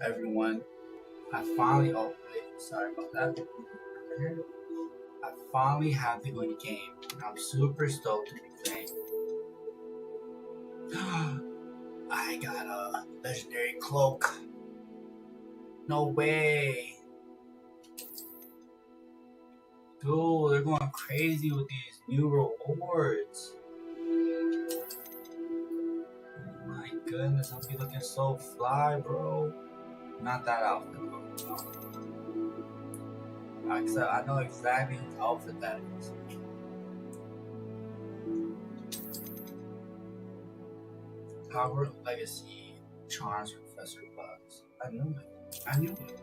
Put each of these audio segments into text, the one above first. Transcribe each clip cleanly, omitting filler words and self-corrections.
everyone. I finally, oh wait, sorry about that. I finally have the good game, and I'm super stoked to be playing. I got a legendary cloak. No way. Dude, they're going crazy with these new rewards. Oh my goodness, I'll be looking so fly, bro. Not that outfit, though. No. Except I know exactly whose outfit that is. Hogwarts Legacy charms Professor Bugs. I knew it. I knew it.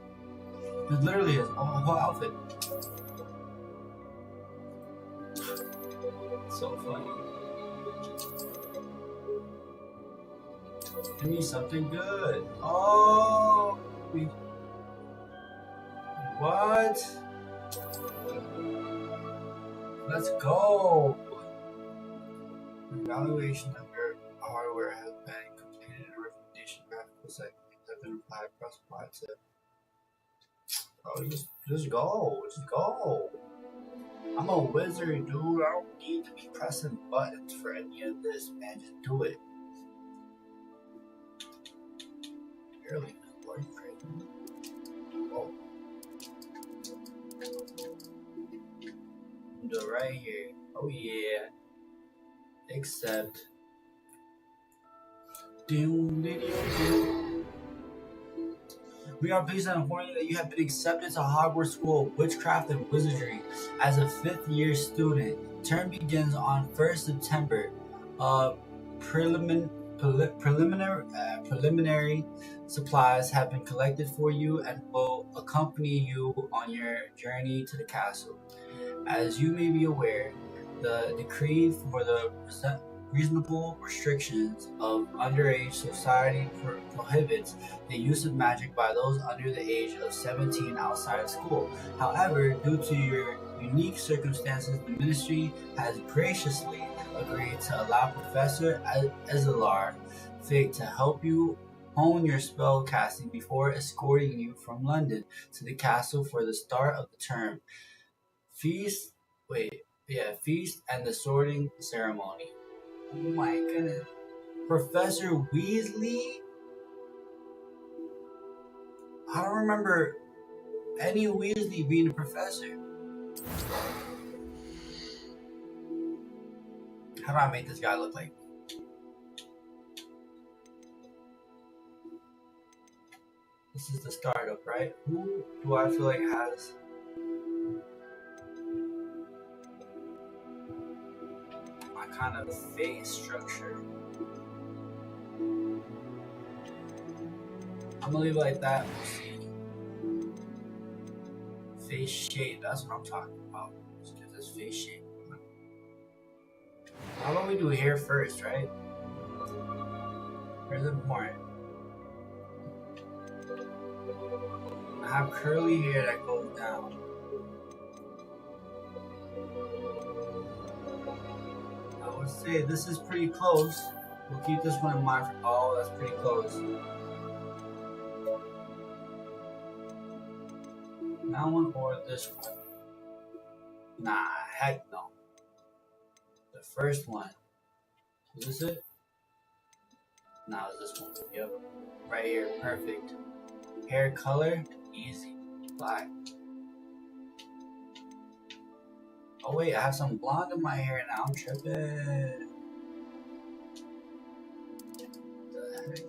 It literally is a whole outfit. So funny. Give me something good. Oh, what? Let's go. Evaluation of your hardware has been completed and recommendation graphical settings have been applied across the website. Oh, just go. Just go. I'm a wizard, dude. I don't need to be pressing buttons for any of this, man. Just do it. Barely, are you crazy? Oh. Do it right here. Oh, yeah. Except. We are pleased to inform you that you have been accepted to Hogwarts School of Witchcraft and Wizardry as a 5th-year student. Term begins on 1st September. Preliminary supplies have been collected for you and will accompany you on your journey to the castle. As you may be aware, the decree for the reasonable restrictions of underage society prohibits the use of magic by those under the age of 17 outside of school. However, due to your unique circumstances, the ministry has graciously agreed to allow Professor Ezelar Fig to help you hone your spell casting before escorting you from London to the castle for the start of the term. Feast and the sorting ceremony. Oh my goodness. Professor Weasley? I don't remember any Weasley being a professor. How do I make this guy look like? This is the startup, right? Who do I feel like has my kind of face structure? I'm gonna leave it like that. We'll see. Face shape, that's what I'm talking about. Let's get this face shape. How about we do hair first, right? Hair's important. I have curly hair that goes down. I would say this is pretty close. We'll keep this one in mind. Oh, that's pretty close. That one or this one? Nah, heck no. The first one. Is this it? Nah, it's this one. Yep. Right here. Perfect. Hair color? Easy. Black. Oh wait, I have some blonde in my hair now. I'm tripping. What the heck?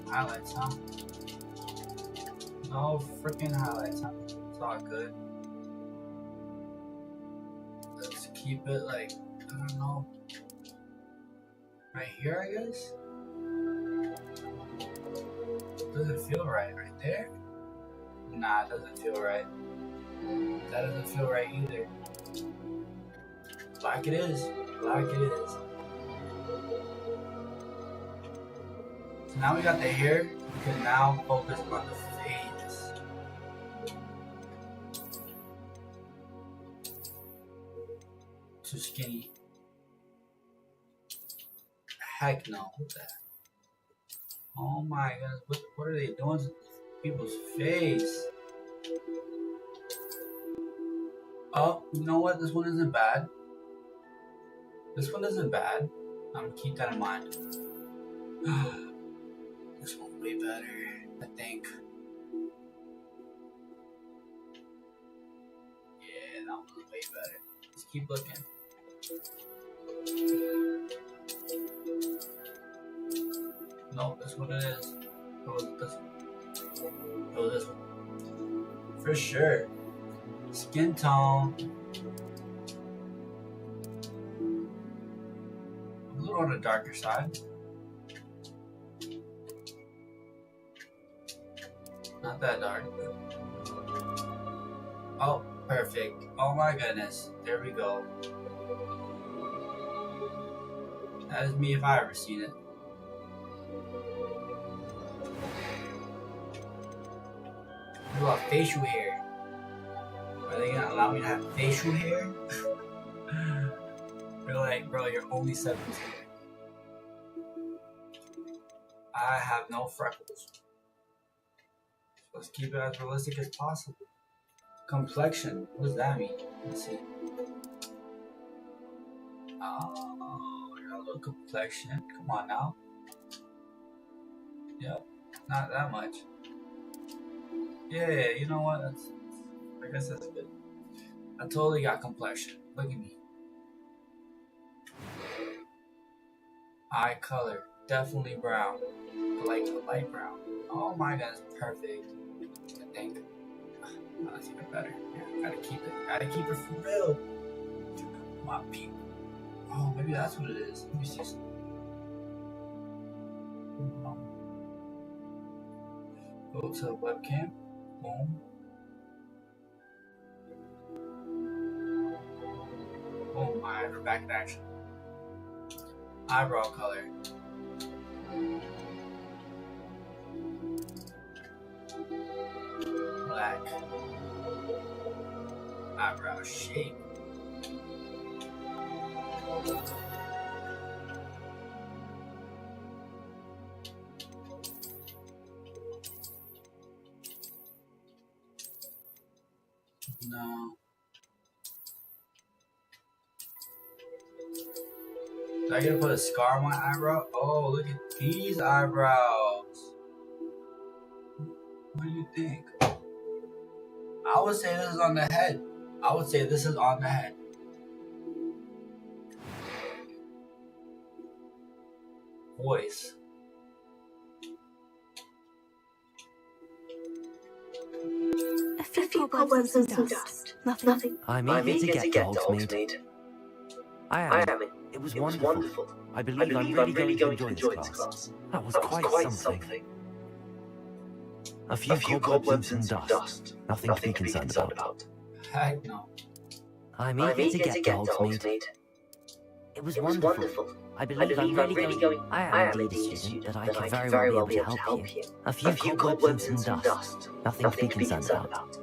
Highlights, huh? No freaking highlights, huh? It's all good. Let's keep it like, I don't know. Right here, I guess? Doesn't feel right. Right there? Nah, it doesn't feel right. That doesn't feel right either. Black it is. Black it is. So now we got the hair. We can now focus on the face. Too skinny. Heck no. What the heck? Oh my goodness. What are they doing to people's face? Oh, you know what? This one isn't bad. This one isn't bad. I'm gonna keep that in mind. This one's way better, I think. Yeah, that one's way better. Let's keep looking. No, this one it is. Go with this one. Go with this one. For sure. Skin tone. A little on the darker side. Not that dark. Oh, perfect. Oh my goodness. There we go. That is me if I ever seen it. What about facial hair? Are they gonna allow me to have facial hair? They're like, bro, you're only 17. I have no freckles. Let's keep it as realistic as possible. Complexion, what does that mean? Let's see. Oh, I got a little complexion. Come on now. Yep, not that much. Yeah, you know what? I guess that's good. I totally got complexion. Look at me. Eye color, definitely brown. Like a light brown. Oh my god, it's perfect. I think. Oh, that's even better. Yeah, gotta keep it. Gotta keep it for real. Come on, people. Oh, maybe that's what it is. Let me see something. Go to webcam. Boom. Oh my, we're back in action. Eyebrow color. Black. Eyebrow shape. No. Do I get to put a scar on my eyebrow? Oh, look at these eyebrows. What do you think? I would say this is on the head. I would say this is on the head. Voice. A few cobwebs and some dust. Nothing. I'm eager to get to Hogsmeade. I am. It was wonderful. I believe I'm really going to enjoy this class. That was quite something. A few cobwebs and dust. Nothing to be concerned about. Heck no. I'm eager to get to Hogsmeade. It was wonderful. I believe I'm really going. I am indeed a student, but I can very well be able to help you. A few cobwebs and dust. Nothing to be concerned about.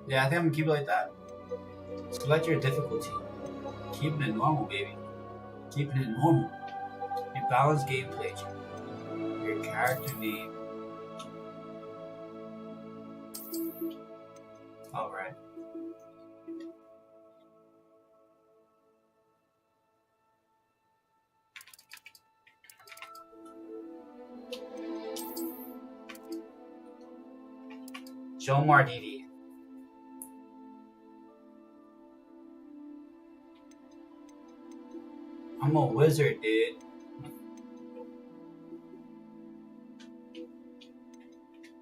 Yeah, I think I'm gonna keep it like that. Select your difficulty. Keeping it normal, baby. Keeping it normal. Your balanced gameplay. Your character name. Alright. Joe Mardini. I'm a wizard, dude.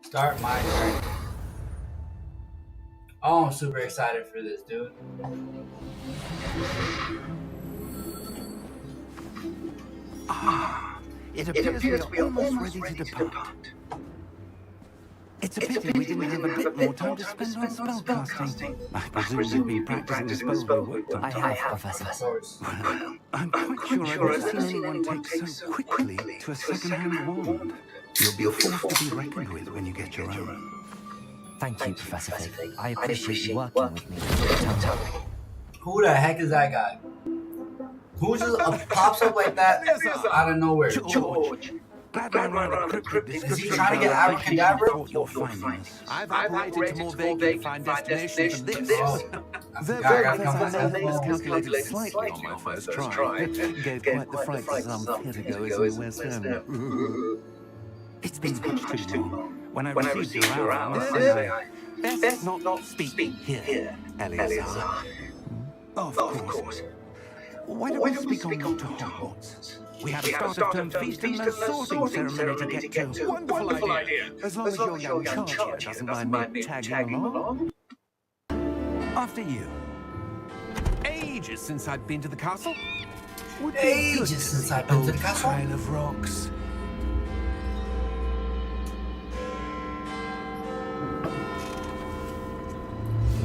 Start my turn. Oh, I'm super excited for this, dude. It appears we are almost ready to depart. It's a pity we didn't have a bit more time to spend on spellcasting. I presume you've been practicing the spells we worked on. I have, Professor. Well, I'm quite sure I've never seen anyone take so quickly to a second-hand wand. You'll be a force to be reckoned with when you get your own. Thank you, Professor Fig. I appreciate you working with me. Who the heck is that guy? Who just pops up like that out of nowhere? George. Glad I ran a cryptic Is he description trying to get of abracadabra? what you're finding. I've operated to more vague and defined destinations than this. Oh, The I gotta come Professor back. May was calculated slightly on my first try. Gave quite the fright to some theatregoers in the West End. It's been much too long. When I received your hour, best not speak here, Eleazar. Of course. Why don't we speak on to Hogwarts? We have a start of term feast and a sorting ceremony to get to. Wonderful idea. As long as your young charge here doesn't mind me tagging along. After you. Ages since I've been to the castle. Would be Ages good to since see I've been to the old castle. Pile of rocks.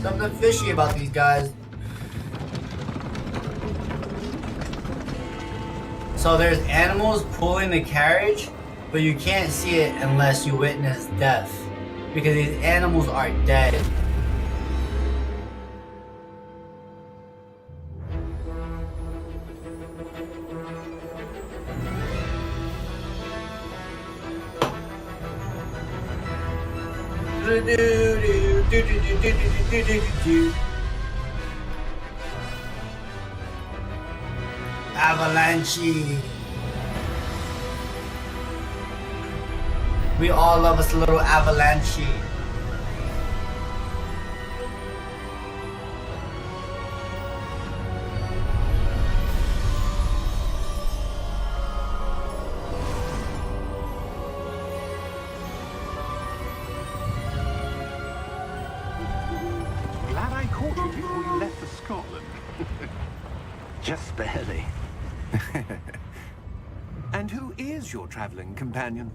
Something fishy about these guys. So there's animals pulling the carriage, but you can't see it unless you witness death, because these animals are dead. Avalanche. We all love us a little avalanche. Glad I caught you before you left for Scotland. Just barely. And who is your traveling companion?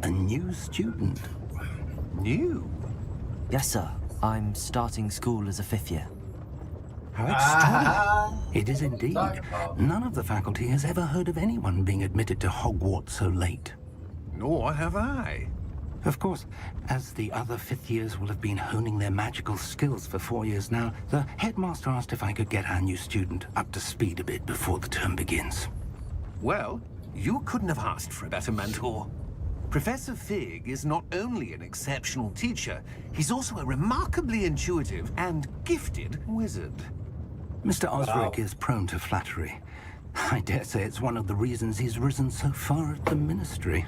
A new student. New? Yes, sir. I'm starting school as a 5th year. How extraordinary. Ah, It is indeed. talk about. None of the faculty has ever heard of anyone being admitted to Hogwarts so late. Nor have I. Of course, as the other 5th years will have been honing their magical skills for 4 years now, the headmaster asked if I could get our new student up to speed a bit before the term begins. Well, you couldn't have asked for a better mentor. Professor Fig is not only an exceptional teacher, he's also a remarkably intuitive and gifted wizard. Mr. Osric is prone to flattery. I dare say it's one of the reasons he's risen so far at the Ministry.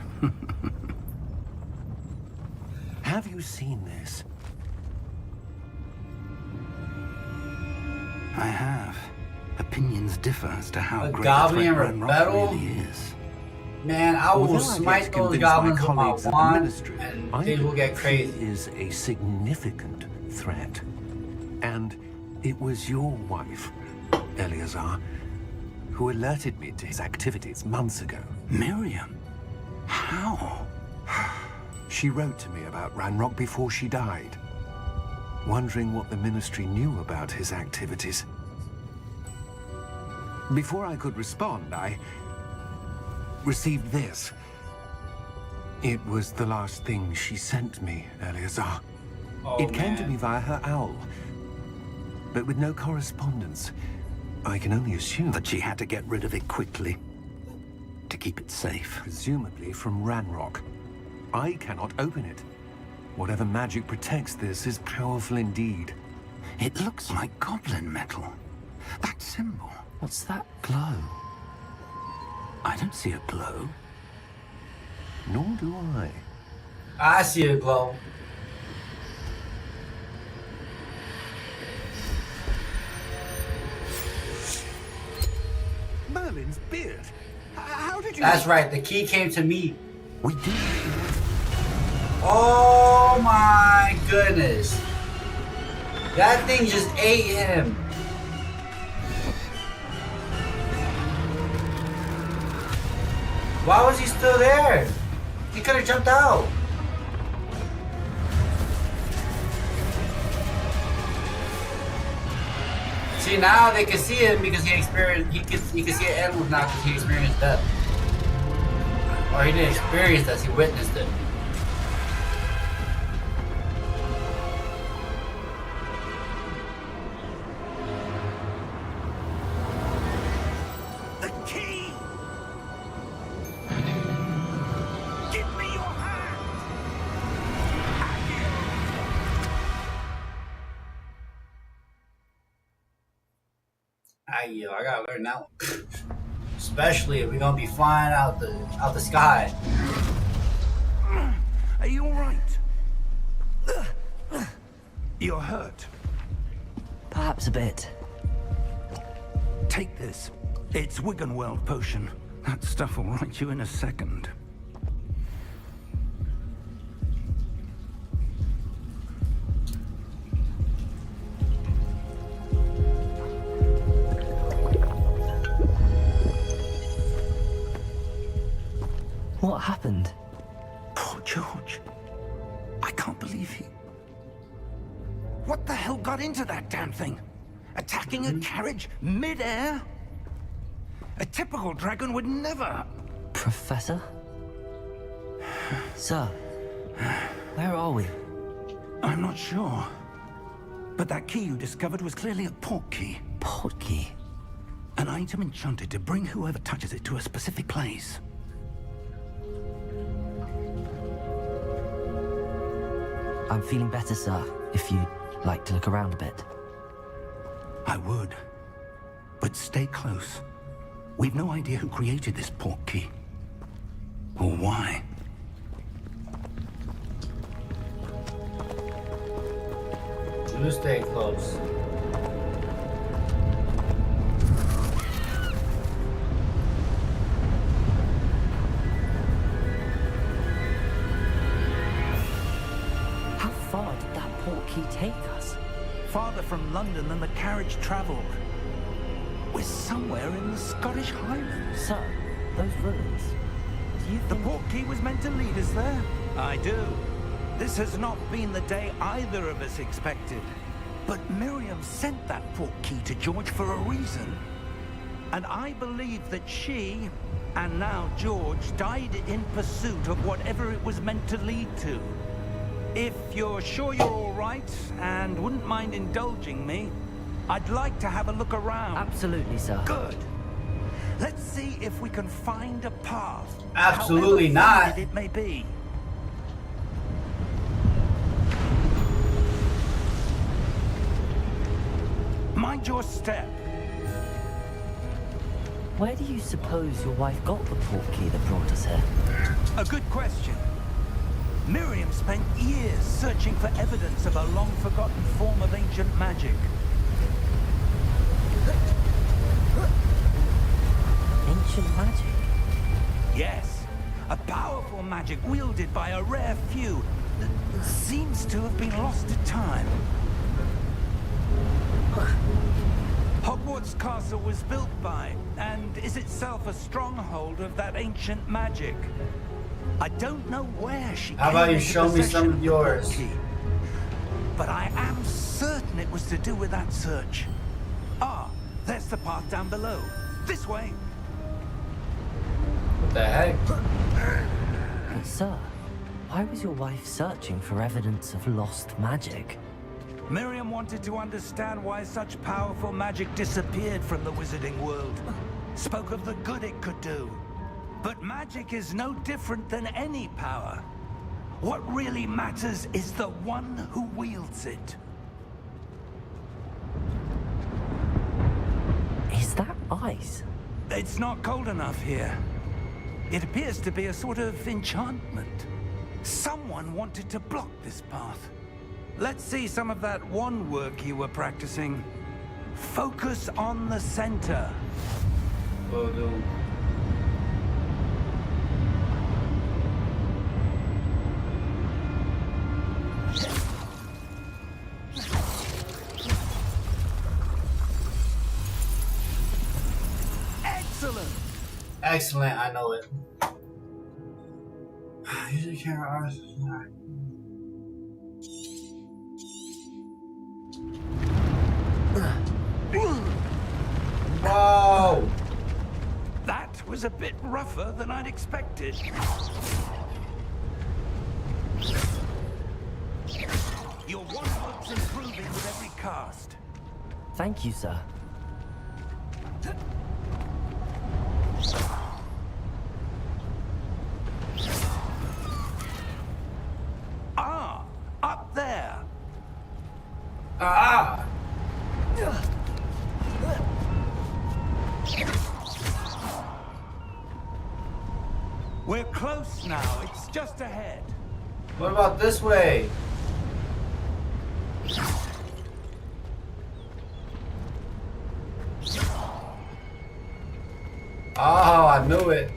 Have you seen this? I have. Opinions differ as to how A great goblin a threat Ranrock rebel? really is. Man, I will Although I smite get to those convince goblins my with my colleagues at the wand, Ministry, and I things will get believe crazy. he is a significant threat. And it was your wife, Eleazar, who alerted me to his activities months ago. Miriam? How? She wrote to me about Ranrock before she died, wondering what the Ministry knew about his activities. Before I could respond, I received this. It was the last thing she sent me, Eleazar. Oh, It came to man. me via her owl, but with no correspondence. I can only assume that she had to get rid of it quickly to keep it safe. Presumably from Ranrock. I cannot open it. Whatever magic protects this is powerful indeed. It looks like goblin metal. That symbol. What's that glow? I don't see a glow. Nor do I. I see a glow. Merlin's beard. How did you... That's right, the key came to me. We did. Oh my goodness. That thing just ate him. Why was he still there? He could have jumped out. See, now they can see him because he experienced. He can see an animal now because he experienced death, or he didn't experience that. He witnessed it. The key. Give me your hand. I gotta learn that one. Especially if we're gonna be flying out the sky. Are you all right? You're hurt. Perhaps a bit. Take this. It's Wiggenweld potion. That stuff will right you in a second. What happened? Poor George. I can't believe he... What the hell got into that damn thing? Attacking a carriage mid-air? A typical dragon would never... Professor? Sir, where are we? I'm not sure. But that key you discovered was clearly a port key. Port key? An item enchanted to bring whoever touches it to a specific place. I'm feeling better, sir, if you'd like to look around a bit. I would. But stay close. We've no idea who created this port key. Or why. You stay close. How far did that port key take us? Farther from London than the carriage traveled. We're somewhere in the Scottish Highlands. Sir, those ruins. Do you The think... port key was meant to lead us there? I do. This has not been the day either of us expected. But Miriam sent that port key to George for a reason. And I believe that she, and now George, died in pursuit of whatever it was meant to lead to. If you're sure you're all right, and wouldn't mind indulging me, I'd like to have a look around. Absolutely, sir. Good. Let's see if we can find a path. Absolutely however not. faded it may be. Mind your step. Where do you suppose your wife got the port key that brought us here? A good question. Miriam spent years searching for evidence of a long-forgotten form of ancient magic. Ancient magic? Yes, a powerful magic wielded by a rare few that seems to have been lost to time. Hogwarts Castle was built by, and is itself a stronghold of that ancient magic. I don't know where she How about came you into show me possession some of the port yours? key. But I am certain it was to do with that search. Ah, there's the path down below. This way. What the heck? But sir, why was your wife searching for evidence of lost magic? Miriam wanted to understand why such powerful magic disappeared from the wizarding world. Spoke of the good it could do. But magic is no different than any power. What really matters is the one who wields it. Is that ice? It's not cold enough here. It appears to be a sort of enchantment. Someone wanted to block this path. Let's see some of that wand work you were practicing. Focus on the center. Will do. Excellent! Excellent, I know it. Usually can't. was a bit rougher than I'd expected. Your wand-work's improving with every cast. Thank you, sir. Ah, up there. Ah! We're close now. It's just ahead. What about this way? Oh, I knew it.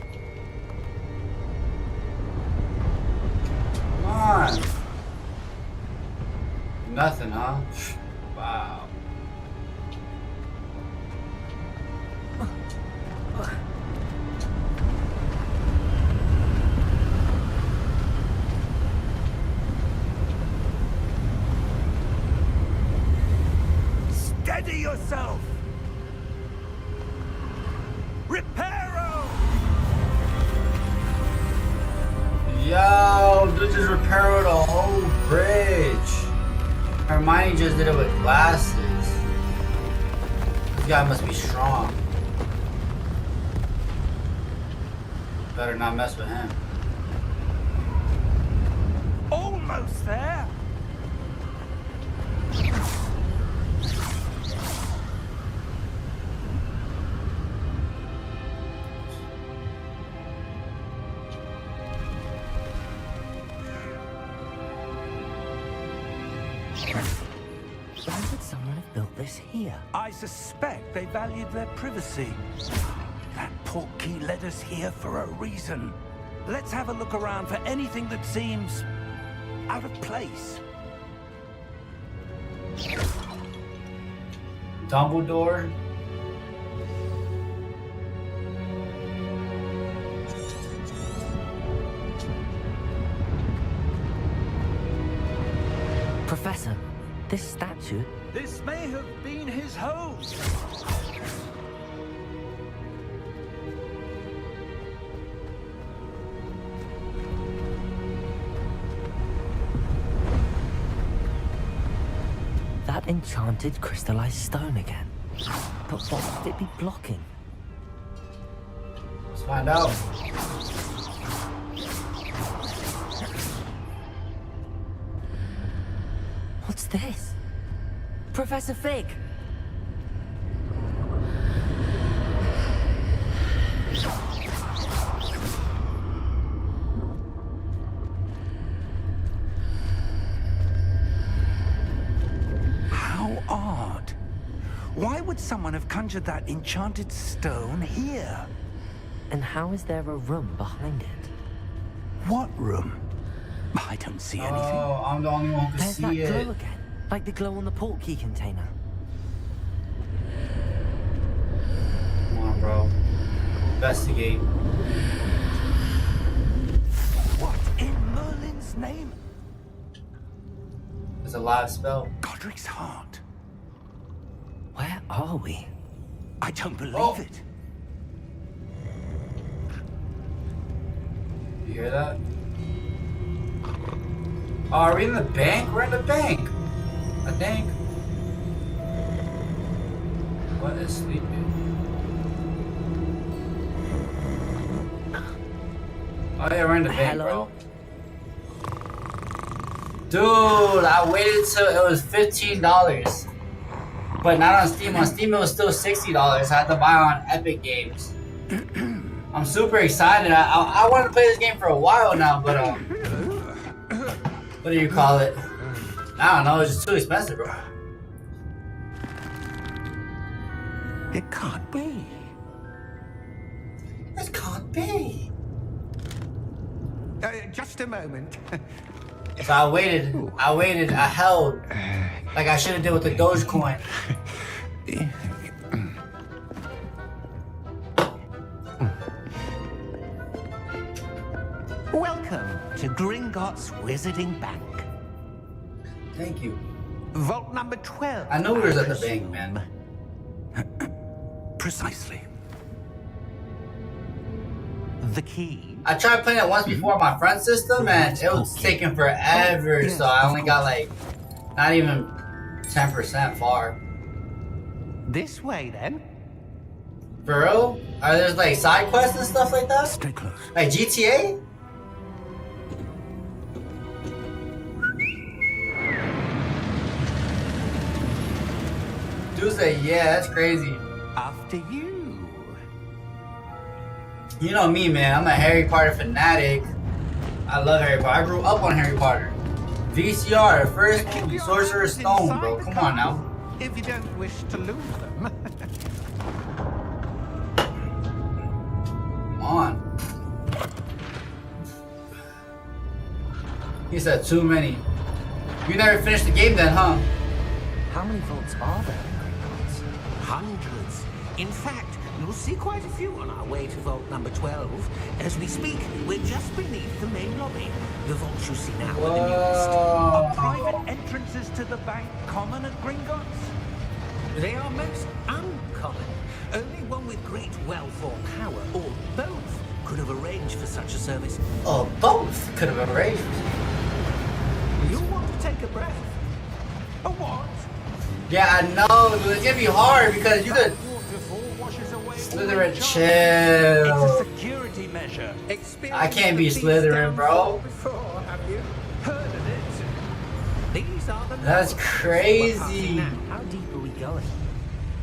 Come on. Nothing, huh? Wow. Steady yourself. Reparo! Yo, dude just repaired the whole bridge. Hermione just did it with glasses. This guy must be strong. Better not mess with him. Almost there. Why would someone have built this here? I suspect they valued their privacy. That portkey led us here for a reason. Let's have a look around for anything that seems out of place. Dumbledore. Professor, this statue... This may have been his home. That enchanted crystallized stone again. But what would it be blocking? Let's find out. What's this? Professor Fig! How odd. Why would someone have conjured that enchanted stone here? And how is there a room behind it? What room? I don't see anything. Oh, I'm the only one who can There's that see it. glow again. Like the glow on the portkey container. Come on, bro. Investigate. What in Merlin's name? It's a live spell. Godric's heart. Where are we? I don't believe Oh. it. You hear that? Oh, are we in the bank? We're in the bank. I think. What is sleeping? Oh yeah, we're in the bank, Hello? bro. Dude, I waited till it was $15. But not on Steam. On Steam it was still $60. I had to buy on Epic Games. I'm super excited. I wanted to play this game for a while now, but what do you call it? I don't know, it's just too expensive, bro. It can't be. This can't be. Just a moment. So I waited, I held, like I should have did with the Dogecoin. Welcome to Gringotts Wizarding Bank. Thank you. Vault number 12. I knew we was at the presume. bank, man. Precisely. The key? I tried playing it once before on my friend system, and it was taking forever, Yes, so I of only got course. like not even 10% far. This way, then. For real? Are there like side quests and stuff like that? Stay close. Like GTA? Dude said, yeah, that's crazy. After you. You know me, man. I'm a Harry Potter fanatic. I love Harry Potter. I grew up on Harry Potter. VCR, the first Keep movie, your Sorcerer's hands Stone, inside bro. the Come on now. castle If you don't wish to lose them. Come on. He said too many. You never finished the game then, huh? How many vaults are there in Gringotts? Hundreds. In fact, you'll see quite a few on our way to vault number 12. As we speak, we're just beneath the main lobby. The vaults you see now are the newest. Are Whoa. private entrances to the bank common at Gringotts? They are most uncommon. Only one with great wealth or power, or both, could have arranged for such a service. Oh, both could have arranged. You'll want to take a breath. A what? Yeah, I know, dude. It's gonna be hard because you could Waterfall washes away all Slytherin the charms. chill. It's a security measure. I can't be Experienced the Slytherin, beast bro. downfall Before, have you? Heard of it? These are the That's levels crazy. we're passing now. How deep are we going?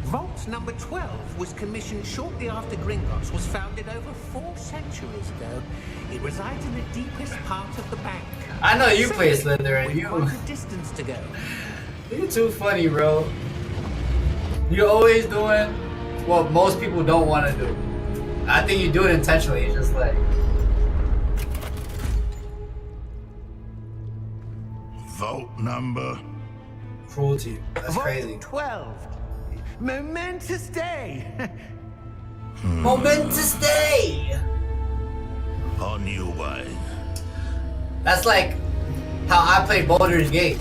Vault number 12 was commissioned shortly after Gringotts was founded over 4 centuries ago. It resides in the deepest part of the bank. I know you play Safe, Slytherin. with You, quite a distance to go. you're too funny, bro. You're always doing what most people don't want to do. I think you do it intentionally. It's just like, Vault number. cruelty. That's Vault crazy. 12. Momentous day. Momentous day. On your way. That's like how I play Baldur's Gate.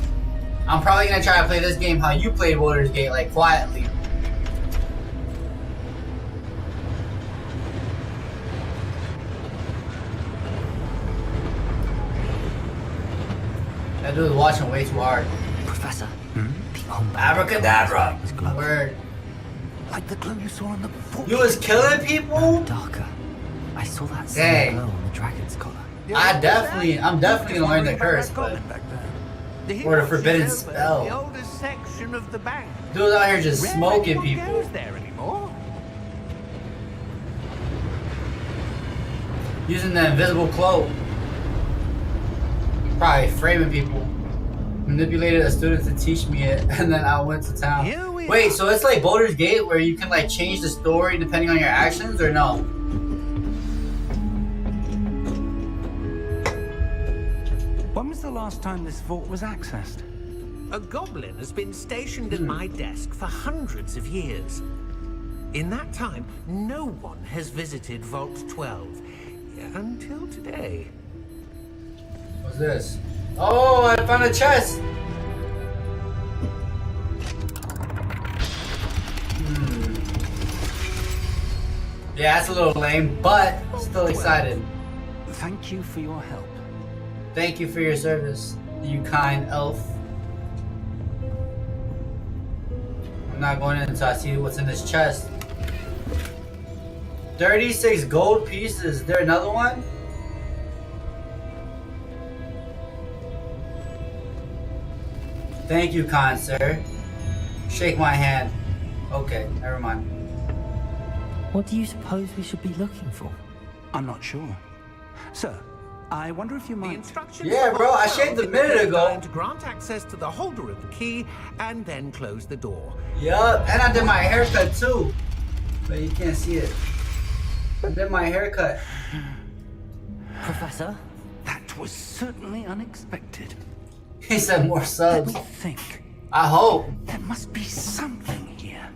I'm probably gonna try to play this game how you play Baldur's Gate, like quietly. That dude's watching way too hard. Professor, the unbound Abracadabra. is glowing. Word. Like the glow you saw on the You was killing people? Darker. I saw that Dang. same glow on the dragon's collar. I'm definitely gonna learn the curse, but Or the forbidden spell. The oldest section of the bank. dude's out here just Rarely smoking anyone people. goes there anymore. Using the invisible cloak. Probably framing people. Manipulated a student to teach me it, and then I went to town. Here we Wait, are. so it's like Baldur's Gate where you can like change the story depending on your actions, or no? When was the last time this vault was accessed? A goblin has been stationed at my desk for hundreds of years. In that time, no one has visited Vault 12. Until today. What's this? Oh, I found a chest! Yeah, that's a little lame, but still excited. Thank you for your help. Thank you for your service, you kind elf. I'm not going in until I see what's in this chest. 36 gold pieces. Is there another one? Thank you, kind sir. Shake my hand. Okay, never mind. What do you suppose we should be looking for? I'm not sure. Sir, I wonder if you The might... instructions Yeah, for bro, Vault I 12 shaved a indicate minute ago. time to grant access to the holder of the key and then close the door. Yup, and I did my haircut too. But you can't see it. I did my haircut. Professor? That was certainly unexpected. He said more Let subs. me think. I hope. There must be something here.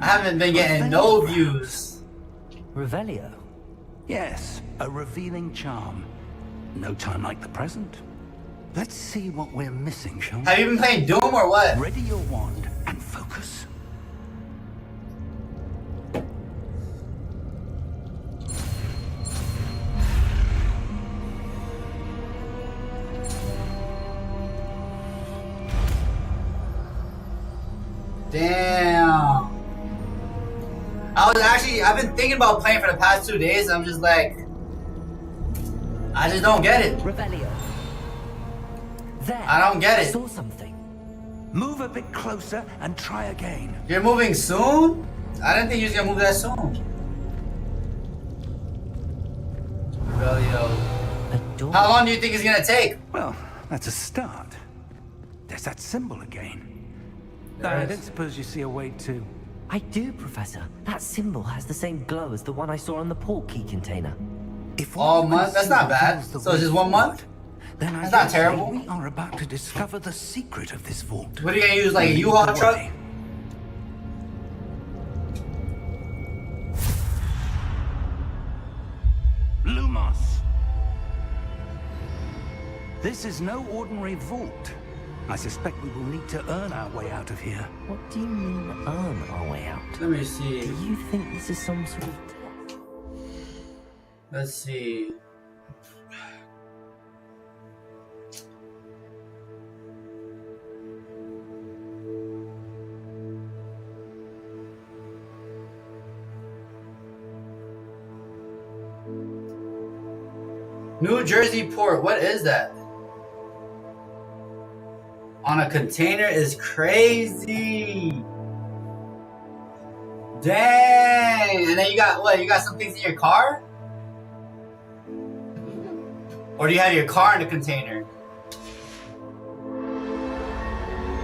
I haven't been getting no views. Revelio? Yes, a revealing charm. No time like the present. Let's see what we're missing, shall we? Have you been playing Doom or what? Ready your wand and focus. Damn. I've been thinking about playing for the past 2 days. I'm just like, I just don't get it. Revelio. There. I don't get I it. saw something. Move a bit closer and try again. You're moving soon? I didn't think you was gonna move that soon. Revelio. A door. How long do you think it's gonna take? Well, that's a start. There's that symbol again. There I is. don't suppose you see a way to... I do, Professor. That symbol has the same glow as the one I saw on the port key container. If All what you month? can That's see not bad. reveals the So it's just way 1 month? forward, then That's I not dare say terrible. We are about to discover the secret of this vault. What are you gonna use, like a Lead U-Haul the truck? way. Lumos. This is no ordinary vault. I suspect we will need to earn our way out of here. What do you mean, earn our way out? Let me see. Do you think this is some sort of test? Let's see. New Jersey port, what is that? On a container is crazy. Dang. And then you got what? You got some things in your car? Or do you have your car in the container?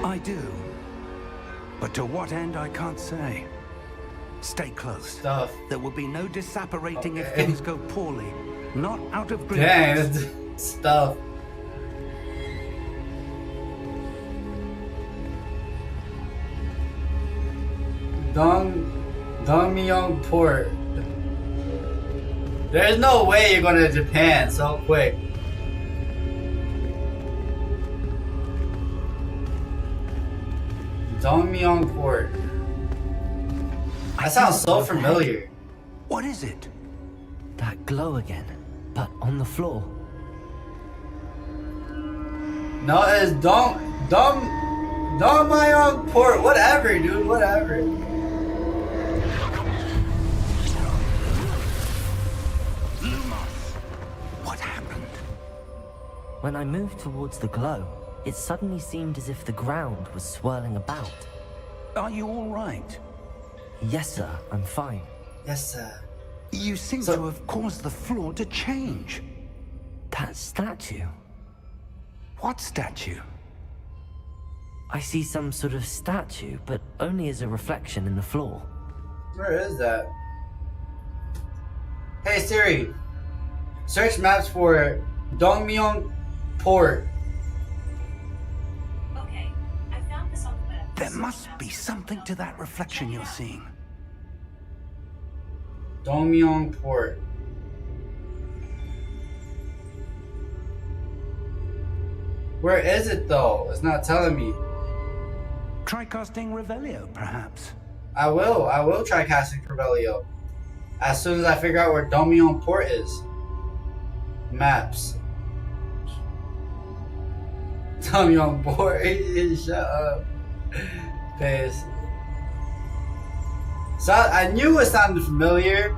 I do. But to what end, I can't say. Stay close. Stuff. There will be no disapparating if Okay. things go poorly. Not out of Dang, grievance. that's stuff. Dongmyeong Port. There's no way you're going to Japan so quick. Dongmyeong Port. That sounds so familiar. What is it? That glow again, but on the floor. No, it's Dongmyeong Port. Whatever, dude. Whatever. Lumos. What happened? When I moved towards the glow, it suddenly seemed as if the ground was swirling about. Are you all right? Yes, sir, I'm fine. Yes, sir. You seem So- to have caused the floor to change. That statue. What statue? I see some sort of statue, but only as a reflection in the floor. Where is that? Hey Siri, search maps for Dongmyeong Port. Okay, I found this on the web. There must be something to that reflection you're seeing. Dongmyeong Port. Where is it though? It's not telling me. Try casting Revelio, perhaps. I will try casting Revelio. As soon as I figure out where Dongmyeong Port is. Maps. Dongmyeong Port. Shut up. Face. So I knew it sounded familiar.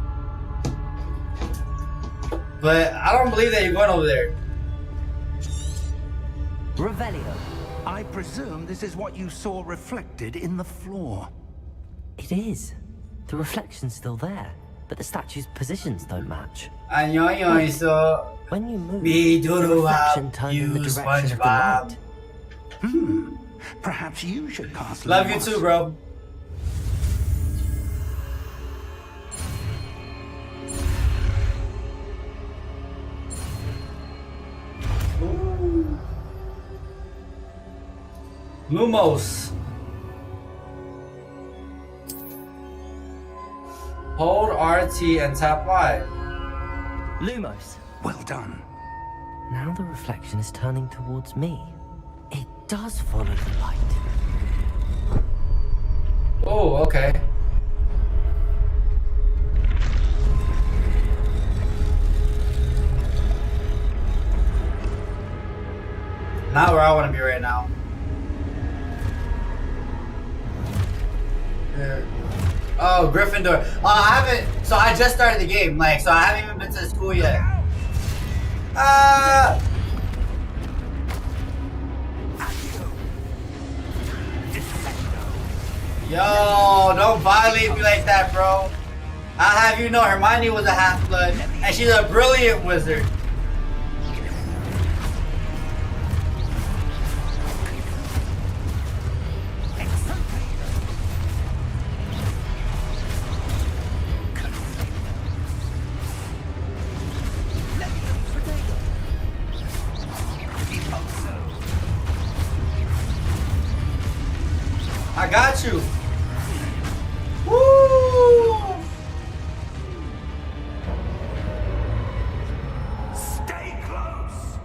But I don't believe that you're going over there. Revelio. I presume this is what you saw reflected in the floor. It is. The reflection's still there, but the statue's positions don't match. 안녕히 있어. When you move, Me the doodle reflection up, turned in the you direction of the SpongeBob. light. Perhaps you should cast Love you Lumos. too, bro. Ooh. Lumos. Hold RT and tap Y. Lumos. Well done. Now the reflection is turning towards me. It does follow the light. Oh, okay. Not where I want to be right now. Here. Oh, Gryffindor. I haven't. So I just started the game. Like, so I haven't even been to the school yet. Ah. Yo, don't violate me like that, bro. I'll have you know Hermione was a half-blood, and she's a brilliant wizard. I got you. Woo! Stay close.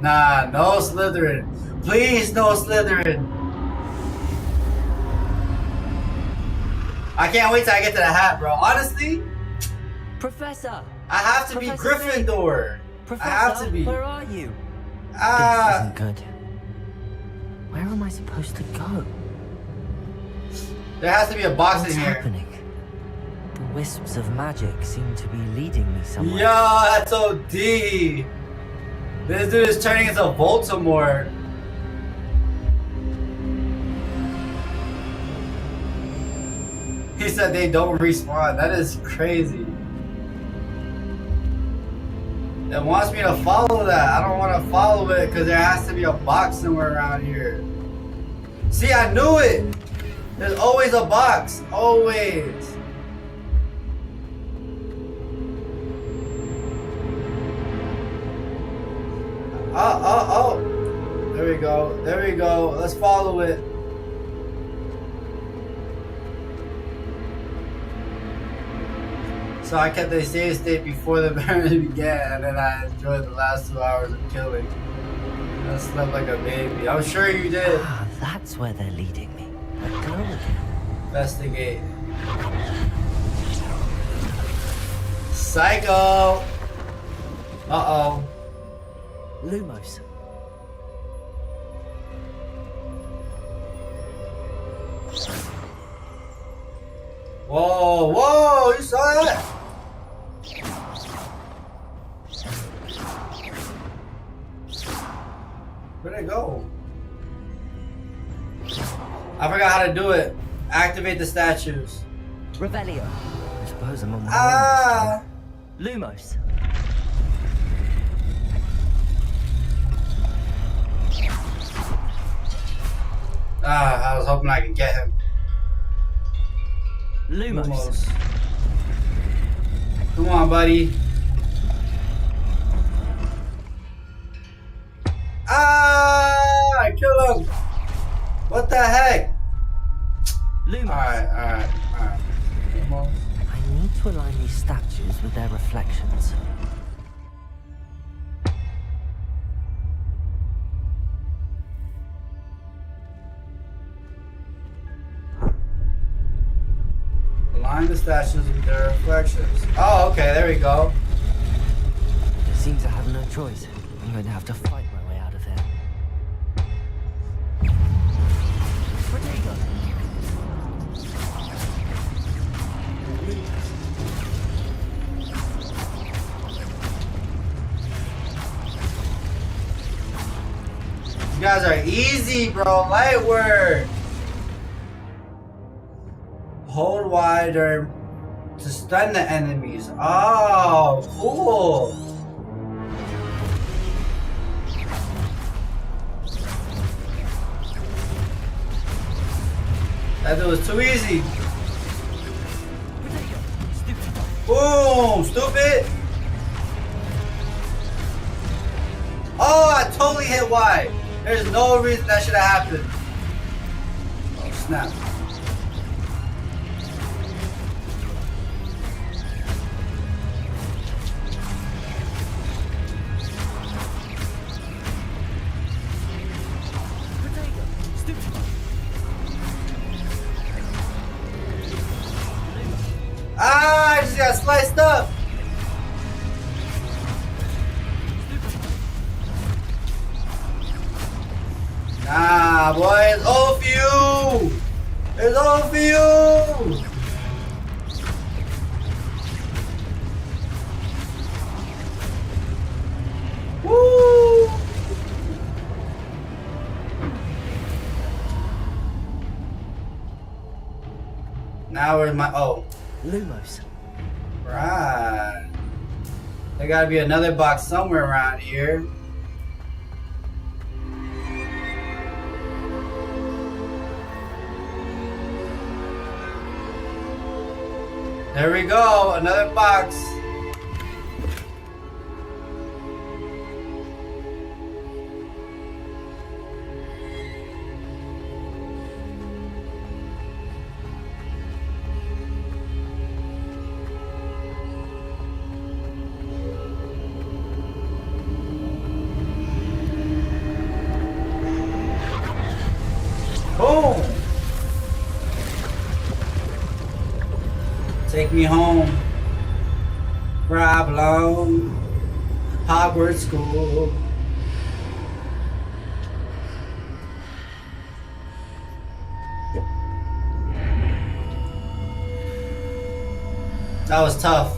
Nah, no Slytherin. Please, no Slytherin. I can't wait till I get to the hat, bro. Honestly, Professor! I have to be Professor Gryffindor. Professor, I have to be. where are you? This Ah, isn't good. Where am I supposed to go? there has to be a box What's in here. happening? The wisps of magic seem to be leading me somewhere. Yo, that's OD. This dude is turning into Voldemort. He said they don't respawn. That is crazy. It wants me to follow that. I don't want to follow it because there has to be a box somewhere around here. See, I knew it. There's always a box. Always. Oh. There we go. There we go. Let's follow it. So I kept a save state before the journey began, and then I enjoyed the last 2 hours of killing. I slept like a baby. I'm sure you did. Ah, that's where they're leading me. Let go again. Investigate. Psycho! Uh-oh. Lumos. Whoa, whoa, you saw that? Where'd it go? I forgot how to do it. Activate the statues. Revelio. I suppose I'm on my Ah! own this time. Lumos. Ah, I was hoping I could get him. Lumos. Lumos. Come on, buddy. Ah! I killed him! What the heck? Lumos. Alright. Lumos. I need to align these statues with their reflections. Align the statues with their reflections. Oh, okay, there we go. It seems I have no choice. I'm going to have to fight my way out of here. Protego. You guys are easy, bro. Light work. Hold wider to stun the enemies. Oh, cool. That was too easy. Boom, stupid. Oh, I totally hit Y. There's no reason that should have happened. Oh, snap. Ah, I just got sliced up. Nah, boys, off you. It's all for you! Woo! Now where's my Lumos. Right. There gotta be another box somewhere around here. There we go, another box. Boom! Take me home, where I belong, Hogwarts School. That was tough.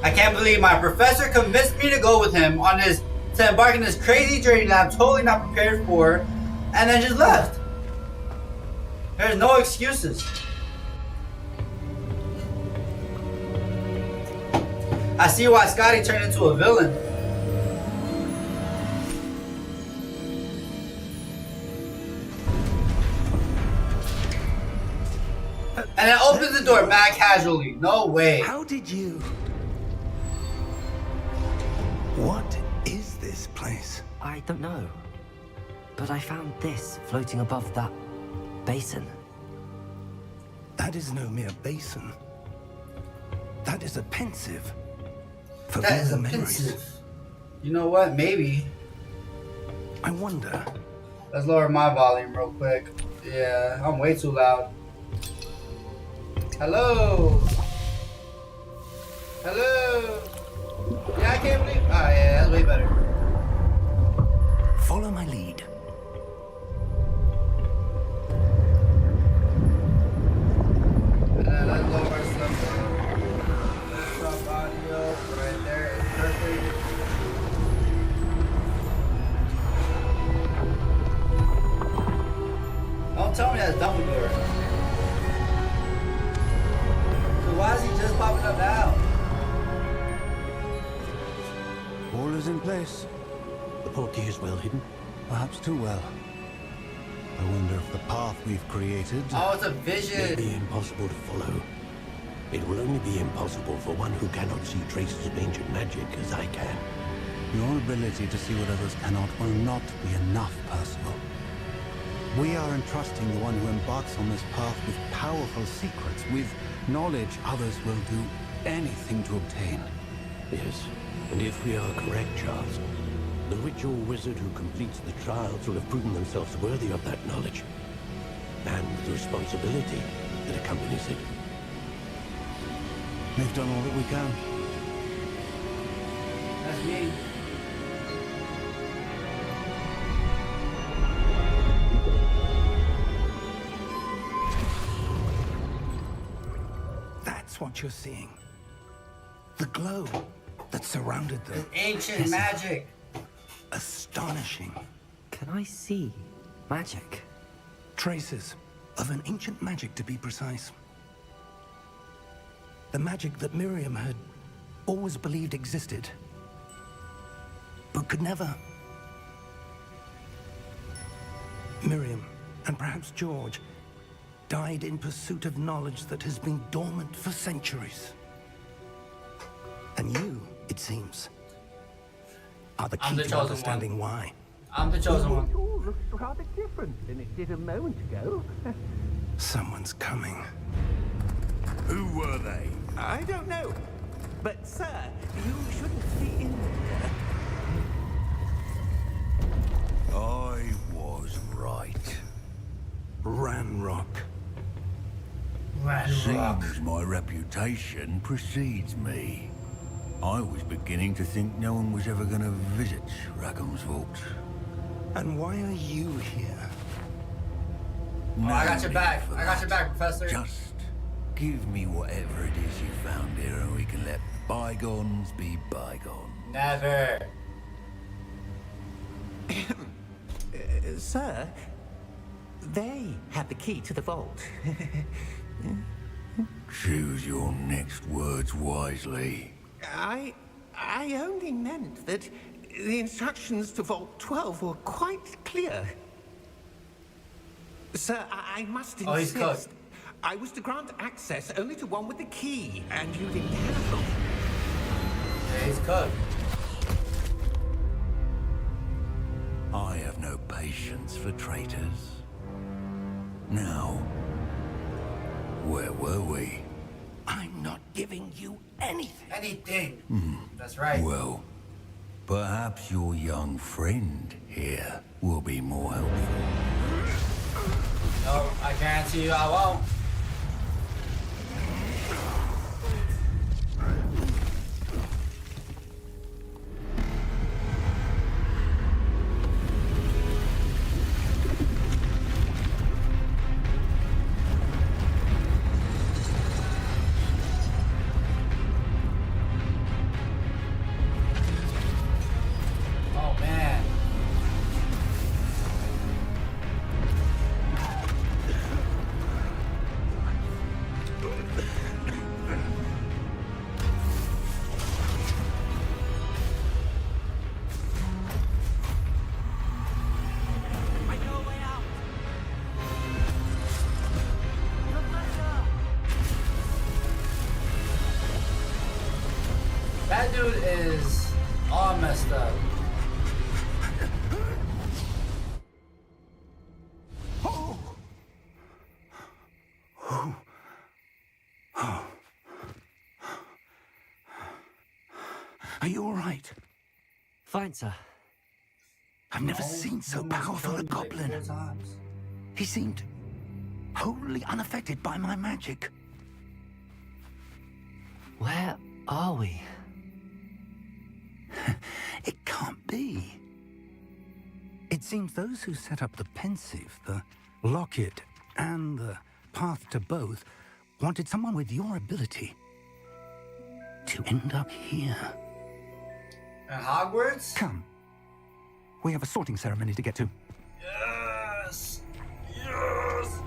I can't believe my professor convinced me to go with him on this, to embark on this crazy journey that I'm totally not prepared for, and then just left. There's no excuses. I see why Scotty turned into a villain. And it opens the door back casually. No way. How did you... What is this place? I don't know. But I found this floating above that basin. That is no mere basin. That is a pensive. For That is a memories. pensive. You know what? Maybe. I wonder. Let's lower my volume real quick. Yeah, I'm way too loud. Hello. Hello. Yeah, I can't believe. Ah, yeah, that's way better. Follow my lead. And then let's lower some. Let's drop audio right there. It's perfect. Don't tell me that's Dumbledore. So why is he just popping up now? All is in place. The portkey is well hidden. Perhaps too well. I wonder if the path we've created... Oh, it's a May vision. be impossible to follow. It will only be impossible for one who cannot see traces of ancient magic as I can. Your ability to see what others cannot will not be enough, Percival. We are entrusting the one who embarks on this path with powerful secrets, with knowledge others will do anything to obtain. Yes, and if we are correct, Charles, the witch or wizard who completes the trials will have proven themselves worthy of that knowledge, and the responsibility that accompanies it. We've done all that we can. That's me. That's what you're seeing. The glow that surrounded them. Ancient Yes. magic. Astonishing. Can I see magic? Traces of an ancient magic, to be precise. The magic that Miriam had always believed existed, but could never. Miriam, and perhaps George, died in pursuit of knowledge that has been dormant for centuries. And you, it seems, are the I'm key the to chosen understanding why. I'm the chosen one. It all looks rather different than it did a moment ago. Someone's coming. Who were they? I don't know. But, sir, you shouldn't be in there. I was right. Ranrock. Seems my reputation precedes me. I was beginning to think no one was ever going to visit Rackham's vault. And why are you here? Oh, I got your back. I got your back, Professor. Just give me whatever it is you found here and we can let bygones be bygones. Never. Sir, they had the key to the vault. Choose your next words wisely. I only meant that the instructions to Vault 12 were quite clear. Sir, I must insist. Oh, he's cooked. I was to grant access only to one with the key, and you didn't have them. Yeah, he's cooked. I have no patience for traitors. Now, where were we? I'm not giving you anything. Anything. That's right. Well, perhaps your young friend here will be more helpful. No, I guarantee you I won't. Oh man. That dude is all messed up. Are you all right? Fine, sir. I've never seen so powerful a goblin. He seemed wholly unaffected by my magic. Where are we? It can't be. It seems those who set up the Pensive, the Locket, and the Path to Both wanted someone with your ability to end up here. And Hogwarts? Come. We have a sorting ceremony to get to. Yes! Yes!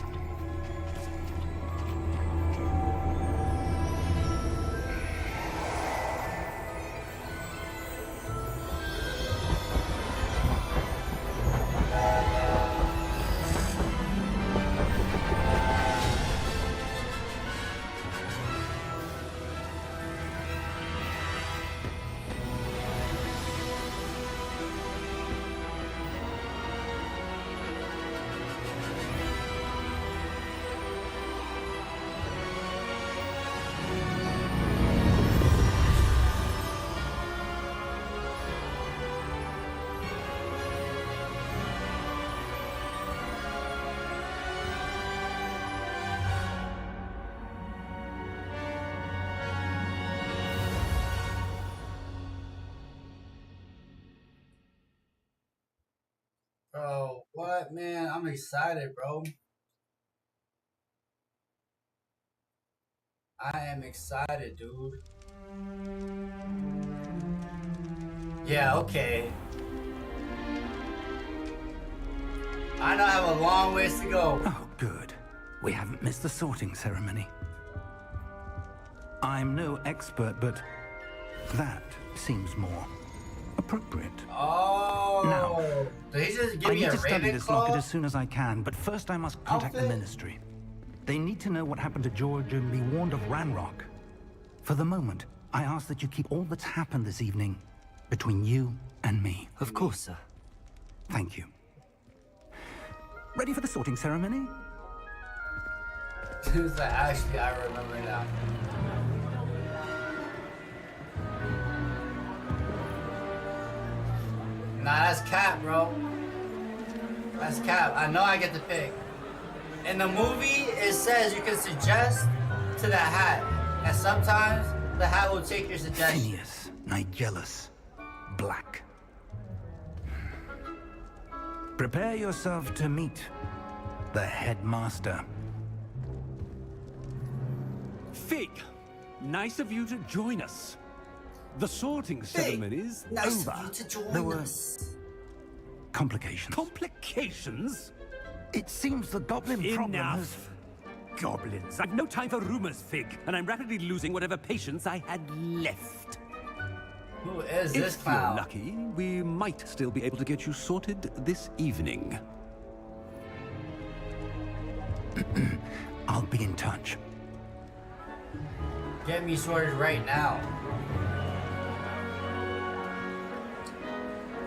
Bro, what, man? I'm excited, bro. I am excited, dude. Yeah, okay. I know I have a long ways to go. Oh, good. We haven't missed the sorting ceremony. I'm no expert, but that seems more appropriate. Oh. Now, did he just give I me need a to study this locket Ravenclaw? as soon as I can, but first I must contact the Ministry. They need to know what happened to George and be warned of Ranrock. For the moment, I ask that you keep all that's happened this evening between you and me. Of course, sir. Thank you. Ready for the sorting ceremony? It's like, actually, I remember now. Nah, that's cap, bro. That's cap. I know I get to pick. In the movie, it says you can suggest to the hat, and sometimes the hat will take your suggestion. Phineas, Nigellus, Black. Prepare yourself to meet the headmaster. Fig, nice of you to join us. The sorting ceremony's nice over. of you to join There were us. complications. Complications? It seems the goblin problem has... Enough. Goblins. I've no time for rumors, Fig, and I'm rapidly losing whatever patience I had left. Who is this If clown? you're lucky, we might still be able to get you sorted this evening. I'll be in touch. Get me sorted right now.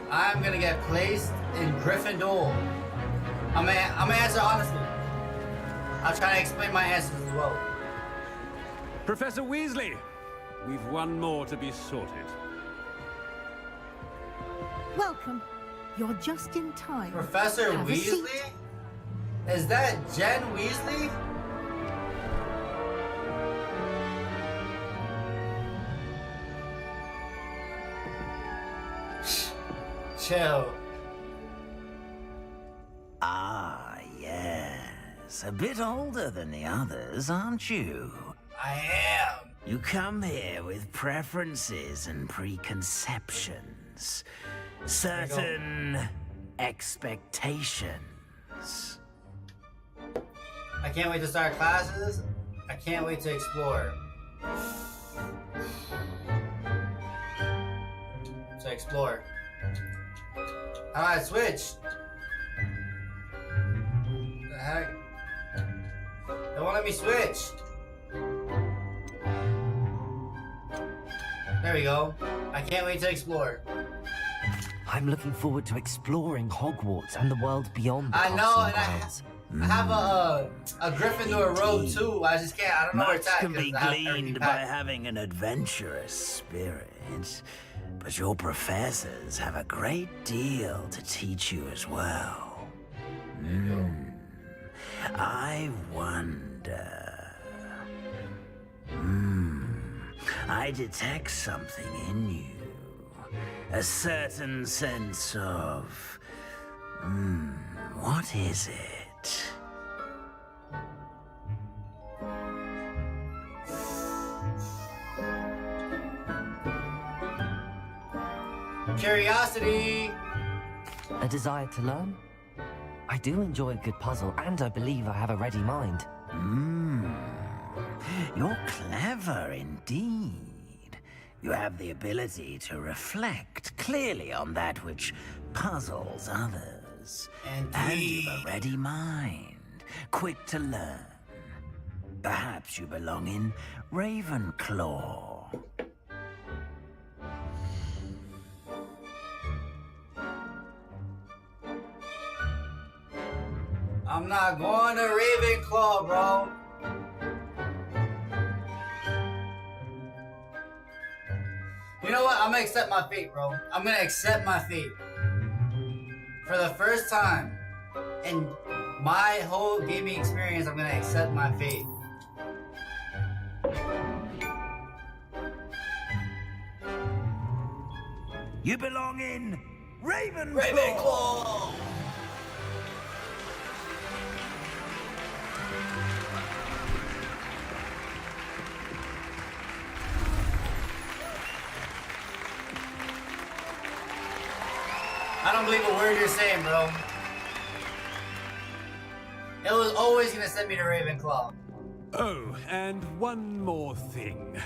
I'm gonna get placed in Gryffindor. I'm gonna answer honestly. I'll try to explain my answers as well. Professor Weasley, we've one more to be sorted. Welcome. You're just in time. Professor Have a seat. Weasley? Is that Jen Weasley? Chill. Ah, yes. A bit older than the others, aren't you? I am. You come here with preferences and preconceptions. Certain expectations. I can't wait to start classes. I can't wait to explore. To explore. How do I switch? The heck? They won't let me switch. There we go. I can't wait to explore. I'm looking forward to exploring Hogwarts and the world beyond the I know, castle and grounds. I have a Gryffindor robe too. I just can't. I don't know where Much it's at. can be 'cause I have everything gleaned by packed. having an adventurous spirit. But your professors have a great deal to teach you as well. I wonder... I detect something in you. A certain sense of... what is it? Curiosity. A desire to learn? I do enjoy a good puzzle, and I believe I have a ready mind. You're clever indeed. You have the ability to reflect clearly on that which puzzles others. And you've a ready mind, quick to learn. Perhaps you belong in Ravenclaw. I'm not going to Ravenclaw, bro. You know what? I'm gonna accept my fate, bro. I'm gonna accept my fate. For the first time in my whole gaming experience, I'm gonna accept my fate. You belong in Ravenclaw! Ravenclaw! I don't believe a word you're saying, bro. It was always gonna send me to Ravenclaw. Oh, and one more thing.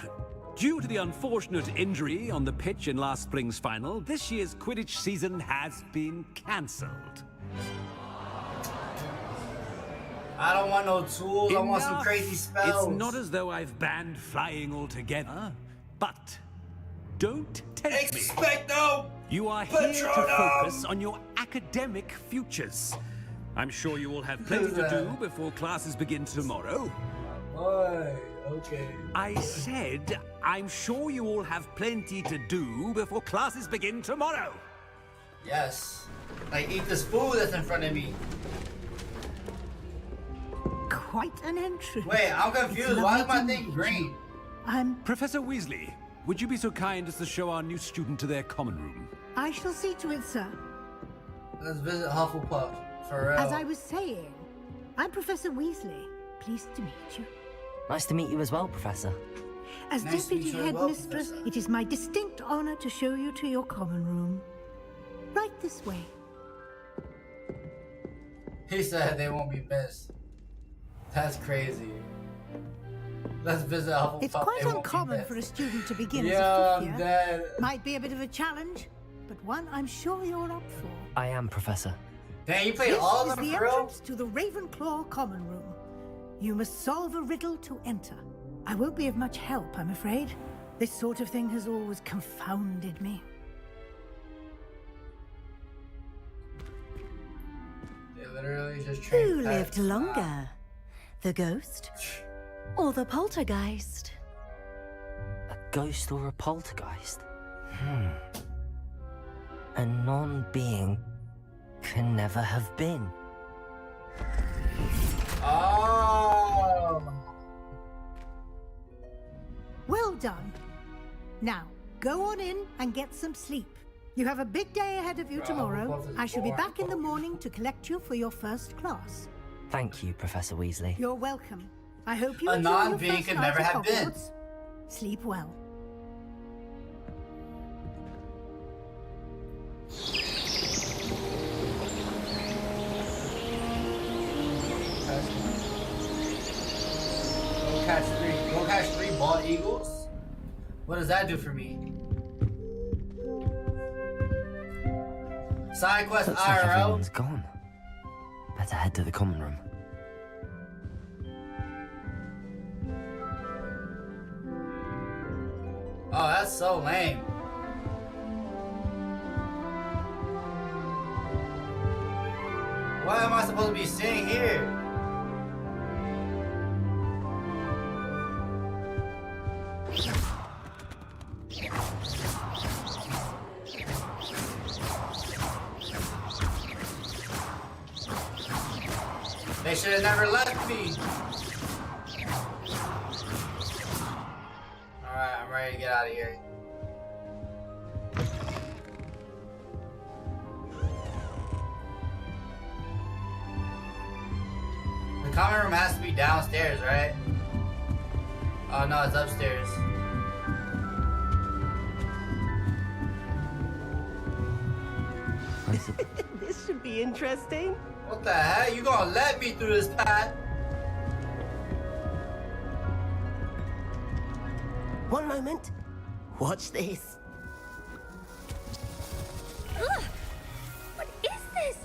Due to the unfortunate injury on the pitch in last spring's final, this year's Quidditch season has been cancelled. I don't want no tools, I want some Enough. crazy spells. It's not as though I've banned flying altogether, but don't tempt me. Expecto You are here to Patronum! focus on your academic futures. I'm sure you will have plenty to do before classes begin tomorrow. Why? Okay. I said, I'm sure you all have plenty to do before classes begin tomorrow. Yes. Like, eat this food that's in front of me. Quite an entrance. Wait, I'm It's confused. Why is lovely my to thing meet green? you. Professor Weasley, would you be so kind as to show our new student to their common room? I shall see to it, sir. Let's visit Hufflepuff. For real. As I was saying, I'm Professor Weasley. Pleased to meet you. Nice to meet you as well, Professor. As Nice to meet Deputy you as well, Headmistress, Professor. it is my distinct honor to show you to your common room. Right this way. He said they won't be missed. That's crazy. Let's visit Hufflepuff. It's quite They won't be uncommon missed. for a student to begin Yeah, as a I'm fifth year. dead. Might be a bit of a challenge, but one I'm sure you're up for. I am, Professor. Dang, you played This all is of them the for real? entrance to the Ravenclaw common room. You must solve a riddle to enter. I won't be of much help, I'm afraid. This sort of thing has always confounded me. They literally just trained Who lived pets. longer? The ghost or the poltergeist? A ghost or a poltergeist? A non-being can never have been. Oh. Well done. Now, go on in and get some sleep. You have a big day ahead of you Bro, tomorrow. Hufflepuff is I shall be boring. back in the morning to collect you for your first class. Thank you, Professor Weasley. You're welcome. I hope you A enjoy your non-being first could night never at have been. Hogwarts. Sleep well. Go catch three bald eagles? What does that do for me? Side quest Looks like IRL. everyone's gone. Better head to the common room. Oh, that's so lame. Why am I supposed to be sitting here? They should have never left me. Alright, I'm ready to get out of here. The common room has to be downstairs, right? Oh no, it's upstairs. This should be interesting. What the heck? You gonna let me through this path? One moment. Watch this. Ugh! What is this?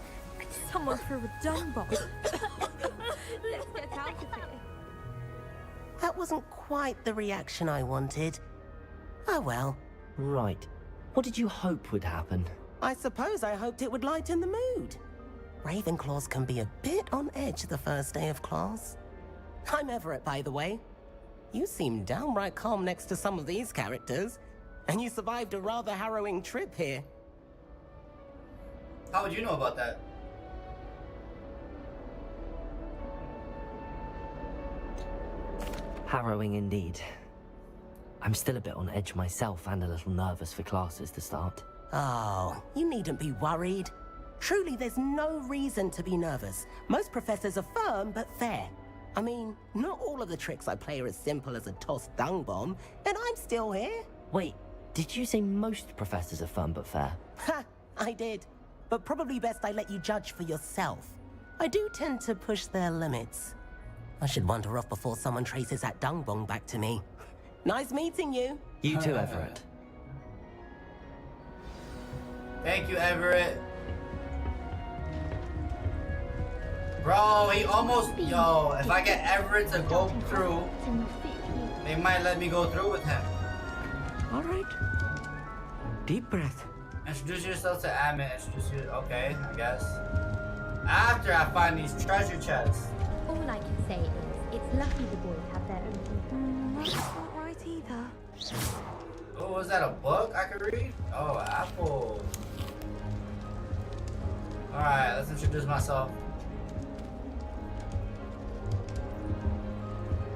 Someone threw a dung bomb. Let's get out of here. That wasn't quite the reaction I wanted. Oh well. Right. What did you hope would happen? I suppose I hoped it would lighten the mood. Ravenclaws can be a bit on edge the first day of class. I'm Everett, by the way. You seem downright calm next to some of these characters, and you survived a rather harrowing trip here. How would you know about that? Harrowing indeed. I'm still a bit on edge myself and a little nervous for classes to start. Oh, you needn't be worried. Truly, there's no reason to be nervous. Most professors are firm but fair. I mean, not all of the tricks I play are as simple as a tossed dung bomb, and I'm still here. Wait, did you say most professors are firm but fair? Ha, I did. But probably best I let you judge for yourself. I do tend to push their limits. I should wander off before someone traces that dung bomb back to me. Nice meeting you. You too, Everett. Thank you, Everett. Bro, he almost... Yo, if I get Everett to go through, they might let me go through with him. All right. Deep breath. Introduce yourself to Amit. Introduce you... Okay, I guess. After I find these treasure chests. All I can say is, it's lucky the boys have their own. That's not right either. Oh, was that a book I could read? Oh, apple. Alright, let's introduce myself.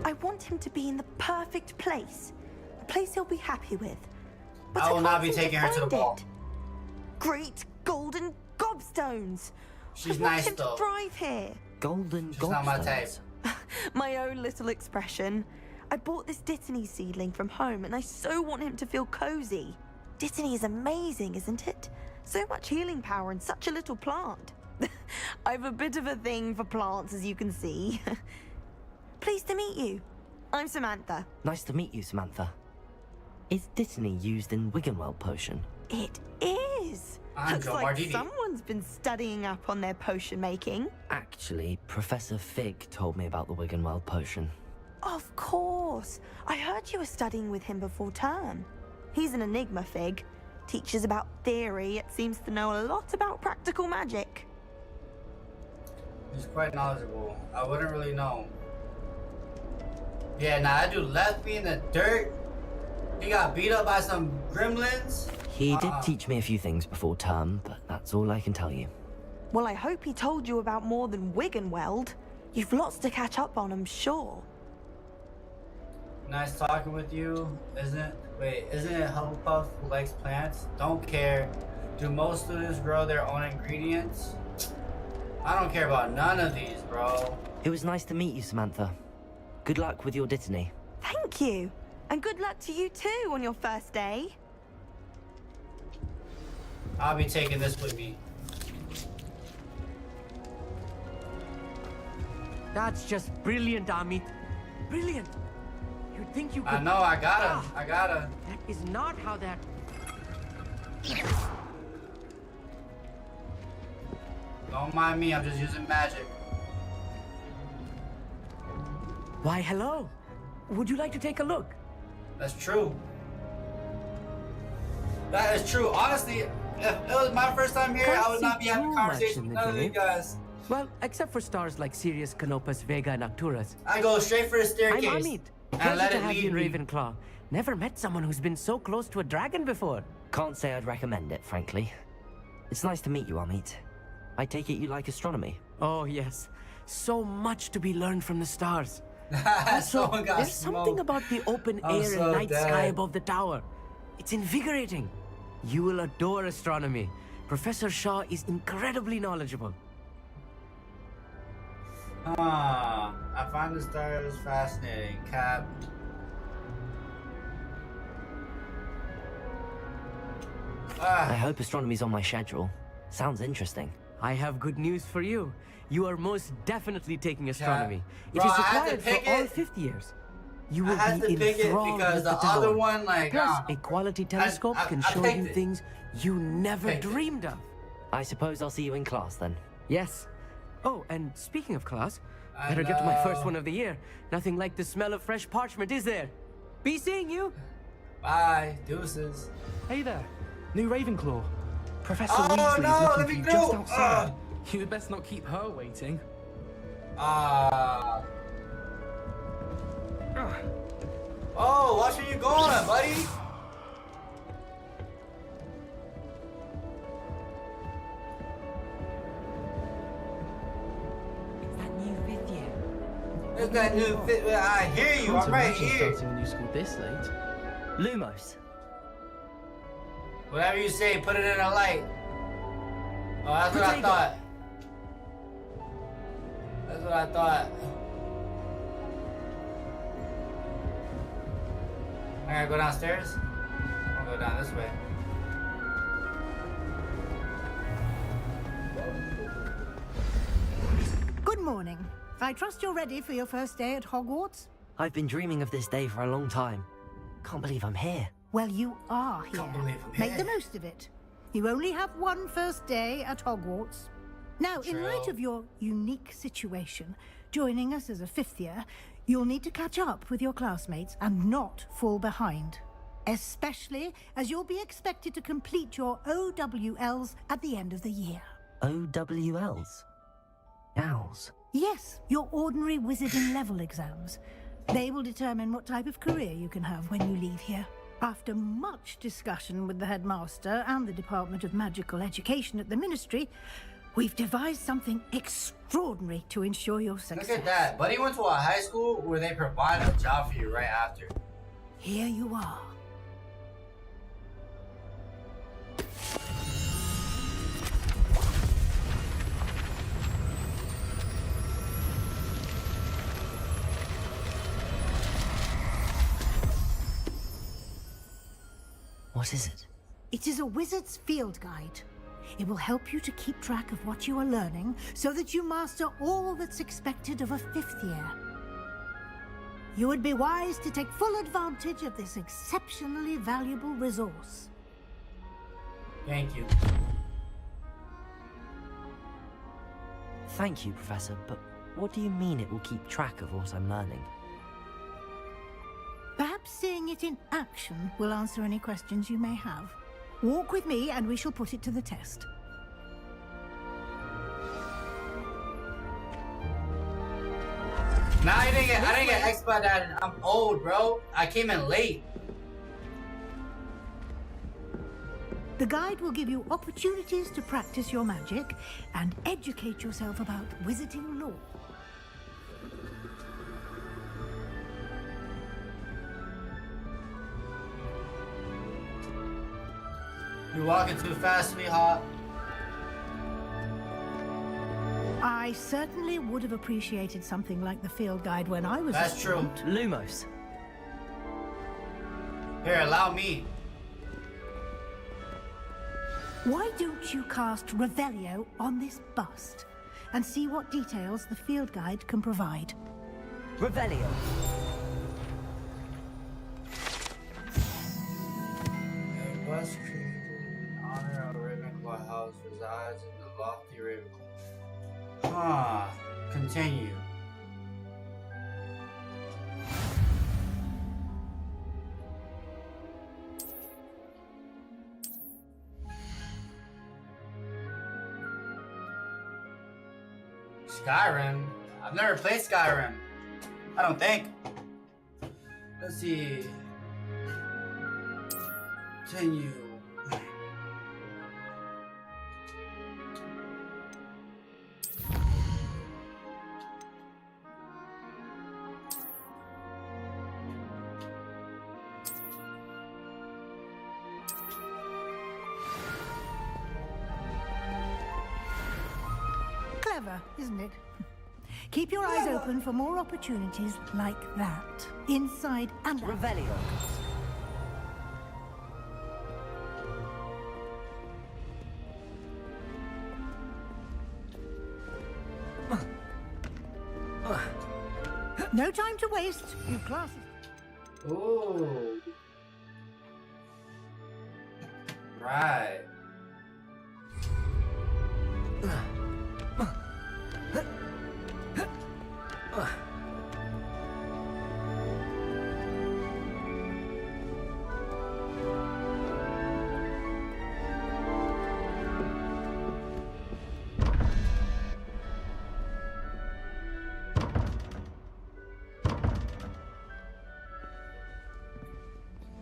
I want him to be in the perfect place. A place he'll be happy with. But I will not can't be seem to taking her to the find ball. it. Great golden gobstones. She's I want nice, him though. to thrive here. golden Just not my type. gobstones. My own little expression. I bought this Dittany seedling from home and I so want him to feel cozy. Dittany is amazing, isn't it? So much healing power in such a little plant. I've a bit of a thing for plants, as you can see. Pleased to meet you. I'm Samantha. Nice to meet you, Samantha. Is Dittany used in Wiggenweld potion? It is. I'm Looks Joe like Mardini. someone's been studying up on their potion making. Actually, Professor Fig told me about the Wiggenweld potion. Of course. I heard you were studying with him before term. He's an enigma, Fig. Teaches about theory, yet seems to know a lot about practical magic. He's quite knowledgeable. I wouldn't really know. Yeah, nah, that dude left me in the dirt. He got beat up by some gremlins. He did teach me a few things before term, but that's all I can tell you. Well, I hope he told you about more than Wiggenweld. You've lots to catch up on, I'm sure. Nice talking with you. Isn't it Hufflepuff who likes plants? Don't care. Do most students grow their own ingredients? I don't care about none of these, bro. It was nice to meet you, Samantha. Good luck with your Dittany. Thank you. And good luck to you too on your first day. I'll be taking this with me. That's just brilliant, Amit. Brilliant. You'd think you could... I know, I gotta. That is not how that... Don't mind me, I'm just using magic. Why, hello. Would you like to take a look? That's true. That is true. Honestly, if it was my first time here, I would not be having a conversation with none of you guys. Well, except for stars like Sirius, Canopus, Vega, and Arcturus. I go straight for the staircase. I'm Amit. And Pleasure let to it have you in lead me. Ravenclaw. Never met someone who's been so close to a dragon before. Can't say I'd recommend it, frankly. It's nice to meet you, Amit. I take it you like astronomy. Oh, yes. So much to be learned from the stars. Someone got There's smoked. something about the open I'm air so and night dead. sky above the tower. It's invigorating. You will adore astronomy. Professor Shaw is incredibly knowledgeable. I find the stars fascinating. Cap. I hope astronomy's on my schedule. Sounds interesting. I have good news for you. You are most definitely taking astronomy. Bro, It is I had to required pick for all it. 50 years. You will I had be to pick it enthralled because with the the other tower. one, like, Plus, a quality telescope can show picked you it. things you never Picked it. dreamed of. I suppose I'll see you in class then. Yes. Oh, and speaking of class, I better get to my first know. one of the year. Nothing like the smell of fresh parchment, is there? Be seeing you. Bye. Deuces. Hey there. New Ravenclaw. Professor Oh, Weasley no, is let looking me for you go. just outside. You'd best not keep her waiting. Oh, watch where you going, buddy. It's that new fifth year. There's that new fit. I hear you. Can't I'm right imagine here. starting a new school this late. Lumos. Whatever you say, put it in a light. Oh, that's what I thought. That's what I thought. I gotta go downstairs? I'll go down this way. Good morning. I trust you're ready for your first day at Hogwarts? I've been dreaming of this day for a long time. Can't believe I'm here. Well, you are here. Can't believe I'm Make the here. most of it. You only have one first day at Hogwarts. Now, in True. light of your unique situation, joining us as a fifth year, you'll need to catch up with your classmates and not fall behind. Especially as you'll be expected to complete your OWLs at the end of the year. OWLs? Owls? Yes, your ordinary wizarding level exams. They will determine what type of career you can have when you leave here. After much discussion with the headmaster and the Department of Magical Education at the Ministry, we've devised something extraordinary to ensure your success. Look at that. Buddy went to a high school where they provide a job for you right after. Here you are. What is it? It is a wizard's field guide. It will help you to keep track of what you are learning so that you master all that's expected of a 5th year. You would be wise to take full advantage of this exceptionally valuable resource. Thank you. Thank you, Professor, but what do you mean it will keep track of what I'm learning? Perhaps seeing it in action will answer any questions you may have. Walk with me and we shall put it to the test. Nah, I didn't get expedited. I'm old, bro. I came in late. The guide will give you opportunities to practice your magic and educate yourself about wizarding lore. You're walking too fast, sweetheart. I certainly would have appreciated something like the field guide when I was That's true. Lumos. Here, allow me. Why don't you cast Revelio on this bust and see what details the field guide can provide? Revelio. The bust created in honor of Ravenclaw House resides in the lofty Ravenclaw. Huh. Continue. Skyrim? I've never played Skyrim. I don't think. Let's see. Continue. Clever, isn't it? Keep your eyes open for more opportunities like that, inside and out. Revelio. No time to waste, you classes. Ooh. Right.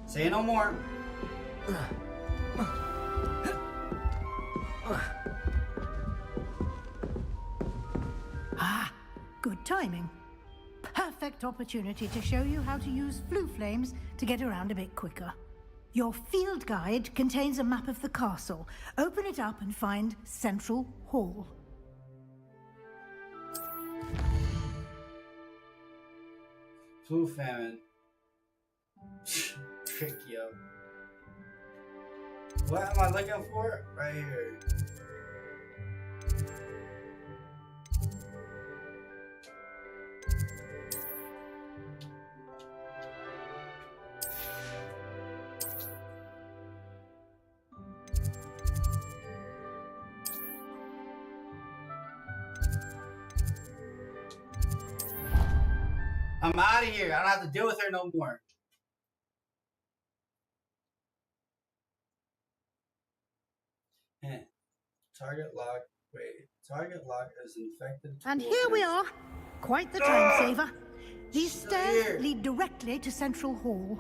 Say no more. Ah, good timing. Perfect opportunity to show you how to use flue flames to get around a bit quicker. Your field guide contains a map of the castle. Open it up and find Central Hall. Flue famine. Trick, yo. What am I looking for? Right here. I'm out of here. I don't have to deal with her no more. Target lock. Wait. Target lock is infected. And here we are. Quite the time saver. These stairs lead directly to Central Hall.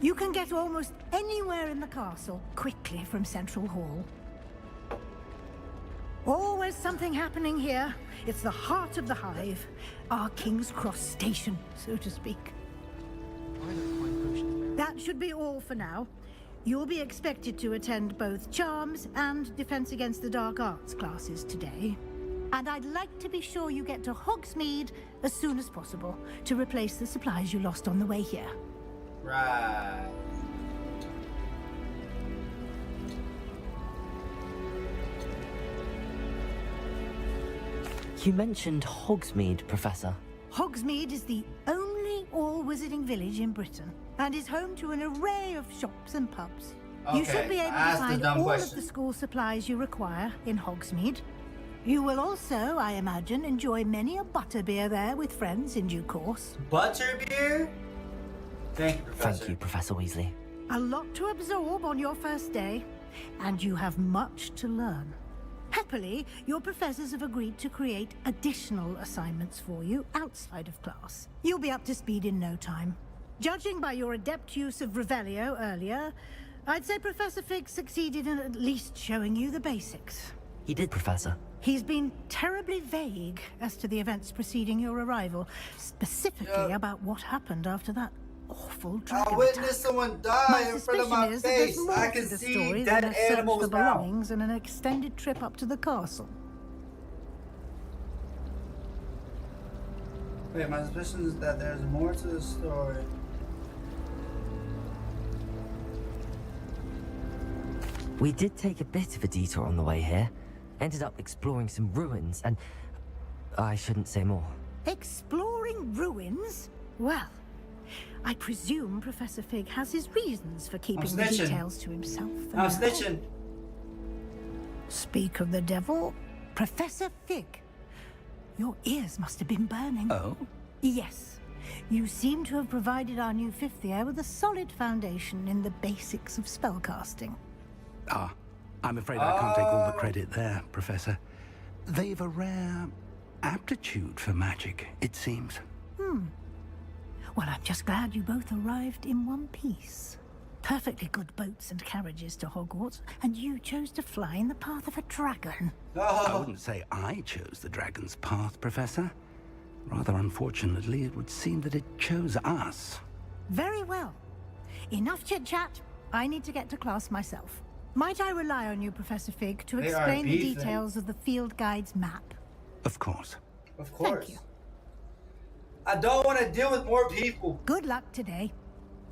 You can get almost anywhere in the castle quickly from Central Hall. Always something happening here. It's the heart of the Hive. Our King's Cross station, so to speak. That should be all for now. You'll be expected to attend both Charms and Defense Against the Dark Arts classes today. And I'd like to be sure you get to Hogsmeade as soon as possible to replace the supplies you lost on the way here. Right. You mentioned Hogsmeade, Professor. Hogsmeade is the only all-wizarding village in Britain and is home to an array of shops and pubs. You should be able to find all of the school supplies you require in Hogsmeade. You will also, I imagine, enjoy many a butterbeer there with friends in due course. Butterbeer? Thank you, Professor. Thank you, Professor Weasley. A lot to absorb on your first day, and you have much to learn. Happily, your professors have agreed to create additional assignments for you outside of class. You'll be up to speed in no time. Judging by your adept use of Revelio earlier, I'd say Professor Fig succeeded in at least showing you the basics. He did, Professor. He's been terribly vague as to the events preceding your arrival, specifically about what happened after that awful dragon I witnessed someone die in front of my face. I can see dead animals now. Belongings and an extended trip up to the castle. Wait, my suspicion is that there's more to the story. We did take a bit of a detour on the way here. Ended up exploring some ruins and... I shouldn't say more. Exploring ruins? Well, I presume Professor Fig has his reasons for keeping the details to himself. I'm snitching. Speak of the devil, Professor Fig. Your ears must have been burning. Oh? Yes. You seem to have provided our new fifth year with a solid foundation in the basics of spellcasting. Ah, I'm afraid I can't take all the credit there, Professor. They've a rare aptitude for magic, it seems. Well, I'm just glad you both arrived in one piece. Perfectly good boats and carriages to Hogwarts, and you chose to fly in the path of a dragon. I wouldn't say I chose the dragon's path, Professor. Rather unfortunately, it would seem that it chose us. Very well. Enough chit-chat. I need to get to class myself. Might I rely on you, Professor Fig, to explain the details of the field guide's map? Of course. Of course. Thank you. I don't want to deal with more people. Good luck today.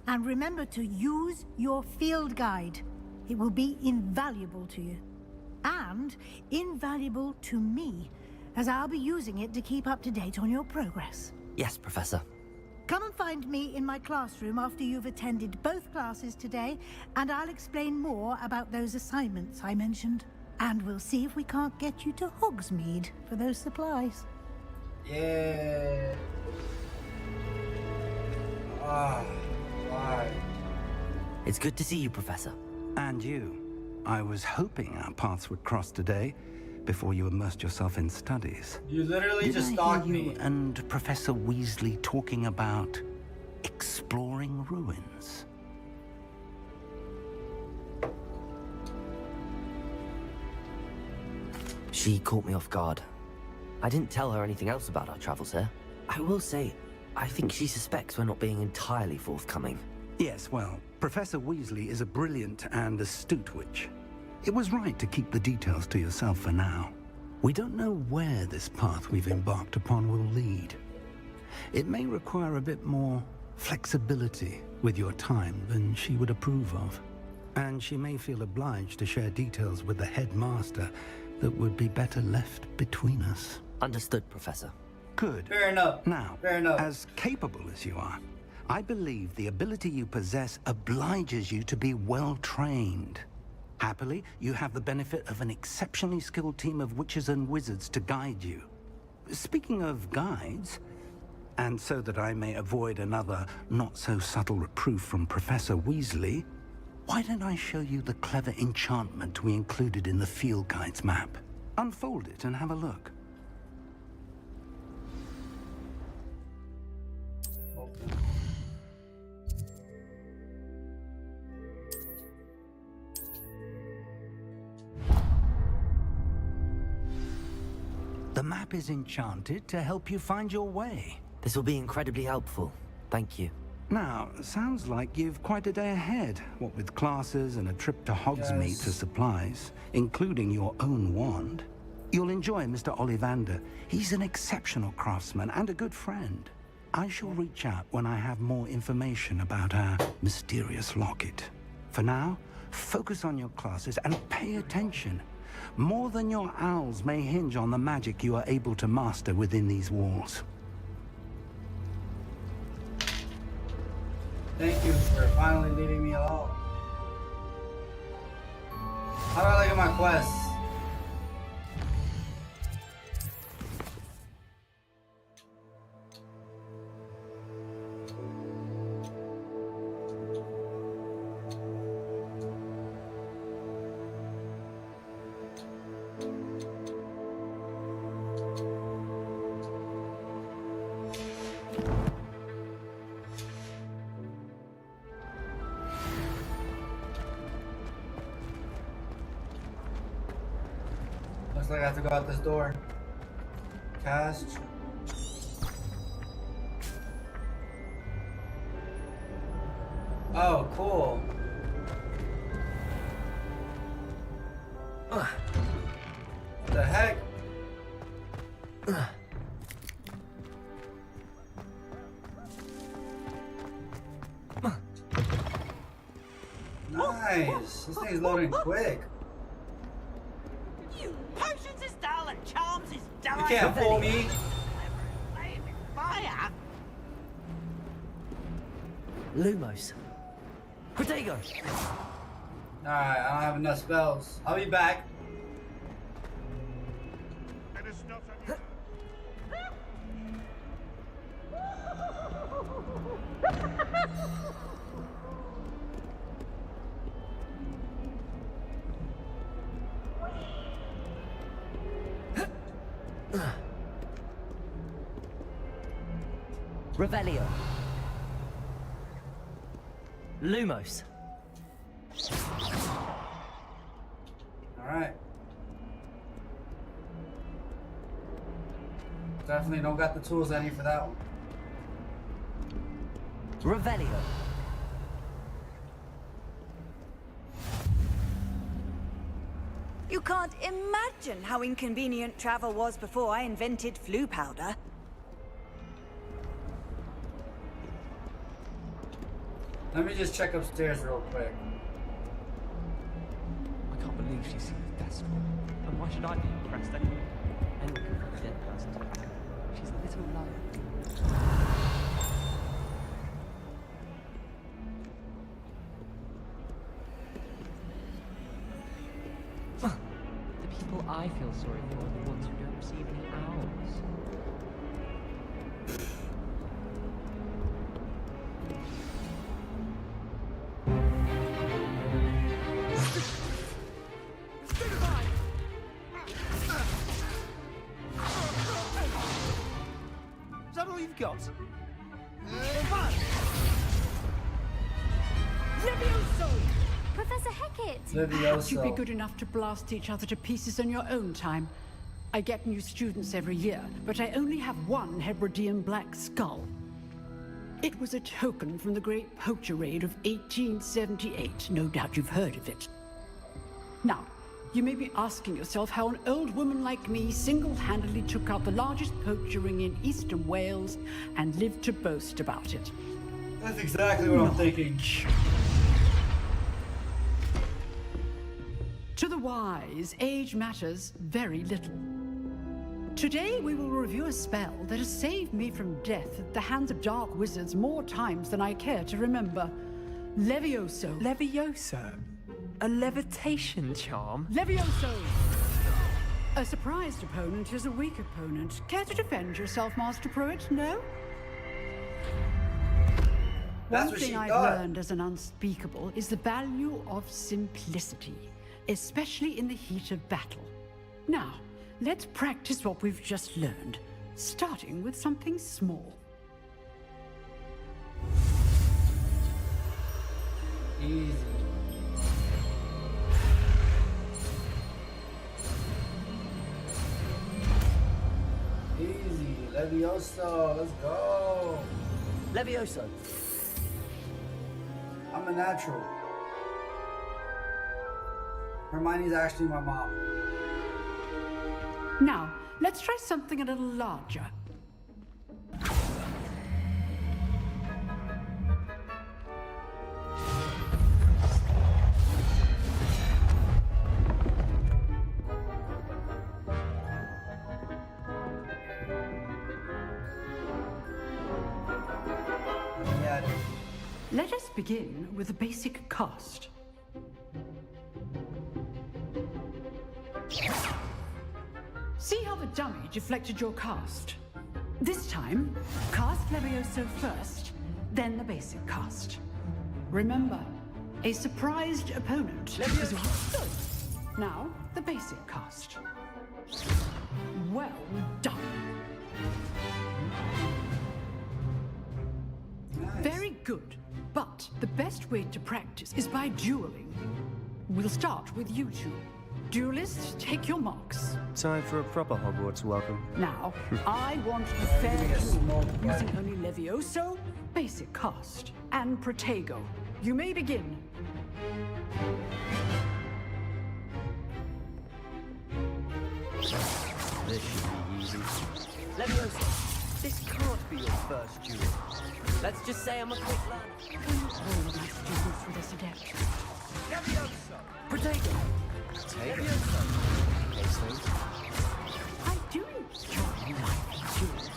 And remember to use your field guide. It will be invaluable to you. And invaluable to me, as I'll be using it to keep up to date on your progress. Yes, Professor. Come and find me in my classroom after you've attended both classes today, and I'll explain more about those assignments I mentioned. And we'll see if we can't get you to Hogsmeade for those supplies. Yeah. Why? It's good to see you, Professor. And you. I was hoping our paths would cross today, before you immersed yourself in studies. You literally just stalked me. And Professor Weasley talking about exploring ruins. She caught me off guard. I didn't tell her anything else about our travels here. I will say, I think she suspects we're not being entirely forthcoming. Yes, well, Professor Weasley is a brilliant and astute witch. It was right to keep the details to yourself for now. We don't know where this path we've embarked upon will lead. It may require a bit more flexibility with your time than she would approve of. And she may feel obliged to share details with the headmaster that would be better left between us. Understood, Professor. Good. Fair enough. Now, fair enough. As capable as you are, I believe the ability you possess obliges you to be well trained. Happily, you have the benefit of an exceptionally skilled team of witches and wizards to guide you. Speaking of guides, and so that I may avoid another not-so-subtle reproof from Professor Weasley, why don't I show you the clever enchantment we included in the field guide's map? Unfold it and have a look. The map is enchanted to help you find your way. This will be incredibly helpful. Thank you. Now, sounds like you've quite a day ahead, what with classes and a trip to Hogsmeade for supplies, including your own wand. You'll enjoy Mr. Ollivander. He's an exceptional craftsman and a good friend. I shall reach out when I have more information about our mysterious locket. For now, focus on your classes and pay attention. More than your owls may hinge on the magic you are able to master within these walls. Thank you for finally leaving me alone. How do I look at my quests? Looks like I have to go out this door. Cast. Oh, cool. What the heck? Nice. This thing's loading quick. Potions is dull and charms is dull. You can't fool me. Fire. Lumos. Protego. Alright, I don't have enough spells. I'll be back. Revelio. Lumos. Alright. Definitely don't got the tools I need for that one. Revelio. You can't imagine how inconvenient travel was before I invented flu powder. Let me just check upstairs real quick. I can't believe she seems desperate. And why should I be impressed anyway? Anyone can find a dead person to attack. She's a little liar. The people I feel sorry for are the ones who don't receive any owls. Is that all you've got? Levioso! Professor Hecat! Levioso. You'd be good enough to blast each other to pieces in your own time. I get new students every year, but I only have one Hebridean black skull. It was a token from the Great Poacher Raid of 1878. No doubt you've heard of it. Now, you may be asking yourself how an old woman like me single-handedly took out the largest poacher ring in eastern Wales and lived to boast about it. That's exactly what I'm thinking. To the wise, age matters very little. Today we will review a spell that has saved me from death at the hands of dark wizards more times than I care to remember. Levioso. Levioso? A levitation charm? Levioso! A surprised opponent is a weak opponent. Care to defend yourself, Master Pruitt? No? One thing I've learned as an unspeakable is the value of simplicity, especially in the heat of battle. Now, let's practice what we've just learned, starting with something small. Easy. Easy. Levioso. Let's go. Levioso. I'm a natural. Hermione's actually my mom. Now, let's try something a little larger. Let us begin with the basic cast. See how the dummy deflected your cast? This time, cast Levioso first, then the basic cast. Remember, a surprised opponent is good. Now, the basic cast. Well done. Nice. Very good. But the best way to practice is by dueling. We'll start with you two. Duelists, take your marks. Time for a proper Hogwarts welcome. Now, I want a fair duel using only Levioso, basic cast, and Protego. You may begin. This should be easy. Levioso, this can't be your first duel. Let's just say I'm a quick learner. All of my students for this adept. Levioso! Protego! Levioso! Aisling. I do enjoy my duels.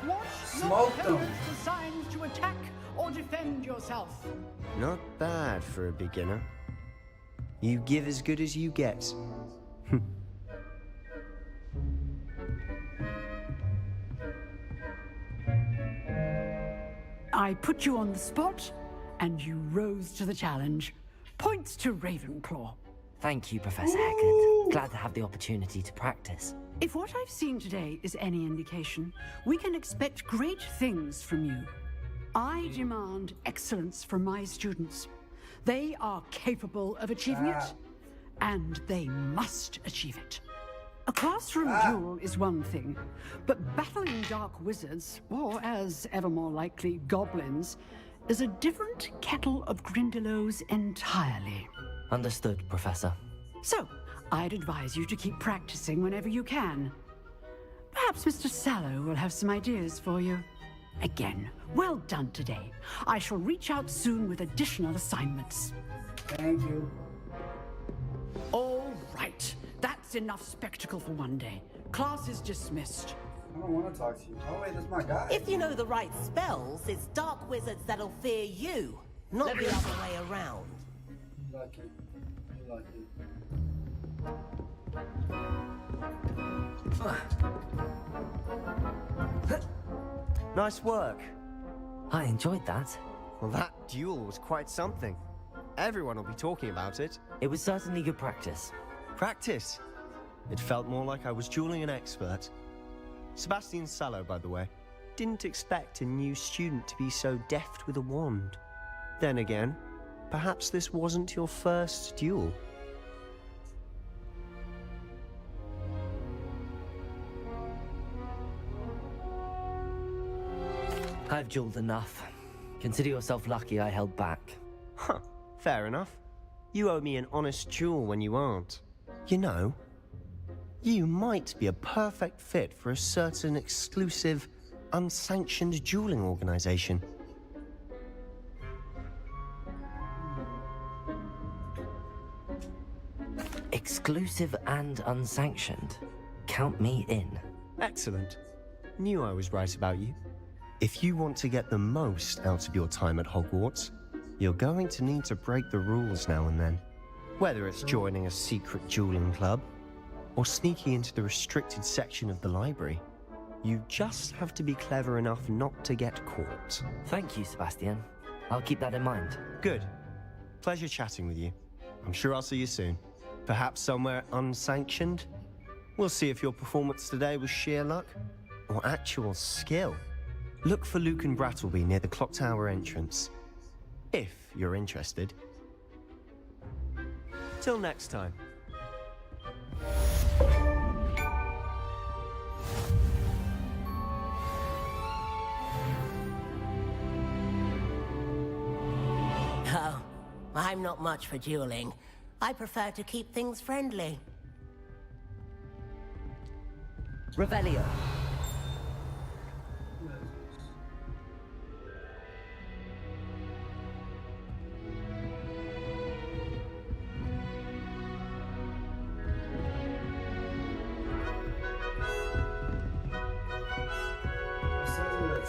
Watch Smoke your them. opponents for signs to attack or defend yourself. Not bad for a beginner. You give as good as you get. I put you on the spot, and you rose to the challenge. Points to Ravenclaw. Thank you, Professor Hecat. Glad to have the opportunity to practice. If what I've seen today is any indication, we can expect great things from you. I demand excellence from my students. They are capable of achieving it, and they must achieve it. A classroom duel is one thing, but battling dark wizards, or as ever more likely, goblins, is a different kettle of Grindylows entirely. Understood, Professor. So, I'd advise you to keep practicing whenever you can. Perhaps Mr. Sallow will have some ideas for you. Again, well done today. I shall reach out soon with additional assignments. Thank you. All right. That's enough spectacle for one day. Class is dismissed. I don't want to talk to you. Oh wait, that's my guy. If you know the right spells, it's dark wizards that'll fear you, not the other way around. You're lucky. You're lucky. Nice work. I enjoyed that. Well, that duel was quite something. Everyone will be talking about it. It was certainly good practice. Practice? It felt more like I was dueling an expert. Sebastian Sallow, by the way. Didn't expect a new student to be so deft with a wand. Then again, perhaps this wasn't your first duel. I've dueled enough. Consider yourself lucky I held back. Huh, fair enough. You owe me an honest duel when you aren't. You know, you might be a perfect fit for a certain exclusive, unsanctioned dueling organization. Exclusive and unsanctioned. Count me in. Excellent. Knew I was right about you. If you want to get the most out of your time at Hogwarts, you're going to need to break the rules now and then. Whether it's joining a secret dueling club, or sneaking into the restricted section of the library, you just have to be clever enough not to get caught. Thank you, Sebastian. I'll keep that in mind. Good. Pleasure chatting with you. I'm sure I'll see you soon. Perhaps somewhere unsanctioned? We'll see if your performance today was sheer luck, or actual skill. Look for Lucan Brattleby near the Clock Tower entrance, if you're interested. Till next time. Oh, I'm not much for dueling. I prefer to keep things friendly. Revelio.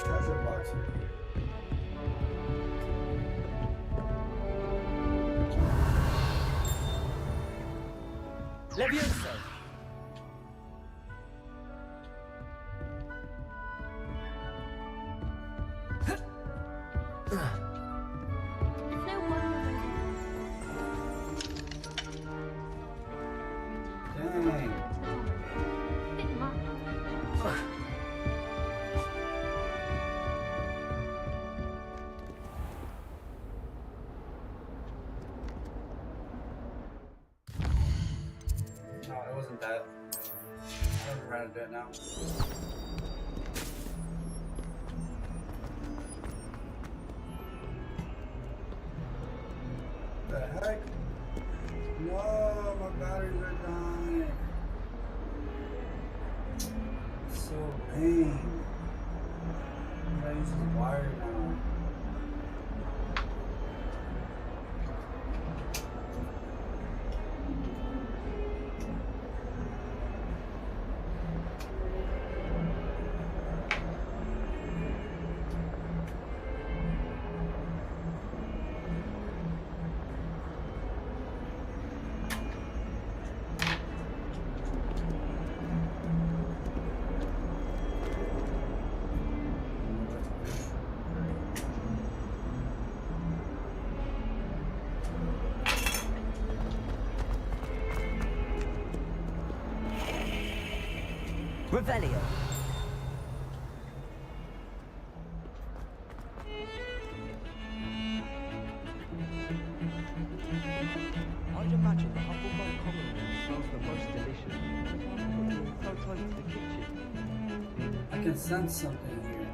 Treasure box here. Levioso! Dang. No, it wasn't that. I'm running it now. The heck? No, my batteries are dying. So lame. I gotta use this wire now. Revelio. I'd imagine the Hufflepuff common room smells the most delicious. So close to the kitchen. I can sense something here.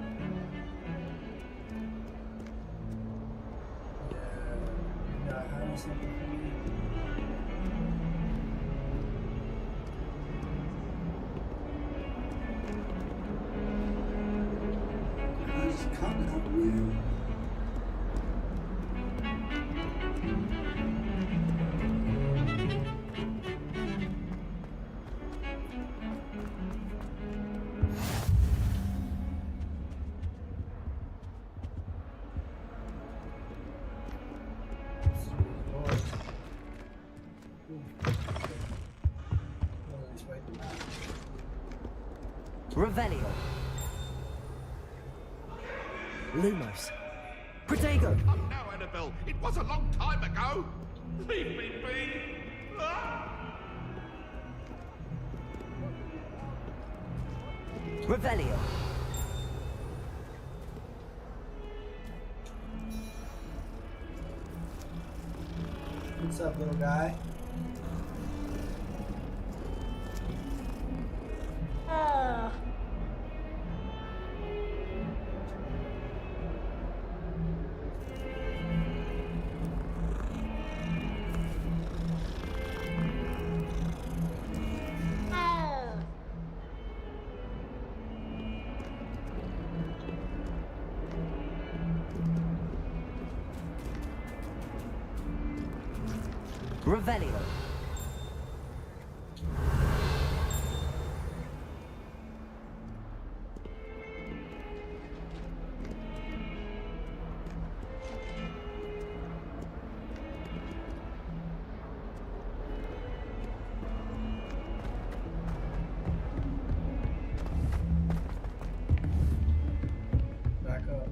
Yeah, I have something for me. Just come out, man. Revelio. Lumos. Protego! Come now, Annabelle. It was a long time ago. Leave me be. Revelio. What's up, little guy? Revelio. Back up.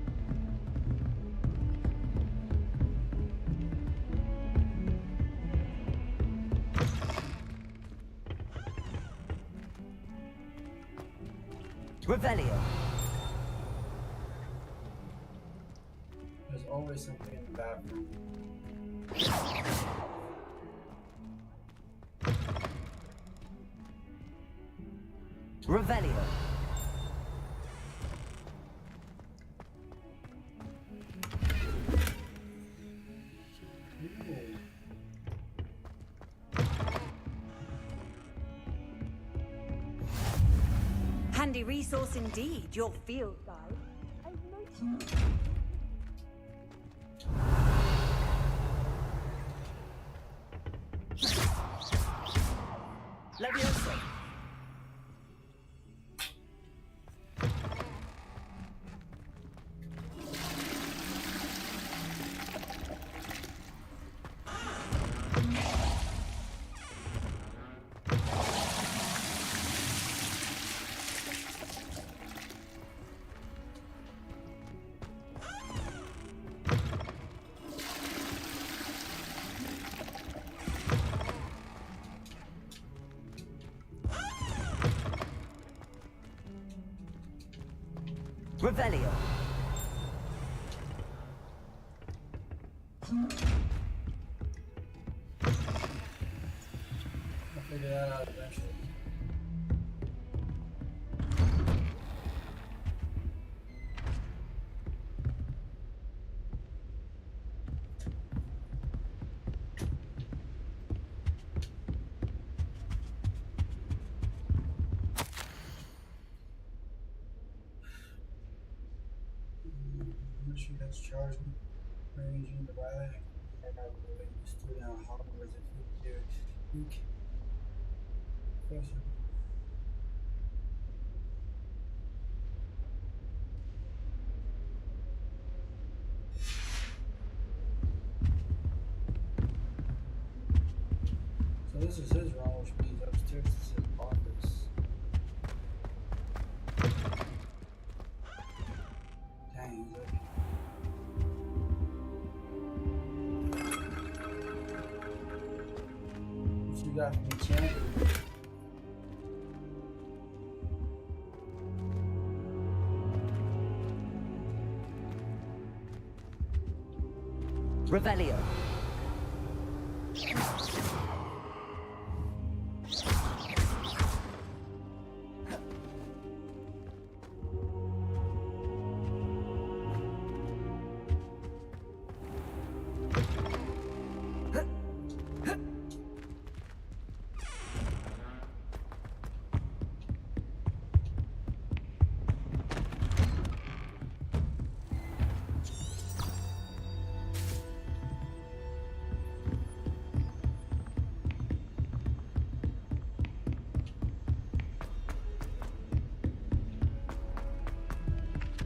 Revelio. There's always something in the bathroom. Revelio. Handy resource indeed, your field guide. I've noticed. Levioso. Revelio. I'll figure that out eventually. She has charged me, arranging the ride. I got a student on Hogwarts if you Professor. So this is his room, which means upstairs is his office. Dang, he's up here. What you got for me, champ? Revelio.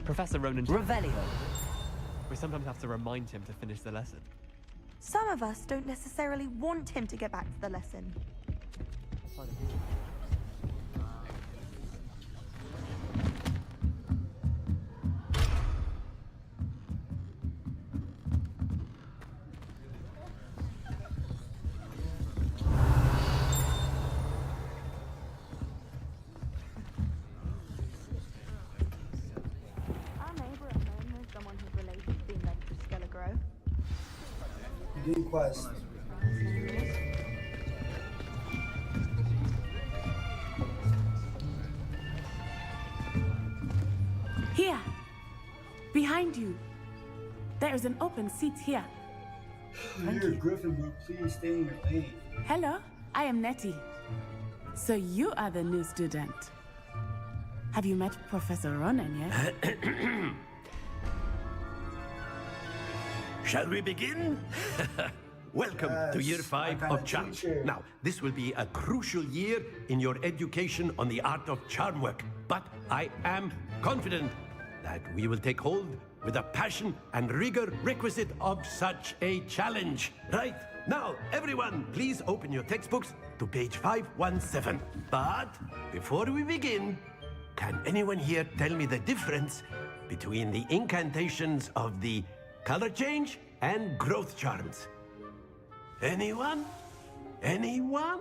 Professor Ronan. Revelio. We sometimes have to remind him to finish the lesson. Some of us don't necessarily want him to get back to the lesson. Quest. Here, behind you. There is an open seat here. Here, Gryffindor, please stay in your lane. Hello, I am Nettie. So you are the new student. Have you met Professor Ronan yet? Shall we begin? Welcome to year 5 of charm. Now, this will be a crucial year in your education on the art of charm work. But I am confident that we will take hold with the passion and rigor requisite of such a challenge. Right? Now, everyone, please open your textbooks to page 517. But before we begin, can anyone here tell me the difference between the incantations of the color change and growth charms? Anyone? Anyone?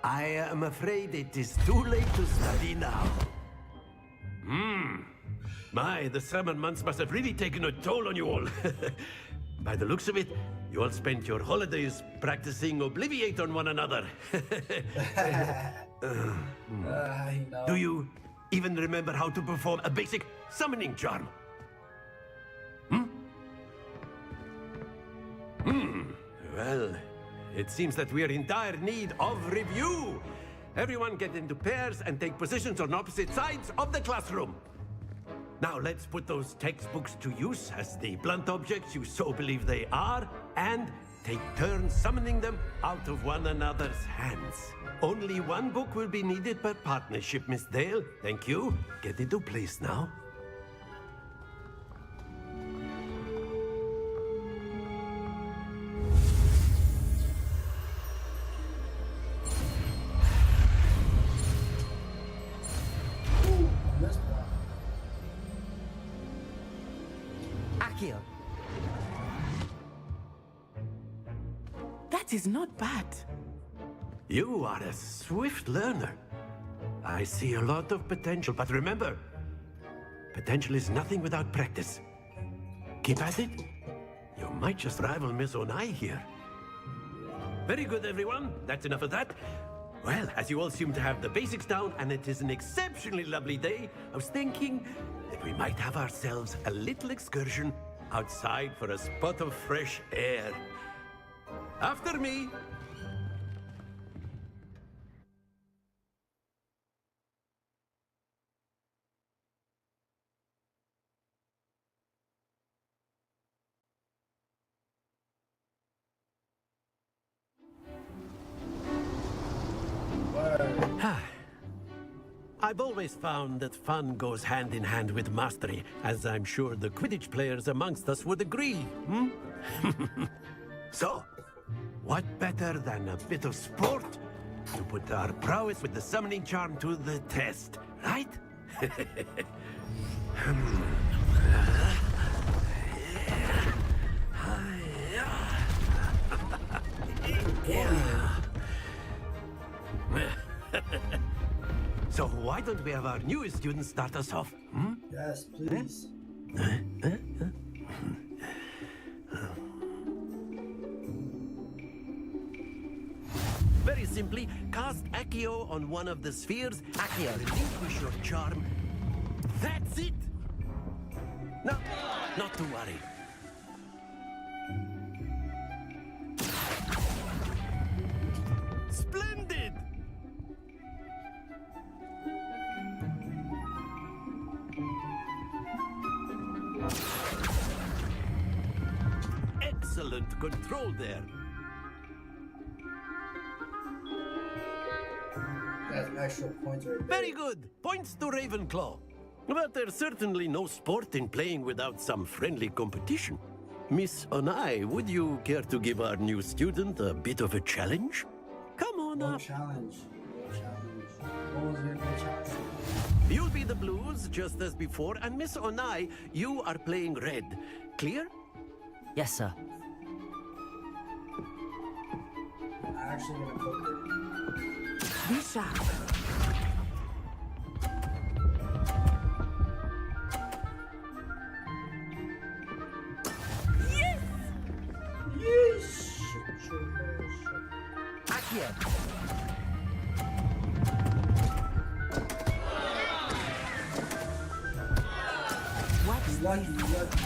I am afraid it is too late to study now. My, the summer months must have really taken a toll on you all. By the looks of it, you all spent your holidays practicing Obliviate on one another. Do you even remember how to perform a basic summoning charm? Well, it seems that we are in dire need of review. Everyone get into pairs and take positions on opposite sides of the classroom. Now let's put those textbooks to use as the blunt objects you so believe they are, and take turns summoning them out of one another's hands. Only one book will be needed per partnership, Miss Dale. Thank you. Get into place now. Accio. That is not bad. You are a swift learner. I see a lot of potential, but remember, potential is nothing without practice. Keep at it. You might just rival Miss Onai here. Very good, everyone. That's enough of that. Well, as you all seem to have the basics down, and it is an exceptionally lovely day, I was thinking that we might have ourselves a little excursion outside for a spot of fresh air. After me. I've always found that fun goes hand in hand with mastery, as I'm sure the Quidditch players amongst us would agree, So, what better than a bit of sport to put our prowess with the summoning charm to the test, right? So why don't we have our newest student start us off? Yes, please. Very simply, cast Accio on one of the spheres. Accio, relinquish your charm. That's it! No, not to worry. Splendid! Excellent control there. That's extra points right there. Very good. Points to Ravenclaw. But there's certainly no sport in playing without some friendly competition. Miss Onai, would you care to give our new student a bit of a challenge? Come on up. Challenge. What was your challenge? You'll be the blues, just as before, and Miss Onai, you are playing red. Clear? Yes, sir. I'm actually gonna put it. Be sharp. Yes! Yes! Accio. What's lucky, lucky.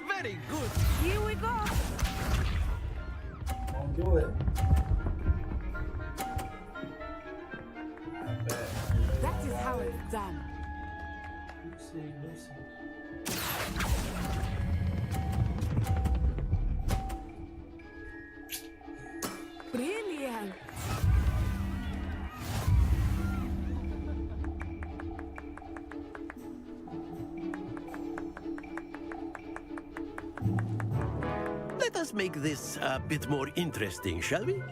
Very good. Here we go. Don't do it. That is how it's done. Brilliant. Let us make this a bit more interesting, shall we? You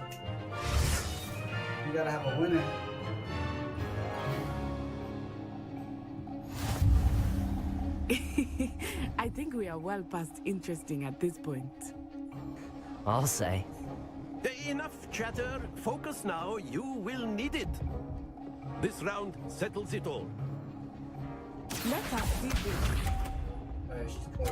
gotta have a winner. I think we are well past interesting at this point. I'll say. Enough chatter. Focus now. You will need it. This round settles it all. Let us see this. Alright, she's close.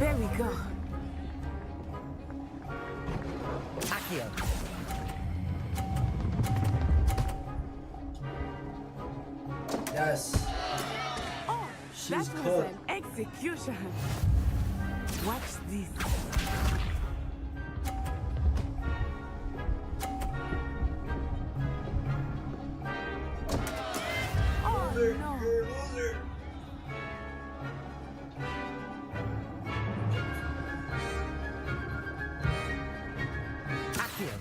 There we go. Accio. Yes. Oh, She's that was cooked. an execution. Watch this. Oh no. You're a loser. Accio.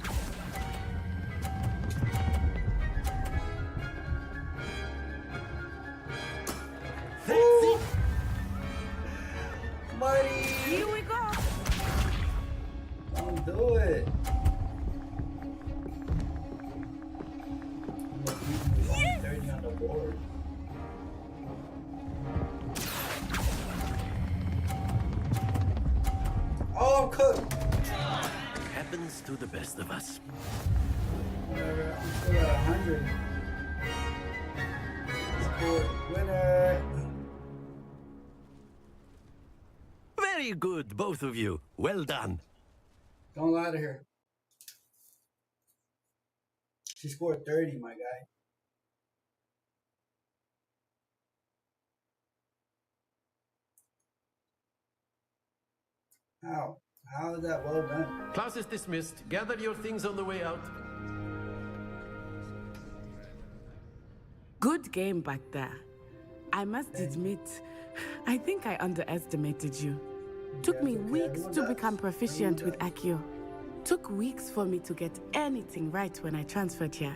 That's it. My do it. Yes! 30 on the board. Oh, I'm cooked. Happens to the best of us. Whatever, I'm still at 100. Score winner. Very good, both of you. Well done. Don't lie to her. She scored 30, my guy. How? How is that well done? Class is dismissed. Gather your things on the way out. Good game back there. I must admit, I think I underestimated you. Took me weeks to become proficient with Accio. Took weeks for me to get anything right when I transferred here.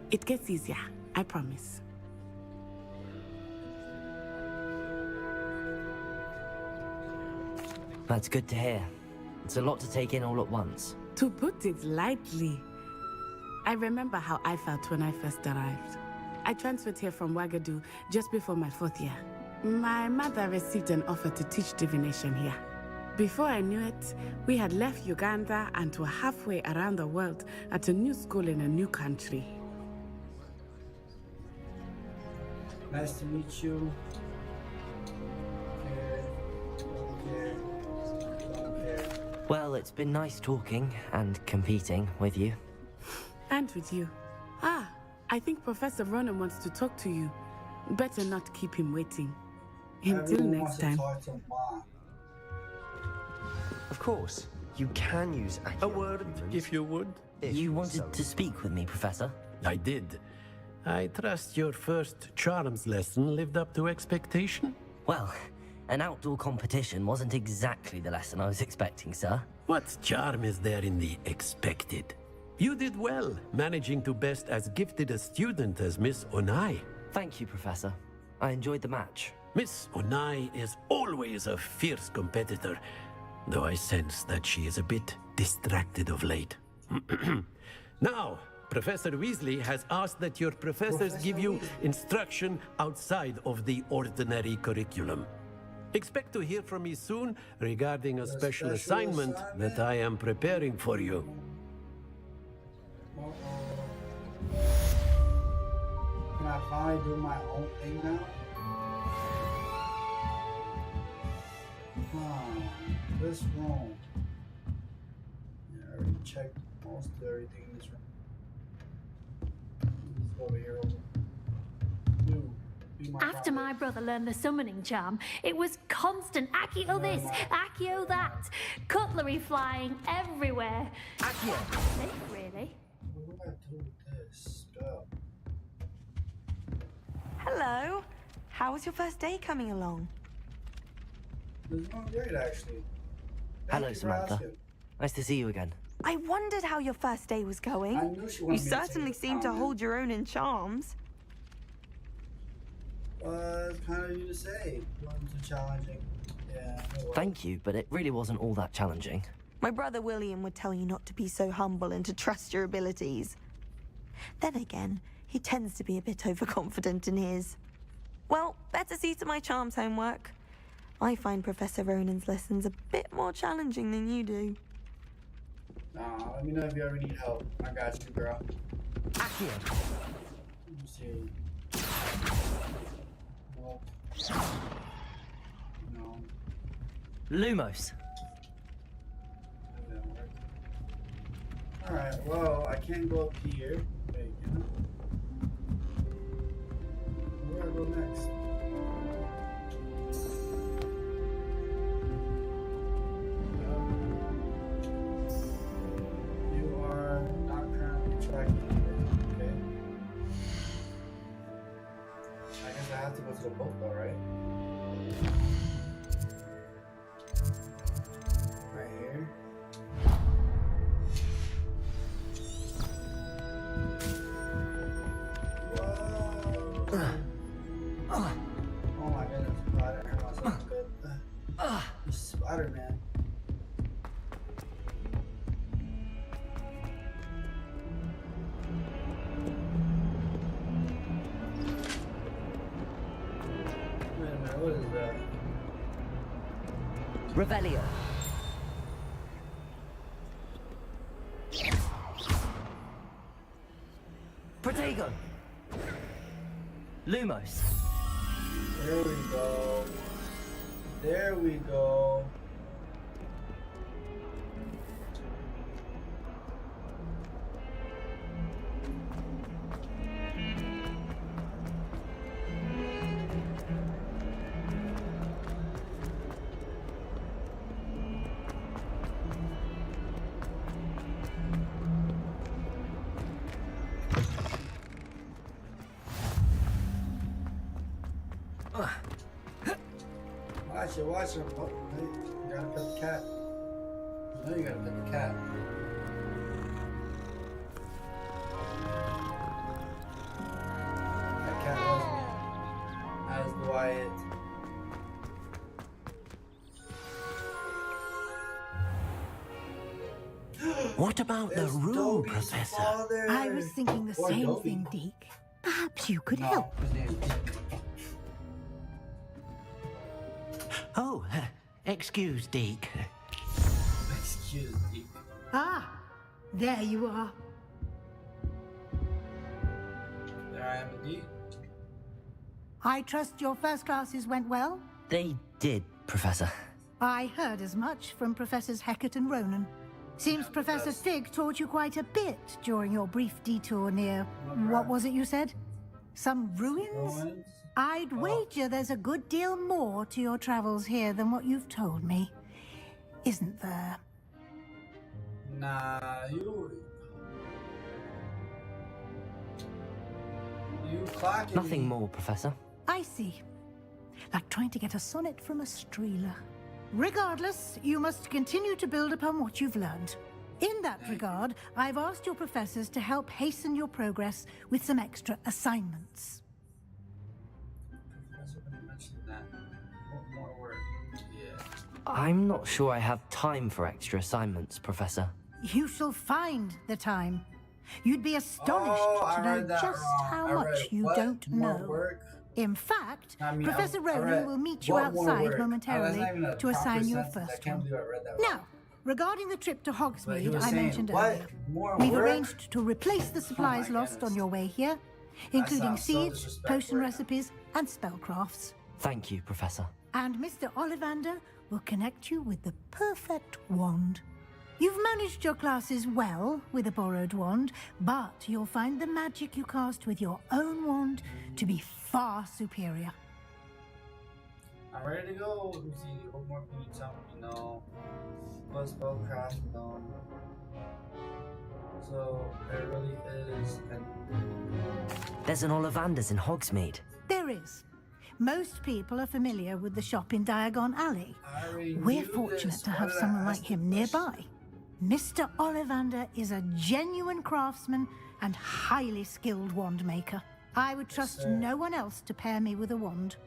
It gets easier, I promise. That's good to hear. It's a lot to take in all at once. To put it lightly, I remember how I felt when I first arrived. I transferred here from Wagadu just before my 4th year. My mother received an offer to teach divination here. Before I knew it, we had left Uganda and were halfway around the world at a new school in a new country. Nice to meet you. Well, it's been nice talking and competing with you. And with you. Ah, I think Professor Ronan wants to talk to you. Better not keep him waiting. Until next time. Of course, you can use Accio. A word, if you would. You wanted to speak with me, Professor? I did. I trust your first charms lesson lived up to expectation? Well, an outdoor competition wasn't exactly the lesson I was expecting, sir. What charm is there in the expected? You did well, managing to best as gifted a student as Miss Onai. Thank you, Professor. I enjoyed the match. Miss Onai is always a fierce competitor, though I sense that she is a bit distracted of late. Now, Professor Weasley has asked that your professors give you instruction outside of the ordinary curriculum. Expect to hear from me soon regarding a special assignment that I am preparing for you. Can I finally do my own thing now? This room. Yeah, I already checked most of everything in this room. Let's go over here. After my brother learned the summoning charm, it was constant Accio this, Accio that, cutlery flying everywhere. Accio! Really? What do I do with this spell? Hello. How was your first day coming along? It was going great, actually. Hello, Samantha. Nice to see you again. I wondered how your first day was going. I knew she wanted You me to certainly take seem to hold your own in charms. It's kind of you to say. It wasn't too challenging. Yeah. Thank you, but it really wasn't all that challenging. My brother William would tell you not to be so humble and to trust your abilities. Then again, he tends to be a bit overconfident in his. Well, better see to my charms homework. I find Professor Ronan's lessons a bit more challenging than you do. Let me know if you ever need help. I got you, girl. Accio! Let me see. No. Lumos. Alright, well, I can't go up here. Wait, can I? Where do I go next? You are not currently tracking. Okay. I guess I have to go to the book though, right? Right here. Oh my goodness, I didn't hurt myself good. Spider-Man. What is that? Revelio. Protego. Lumos. There we go. There we go. Watch him. Oh, you gotta pet the cat. You know you gotta pet the cat. That cat loves me. As do I it. What about the room, Professor? I was thinking the same thing, Deke. Perhaps you could help. Oh, excuse, Deke. Excuse Deke. Ah, there you are. There I am indeed. I trust your first classes went well? They did, Professor. I heard as much from Professors Hecat and Ronan. Seems Professor Fig taught you quite a bit during your brief detour near... What was it you said? Some ruins? I'd wager there's a good deal more to your travels here than what you've told me. Isn't there? Nah, you clocking Nothing me. more, Professor. I see. Like trying to get a sonnet from a streeler. Regardless, you must continue to build upon what you've learned. In that regard, I've asked your professors to help hasten your progress with some extra assignments. More work. Yeah. I'm not sure I have time for extra assignments, Professor. You shall find the time. You'd be astonished to know just how much you don't know. Work? In fact, I mean, Professor Ronan will meet you what more outside work? momentarily That's not even a to assign proper your sentence. first I can't one. believe I read that wrong. Now, regarding the trip to But he Hogsmeade was I saying, mentioned what? earlier, More we've work? arranged to replace the supplies lost on your way here, including sounds so seeds, disrespectful potion right now. recipes, and spellcrafts. Thank you, Professor. And Mr. Ollivander will connect you with the perfect wand. You've managed your classes well with a borrowed wand, but you'll find the magic you cast with your own wand to be far superior. I'm ready to go. Let me see. What more can you tell me? No. What spellcraft? No. So there really is There's an Ollivander's in Hogsmeade. There is. Most people are familiar with the shop in Diagon Alley. We're fortunate to have someone like him nearby. Mr. Ollivander is a genuine craftsman and highly skilled wand maker. I would trust no one else to pair me with a wand.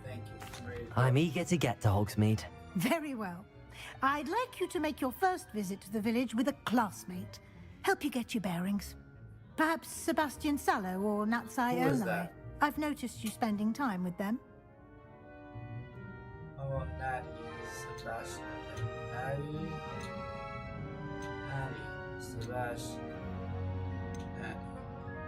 Thank you. I'm eager to get to Hogsmeade. Very well. I'd like you to make your first visit to the village with a classmate. Help you get your bearings. Perhaps Sebastian Sallow or Natsai Who is Onai. that? I've noticed you spending time with them. How about Natty? Sebastian. Natty. Sebastian. Natty.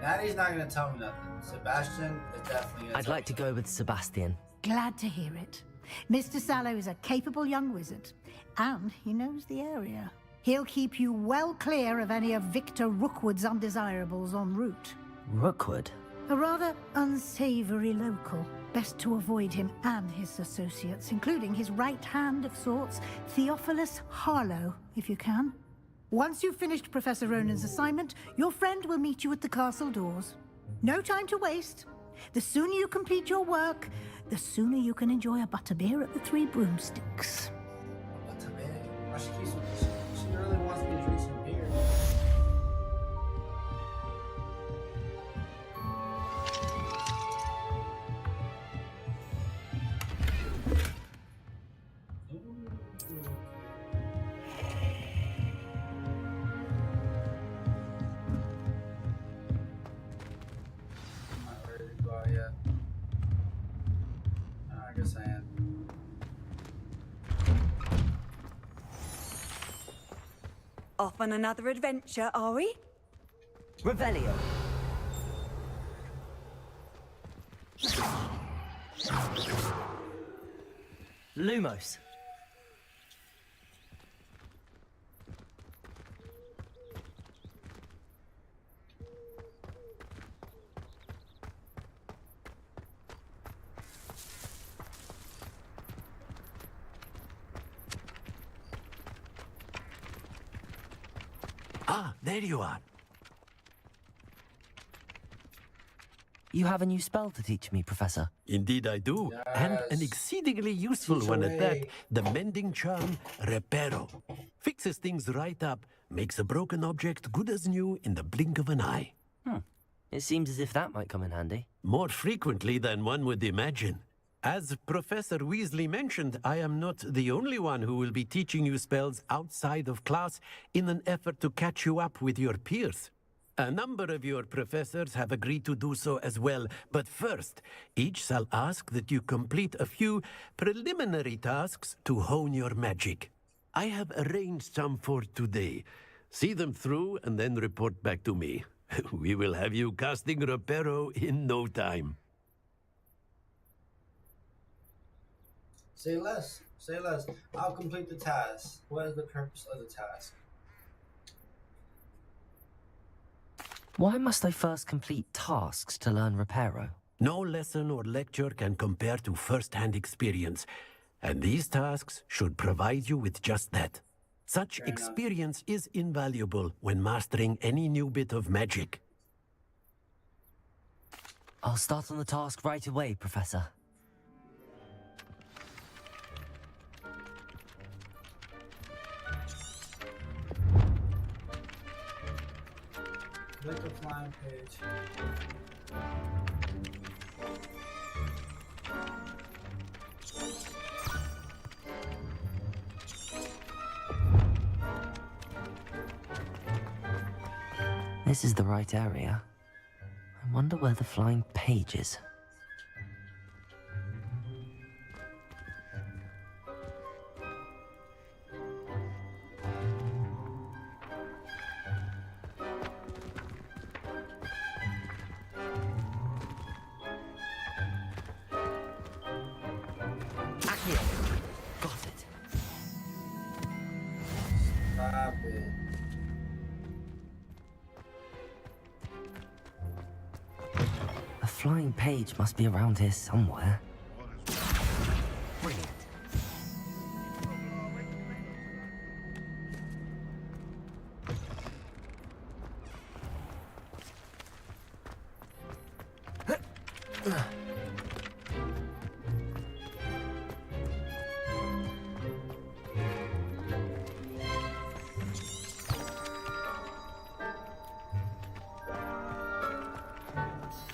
Natty's not gonna tell me nothing. Sebastian is definitely gonna I'd tell like to go with Sebastian. Glad to hear it. Mr. Sallow is a capable young wizard, and he knows the area. He'll keep you well clear of any of Victor Rookwood's undesirables en route. Rookwood? A rather unsavory local. Best to avoid him and his associates, including his right hand of sorts, Theophilus Harlow, if you can. Once you've finished Professor Ronan's assignment, your friend will meet you at the castle doors. No time to waste. The sooner you complete your work, the sooner you can enjoy a butterbeer at the Three Broomsticks. Butterbeer? Why she really wants me to drink some beer. Off on another adventure, are we? Revelio. Lumos. Ah, there you are. You have a new spell to teach me, Professor. Indeed I do. And an exceedingly useful one at that. The mending charm, Reparo. Fixes things right up, makes a broken object good as new in the blink of an eye. It seems as if that might come in handy. More frequently than one would imagine. As Professor Weasley mentioned, I am not the only one who will be teaching you spells outside of class in an effort to catch you up with your peers. A number of your professors have agreed to do so as well, but first, each shall ask that you complete a few preliminary tasks to hone your magic. I have arranged some for today. See them through and then report back to me. We will have you casting Reparo in no time. Say less. Say less. I'll complete the task. What is the purpose of the task? Why must I first complete tasks to learn Reparo? No lesson or lecture can compare to first-hand experience, and these tasks should provide you with just that. Such experience is invaluable when mastering any new bit of magic. I'll start on the task right away, Professor. Click the flying page. This is the right area. I wonder where the flying page is. Got it. Stop it. A flying page must be around here somewhere. Brilliant.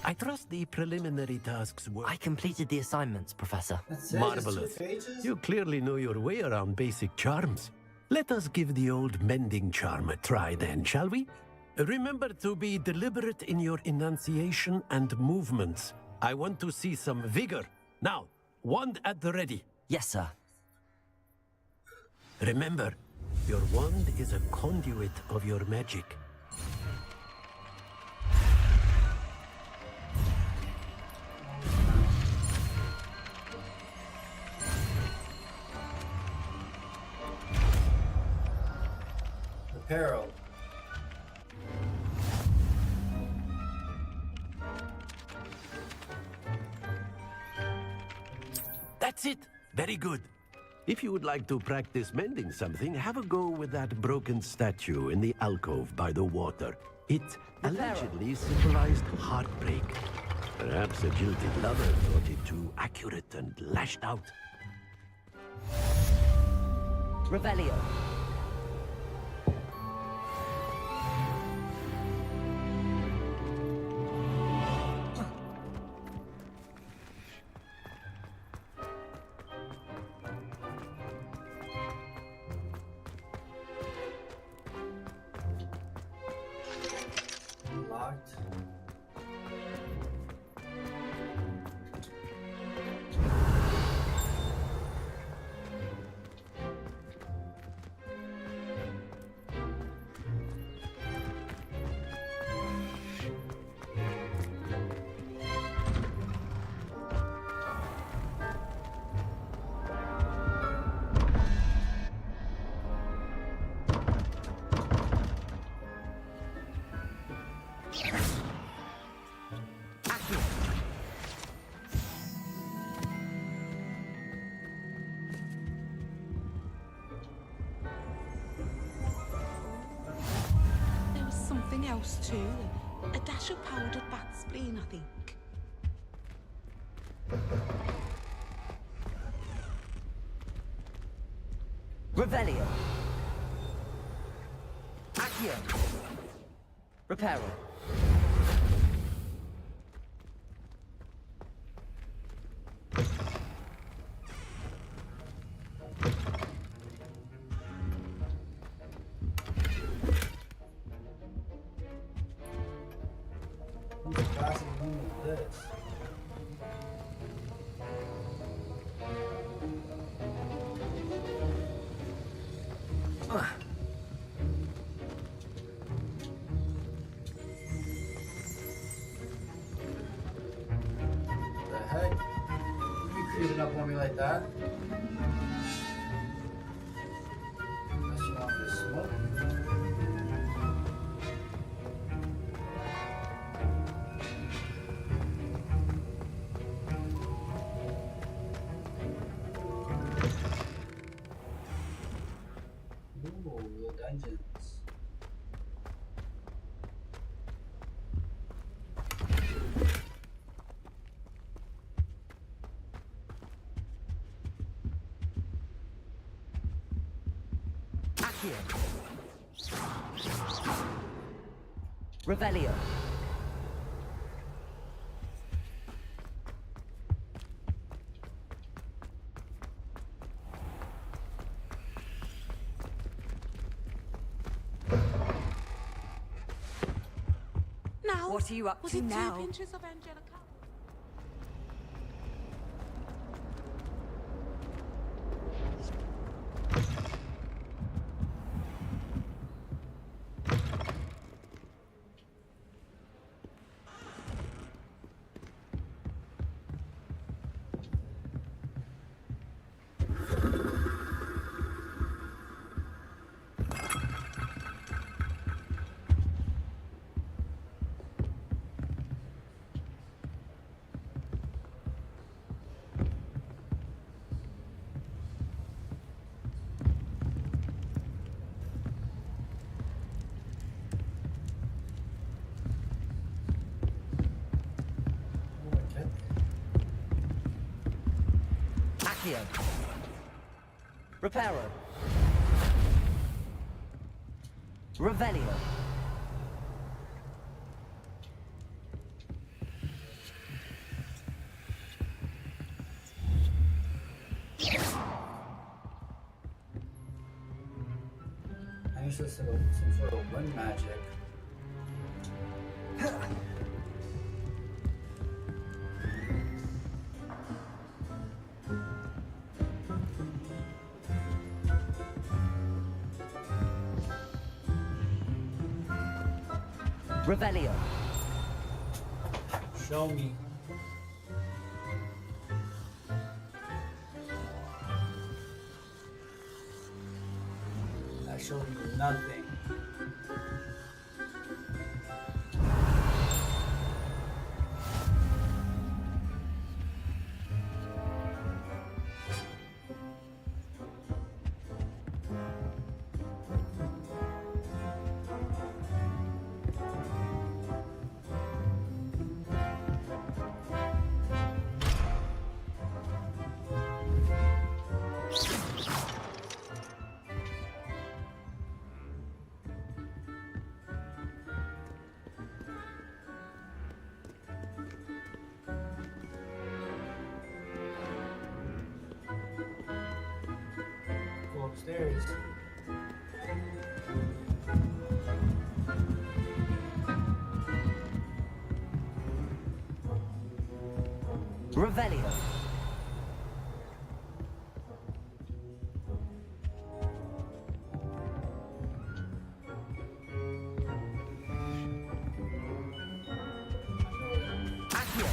I trust the preliminary tasks were... I completed the assignments, Professor. That's it. Marvelous. Just 2 pages? You clearly know your way around basic charms. Let us give the old mending charm a try then, shall we? Remember to be deliberate in your enunciation and movements. I want to see some vigor. Now, wand at the ready. Yes, sir. Remember, your wand is a conduit of your magic. Reparo. That's it. Very good. If you would like to practice mending something, have a go with that broken statue in the alcove by the water. It allegedly symbolized heartbreak. Perhaps a jilted lover thought it too accurate and lashed out. Revelio. Locked. Force 2, and a dash of powdered bat spleen, I think. Revelio. Accio. Reparo. Whose class of room is this? The heck? You creeping up on me like that? Unless you want me to smoke. Ooh, the dungeons. Accio. Revelio. Now, what are you up to now? 2 pinches of Angelica? Accio. Reparo. Revelio. I used to say some sort of wind magic. Revelio. Show me. That showed me nothing. Upstairs. Revelio. Accio.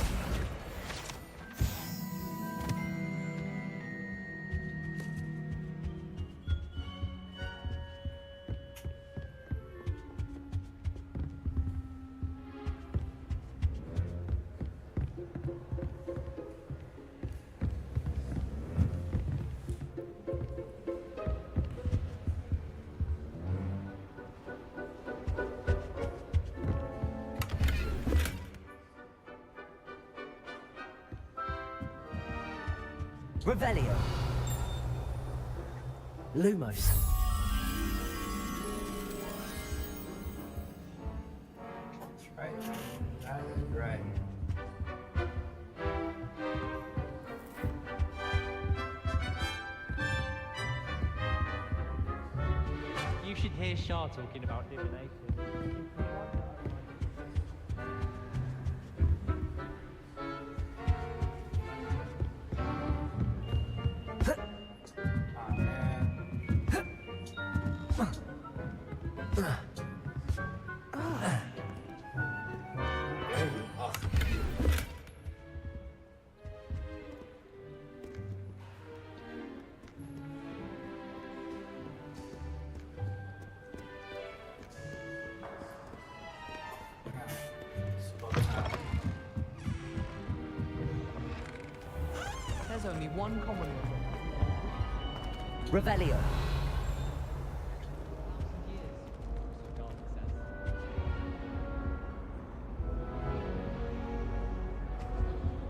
Revelio. Lumos. That's right. That is right. You should hear Shah talking about divination. There's only one common one. Revelio.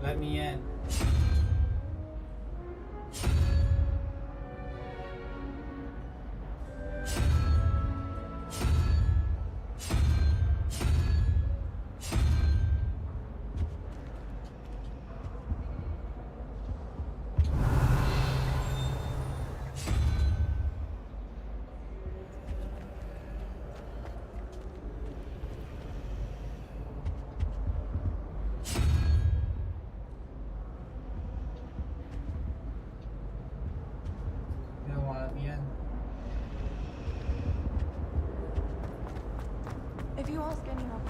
Let me in. You don't want to let me in? If you ask anyone,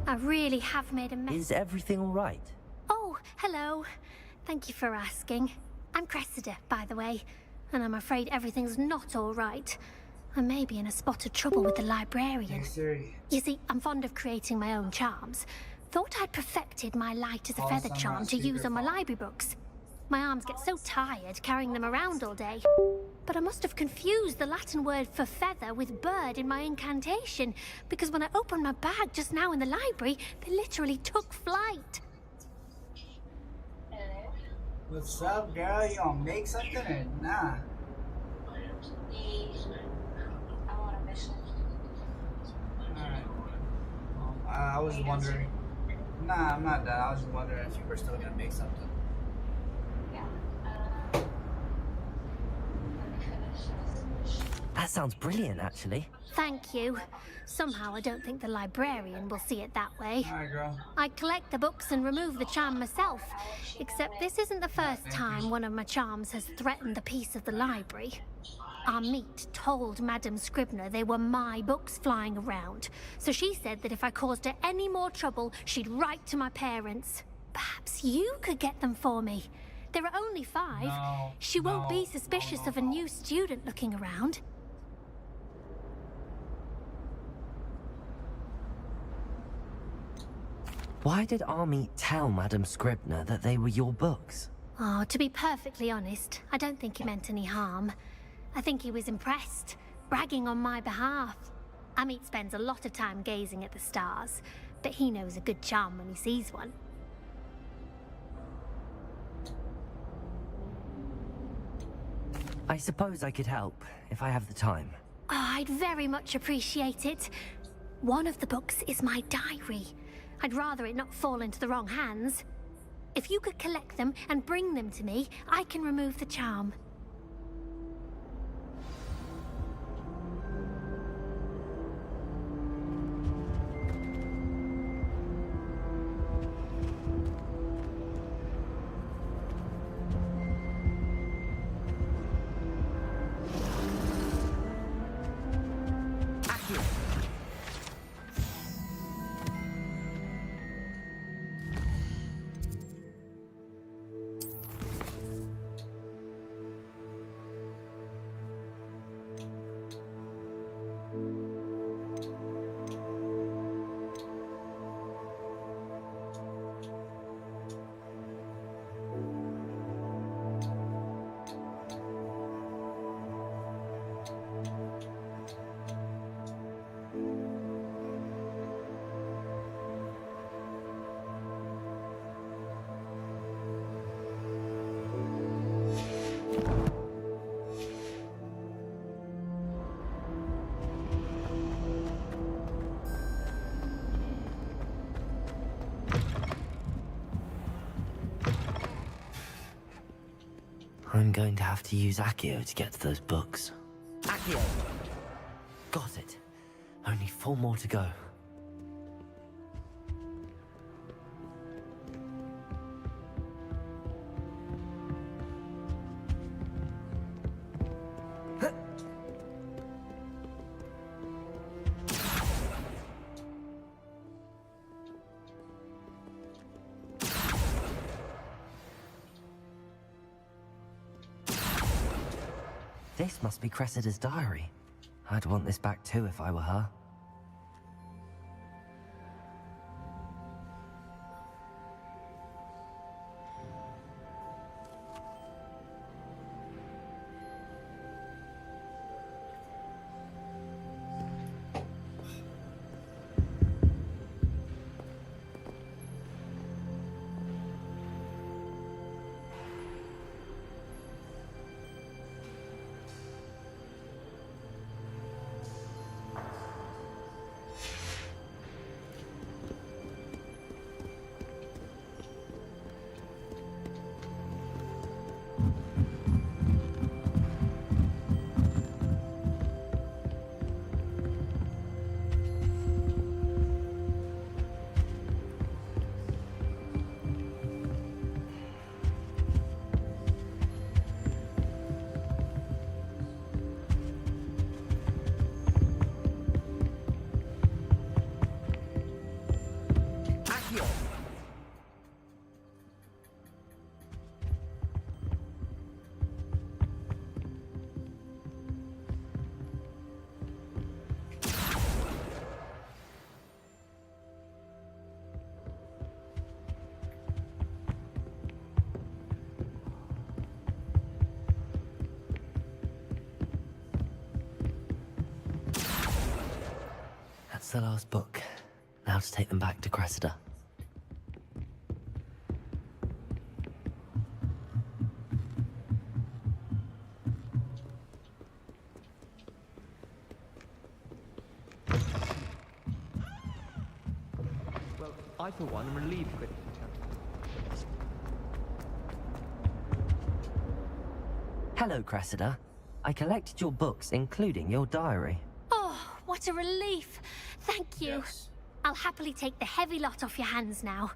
I really have made a mess. Is everything all right? Oh, hello. Thank you for asking. I'm Cressida, by the way, and I'm afraid everything's not all right. I may be in a spot of trouble with the librarian. You see, I'm fond of creating my own charms. Thought I'd perfected my light as a feather charm to use on my library books. My arms get so tired carrying them around all day. But I must have confused the Latin word for feather with bird in my incantation, because when I opened my bag just now in the library, they literally took flight. What's up, girl? You gonna make something or nah? Alright. I was wondering. Nah, I'm not done. I was just wondering if you were still gonna make something. That sounds brilliant, actually. Thank you. Somehow I don't think the librarian will see it that way. Alright, girl. I collect the books and remove the charm myself, except this isn't the first time one of my charms has threatened the peace of the library. Amit told Madame Scribner they were my books flying around, so she said that if I caused her any more trouble, she'd write to my parents. Perhaps you could get them for me. There are only 5. No, she won't be suspicious of a new student looking around. Why did Army tell Madame Scribner that they were your books? Oh, to be perfectly honest, I don't think he meant any harm. I think he was impressed, bragging on my behalf. Amit spends a lot of time gazing at the stars, but he knows a good charm when he sees one. I suppose I could help, if I have the time. Oh, I'd very much appreciate it. One of the books is my diary. I'd rather it not fall into the wrong hands. If you could collect them and bring them to me, I can remove the charm. I'm going to have to use Accio to get to those books. Accio! Got it. Only 4 more to go. This must be Cressida's diary. I'd want this back too if I were her. That's the last book. Now to take them back to Cressida. Well, I for one am relieved Quidditch is Hello, Cressida. I collected your books, including your diary. Oh, what a relief. Thank you. Yes. I'll happily take the heavy lot off your hands now.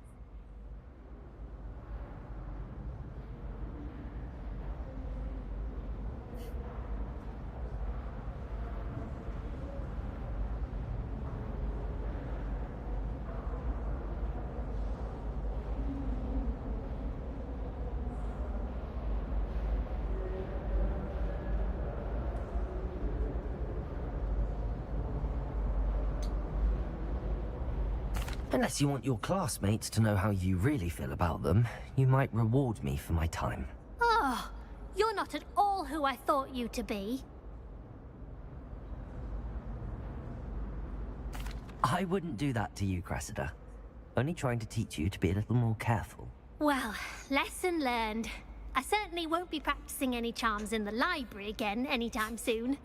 Unless you want your classmates to know how you really feel about them, you might reward me for my time. Oh, you're not at all who I thought you to be. I wouldn't do that to you, Cressida. Only trying to teach you to be a little more careful. Well, lesson learned. I certainly won't be practicing any charms in the library again anytime soon.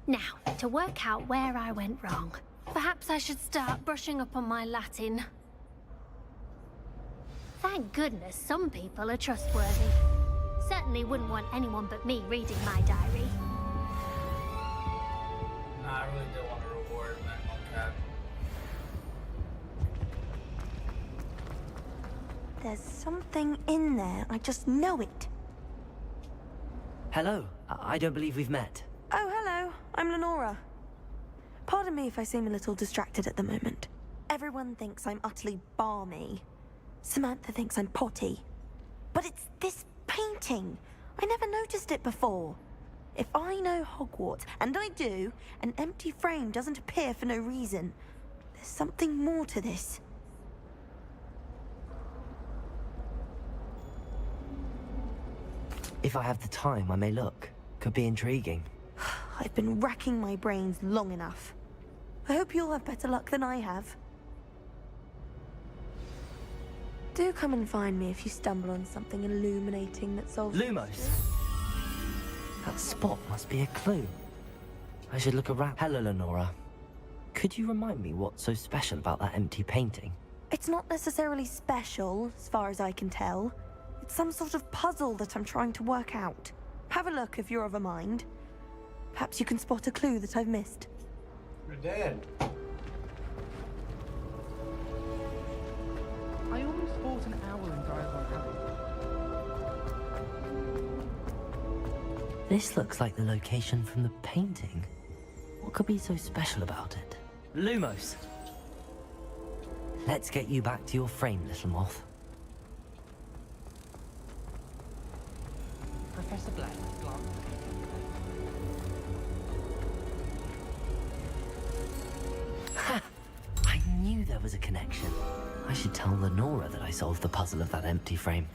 Now, to work out where I went wrong. Perhaps I should start brushing up on my Latin. Thank goodness some people are trustworthy. Certainly wouldn't want anyone but me reading my diary. Nah, I really don't want to reward man, okay. There's something in there. I just know it. Hello. I don't believe we've met. Oh, hello. I'm Lenora. Pardon me if I seem a little distracted at the moment. Everyone thinks I'm utterly balmy. Samantha thinks I'm potty. But it's this painting. I never noticed it before. If I know Hogwarts, and I do, an empty frame doesn't appear for no reason. There's something more to this. If I have the time, I may look. Could be intriguing. I've been racking my brains long enough. I hope you'll have better luck than I have. Do come and find me if you stumble on something illuminating that solves... Lumos! That spot must be a clue. I should look around. Hello, Lenora. Could you remind me what's so special about that empty painting? It's not necessarily special, as far as I can tell. It's some sort of puzzle that I'm trying to work out. Have a look if you're of a mind. Perhaps you can spot a clue that I've missed. You're dead. I almost fought an owl in Diagon Alley. This looks like the location from the painting. What could be so special about it? Lumos! Let's get you back to your frame, little moth. Professor Black, Ha! I knew there was a connection. I should tell Lenora that I solved the puzzle of that empty frame.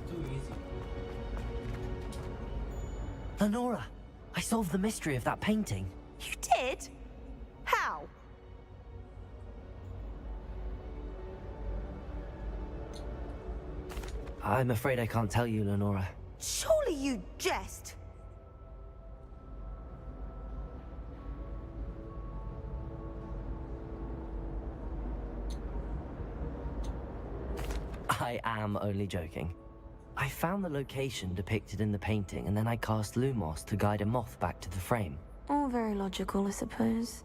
Too easy. Lenora, I solved the mystery of that painting. You did? How? I'm afraid I can't tell you, Lenora. Surely you jest. I am only joking. I found the location depicted in the painting, and then I cast Lumos to guide a moth back to the frame. All very logical, I suppose.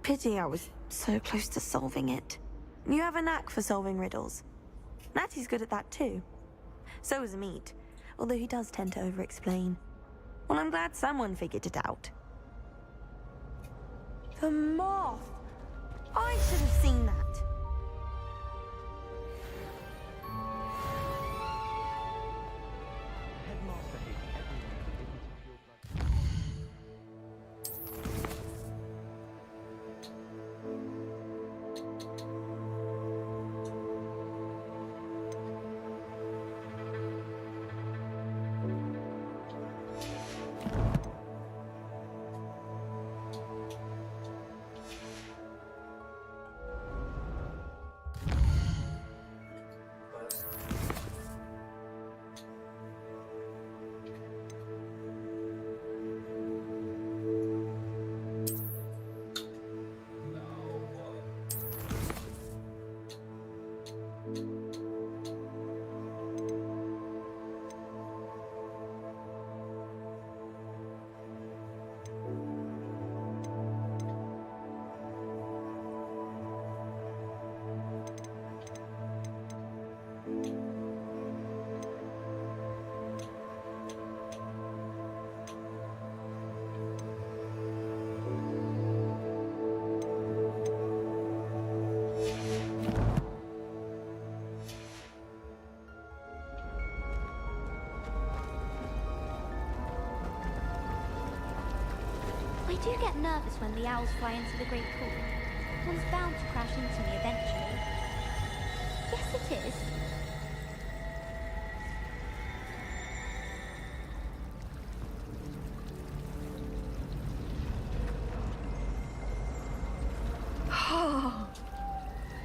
Pity I was so close to solving it. You have a knack for solving riddles. Natty's good at that too. So is Amit, although he does tend to over-explain. Well, I'm glad someone figured it out. The moth! I should have seen that. Headmaster hates everyone who isn't of your I do get nervous when the owls fly into the Great Pool. One's bound to crash into me eventually. Yes, it is.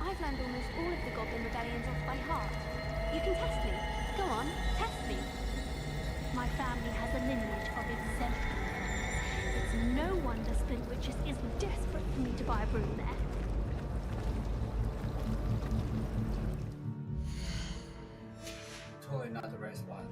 I've learned almost all of the Goblin rebellions off by heart. You can test me. Go on, test me. My family has a lineage of exemplary friends. It's no wonder Splint Witches is desperate for me to buy a broom there. Totally not the right spot.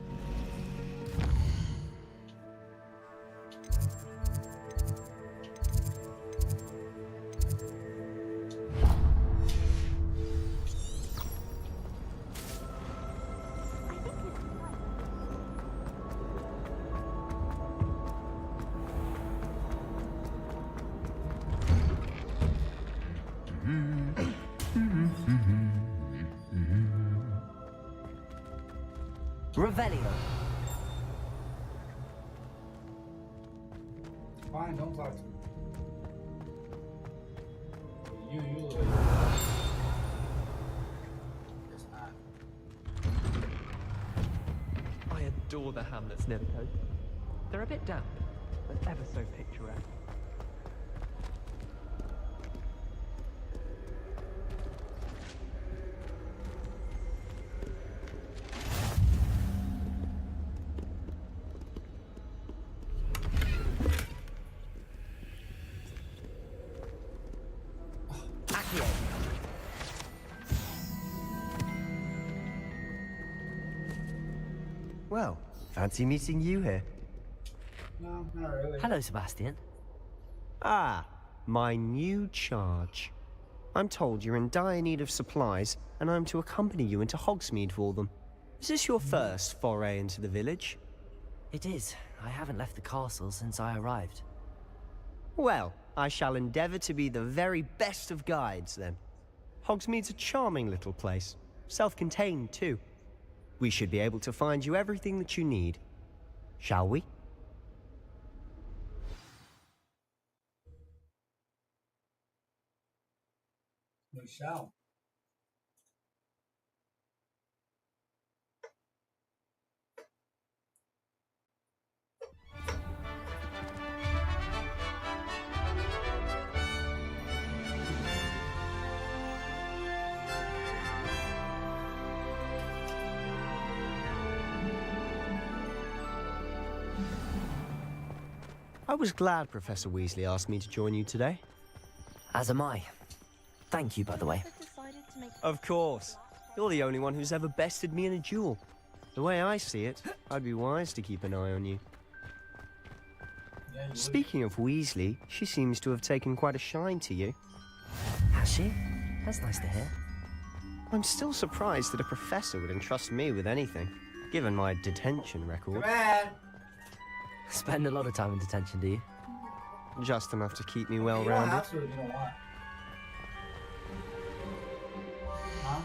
Revelio. Fine, don't talk to me. You look. It's not. I adore the hamlets near the coast. They're a bit damp, but ever so picturesque. Well, fancy meeting you here. No, not really. Hello, Sebastian. Ah, my new charge. I'm told you're in dire need of supplies, and I'm to accompany you into Hogsmeade for them. Is this your first foray into the village? It is. I haven't left the castle since I arrived. Well, I shall endeavour to be the very best of guides, then. Hogsmeade's a charming little place. Self-contained, too. We should be able to find you everything that you need. Shall we? We shall. I was glad Professor Weasley asked me to join you today. As am I. Thank you, by the way. Of course. You're the only one who's ever bested me in a duel. The way I see it, I'd be wise to keep an eye on you. Speaking of Weasley, she seems to have taken quite a shine to you. Has she? That's nice to hear. I'm still surprised that a professor would entrust me with anything, given my detention record. Spend a lot of time in detention, do you? Just enough to keep me well-rounded. Absolutely, you don't want. Huh?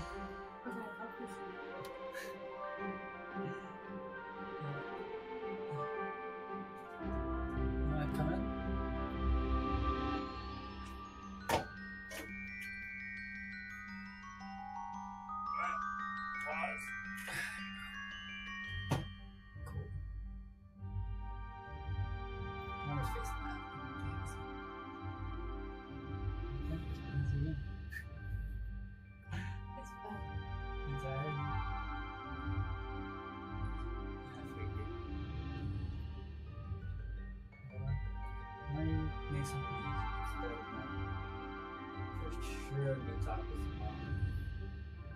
You wanna come in? Make something easy instead of that. For sure, the top is the bottom.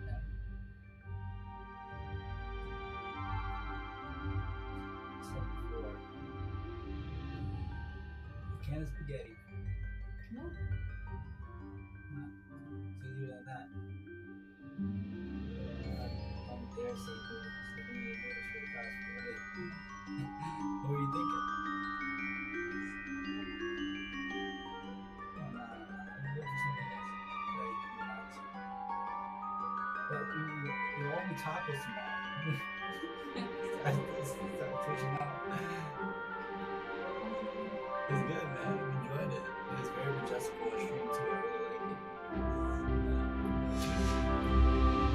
Yeah. Step 4. A can of spaghetti. No. It's easier than that. Don't dare say Google. It's the English for the past 4 days. What were you thinking? But you only talk with tomorrow. Start pushing out. It's good, man. I enjoyed it. It was very digestible and straight to it. I really liked it.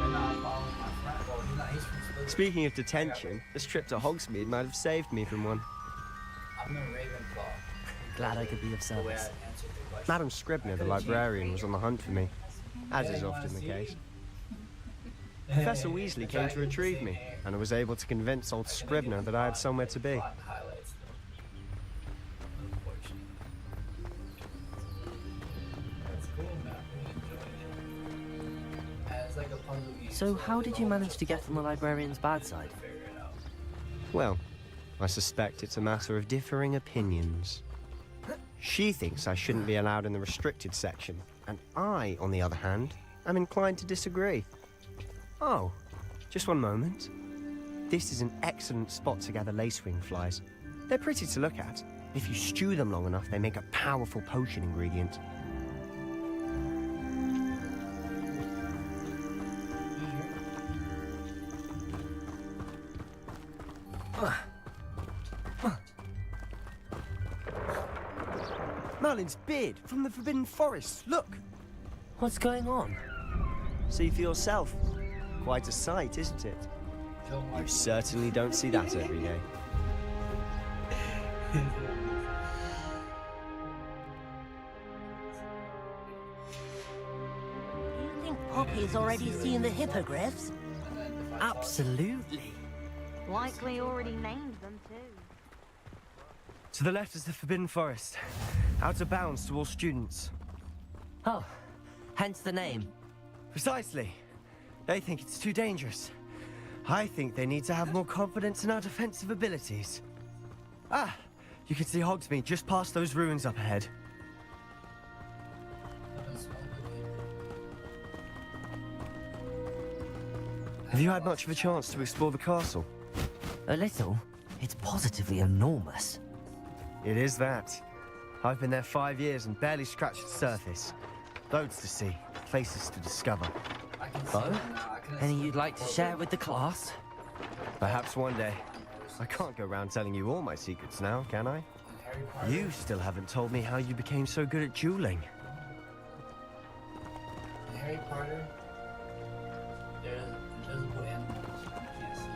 And now I'm following my friend. Well, he's from Slytherin. Speaking of detention, this trip to Hogsmeade might have saved me from one. I'm a Ravenclaw. Glad I could be of service. Madam Scribner, the librarian, was on the hunt for me, as is often the case. Professor Weasley came to retrieve me, and I was able to convince old Scribner that I had somewhere to be. So how did you manage to get on the librarian's bad side? Well, I suspect it's a matter of differing opinions. She thinks I shouldn't be allowed in the restricted section, and I, on the other hand, am inclined to disagree. Oh, just one moment. This is an excellent spot to gather lacewing flies. They're pretty to look at. If you stew them long enough, they make a powerful potion ingredient. Merlin's beard from the Forbidden Forest. Look! What's going on? See for yourself. Quite a sight, isn't it? You certainly don't see that every day. Do you think Poppy's already seen the hippogriffs? Absolutely. Likely already named them too. To the left is the Forbidden Forest. Out of bounds to all students. Oh, hence the name. Precisely. They think it's too dangerous. I think they need to have more confidence in our defensive abilities. Ah, you can see Hogsmeade just past those ruins up ahead. Have you had much of a chance to explore the castle? A little. It's positively enormous. It is that. I've been there 5 years and barely scratched the surface. Loads to see, places to discover. Bo? Any you'd like to share with the class? Perhaps one day. I can't go around telling you all my secrets now, can I? You still haven't told me how you became so good at dueling. Harry Potter, there's invisible animals you can't see.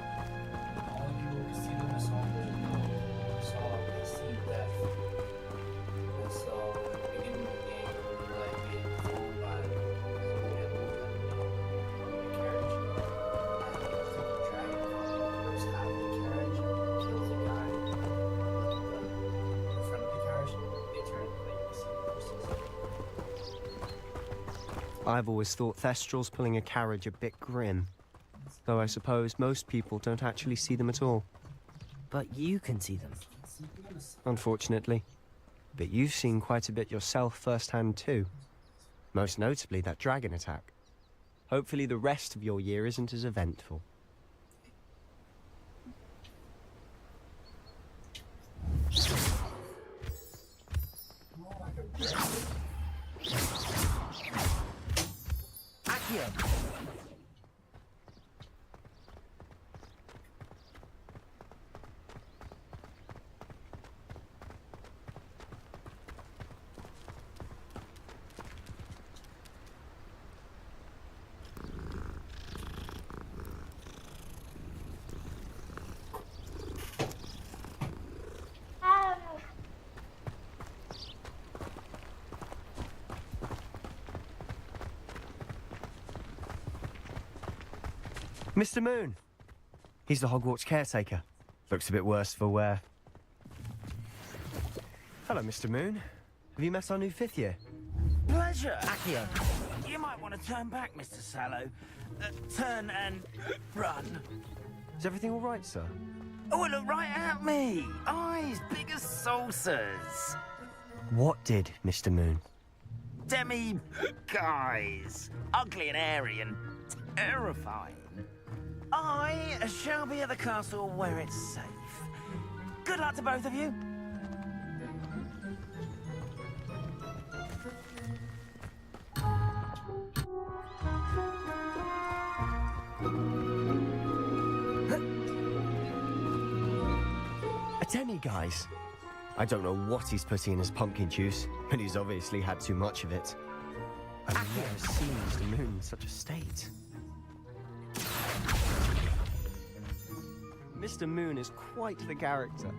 Only people who see them is see death. And so, at the beginning of the game, you're like being fooled by the carriage. And the dragon goes out of the carriage, kills the guy in front of the carriage. They turn like you see the person's. I've always thought Thestrals pulling a carriage a bit grim. Though I suppose most people don't actually see them at all. But you can see them. Unfortunately. But you've seen quite a bit yourself firsthand too. Most notably that dragon attack. Hopefully the rest of your year isn't as eventful. Accio! Mr. Moon! He's the Hogwarts caretaker. Looks a bit worse for wear. Hello, Mr. Moon. Have you met our new 5th year? Pleasure. Accio! You might want to turn back, Mr. Sallow. Turn and run. Is everything all right, sir? Oh, look right at me. Eyes big as saucers. What did, Mr. Moon? Guys. Ugly and hairy and terrifying. I shall be at the castle where it's safe. Good luck to both of you. A demi, guys. I don't know what he's putting in his pumpkin juice, but he's obviously had too much of it. I've never seen Mr. Moon in such a state. Mr. Moon is quite the character.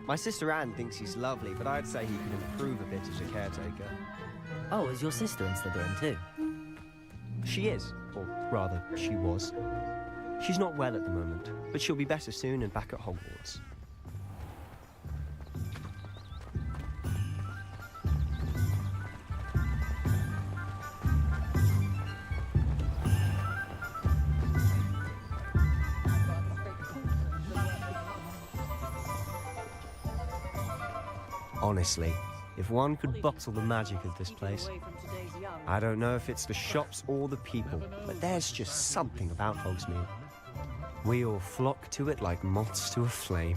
My sister Anne thinks he's lovely, but I'd say he could improve a bit as a caretaker. Oh, is your sister in Slytherin too? She is, or rather, she was. She's not well at the moment, but she'll be better soon and back at Hogwarts. Honestly, if one could bottle the magic of this place, I don't know if it's the shops or the people, but there's just something about Hogsmeade. We all flock to it like moths to a flame.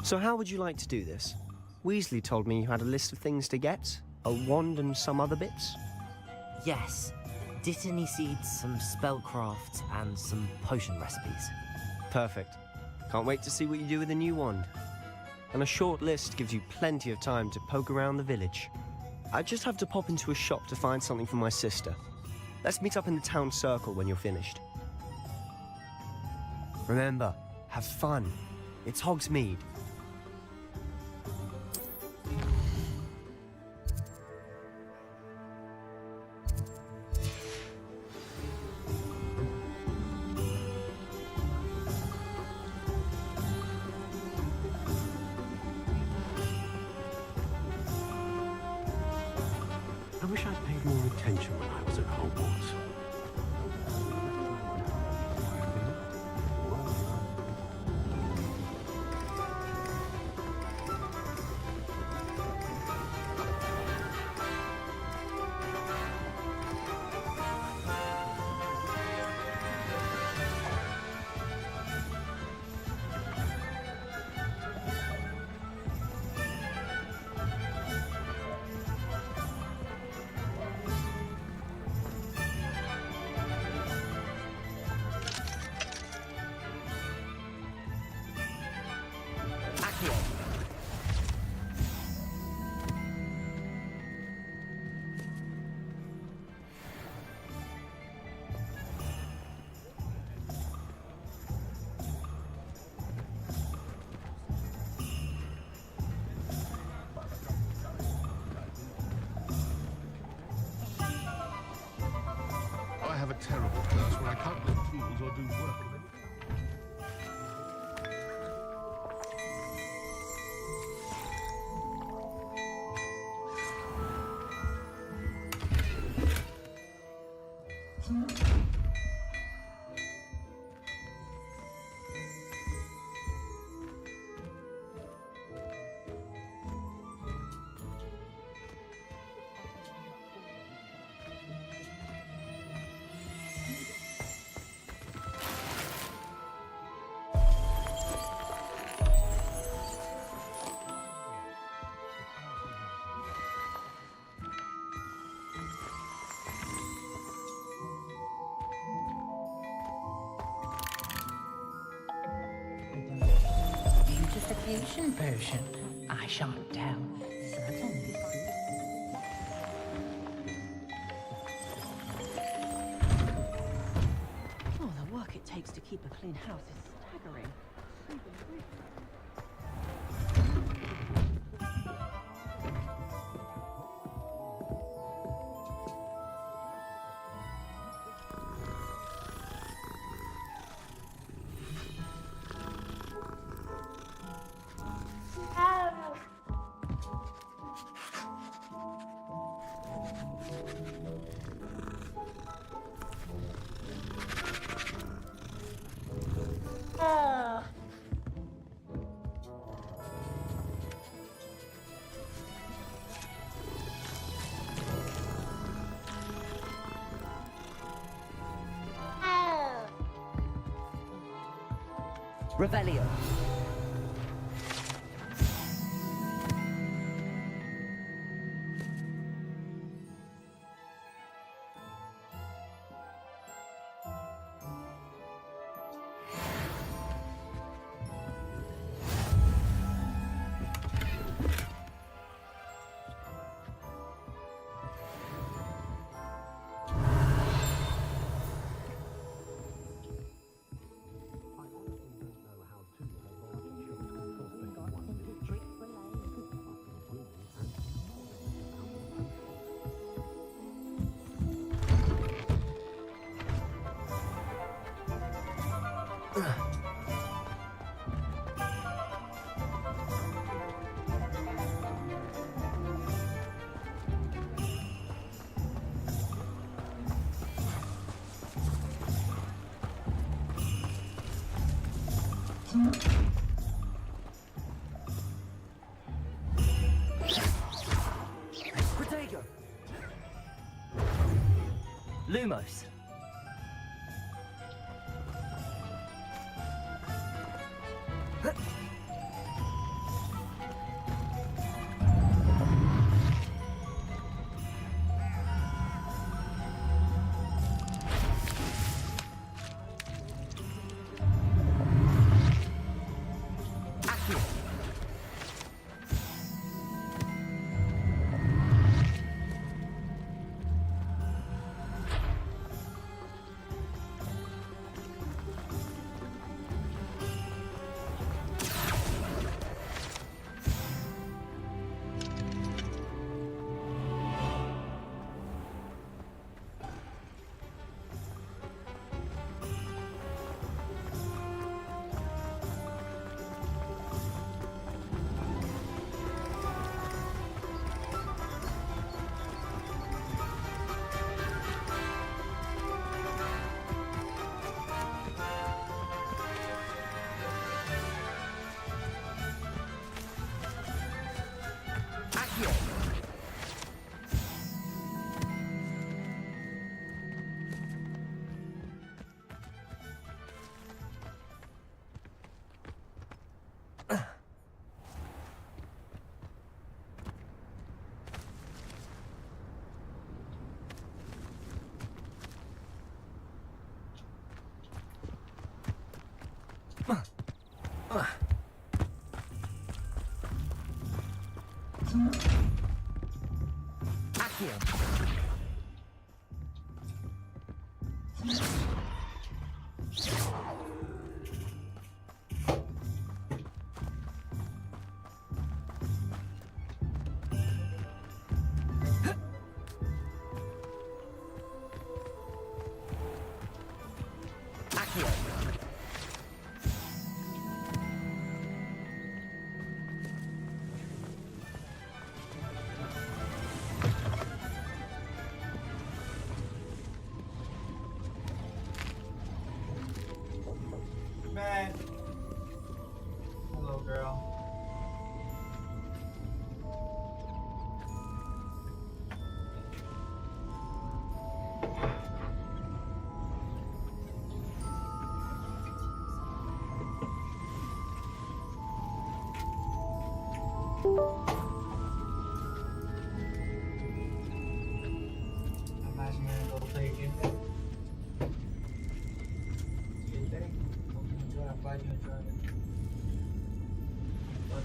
So how would you like to do this? Weasley told me you had a list of things to get, a wand and some other bits. Yes. Dittany seeds, some spellcraft, and some potion recipes. Perfect. Can't wait to see what you do with the new wand. And a short list gives you plenty of time to poke around the village. I just have to pop into a shop to find something for my sister. Let's meet up in the town circle when you're finished. Remember, have fun. It's Hogsmeade. terrible curse where I can't lift tools or do work. Beautification potion. I shan't tell. Certainly. Oh, the work it takes to keep a clean house is staggering. Revelio. Protego. Lumos. girl. Imagine you're gonna go play a game day. Game day? Hope you enjoy. I'm glad you enjoyed it. But,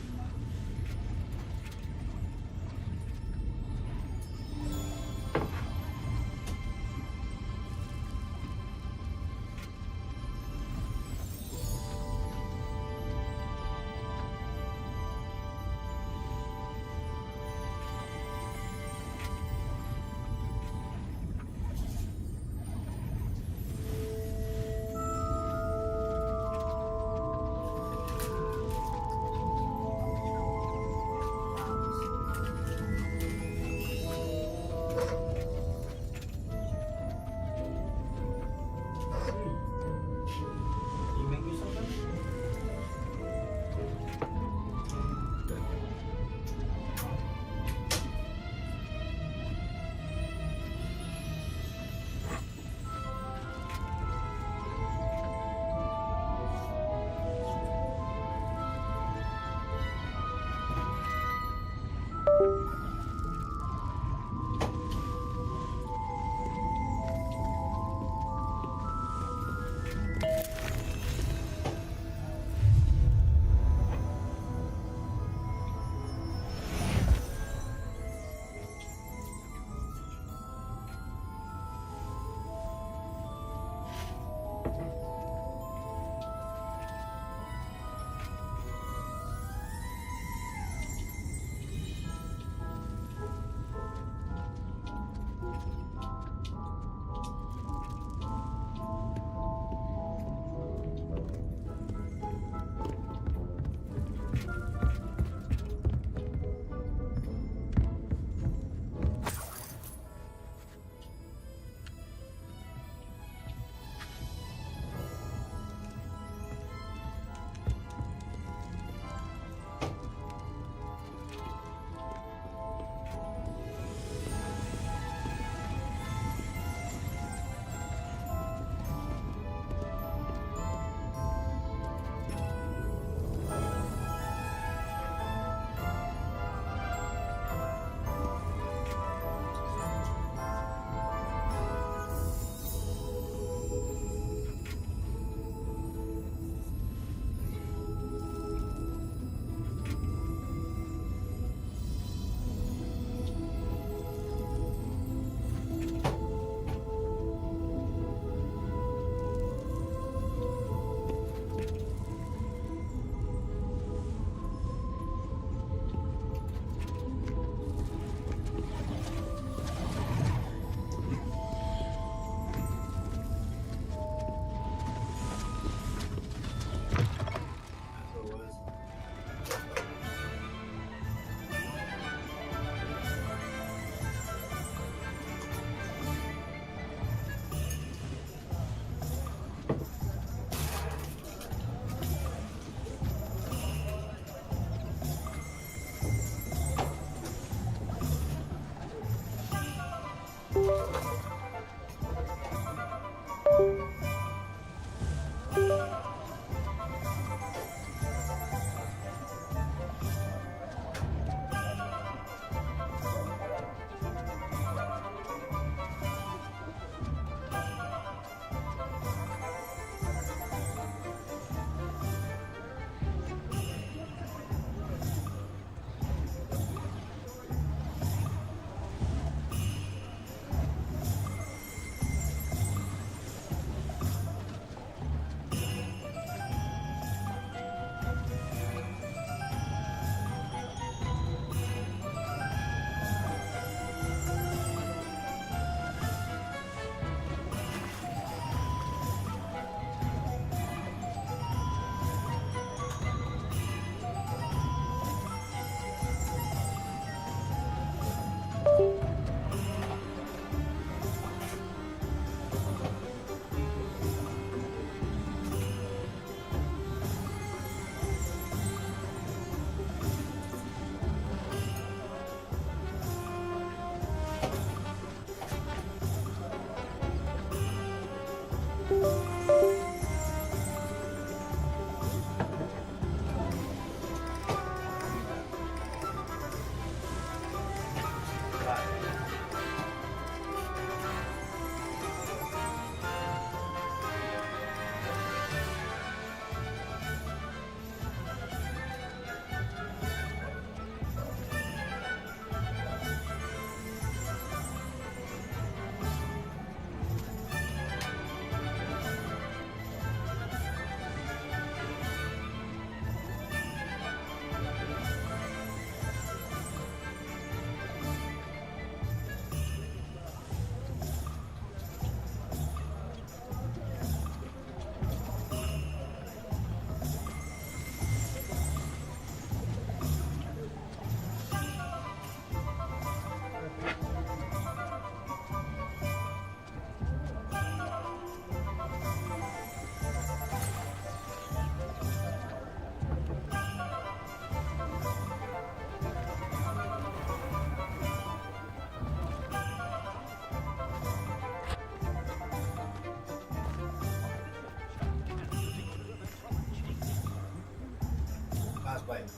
Last bite.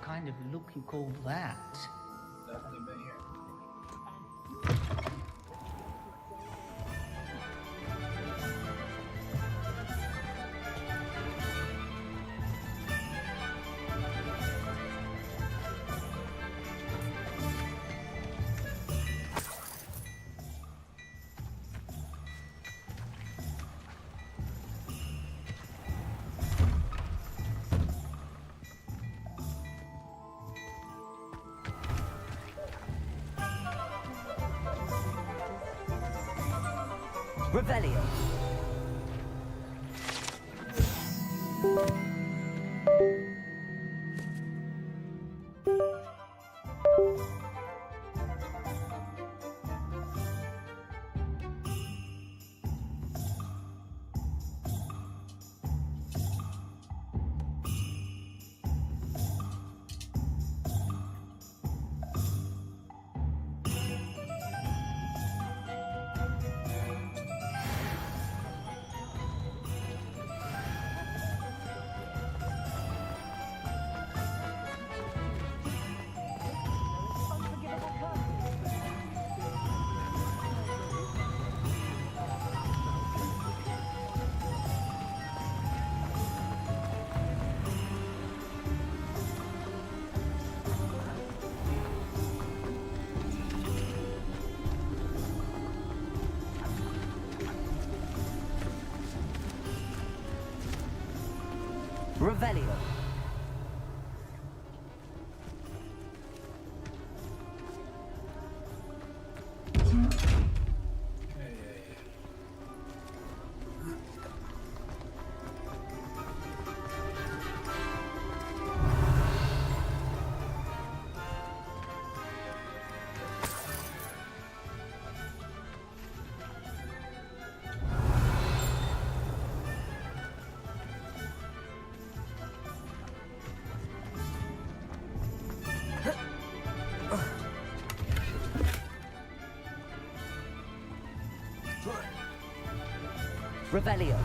Kind of look you call that? Definitely been here. Revelio. Revelio. Revelio.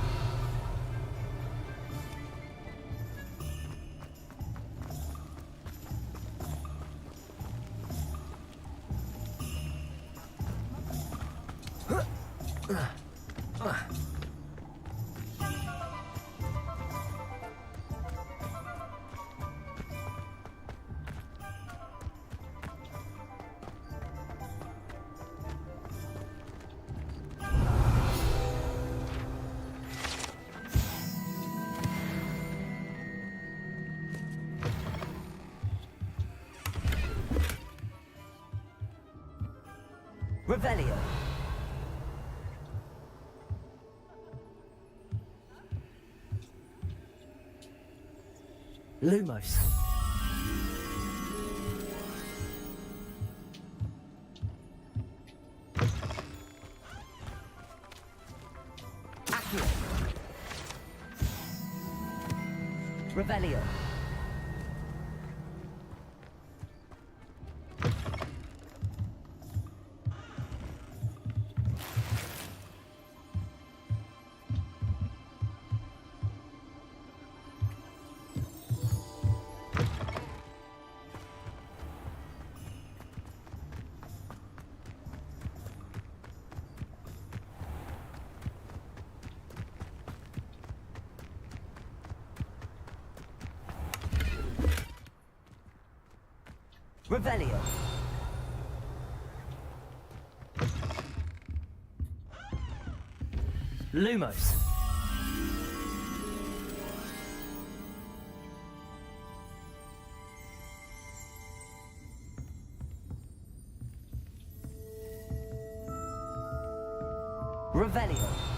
Revelio. Lumos. Accio. Revelio. Revelio. Lumos. Revelio.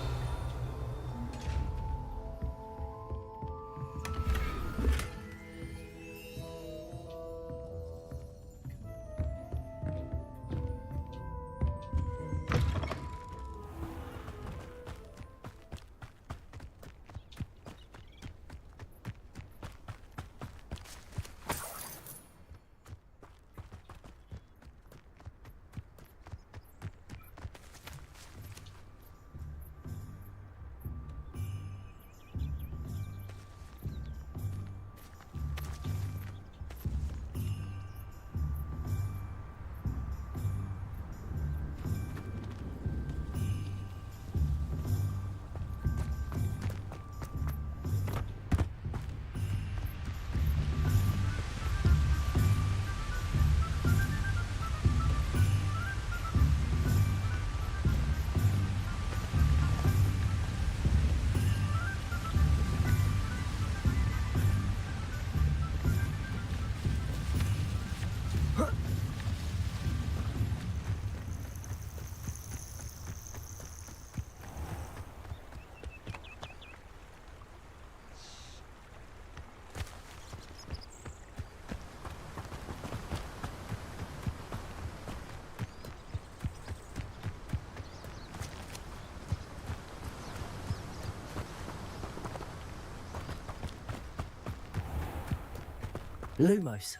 Lumos.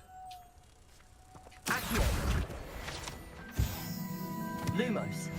Accio. Lumos.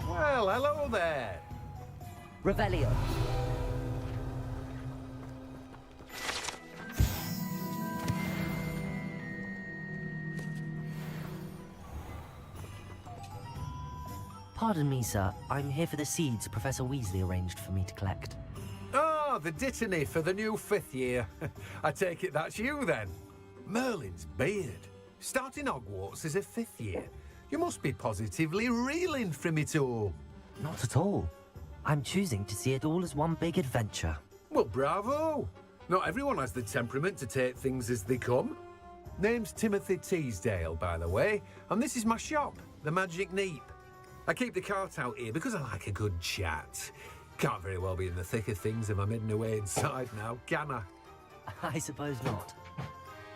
Well, hello there. Revelio. Pardon me, sir. I'm here for the seeds Professor Weasley arranged for me to collect. Oh, the dittany for the new 5th year. I take it that's you, then. Merlin's beard. Starting Hogwarts as a 5th year. You must be positively reeling from it all. Not at all. I'm choosing to see it all as one big adventure. Well, bravo. Not everyone has the temperament to take things as they come. Name's Timothy Teasdale, by the way, and this is my shop, the Magic Neep. I keep the cart out here because I like a good chat. Can't very well be in the thick of things if I'm hidden away inside now, can I? I suppose not.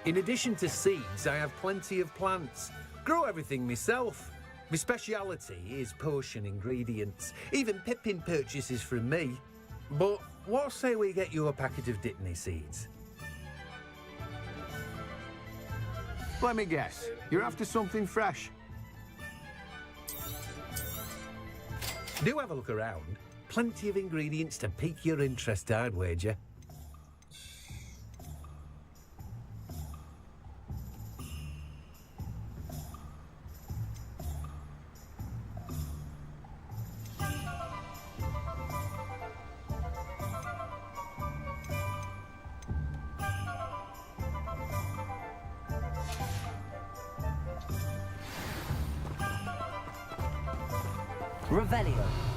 In addition to seeds, I have plenty of plants. Grow everything myself. My speciality is potion ingredients. Even Pippin purchases from me. But what say we get you a packet of Dittany seeds? Let me guess. You're after something fresh. Do have a look around. Plenty of ingredients to pique your interest, I'd wager. Revelio.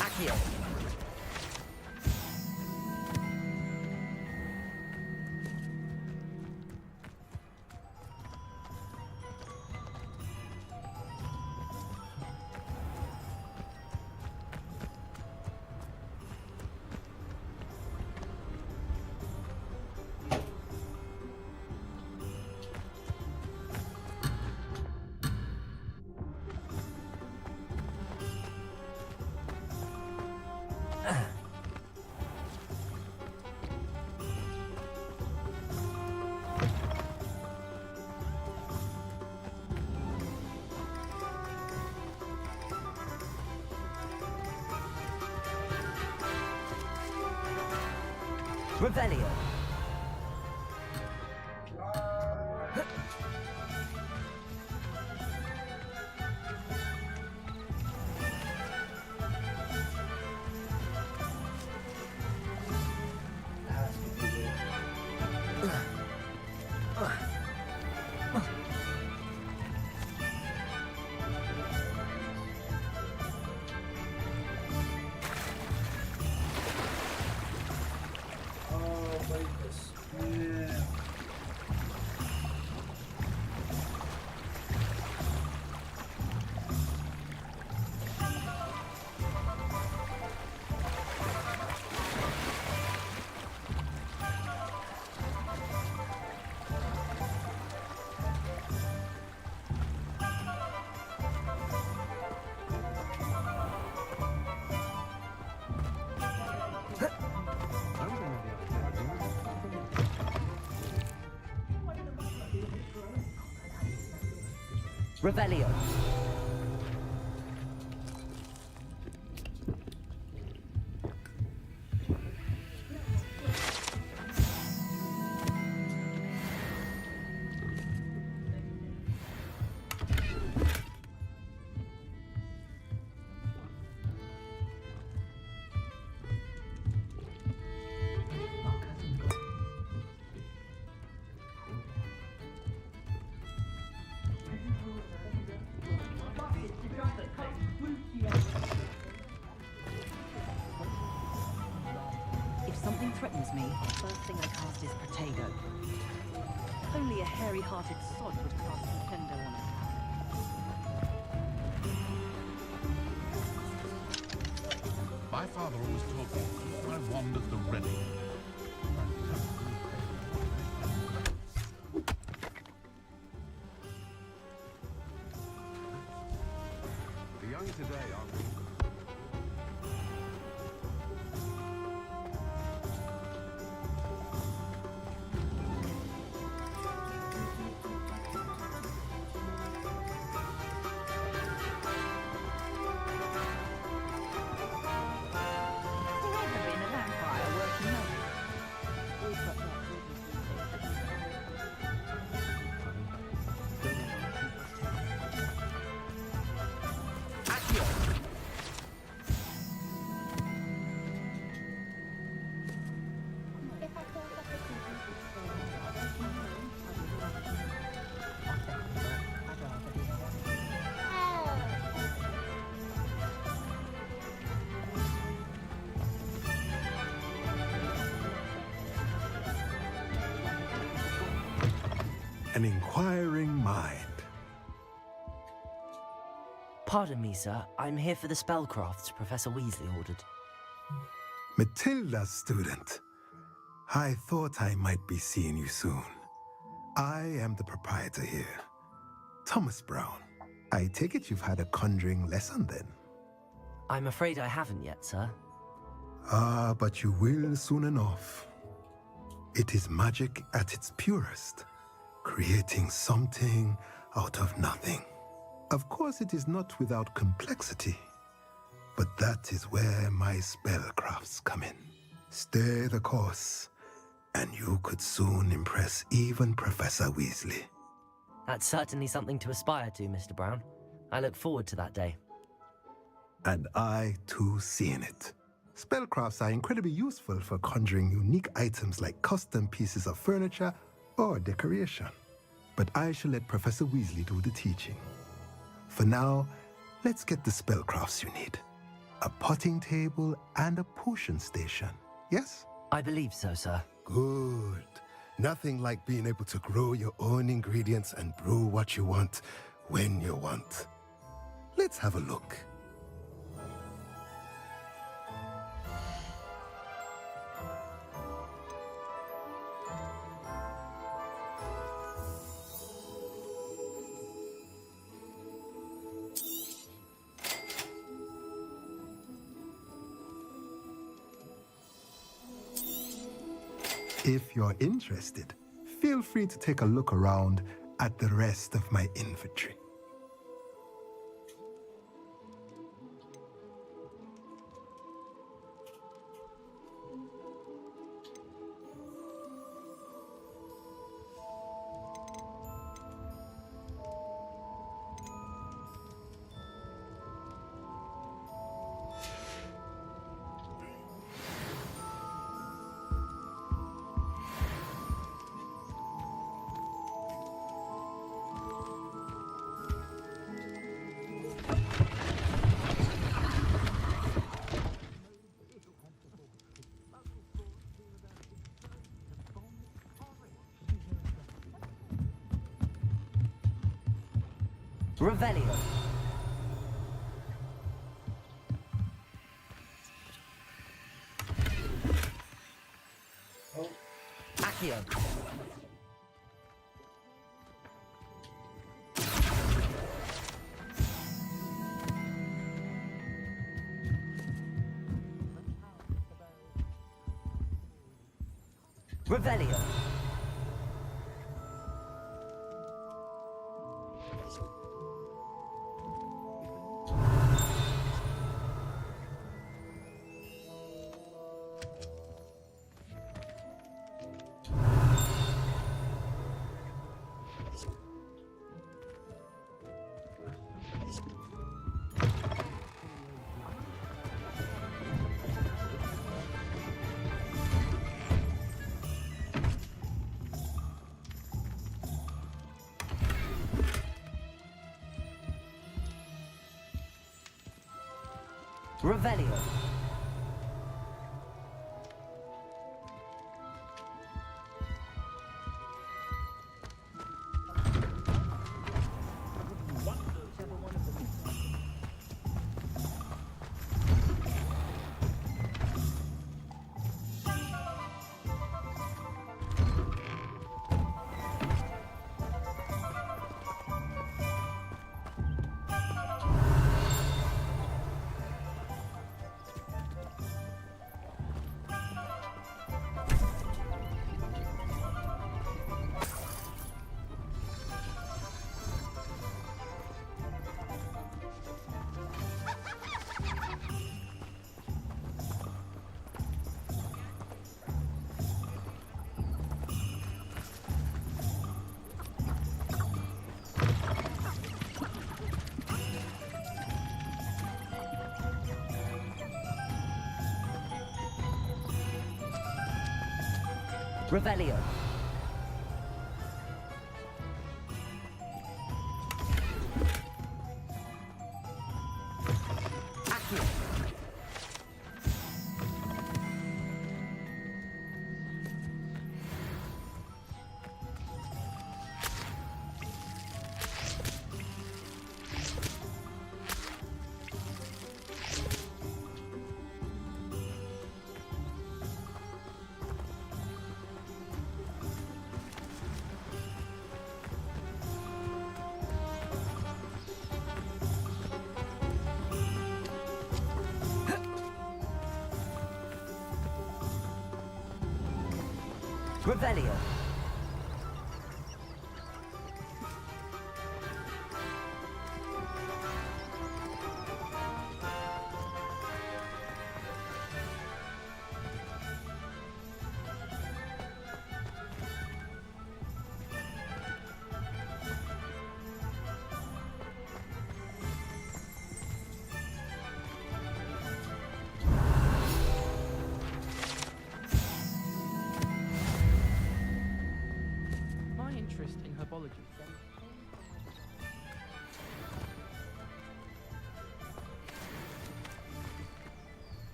Accio. Revelio. Revelio. If something threatens me, the first thing I cast is Protego. Only a hairy-hearted sod would cast Nintendo on it. My father always told me to keep my wand at the ready. The young today are... An inquiring mind. Pardon me, sir. I'm here for the spellcrafts Professor Weasley ordered. Matilda's student. I thought I might be seeing you soon. I am the proprietor here, Thomas Brown. I take it you've had a conjuring lesson then? I'm afraid I haven't yet, sir. Ah, but you will soon enough. It is magic at its purest, creating something out of nothing. Of course, it is not without complexity, but that is where my spellcrafts come in. Stay the course, and you could soon impress even Professor Weasley. That's certainly something to aspire to, Mr. Brown. I look forward to that day. And I, too, see in it. Spellcrafts are incredibly useful for conjuring unique items like custom pieces of furniture or decoration. But I shall let Professor Weasley do the teaching. For now, let's get the spellcrafts you need. A potting table and a potion station, yes? I believe so, sir. Good. Nothing like being able to grow your own ingredients and brew what you want when you want. Let's have a look. If you're interested, feel free to take a look around at the rest of my inventory. Revelio. Accio. Revelio. Revelio. Revelio. Accio. Revelio. My interest in herbology.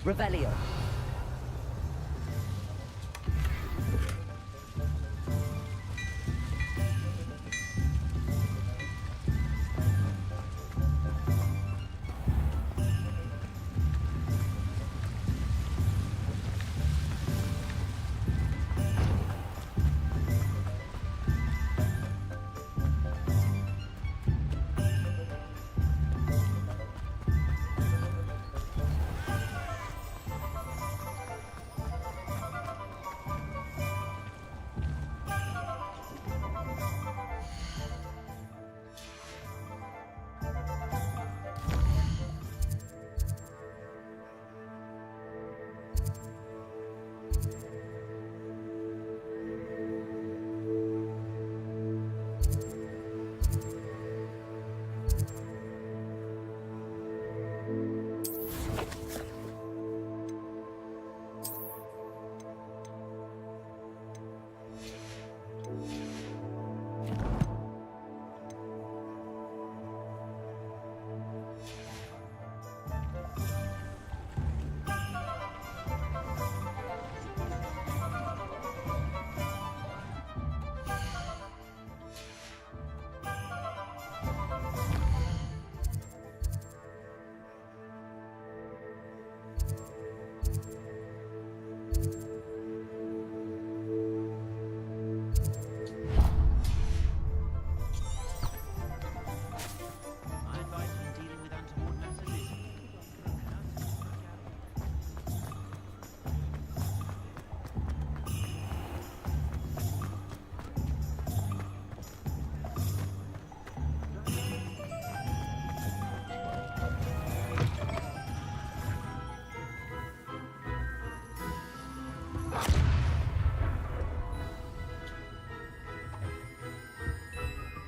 Revelio.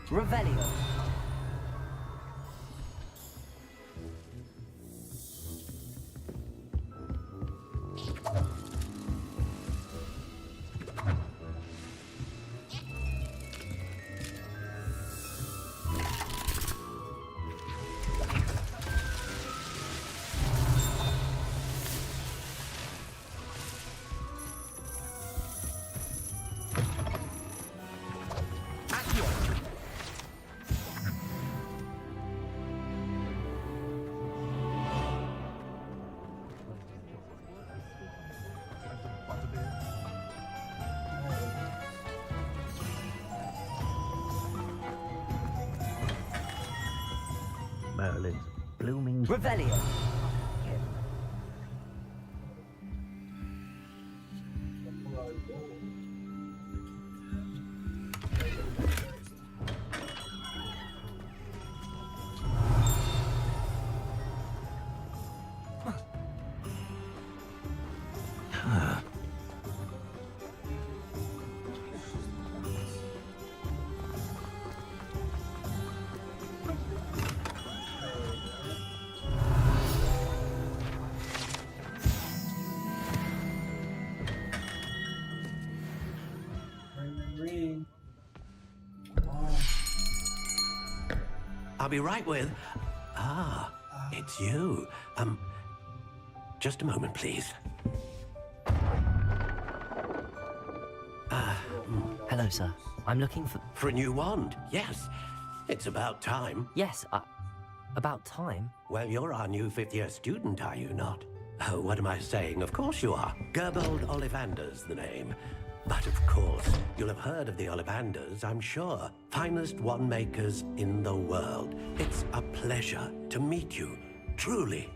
Revelio. Merlin's blooming... Revelio. I'll be right with... Ah, it's you. Just a moment, please. Hello, sir. I'm looking for... For a new wand, yes. It's about time. Yes, about time? Well, you're our new fifth-year student, are you not? Oh, what am I saying? Of course you are. Gerbold Ollivander's the name. But of course, you'll have heard of the Ollivanders, I'm sure. Finest wand makers in the world. It's a pleasure to meet you, truly.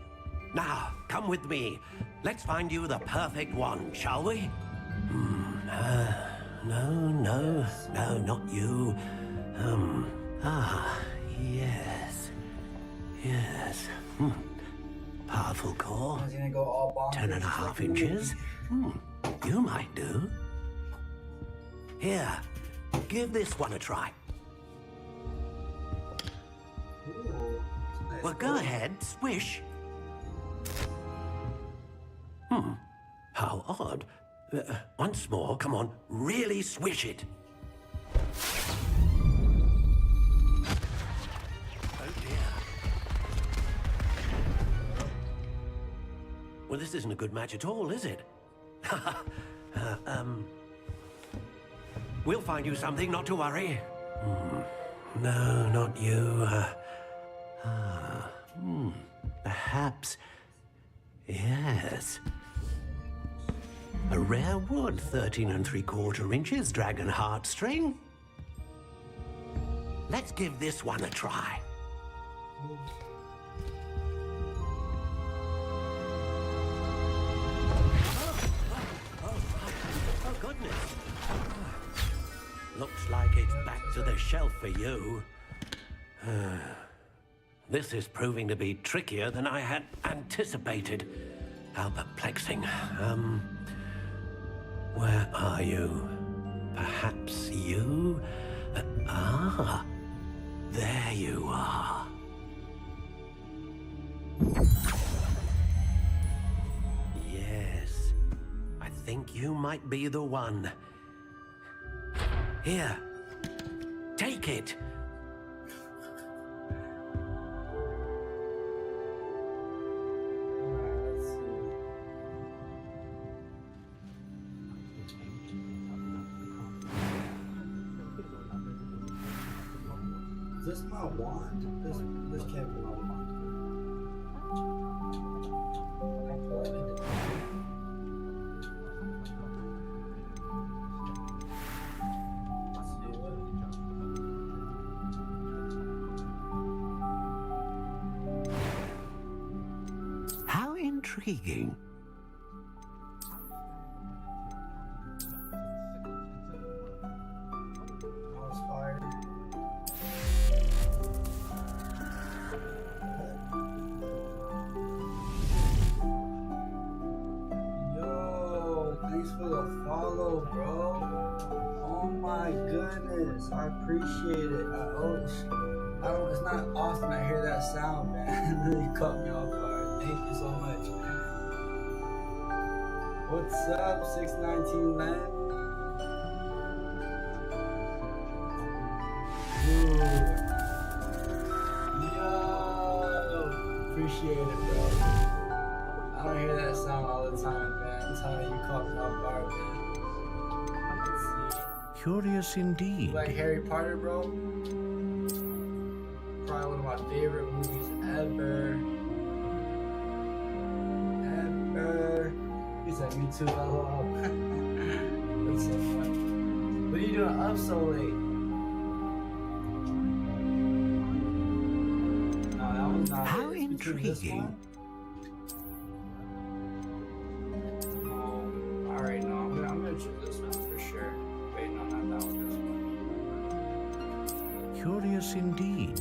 Now, come with me. Let's find you the perfect wand, shall we? No, not you. Yes. Powerful core. 10.5 inches. You might do. Here, give this one a try. Well, go ahead, swish. How odd. Once more, come on, really swish it. Oh dear. Well, this isn't a good match at all, is it? We'll find you something, not to worry. No, not you. Perhaps... Yes. A rare wood, 13 3/4 inches, dragon heartstring. Let's give this one a try. Oh, goodness. Looks like it's back to the shelf for you. This is proving to be trickier than I had anticipated. How perplexing. Where are you? Perhaps you? There you are. Yes, I think you might be the one. Here, take it. Is this my wand? This can't be my wand. How intriguing. Thanks for the follow, bro. Oh my goodness. this. I appreciate it. It's not often I hear that sound, man. It really caught me off guard. Thank you so much. What's up, 619 man? Dude. Yo, appreciate it, bro. I don't hear that sound all the time, man. I'm telling you, caught me off guard, man. Let's see. Curious indeed. You like Harry Potter, bro? Probably one of my favorite movies ever. He said, me too, lol. That's so funny. What are you doing up so late? No, that was not How it. intriguing. Alright, no, I'm gonna choose this one for sure. Wait, no, not that one, this one. Curious indeed.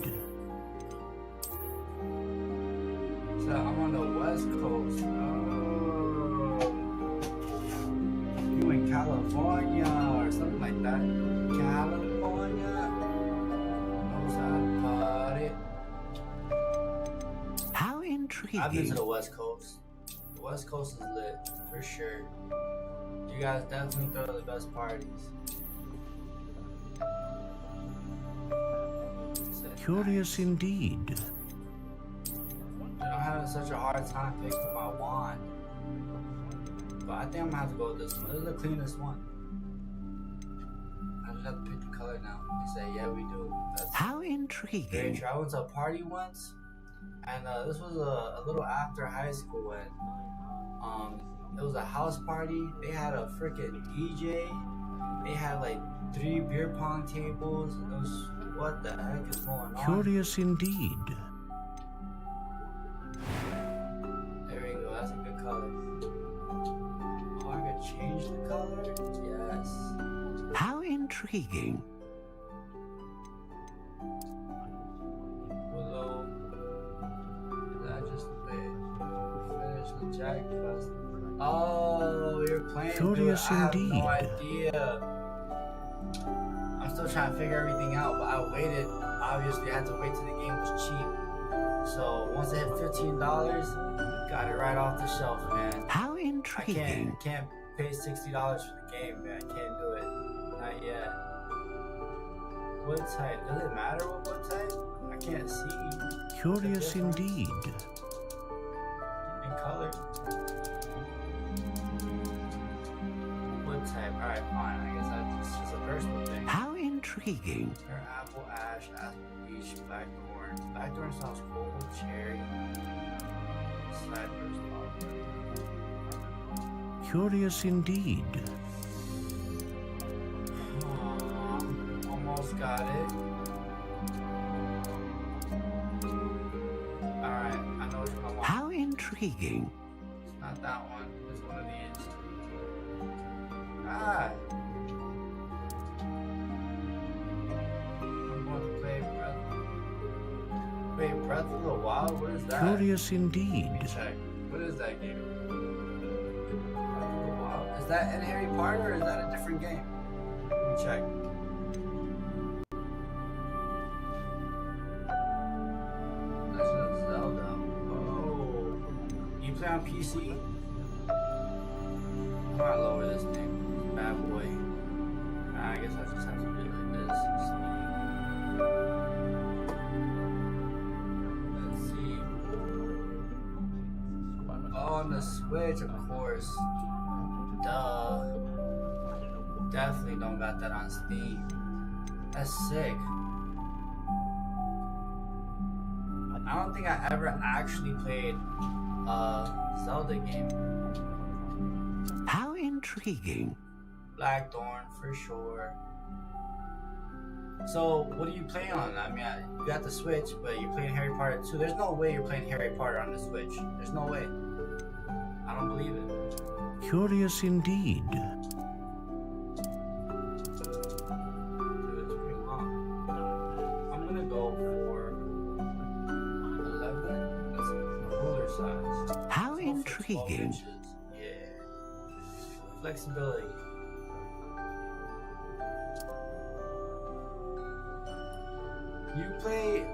So I'm on the West Coast. You in California or something like that. California knows how to party. How intriguing. I've been to the West Coast. The West Coast is lit, for sure. You guys definitely throw the best parties. Curious indeed. I'm having such a hard time picking my wand. But I think I'm gonna have to go with this one. This is the cleanest one. I just have to pick the color now. They say, yeah, we do. That's how intriguing. I went to a party once, and this was a little after high school when it was a house party. They had a freaking DJ. They had like 3 beer pong tables. And it was, what the heck is going on? Curious indeed. There we go. That's a good color. Oh, I could change the color? Yes. How intriguing. Willow. That just finish the Jack Quest. Oh, you're playing. Curious indeed. I have no idea. I'm still trying to figure everything out, but I waited. Obviously, I had to wait till the game was cheap. So once it hit $15, got it right off the shelf, man. How intriguing. I can't pay $60 for the game, man. I can't do it. Not yet. What type? Does it matter what type? I can't see. Curious indeed. In color. What type? Alright, fine. I guess that's just a personal thing. How intriguing. Her apple, ash, apple, peach, blackthorn. Blackthorn sounds cool. Cherry. Cypress, Curious indeed. Almost got it. Alright, I know which one I want. How intriguing. It's not that one. It's one of these. Ah! I'm going to play Breath of the Wild? What is that? Curious indeed. Let me check. What is that game? Breath of the Wild. Is that in Harry Potter or is that a different game? Let me check. Legend of Zelda. Oh. You play on PC? I'm gonna lower this thing. Bad boy. I guess I just have to do it like this. Let's see. Oh, on the Switch, of course. Duh. Definitely don't got that on Steam. That's sick. I don't think I ever actually played a Zelda game. How intriguing. Blackthorn for sure. So, what do you play on? I mean, you got the Switch, but you're playing Harry Potter 2. There's no way you're playing Harry Potter on the Switch. There's no way. I don't believe it. Curious indeed. Dude, it's pretty long. I'm gonna go for 11. That's a cooler size. How intriguing. Yeah. Flexibility. You play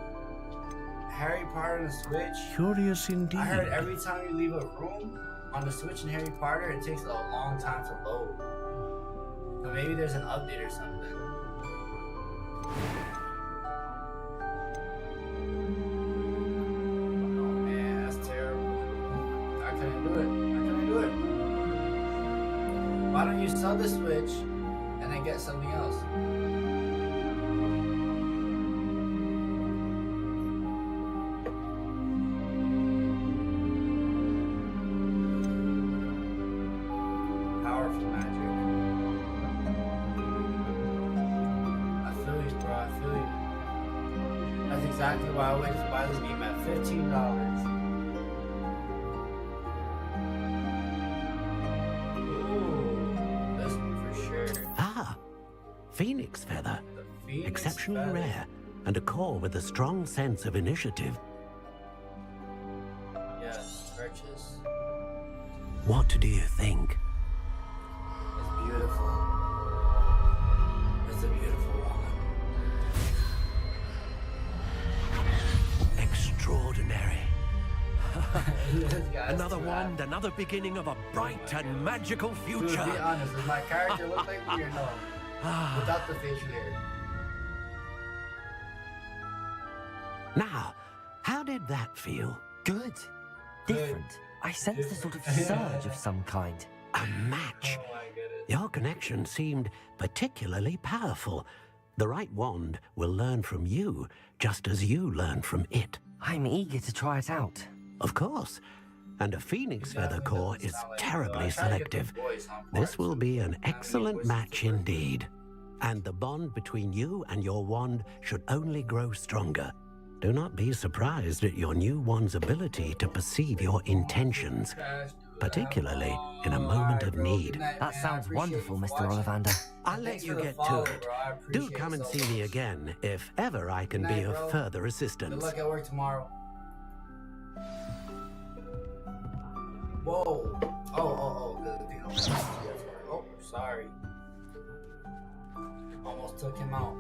Harry Potter on the Switch? Curious indeed. I heard every time you leave a room on the Switch in Harry Potter, it takes a long time to load. So maybe there's an update or something. Oh man, that's terrible. I couldn't do it. Why don't you sell the Switch and then get something else? Powerful magic. I feel you, bro. I feel you. That's exactly why I waited to buy this game at $15. Phoenix feather. Phoenix Exceptionally feather. rare, and a core with a strong sense of initiative. Yes, purchase. What do you think? It's beautiful. It's a beautiful one. Extraordinary. Another wand, another beginning of a bright and magical future. Dude, be honest, does my character look like me or no? Without the facial hair. Now, how did that feel? Good. Different. I sensed a sort of surge of some kind. A match. Your connection seemed particularly powerful. The right wand will learn from you, just as you learn from it. I'm eager to try it out. Of course. And a Phoenix Feather core is terribly selective. This will be an excellent match indeed. And the bond between you and your wand should only grow stronger. Do not be surprised at your new wand's ability to perceive your intentions, particularly in a moment of need. That sounds wonderful, Mr. Ollivander. I'll let you get to it. Do come and see me again if ever I can be of further Good assistance. luck at work tomorrow. Whoa. Oh. Good thing I was oh, sorry. Almost took him out.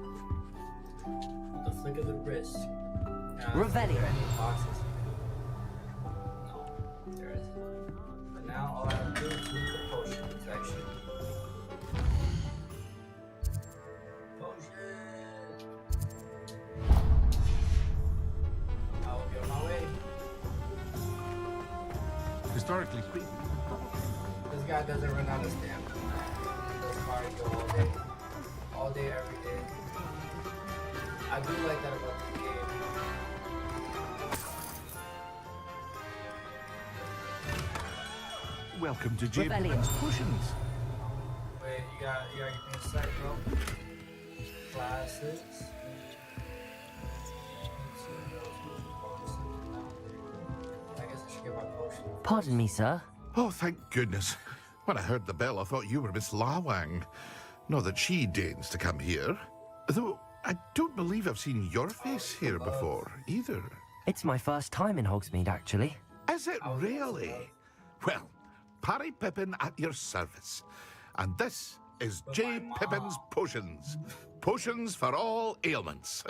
With the flick of the wrist. Revelio. Boxes. No, there isn't. But now all I have to do is do the potion protection. Potion. I will be on my way. Historically speaking. This guy doesn't run out of stamina. Does cardio all day. All day, every day. I do like that about this game. Welcome to J. Pippin's Potions. Wait, you got your site, bro? Classes. I guess I should get my potion. Pardon me, sir. Oh, thank goodness. When I heard the bell, I thought you were Miss Lawang. Not that she deigns to come here. Though I don't believe I've seen your face here before, either. It's my first time in Hogsmeade, actually. Is it really? Well, Parry Pippin at your service. And this is J. Pippin's Potions. Potions for all ailments.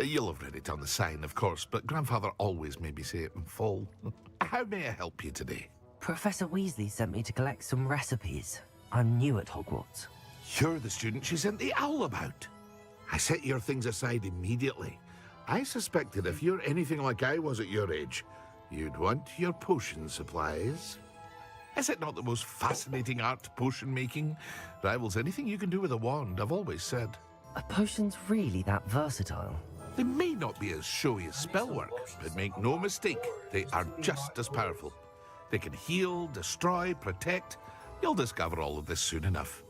You'll have read it on the sign, of course, but Grandfather always made me say it in full. How may I help you today? Professor Weasley sent me to collect some recipes. I'm new at Hogwarts. You're the student she sent the owl about. I set your things aside immediately. I suspected if you're anything like I was at your age, you'd want your potion supplies. Is it not the most fascinating art, potion making? Rivals anything you can do with a wand, I've always said. Are potions really that versatile? They may not be as showy as spellwork, but make no mistake, they are just as powerful. They can heal, destroy, protect. You'll discover all of this soon enough.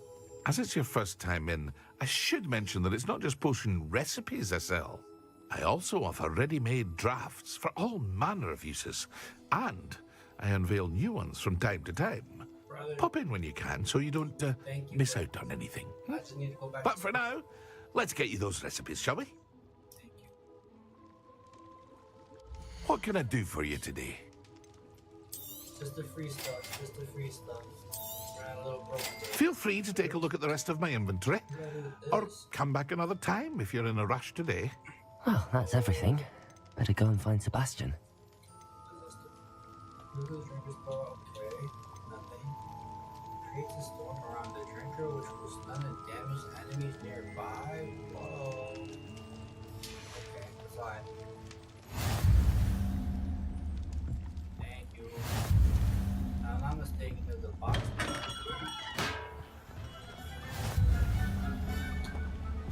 As it's your first time in, I should mention that it's not just potion recipes I sell. I also offer ready-made drafts for all manner of uses, and I unveil new ones from time to time. Pop in when you can so you don't miss out on anything. But for now, let's get you those recipes, shall we? What can I do for you today? Just the free stuff. Just the free stuff. Ran a little broke. Feel free to take a look at the rest of my inventory, or come back another time if you're in a rush today. Well, that's everything. Better go and find Sebastian. Okay, nothing. Creates a storm around the drinker, which will stun and damage enemies nearby. Whoa. Okay, fine. Thank you. Now, I'm not mistaken, there's a box.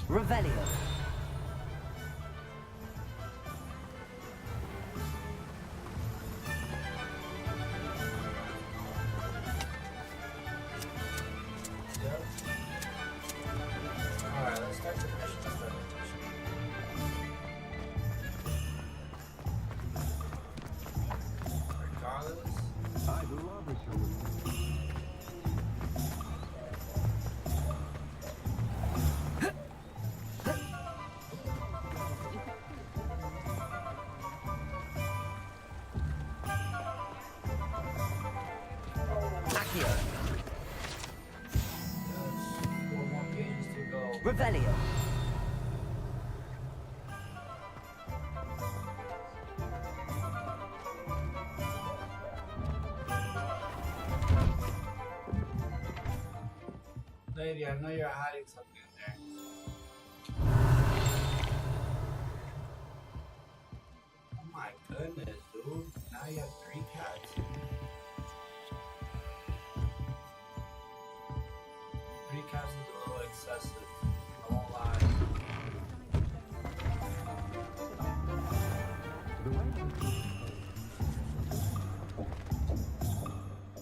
Revelio. Alright, let's start the mission. Regardless. Accio. Yes, 4 more pages to go. Revelio. Lady, I know you're hiding something there. Oh my goodness, dude. Now you have 3 cats. 3 cats is a little excessive. I won't lie.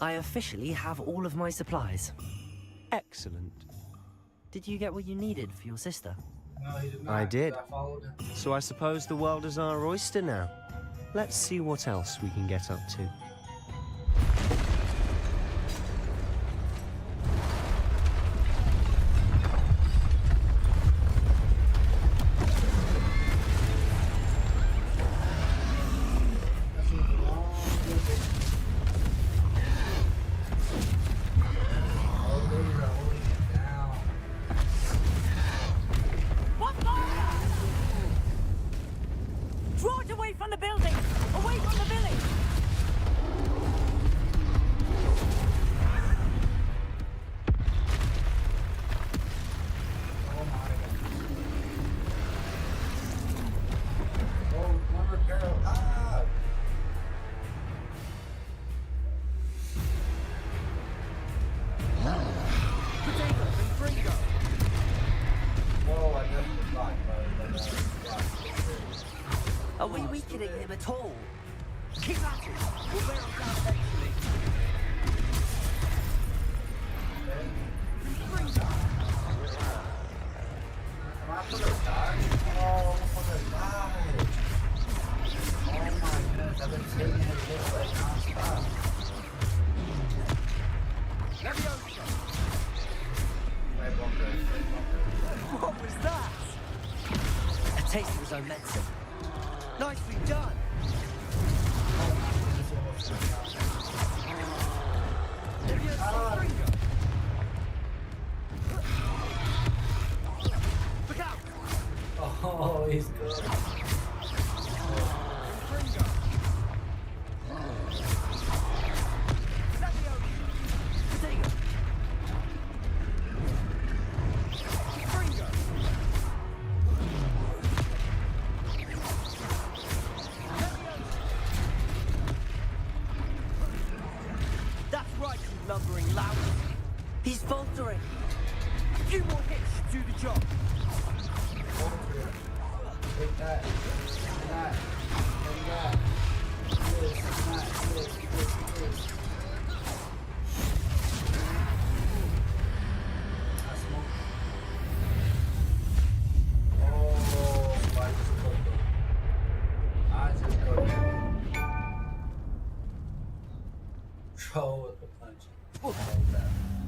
I officially have all of my supplies. Excellent. Did you get what you needed for your sister? No, he did not. I did. I followed him. So I suppose the world is our oyster now. Let's see what else we can get up to. Draw it away from the building! Away from the village! Are we weakening him at all? Keep at it! We'll wear him down eventually. What was that? A taste of his own medicine. Nicely done! Look out! Oh, he's good. That's right, you lumbering lout. He's faltering. A few more hits should do the job. Take that. Take that. Take that. This, that, this. I smoke. Oh, I just cooked him. Troll with the punch.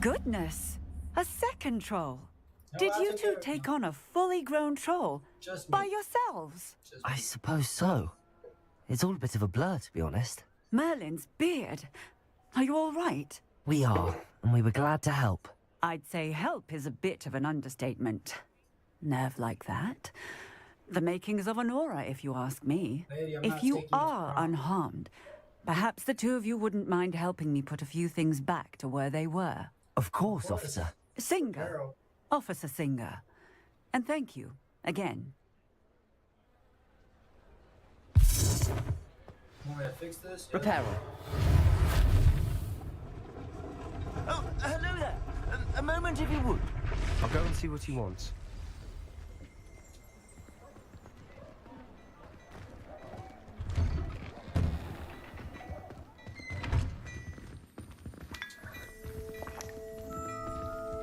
Goodness! A second troll. No, Did that's you okay two with me. take on a fully grown troll? Just By me. yourselves? I suppose so. It's all a bit of a blur, to be honest. Merlin's beard. Are you all right? We are, and we were glad to help. I'd say help is a bit of an understatement. Nerve like that. The makings of an aura, if you ask me. Lady, I'm if not you taking are it from- unharmed, perhaps the two of you wouldn't mind helping me put a few things back to where they were. Of course, officer. Singer. Officer Singer. And thank you, again. Want me to fix this? Reparo. Oh, hello there. A moment if you would. I'll go and see what he wants.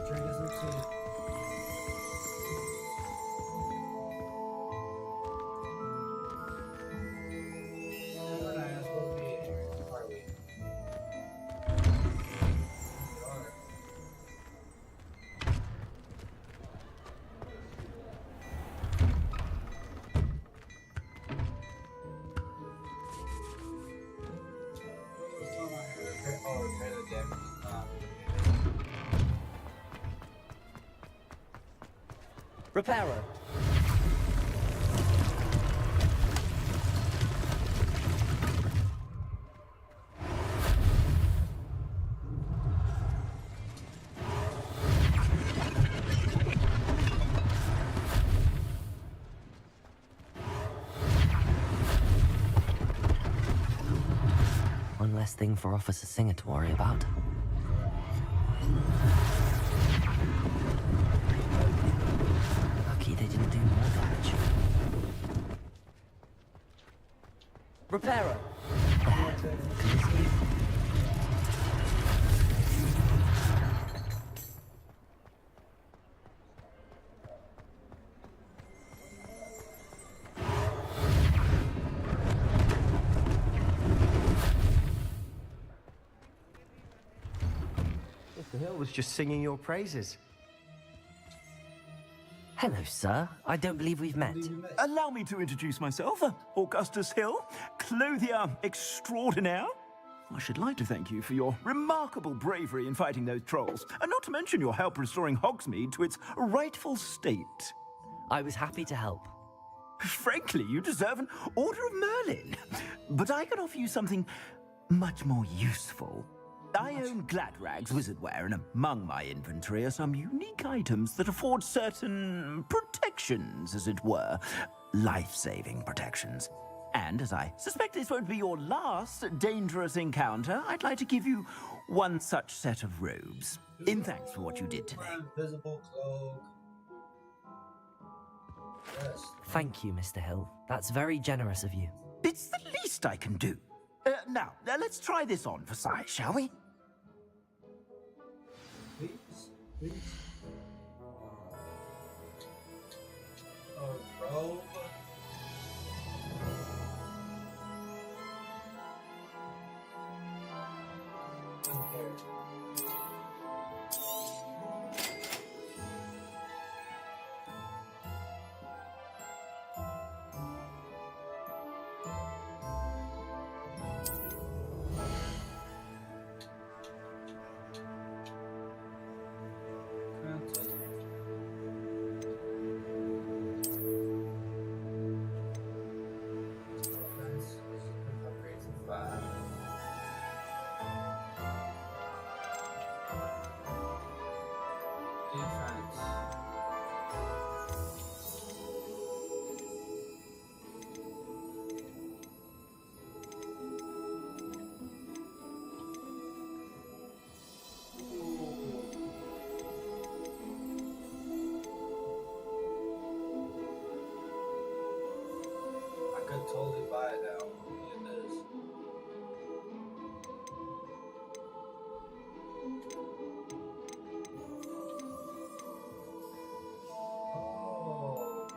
Drink us some tea. We're not even supposed to be in here, are we? We are. What's going on here? Oh, repair the damage. Reparo. One less thing for Officer Singer to worry about. Lucky they didn't do more damage. Reparo. Mr. Hill was just singing your praises. Hello, sir. I don't believe we've met. Allow me to introduce myself, Augustus Hill, clothier extraordinaire. I should like to thank you for your remarkable bravery in fighting those trolls, and not to mention your help restoring Hogsmeade to its rightful state. I was happy to help. Frankly, you deserve an Order of Merlin. But I can offer you something much more useful. I own Gladrag's wizardware, and among my inventory are some unique items that afford certain protections, as it were. Life-saving protections. And as I suspect this won't be your last dangerous encounter, I'd like to give you one such set of robes. In thanks for what you did today. Invisible cloak. Yes. Thank you, Mr. Hill. That's very generous of you. It's the least I can do. Now, let's try this on for size, shall we? Please. Oh, robe. Could totally buy it now. Look at this. Oh.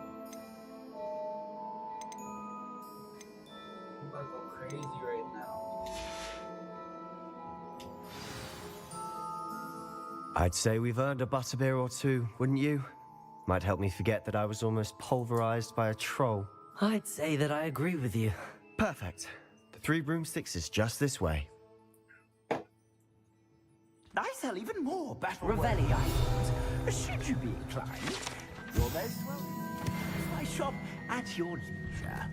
I'm about to go crazy right now. I'd say we've earned a butterbeer or two, wouldn't you? Might help me forget that I was almost pulverized by a troll. I'd say that I agree with you. Perfect. The Three Broomsticks is just this way. I sell even more battle Revelli items. Should you be inclined, you're most welcome to my shop At your leisure.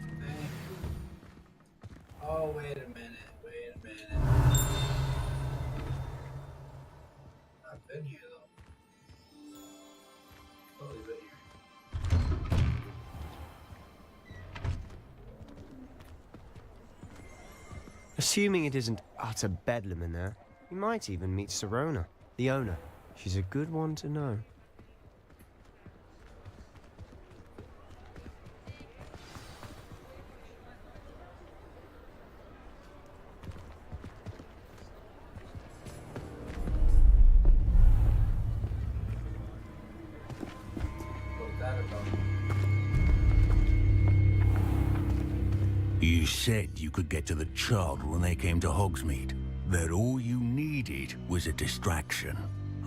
Oh, wait a minute. Wait a minute. I've been here though. Totally been here. Assuming it isn't utter bedlam in there, you might even meet Sirona, the owner. She's a good one to know. You said you could get to the child when they came to Hogsmeade. That all you needed was a distraction.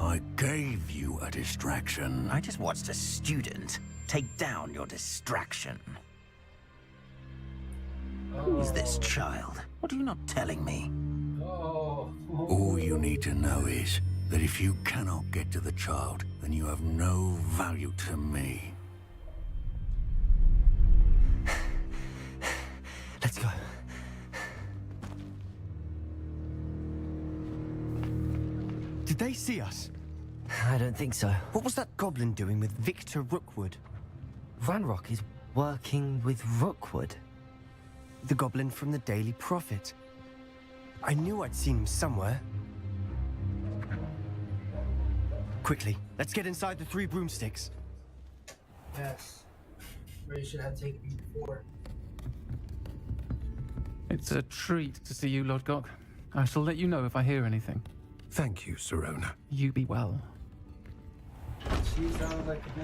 I gave you a distraction. I just watched a student take down your distraction. Who is this child? What are you not telling me? All you need to know is that if you cannot get to the child, then you have no value to me. Let's go. Did they see us? I don't think so. What was that goblin doing with Victor Rookwood? Ranrock is working with Rookwood. The goblin from the Daily Prophet. I knew I'd seen him somewhere. Quickly, let's get inside the 3 broomsticks. Yes. Where you should have taken me before. It's a treat to see you, Lodgok. I shall let you know if I hear anything. Thank you, Sirona. You be well. She sounded like a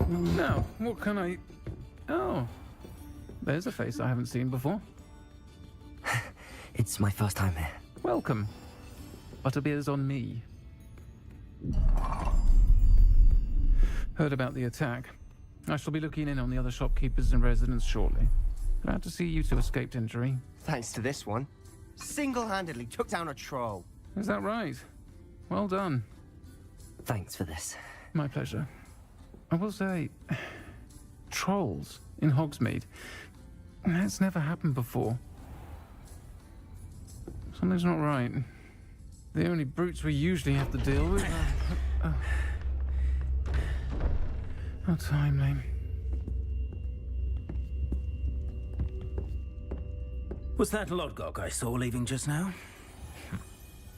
man. Now, what can I... Oh. There's a face I haven't seen before. It's my first time here. Welcome. Butterbeer's on me. Heard about the attack. I shall be looking in on the other shopkeepers and residents shortly. Glad to see you two escaped injury. Thanks to this one. Single-handedly took down a troll. Is that right? Well done. Thanks for this. My pleasure. I will say, trolls in Hogsmeade. That's never happened before. Something's not right. The only brutes we usually have to deal with. How timely. Was that Lodgok I saw leaving just now?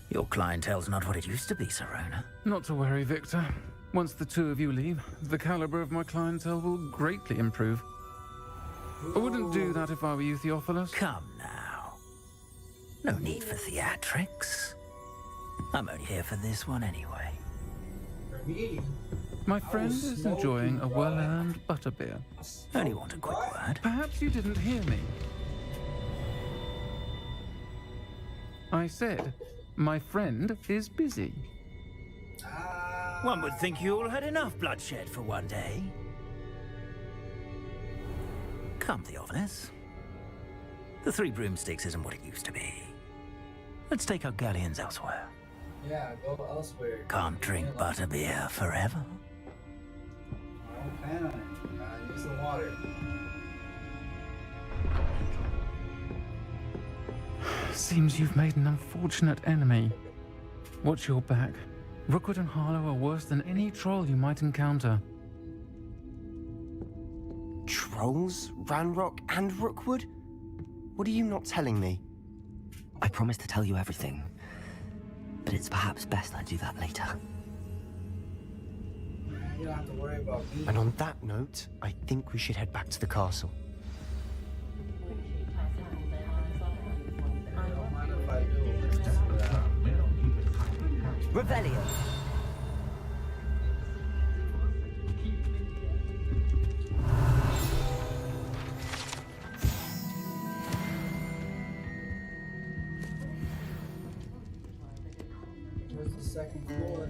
Your clientele's not what it used to be, Sirona. Not to worry, Victor. Once the two of you leave, the caliber of my clientele will greatly improve. I wouldn't do that if I were you, Theophilus. Come now. No need for theatrics. I'm only here for this one anyway. For me? My friend is enjoying a well-earned butterbeer. Only want a quick word. Perhaps you didn't hear me. I said, my friend is busy. One would think you all had enough bloodshed for one day. Come, Theophilus. The 3 broomsticks isn't what it used to be. Let's take our galleons elsewhere. Yeah, go elsewhere. Can't drink butterbeer forever. I don't plan on it. Use the water. Seems you've made an unfortunate enemy. Watch your back. Rookwood and Harlow are worse than any troll you might encounter. Trolls? Ranrock and Rookwood? What are you not telling me? I promised to tell you everything, but it's perhaps best I do that later. You don't have to worry about me. And on that note, I think we should head back to the castle. I don't mind if I do. Revelio. Where's the second floor?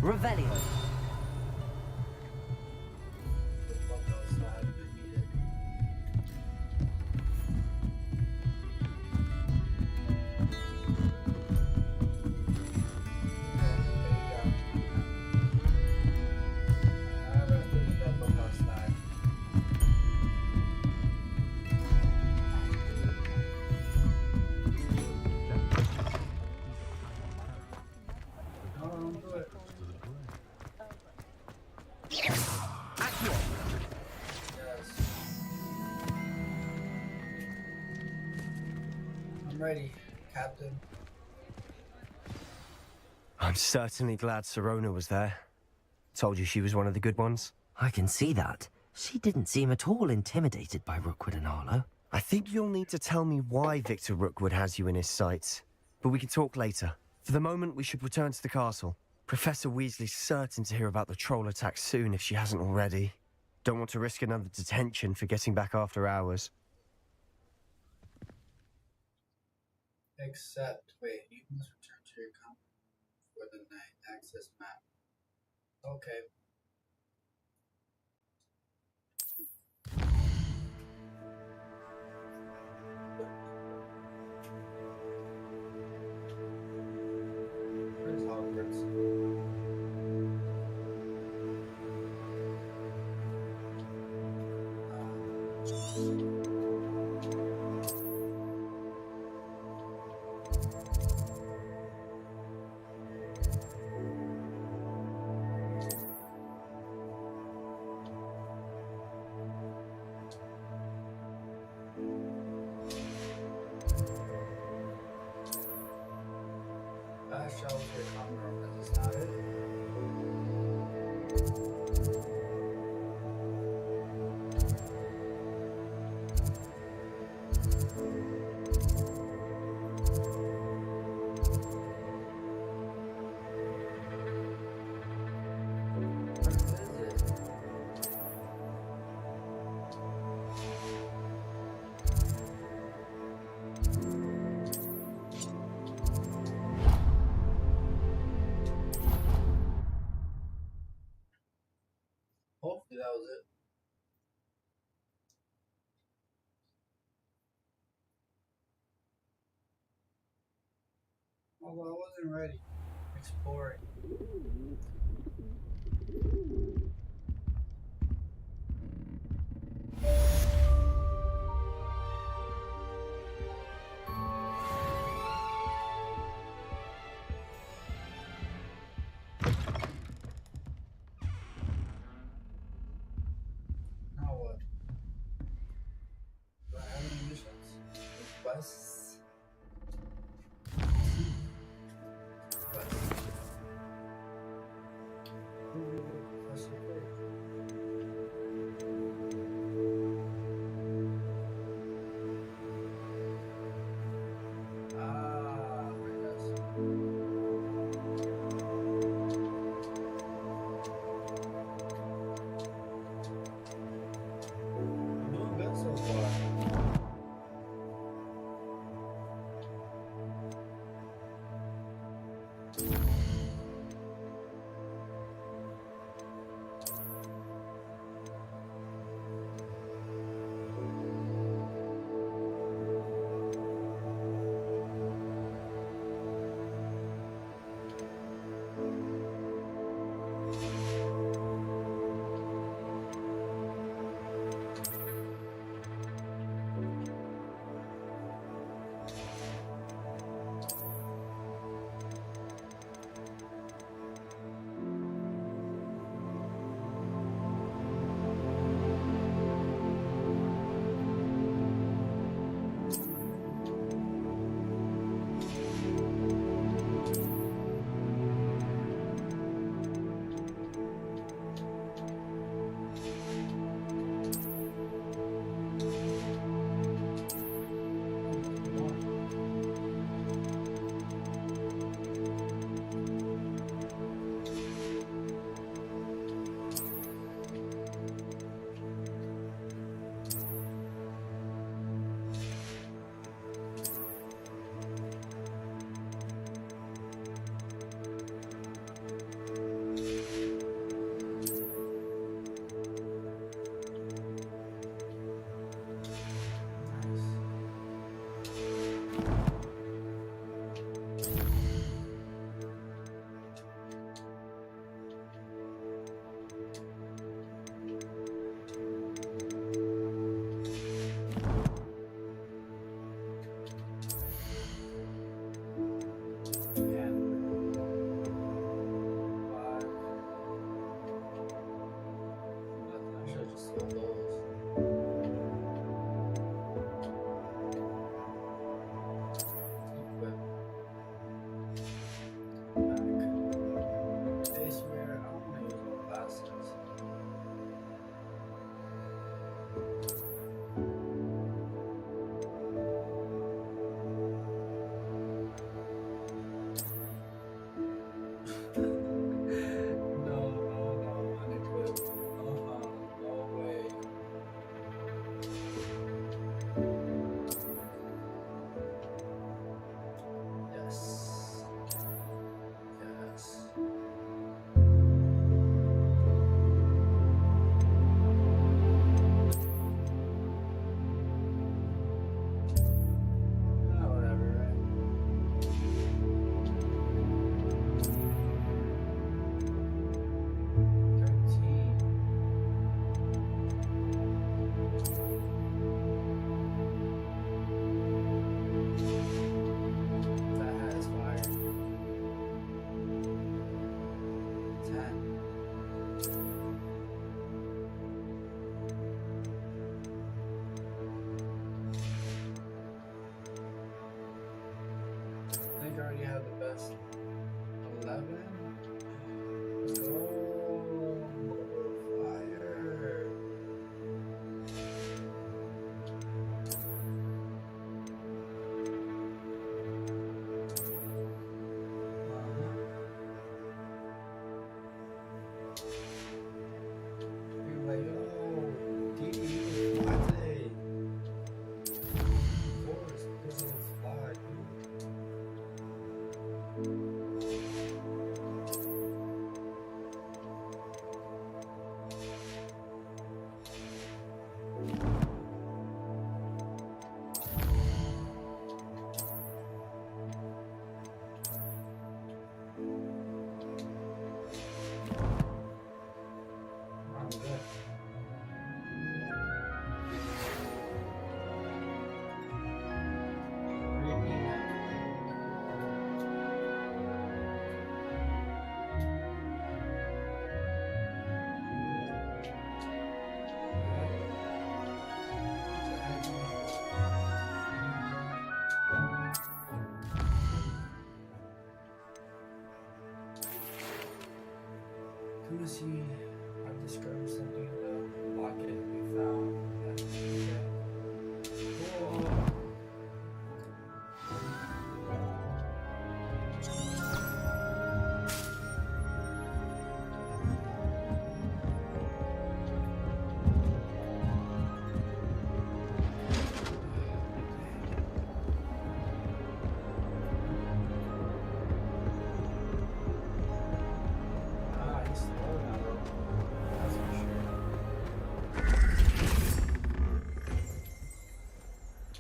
Revelio. I'm ready, Captain. I'm certainly glad Sirona was there. Told you she was one of the good ones. I can see that. She didn't seem at all intimidated by Rookwood and Arlo. I think you'll need to tell me why Victor Rookwood has you in his sights. But we can talk later. For the moment, we should return to the castle. Professor Weasley's certain to hear about the troll attack soon if she hasn't already. Don't want to risk another detention for getting back after hours. Except, wait, you must return to your company for the night access map. Okay. Where's Hogwarts? Shelves your common room, is this not it? Hopefully that was it. Oh, well, I wasn't ready. Exploring. Now what? Do I have any missions? Quests? Quests.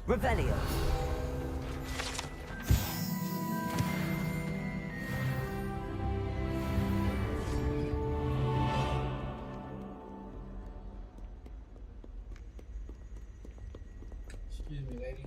Revelio. Excuse me, lady.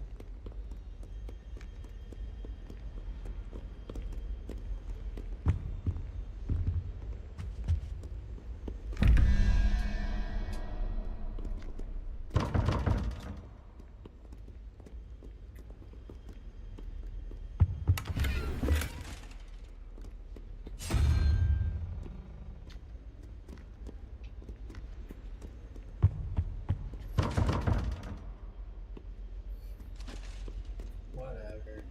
Whatever.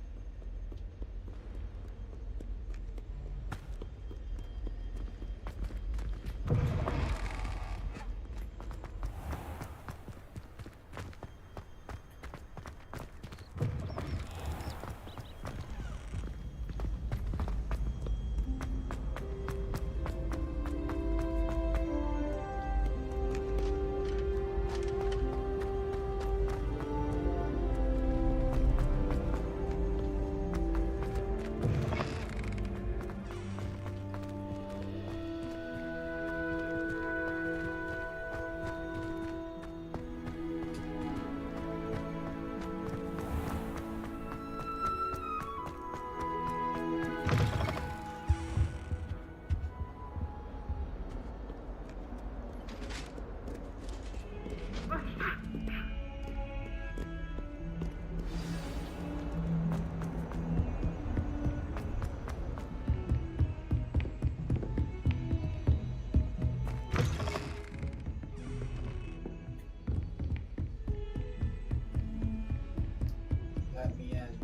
Let me in.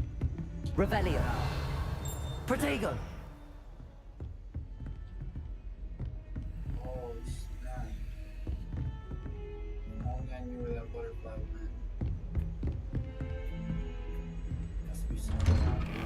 Revelio. Protego. Oh snap. Only I knew where that butterfly went. Must be somewhere around here.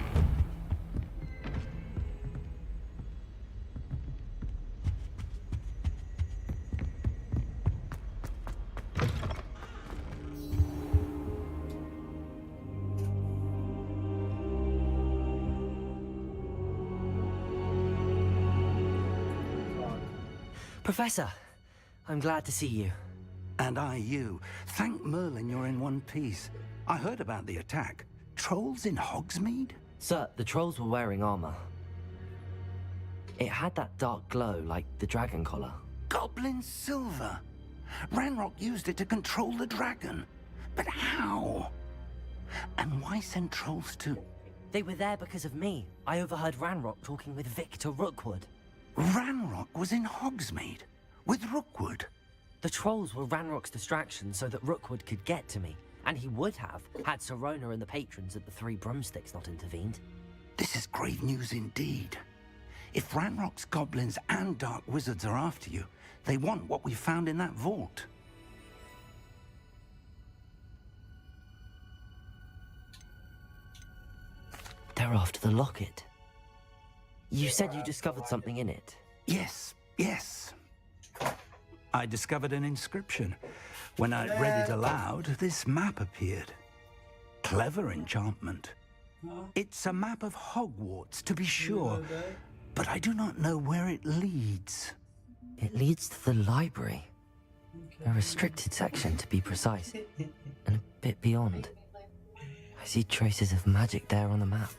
Professor, I'm glad to see you. And I you. Thank Merlin you're in one piece. I heard about the attack. Trolls in Hogsmeade? Sir, the trolls were wearing armor. It had that dark glow like the dragon collar. Goblin silver. Ranrock used it to control the dragon. But how? And why send trolls to... They were there because of me. I overheard Ranrock talking with Victor Rookwood. Ranrock was in Hogsmeade? With Rookwood? The trolls were Ranrock's distraction so that Rookwood could get to me. And he would have, had Sirona and the patrons at the Three Broomsticks not intervened. This is grave news indeed. If Ranrock's goblins and dark wizards are after you, they want what we found in that vault. They're after the locket. You said you discovered something in it. Yes, yes. I discovered an inscription. When I read it aloud, this map appeared. Clever enchantment. It's a map of Hogwarts, to be sure, but I do not know where it leads. It leads to the library. A restricted section, to be precise, and a bit beyond. I see traces of magic there on the map.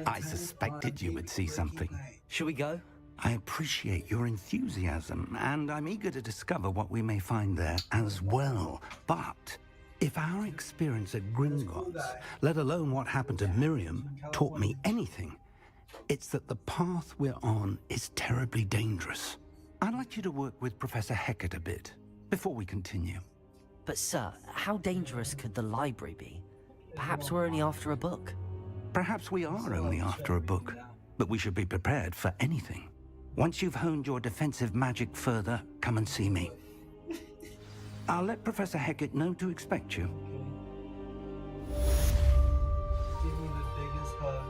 I suspected you would see something. Shall we go? I appreciate your enthusiasm, and I'm eager to discover what we may find there as well. But if our experience at Gringotts, let alone what happened to Miriam, taught me anything, it's that the path we're on is terribly dangerous. I'd like you to work with Professor Hecat a bit before we continue. But sir, how dangerous could the library be? Perhaps we're only after a book. Perhaps we are only after a book, but we should be prepared for anything. Once you've honed your defensive magic further, come and see me. I'll let Professor Hecat know to expect you. Give me the biggest hug.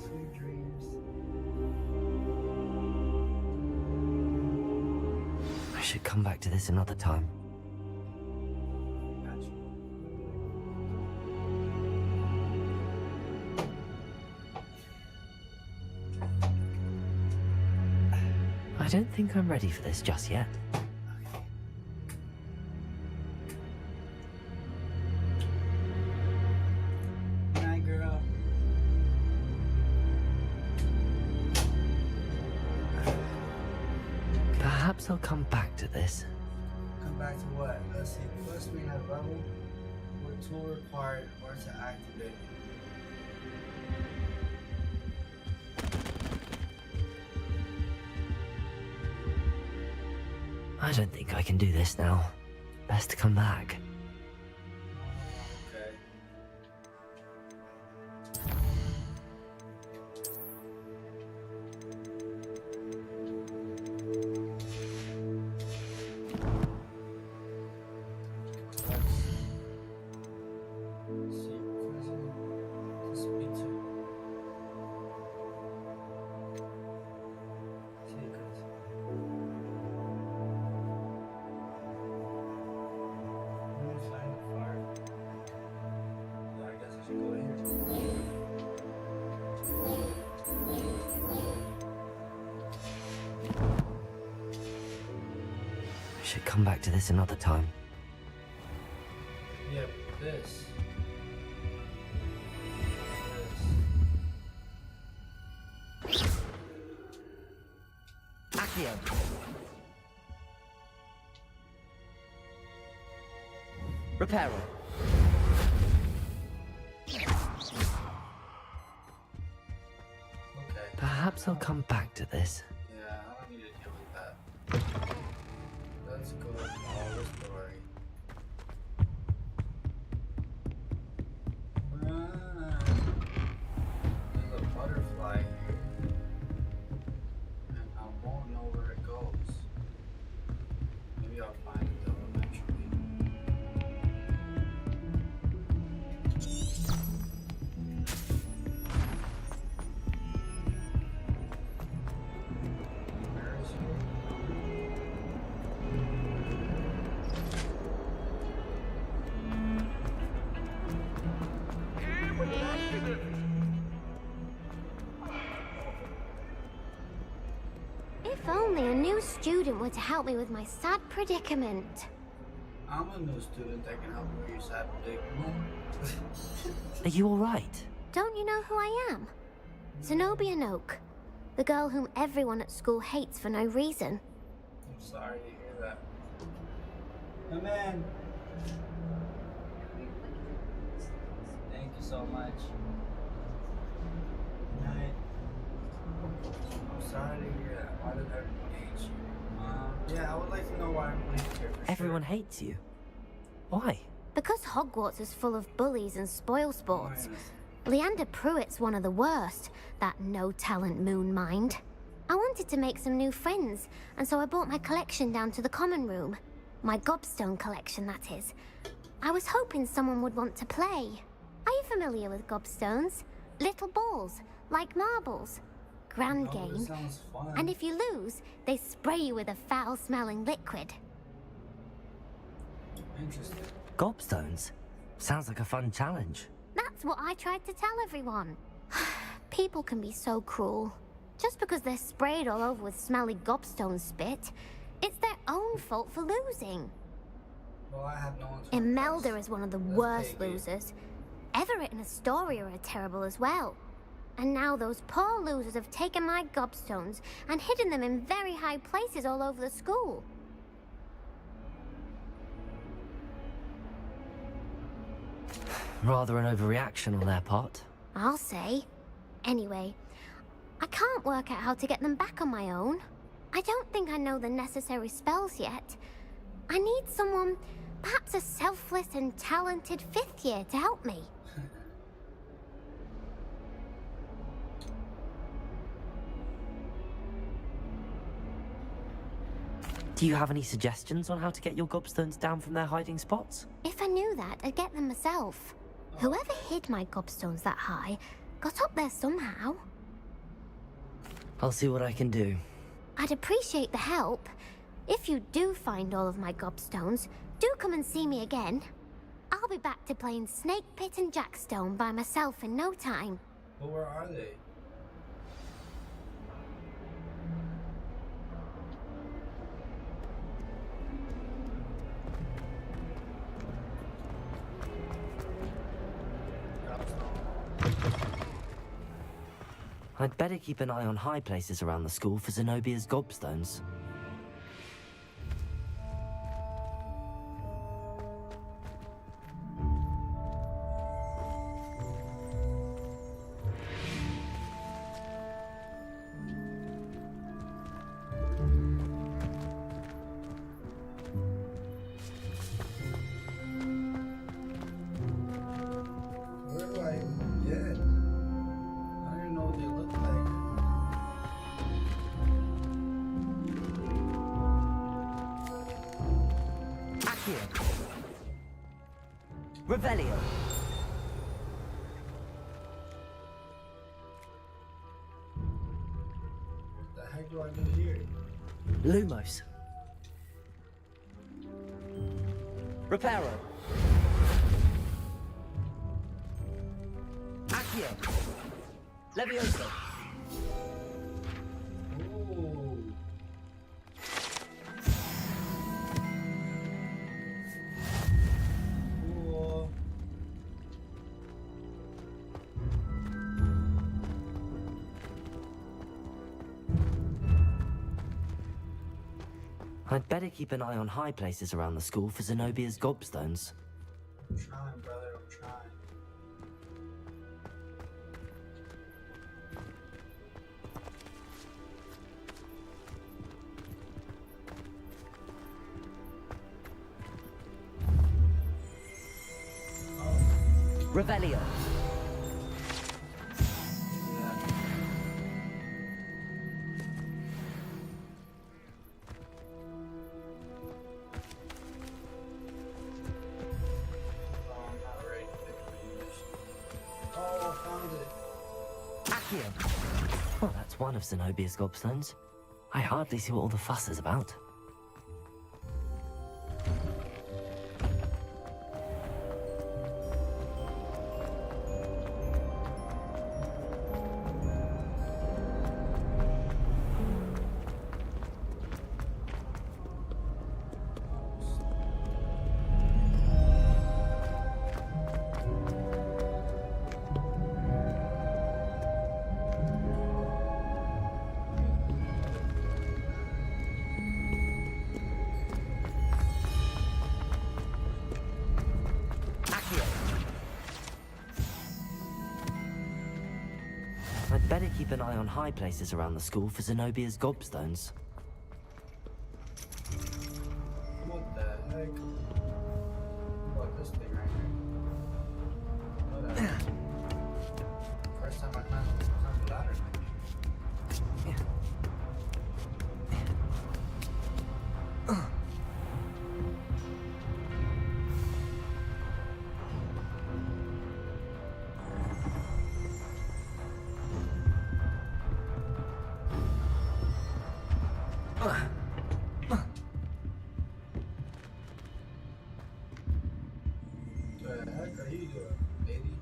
Sweet should come back to this another time. I don't think I'm ready for this just yet. Night, girl. Perhaps I'll come back to this. Come back to what? Let's see. First we have level. What tool required in order to activate it? I don't think I can do this now. Best to come back. Okay. Should come back to this another time. Yeah, this. Accio. Reparo. Okay. Perhaps I'll come back to this. Yeah, I don't need to deal with that. Let's go follow the story. There's a butterfly here. And I won't know where it goes. Maybe I'll find it though eventually. Where is he? If only a new student were to help me with my sad predicament. I'm a new student that can help you with your sad predicament. Are you alright? Don't you know who I am? Zenobia Noak, the girl whom everyone at school hates for no reason. I'm sorry to hear that. Come in. Thank you so much. Good night. I'm sorry to hear that. Why did everyone hate you? Yeah, I would like to know why everyone hates you. Everyone hates you. Why? Because Hogwarts is full of bullies and spoilsports. Leander Pruitt's one of the worst, that no-talent moon mind. I wanted to make some new friends, and so I brought my collection down to the common room. My gobstone collection, that is. I was hoping someone would want to play. Are you familiar with gobstones? Little balls, like marbles. Grand game. Sounds fun. And if you lose, they spray you with a foul-smelling liquid. Interesting. Gobstones? Sounds like a fun challenge. That's what I tried to tell everyone. People can be so cruel. Just because they're sprayed all over with smelly gobstone spit, it's their own fault for losing. Well, I have no one to Imelda is one of the worst losers. Everett and Astoria are terrible as well. And now those poor losers have taken my gobstones and hidden them in very high places all over the school. Rather an overreaction on their part. I'll say. Anyway, I can't work out how to get them back on my own. I don't think I know the necessary spells yet. I need someone, perhaps a selfless and talented 5th year to help me. Do you have any suggestions on how to get your gobstones down from their hiding spots? If I knew that, I'd get them myself. Whoever hid my gobstones that high got up there somehow. I'll see what I can do. I'd appreciate the help. If you do find all of my gobstones, do come and see me again. I'll be back to playing Snake Pit and Jackstone by myself in no time. But where are they? I'd better keep an eye on high places around the school for Zenobia's gobstones. Where do I get? I don't even know what they look like. Accio. Revelio. What the heck do I do here? Lumos. Reparo. Accio. Levioso. Ooh. Cool. I'd better keep an eye on high places around the school for Zenobia's gobstones. I'm trying, brother. I'm trying. Revelio. Oh, I found it. Accio. Well, that's one of Zenobia's gobstones. I hardly see what all the fuss is about. I'd better keep an eye on high places around the school for Zenobia's gobstones. What the heck? What about this thing right here? Whatever. First time I climbed the ladder. What the heck are you doing, lady?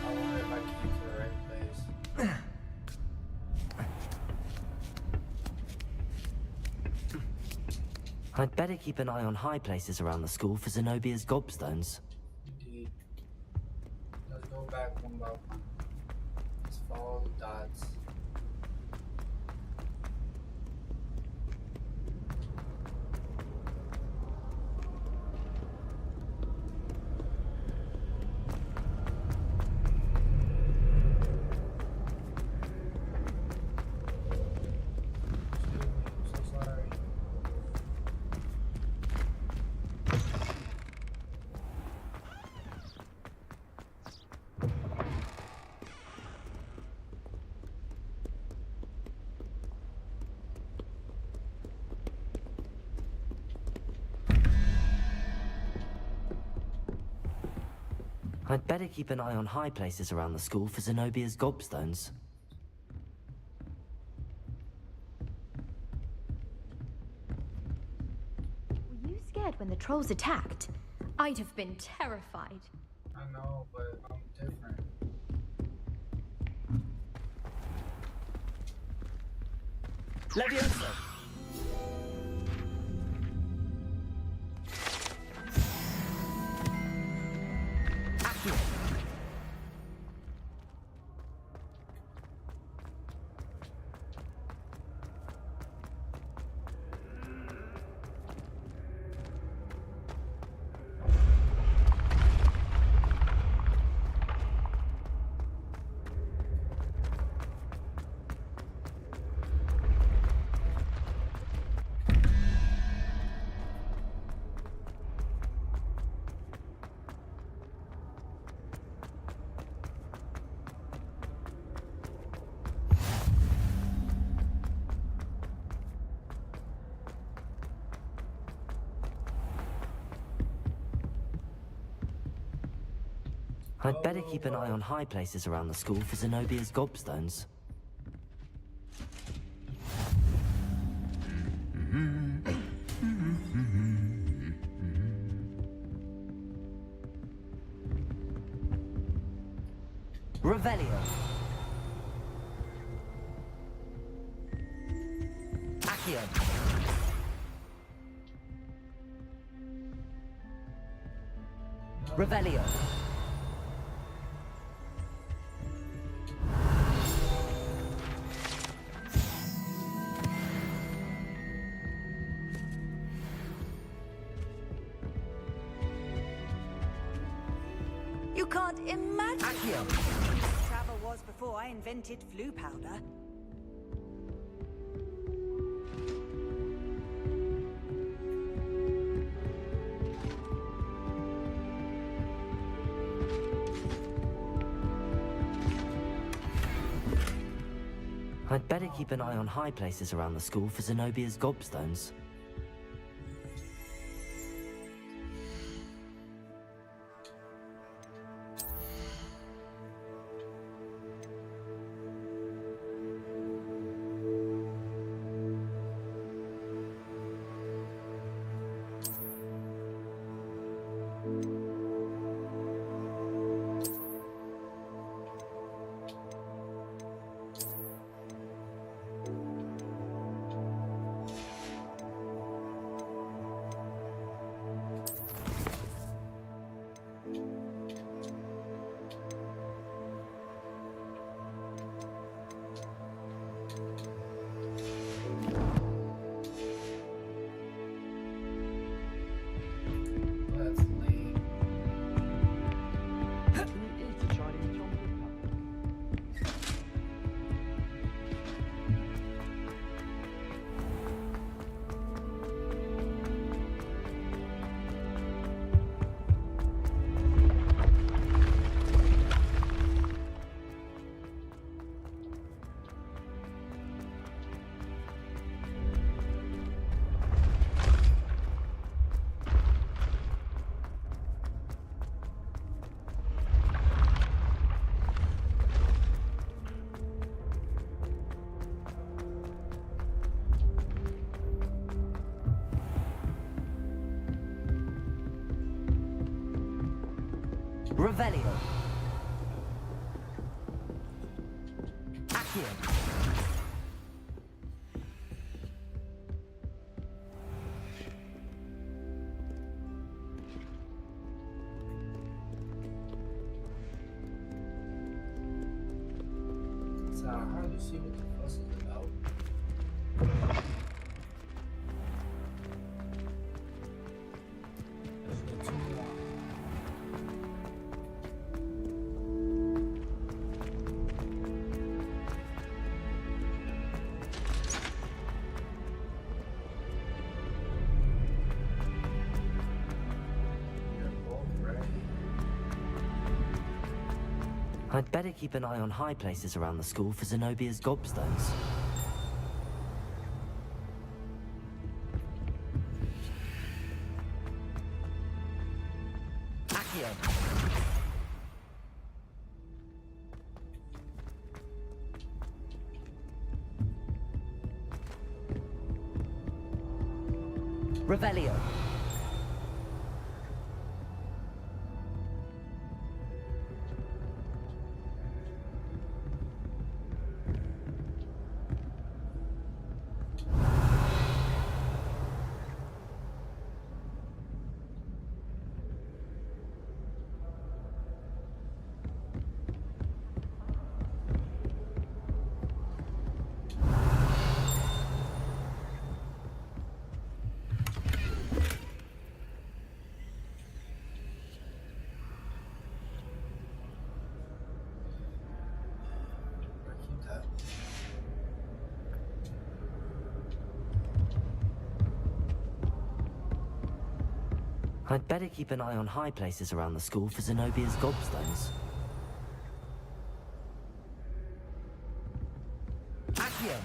I wonder if I came to the right place. I'd better keep an eye on high places around the school for Zenobia's gobstones. Indeed. Let's go back one by one. Let's follow the dots. I'm so sorry. I'd better keep an eye on high places around the school for Zenobia's gobstones. Were you scared when the trolls attacked? I'd have been terrified. I know, but I'm different. Leviosa! Accio! I'd better keep an eye on high places around the school for Zenobia's gobstones. Revelio. Accio. Revelio. You can't imagine how travel was before I invented flu powder. I'd better keep an eye on high places around the school for Zenobia's gobstones. Revelio. Accio. It's hard to see what the fuss is about. There's too long. I'd better keep an eye on high places around the school for Zenobia's gobstones. Accio. Revelio. I'd better keep an eye on high places around the school for Zenobia's gobstones. Accio!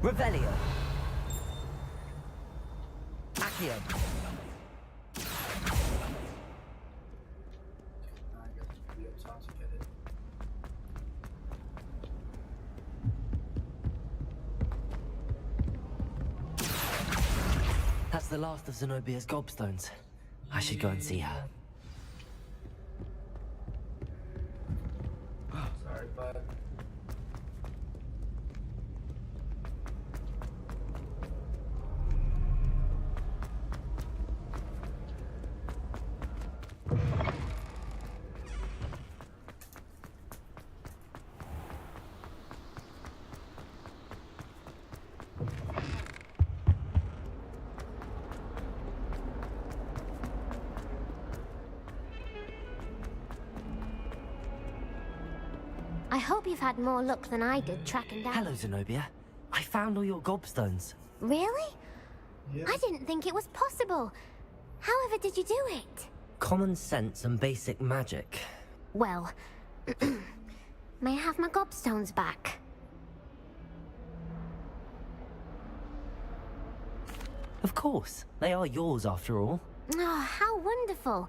Revelio. Accio. That's the last of Zenobia's gobstones. I should go and see her. Sorry, bud. I hope you've had more luck than I did tracking down... Hello, Zenobia. I found all your gobstones. Really? I didn't think it was possible. However did you do it? Common sense and basic magic. Well, may I have my gobstones back? Of course. They are yours, after all. Oh, how wonderful.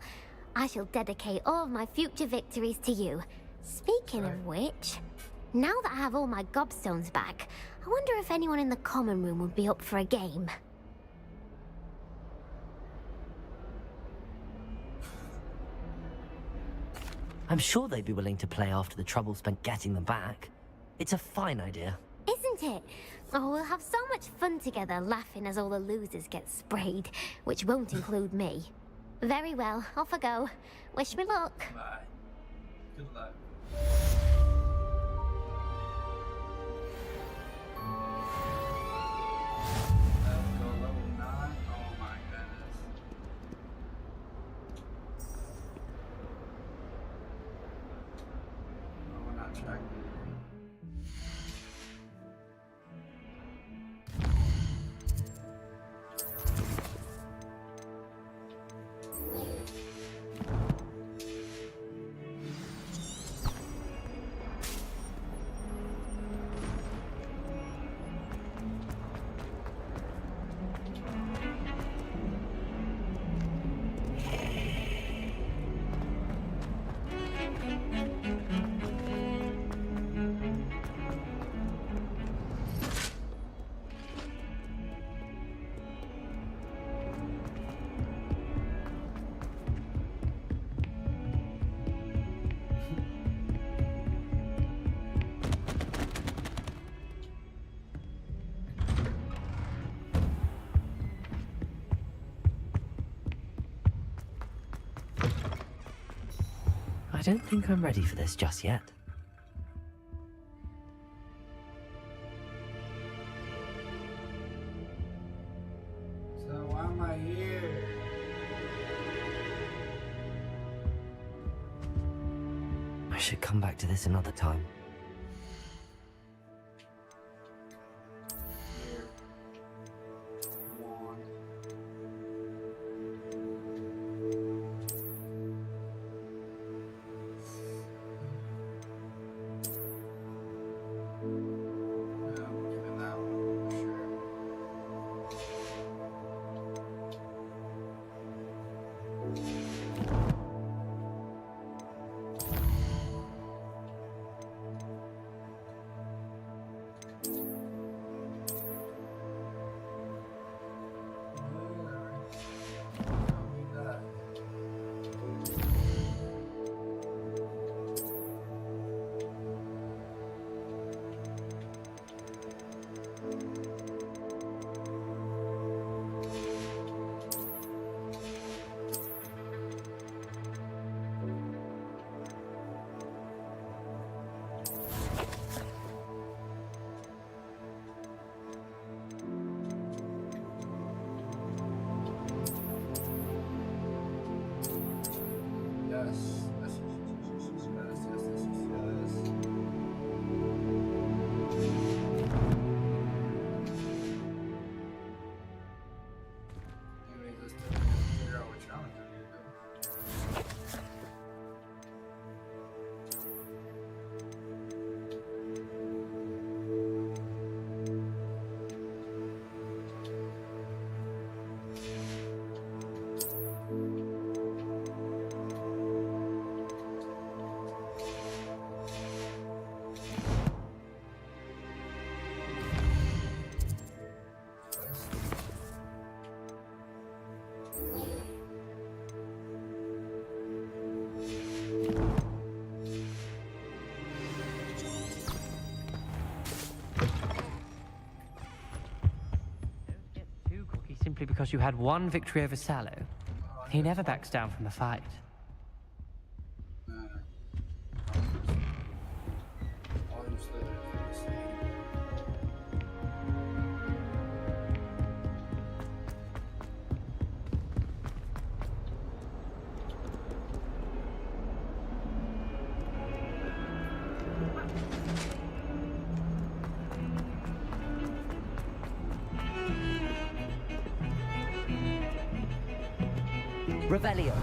I shall dedicate all of my future victories to you. Speaking of which, now that I have all my gobstones back, I wonder if anyone in the common room would be up for a game. I'm sure they'd be willing to play after the trouble spent getting them back. It's a fine idea. Isn't it? Oh, we'll have so much fun together laughing as all the losers get sprayed, which won't include me. Very well, off I go. Wish me luck. Bye. Good luck. Let's go level 9. Oh my goodness. Oh, we're not tracking. I don't think I'm ready for this just yet. So why am I here? I should come back to this another time. simply because you had one victory over Sallow. He never backs down from a fight. Revelio.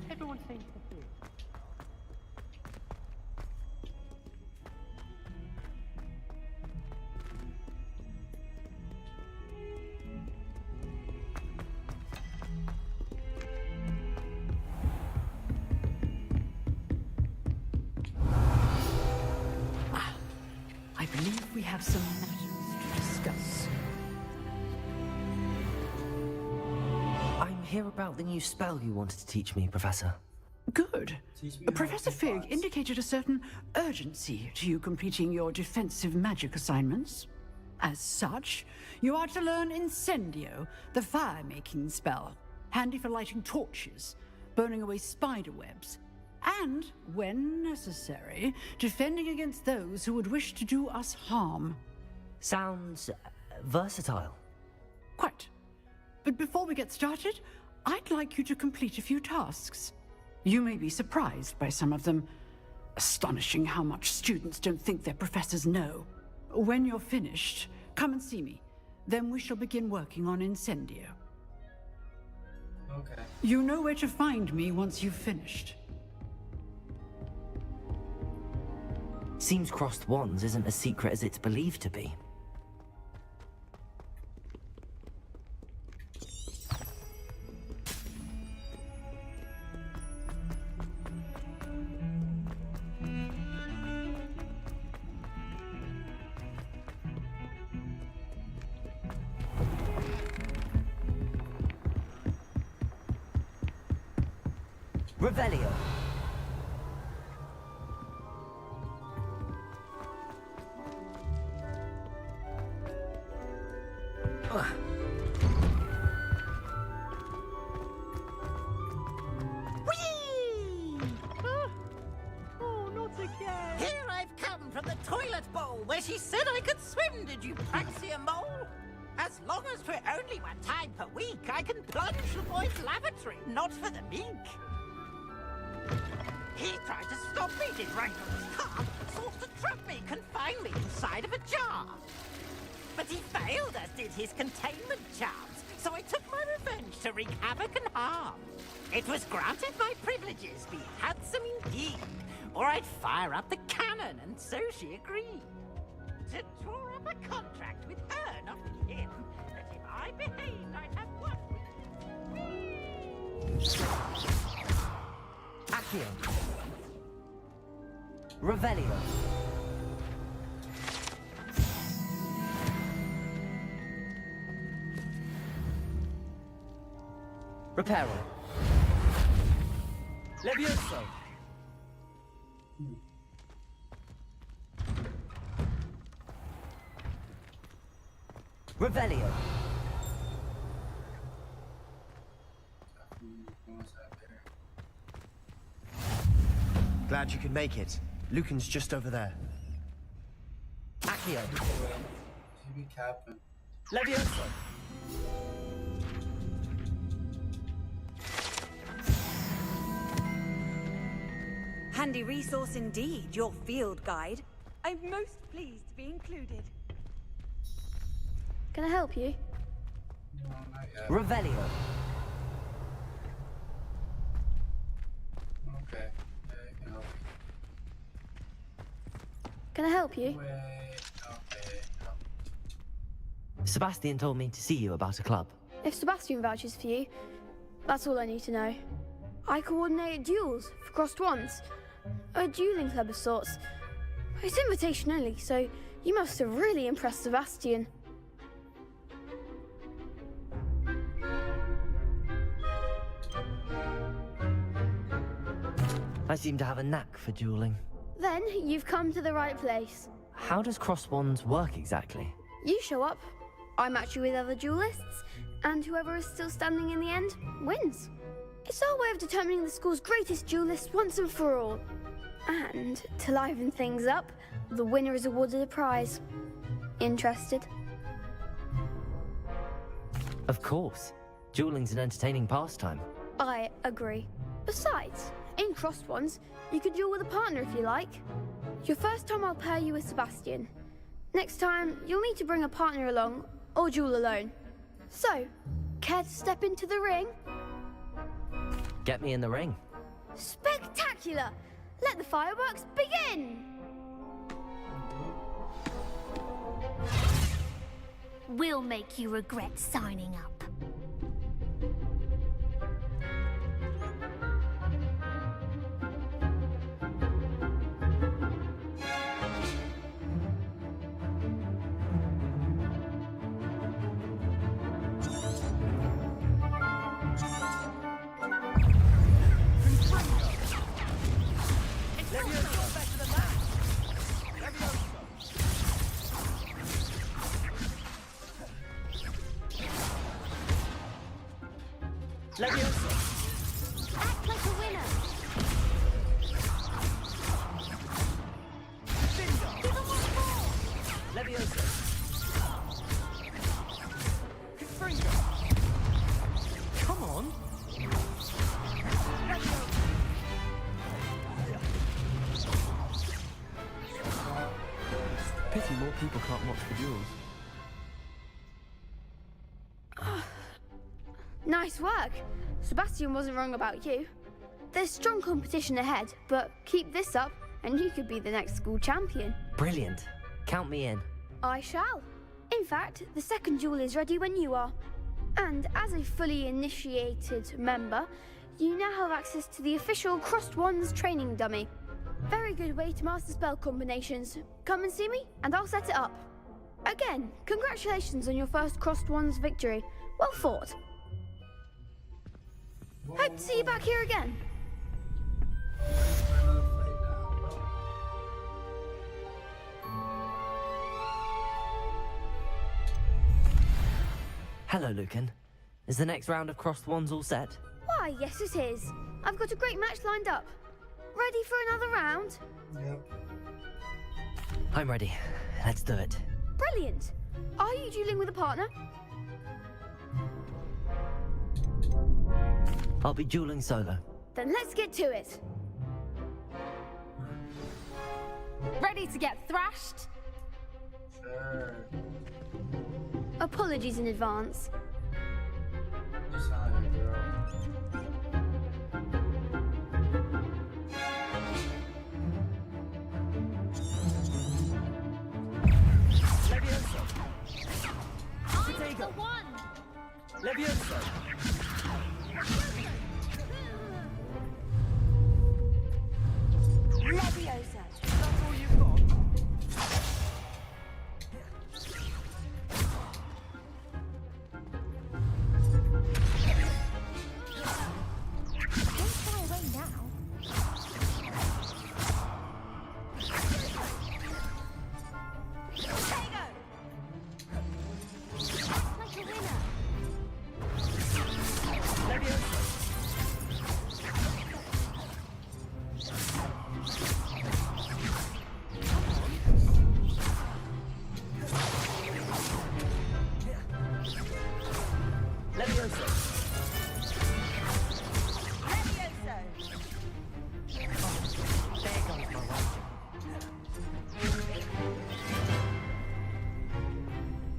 Everyone seems to do. I believe we have some matters to discuss. I'm here about the new spell you wanted to teach me, Professor. Good. Professor Fig indicated a certain urgency to you completing your defensive magic assignments. As such, you are to learn Incendio, the fire-making spell, handy for lighting torches, burning away spider webs, and, when necessary, defending against those who would wish to do us harm. Sounds versatile. Quite. But before we get started, I'd like you to complete a few tasks. You may be surprised by some of them. Astonishing how much students don't think their professors know. When you're finished, come and see me. Then we shall begin working on Incendio. Okay. You know where to find me once you've finished. Seems crossed wands isn't as secret as it's believed to be. Revelio. Oh, not again. Here I've come from the toilet bowl where she said I could swim, did you praxia mole? As long as for only 1 time per week, I can plunge the boy's lavatory, not for the meek. He tried to stop me, did right on his car, sought to trap me, confine me inside of a jar. But he failed, as did his containment charms, so I took my revenge to wreak havoc and harm. It was granted my privileges be handsome indeed, or I'd fire up the cannon, and so she agreed. To draw up a contract with her, not with him, that if I behaved, I'd have what? Accio. Revelio. Reparo. Levioso. Revelio. Glad you could make it. Lucan's just over there. Accio. Be capping. Levioso. Handy resource indeed, your field guide. I'm most pleased to be included. Can I help you? No, not yet. Revelio. Okay. I can help Can I help you? you. Wait. Okay. Sebastian told me to see you about a club. If Sebastian vouches for you, that's all I need to know. I coordinate duels for crossed wands. A dueling club of sorts. It's invitation only, so you must have really impressed Sebastian. I seem to have a knack for dueling. Then you've come to the right place. how does crossed wands work exactly? You show up, I match you with other duelists, and whoever is still standing in the end wins. It's our way of determining the school's greatest duelist once and for all. And to liven things up, the winner is awarded a prize. Interested? Of course. Dueling's an entertaining pastime. I agree. Besides, in crossed wands, you could duel with a partner if you like. Your first time I'll pair you with Sebastian. Next time, you'll need to bring a partner along, or duel alone. So, care to step into the ring? Get me in the ring. Spectacular! Let the fireworks begin! We'll make you regret signing up. Leviosa! Act like a winner! Give them one more! Leviosa! Confringo! Come on! Pity more people can't watch the duels. Nice work. Sebastian wasn't wrong about you. There's strong competition ahead, but keep this up and you could be the next school champion. Brilliant. Count me in. I shall. In fact, the second duel is ready when you are. And as a fully initiated member, you now have access to the official Crossed Wands training dummy. Very good way to master spell combinations. Come and see me and I'll set it up. Again, congratulations on your first Crossed Wands victory. Well fought. Hope to see you back here again. Hello, Lucan. Is the next round of crossed wands all set? Why, yes it is. I've got a great match lined up. Ready for another round? Yep. I'm ready. Let's do it. Brilliant. Are you dueling with a partner? I'll be dueling solo. Then let's get to it. Ready to get thrashed? Sure. Apologies in advance. You sound like a girl. Leviosa! I'm the one! Leviosa! Leviosa! That's all you've got? Don't fly away now. Act like a winner. Leviosa! Leviosa! There goes my wager.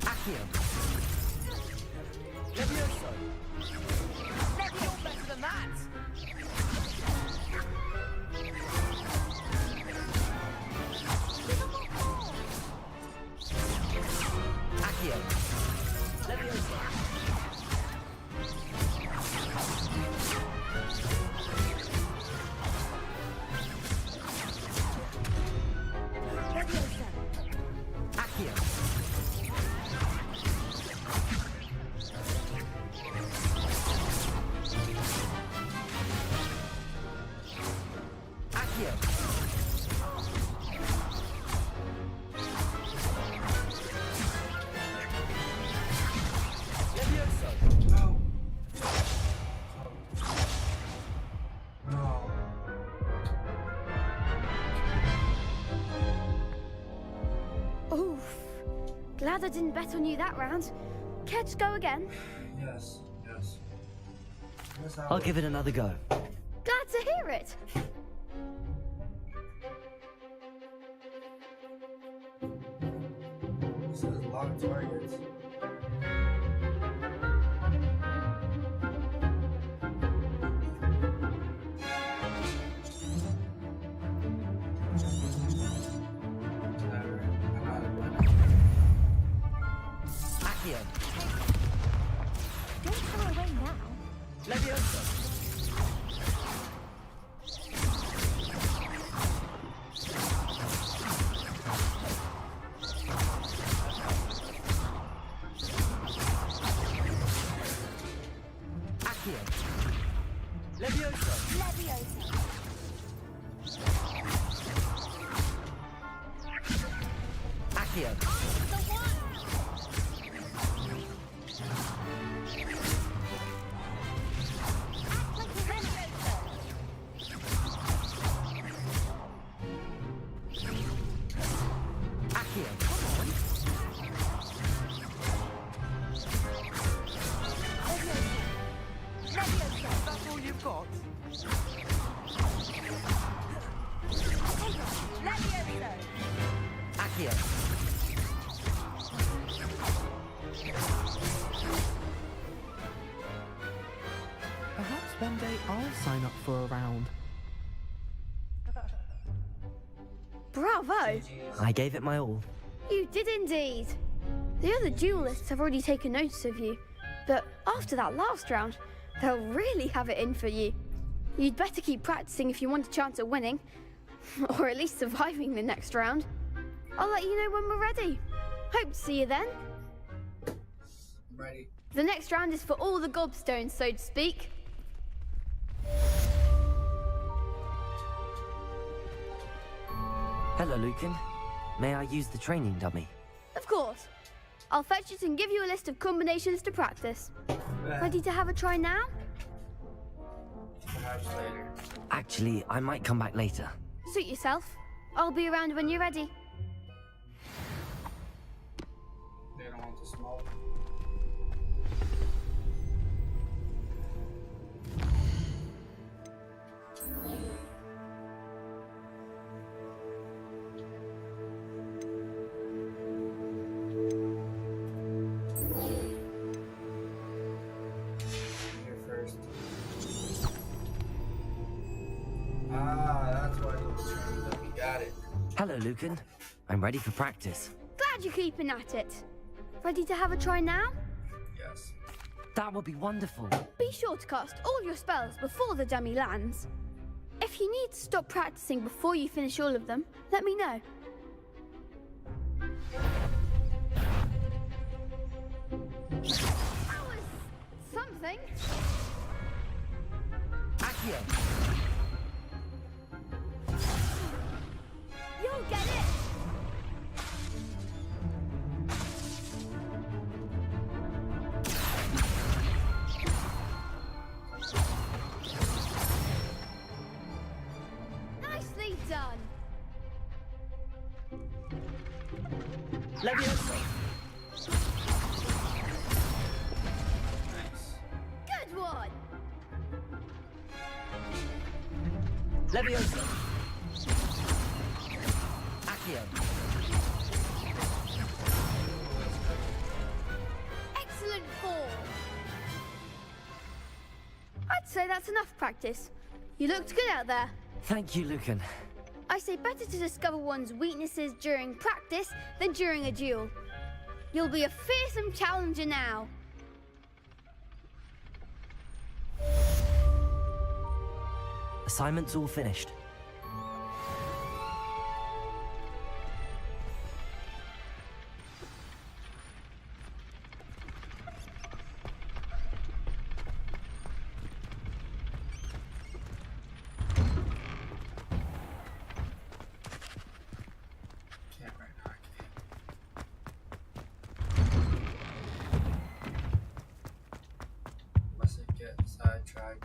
Accio! Leviosa! Leviosa better than that! Accio! Leviosa! Accio! Accio! Glad I didn't bet on you that round. Care to go again? Yes, yes. Yes, I'll give it another go. Glad to hear it. This is locked targets. Accio. Don't throw away now. Leviosa. Accio. Leviosa. Leviosa. Accio. Accio. That's all you've got? Accio. Perhaps one day I'll sign up for a round. Bravo! I gave it my all. You did indeed. The other duelists have already taken notice of you, but after that last round, they'll really have it in for you. You'd better keep practicing if you want a chance at winning, or at least surviving the next round. I'll let you know when we're ready. Hope to see you then. I'm ready. The next round is for all the gobstones, so to speak. Hello, Lucan. May I use the training dummy? Of course. I'll fetch it and give you a list of combinations to practice. Ready to have a try now? Perhaps later. Actually, I might come back later. Suit yourself. I'll be around when you're ready. They don't want to smoke. Here first. Ah, that's why he was training them. We got it. Hello, Lucan. I'm ready for practice. Glad you're keeping at it. Ready to have a try now? Yes. That would be wonderful. Be sure to cast all your spells before the dummy lands. If you need to stop practicing before you finish all of them, let me know. That was something. Accio. You'll get it. Nicely done. Leviosa. Nice. Good one. Leviosa. Accio. Excellent form. I'd say that's enough practice. You looked good out there. Thank you, Lucan. I say better to discover one's weaknesses during practice than during a duel. You'll be a fearsome challenger now. Assignment's all finished. Can't right now. Mustn't get sidetracked.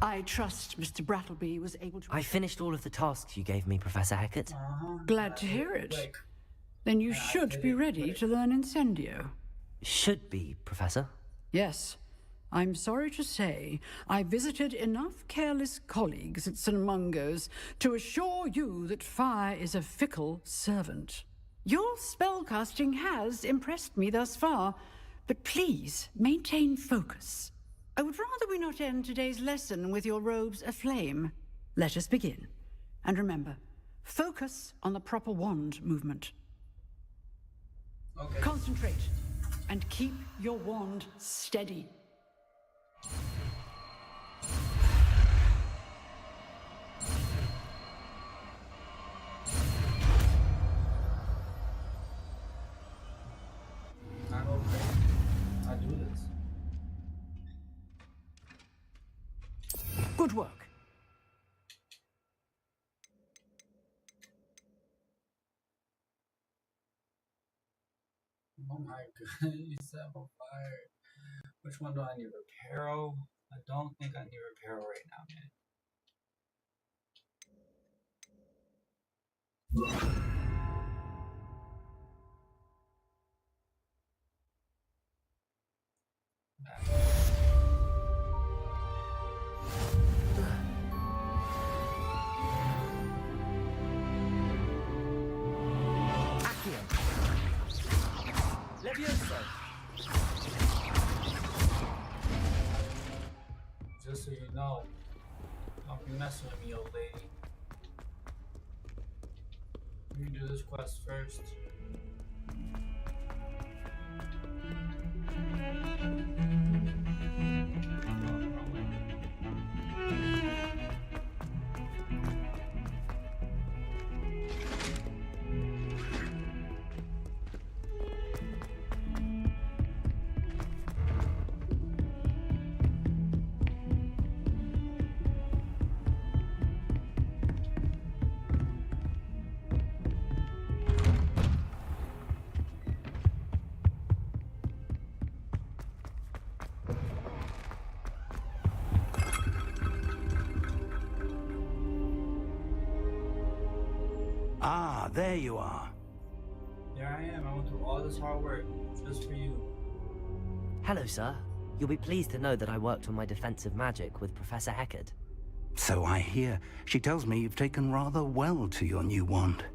I trust Mr. Brattleby was able to... I finished all of the tasks you gave me, Professor Hecat. Glad to hear it. Then you should be ready to learn Incendio. Should be, Professor. Yes. I'm sorry to say, I visited enough careless colleagues at St. Mungo's to assure you that fire is a fickle servant. Your spellcasting has impressed me thus far, but please maintain focus. I would rather we not end today's lesson with your robes aflame. Let us begin. And remember, focus on the proper wand movement. Okay. Concentrate, and keep your wand steady. I do this. Good work. Oh my goodness, you set on fire. Which one do I need? Reparo? I don't think I need Reparo right now, man. Just so you know, don't be messing with me, old lady. Let me do this quest first. Ah, there you are. There I am. I went through all this hard work just for you. Hello, sir. You'll be pleased to know that I worked on my defensive magic with Professor Hecat. So I hear. She tells me you've taken rather well to your new wand.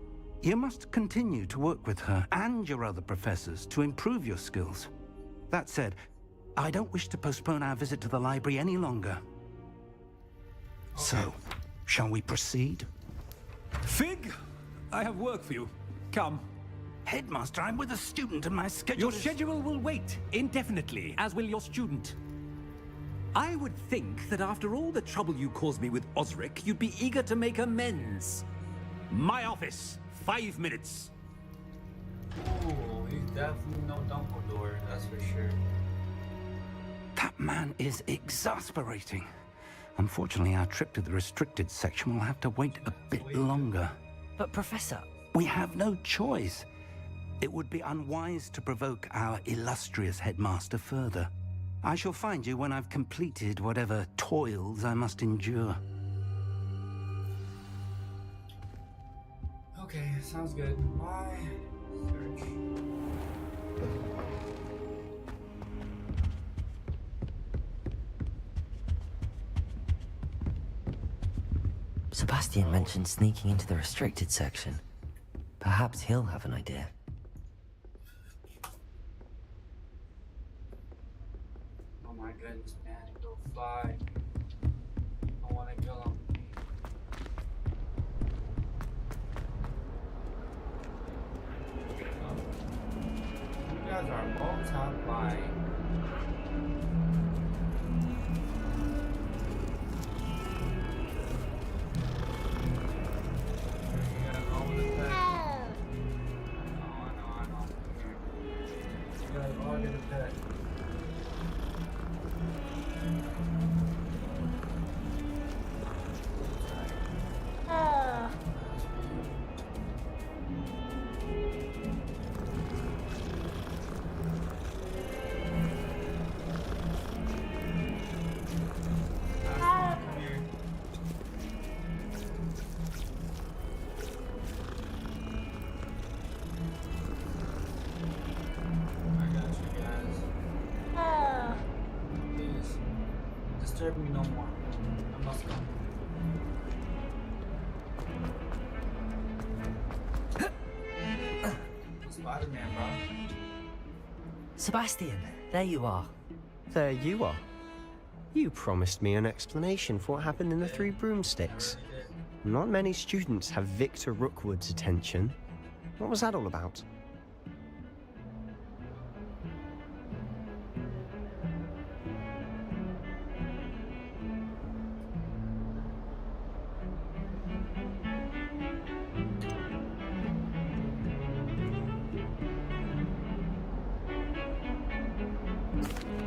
You must continue to work with her and your other professors to improve your skills. That said, I don't wish to postpone our visit to the library any longer. Okay. So, shall we proceed? Fig, I have work for you. Come. Headmaster, I'm with a student and my schedule Your schedule will wait indefinitely, as will your student. I would think that after all the trouble you caused me with Osric, you'd be eager to make amends. My office, 5 minutes. Ooh, he's definitely no Dumbledore, that's for sure. That man is exasperating. Unfortunately, our trip to the restricted section will have to wait a bit longer. But Professor... We have no choice. It would be unwise to provoke our illustrious headmaster further. I shall find you when I've completed whatever toils I must endure. Okay, sounds good. Bye. Search. Sebastian mentioned sneaking into the restricted section. Perhaps he'll have an idea. Oh my goodness, man. Go fly. I want to kill him. You guys are both top line. disturb me no more. I must go. Spider-Man, bro. Sebastian, there you are. There you are. You promised me an explanation for what happened in the Three Broomsticks. Not many students have Victor Rookwood's attention. What was that all about?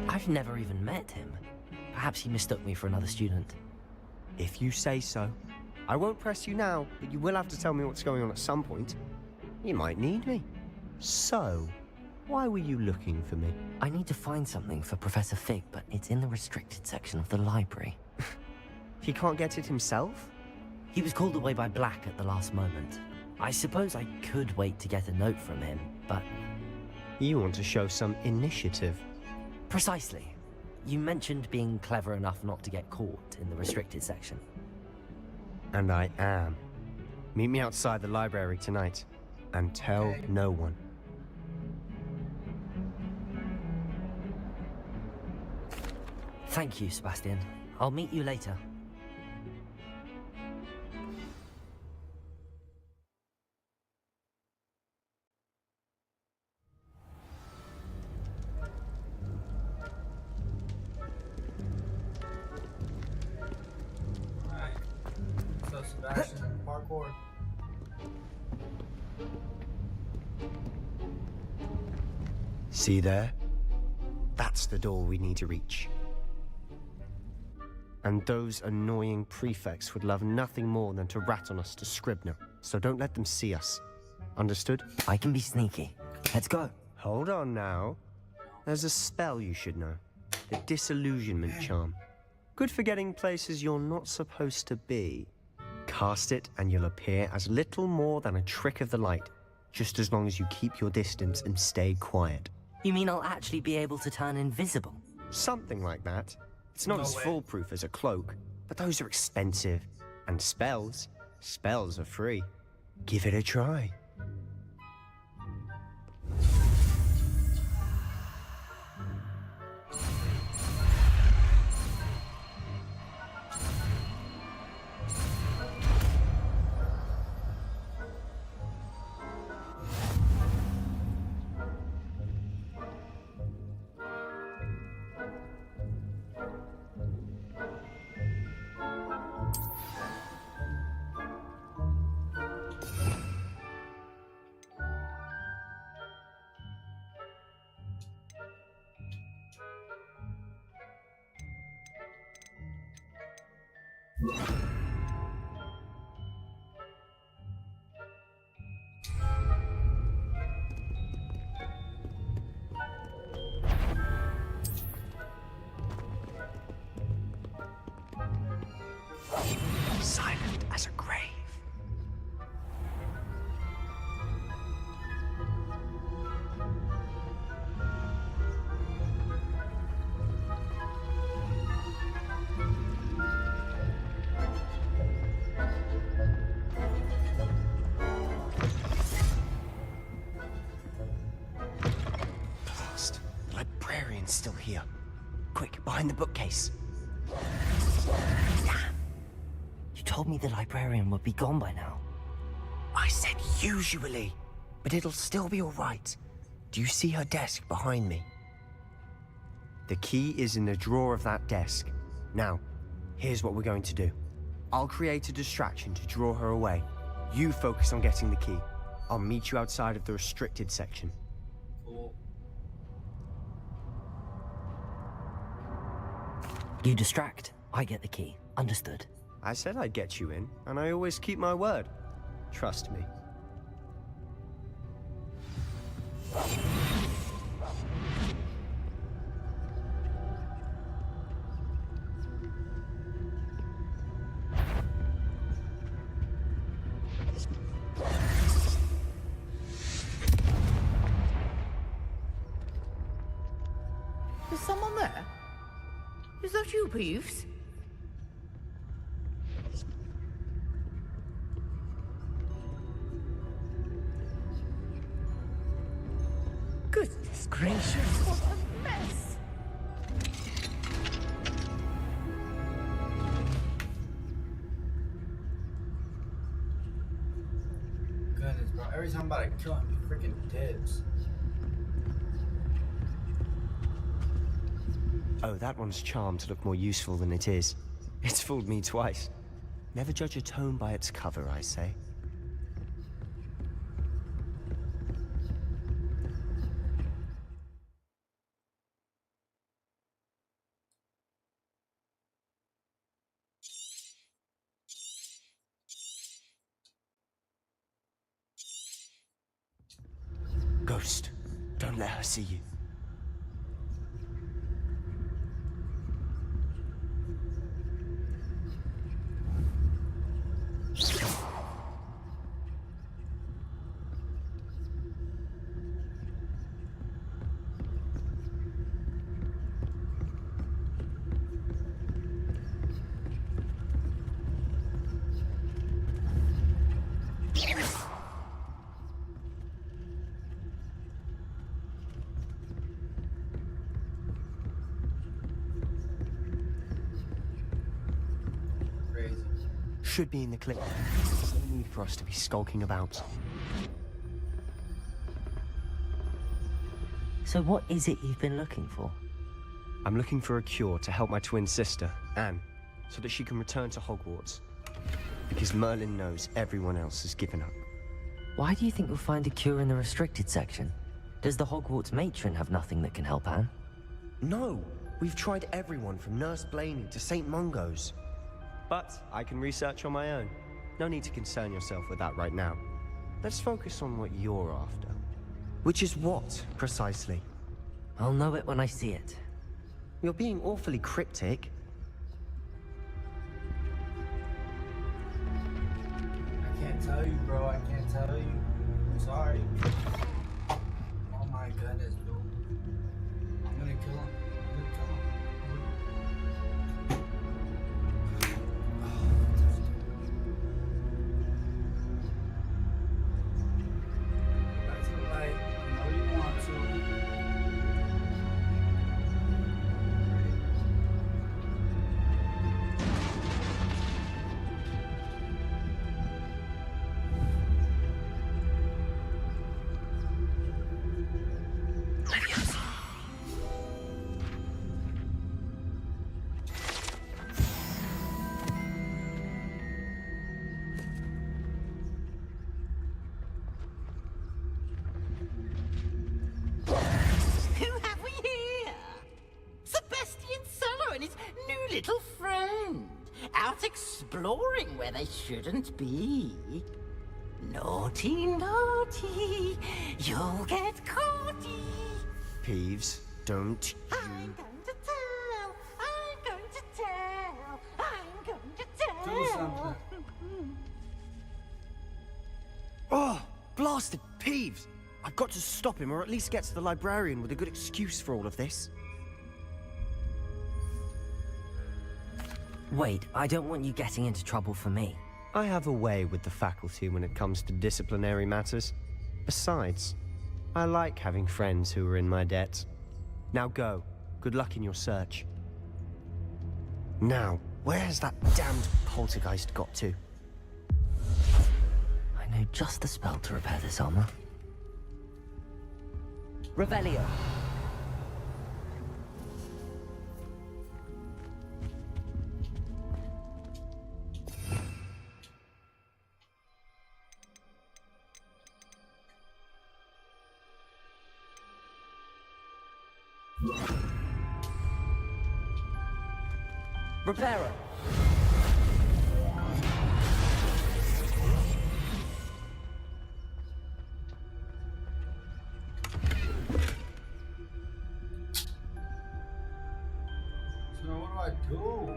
I've never even met him. Perhaps he mistook me for another student. If you say so. I won't press you now, but you will have to tell me what's going on at some point. You might need me. So, why were you looking for me? I need to find something for Professor Fig, but it's in the restricted section of the library. He can't get it himself? He was called away by Black at the last moment. I suppose I could wait to get a note from him, but... You want to show some initiative. Precisely. You mentioned being clever enough not to get caught in the restricted section. And I am. Meet me outside the library tonight, and tell no one. Thank you, Sebastian. I'll meet you later. Sebastian, parkour. See there? That's the door we need to reach. And those annoying prefects would love nothing more than to rat on us to Scribner, so don't let them see us. Understood? I can be sneaky. Let's go. Hold on now. There's a spell you should know. The Disillusionment Charm. Good for getting places you're not supposed to be. Cast it and you'll appear as little more than a trick of the light, just as long as you keep your distance and stay quiet. You mean I'll actually be able to turn invisible? Something like that. It's not as foolproof as a cloak, but those are expensive. And spells are free. Give it a try. Silent as a grave. Blast. The librarian's still here. Quick, behind the bookcase. You told me the librarian would be gone by now. I said usually, but it'll still be all right. Do you see her desk behind me? The key is in the drawer of that desk. Now, here's what we're going to do. I'll create a distraction to draw her away. You focus on getting the key. I'll meet you outside of the restricted section. You distract, I get the key. Understood. I said I'd get you in, and I always keep my word. Trust me. Is someone there? Is that you, Peeves? Goodness gracious, what a mess! Goodness, bro. Every time I'm about to kill him, he freaking dips. Oh, that one's charmed to look more useful than it is. It's fooled me twice. Never judge a tome by its cover, I say. Ghost, don't let her see you. Should be in the clip. There's no need for us to be skulking about. So what is it you've been looking for? I'm looking for a cure to help my twin sister, Anne, so that she can return to Hogwarts. Because Merlin knows everyone else has given up. Why do you think you'll find a cure in the restricted section? Does the Hogwarts matron have nothing that can help Anne? No! We've tried everyone from Nurse Blaney to St. Mungo's. But I can research on my own. No need to concern yourself with that right now. Let's focus on what you're after. Which is what, precisely? I'll know it when I see it. You're being awfully cryptic. I can't tell you, bro. I can't tell you. I'm sorry. Oh my goodness, dude. I'm gonna kill him. I'm gonna kill him. Back to the light. You know you want to. Who have we here? Sebastian Sallow and his new little friend. Out exploring where they shouldn't be. Naughty, naughty. You'll get caughty. Peeves, don't you... I'm going to tell. I'm going to tell. I'm going to tell. Do something. Oh, blasted Peeves! I've got to stop him, or at least get to the librarian with a good excuse for all of this. Wait, I don't want you getting into trouble for me. I have a way with the faculty when it comes to disciplinary matters. Besides, I like having friends who are in my debt. Now go. Good luck in your search. Now, where has that damned poltergeist got to? I know just the spell to repair this armor. Revelio. Reparo. So what do I do?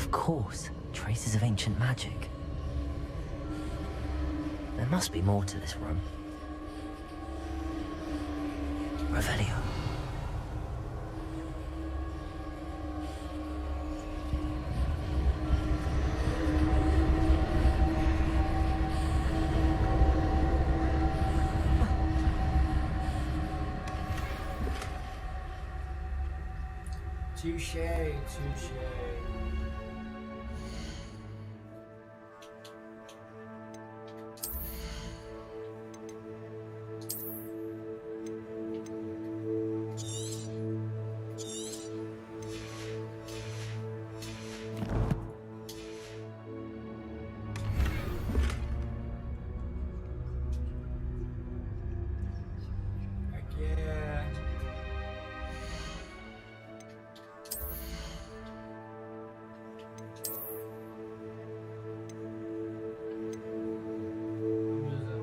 Of course, traces of ancient magic. There must be more to this room. Revelio. Touche, touche. Heck yeah.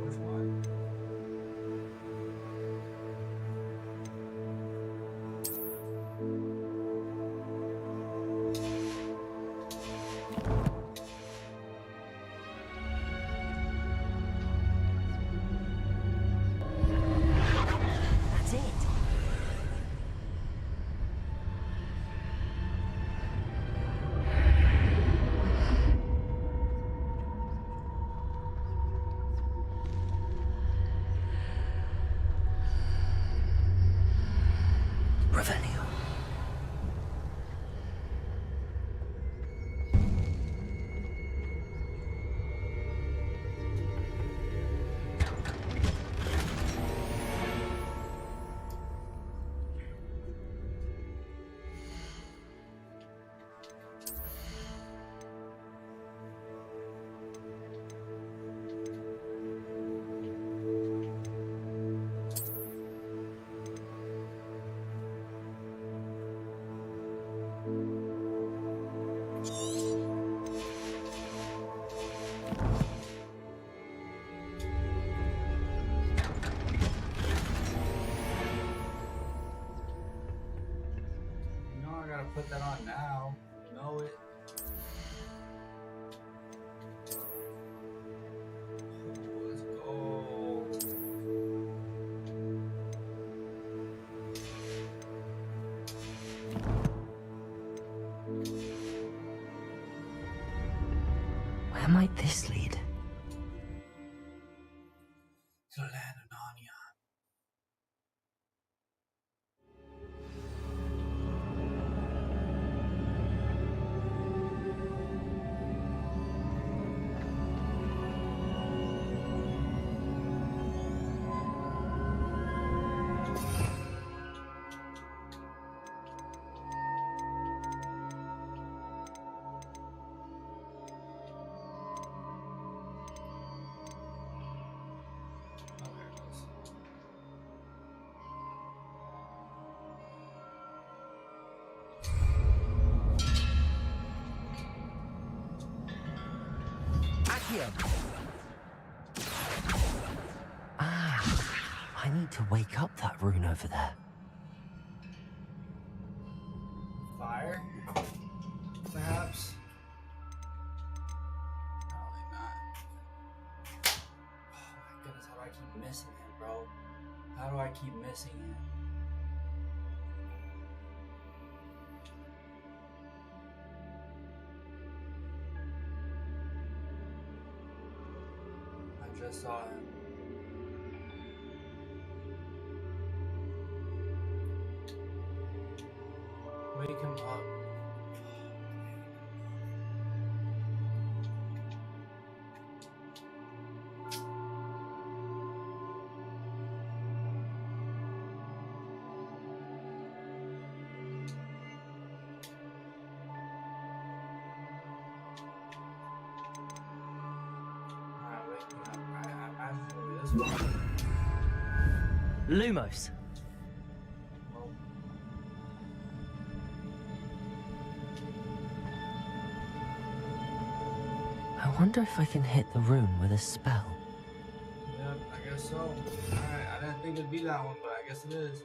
Which one? That's it. Revelio. You know I gotta put that on now. You know it. Let's go. Where might this lead? To the land of Narnia. I need to wake up that rune over there. Fire? Perhaps? Probably not. Oh my goodness, how do I keep missing him, bro? How do I keep missing him? I just saw him. Wake him up. Alright, wake me up. I'm this one. Lumos. I wonder if I can hit the rune with a spell. Yep, I guess so. Alright, I didn't think it'd be that one, but I guess it is.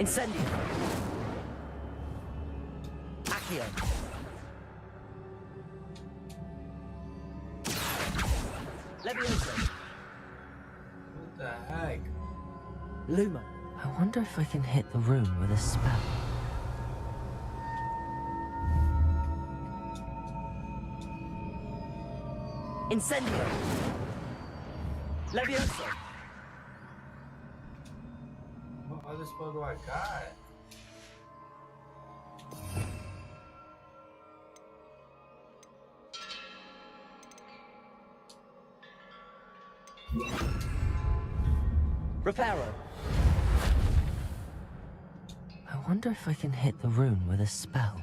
Incendio. Accio. Levioso. What the heck? Lumo. I wonder if I can hit the room with a spell. Incendio. Levioso. What other spell do I got? Reparo. I wonder if I can hit the room with a spell.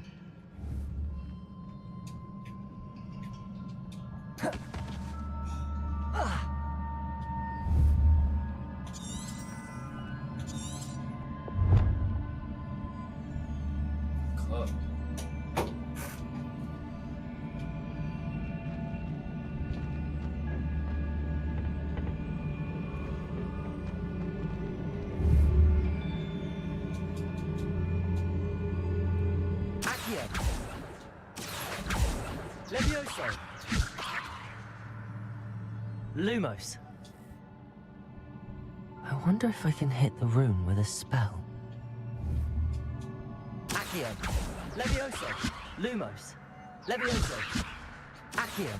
Levioso. Lumos. I wonder if I can hit the room with a spell. Accio. Levioso. Lumos. Levioso. Accio.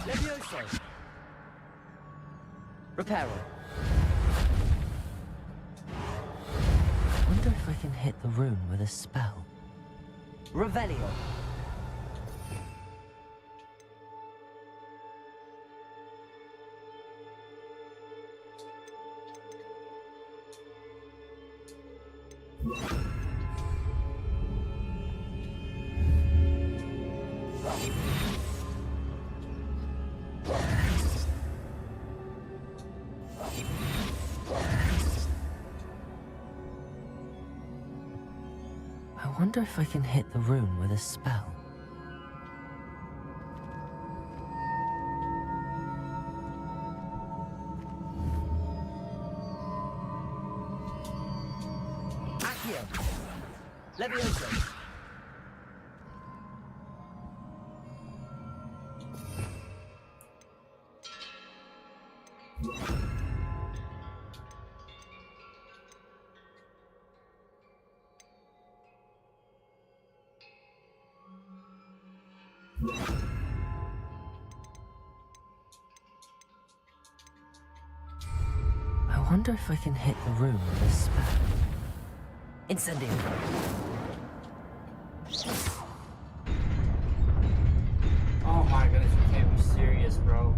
Levioso. Reparo. I wonder if I can hit the room with a spell. Revelio. I wonder if I can hit the room with a spell. Accio. Levioso. I wonder if I can hit the room with a spell. Incendio. Oh my goodness, you can't be serious, bro.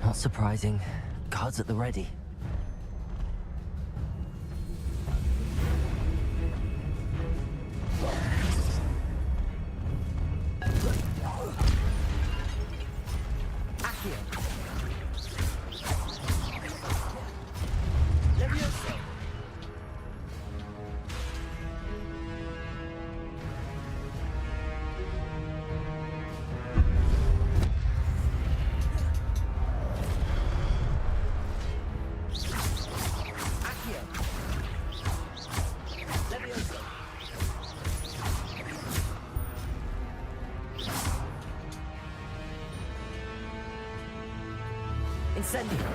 Not surprising. Guards at the ready. Accio. Levioso. Incendio.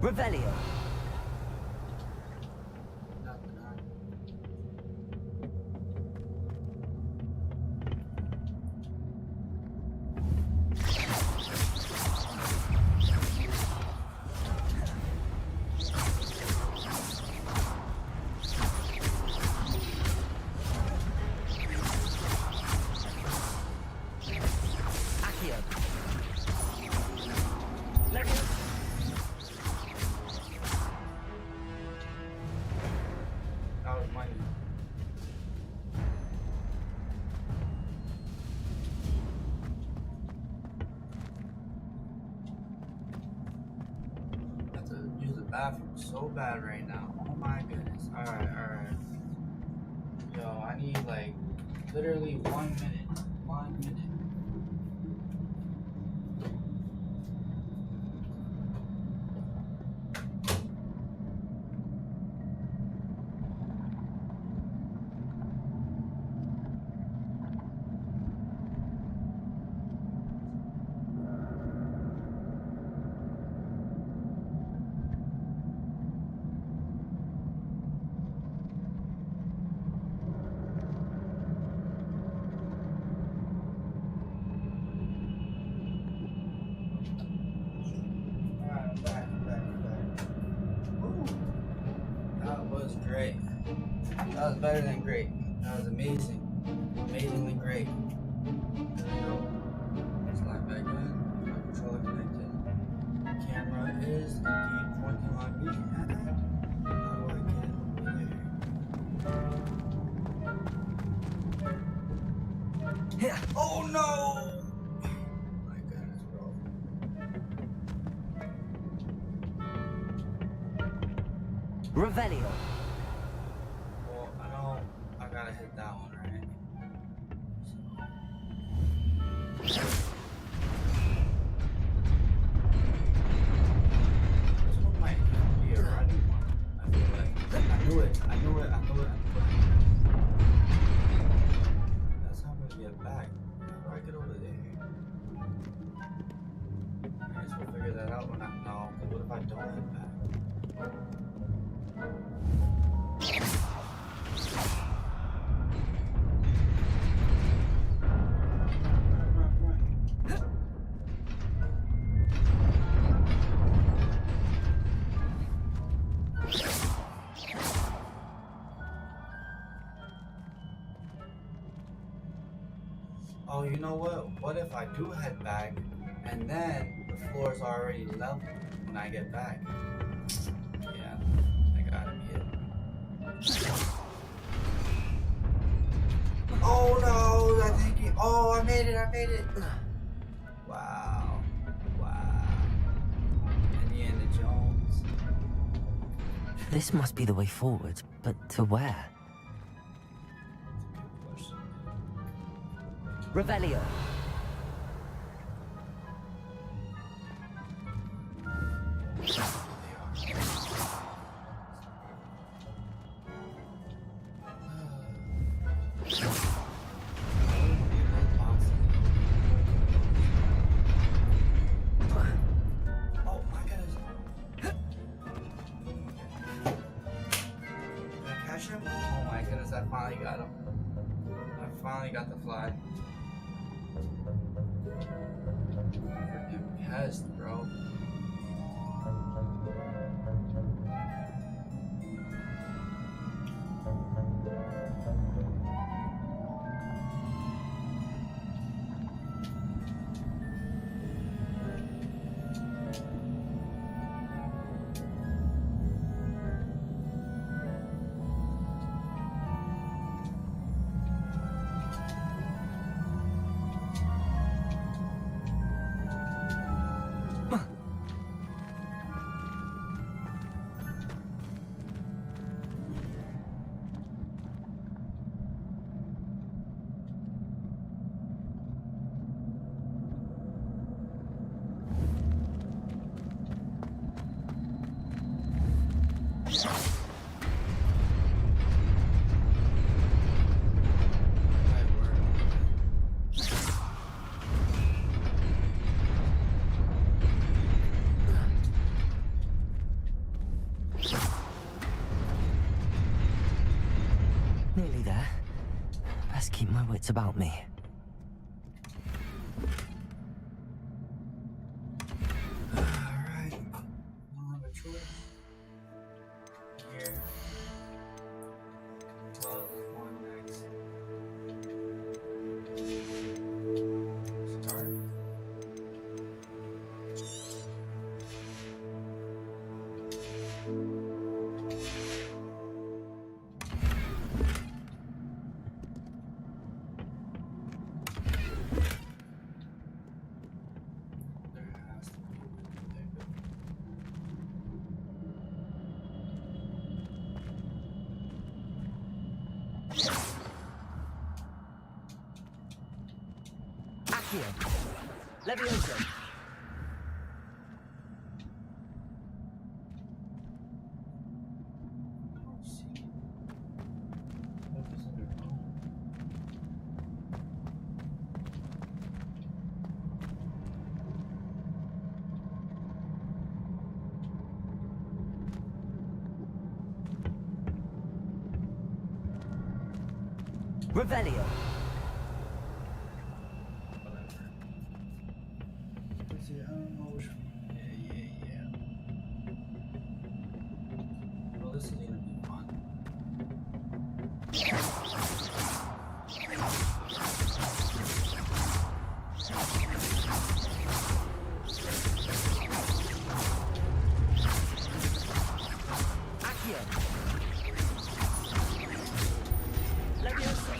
Revelio. That was money. I have to use the bathroom so bad right now. Oh my goodness. Alright, alright. Yo, I need like literally 1 minute. 1 minute. That was great. That was better than great. That was amazing. Amazingly great. There we go. Slide back in. My controller connected. Camera is indeed pointing on me. How do I get over there? Yeah. Oh no! My goodness, bro. Revelio. Well, I gotta hit that one, right? This one might be a running one. I feel like. I knew it. That's how I'm gonna get back. How do I get over there? I guess we'll figure that out when I know. What if I don't get back? Oh, you know what? What if I do head back and then the floor is already level when I get back? Yeah, I gotta be it. Oh no, I think oh, I made it. Wow. Indiana Jones. This must be the way forward, but to where? Revelio. Oh my goodness, I finally got him. I finally got the fly. Freaking pest, bro. there. Best keep my wits about me. Alright. Don't have a choice. Here. Well, one next. Start. Accio. Levioso. Revelio. I don't know which one. Yeah. Well, this is gonna be fun. Accio. Levioso.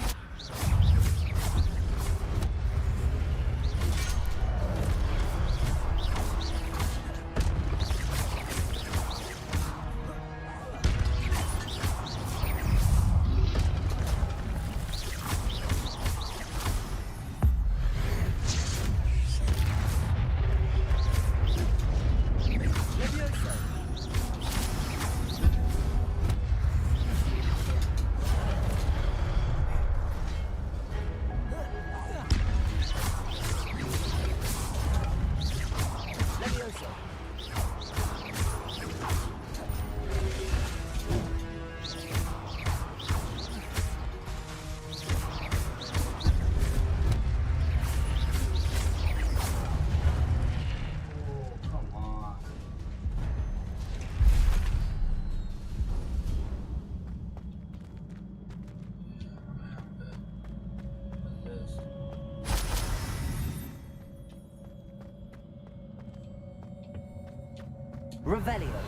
Revelio.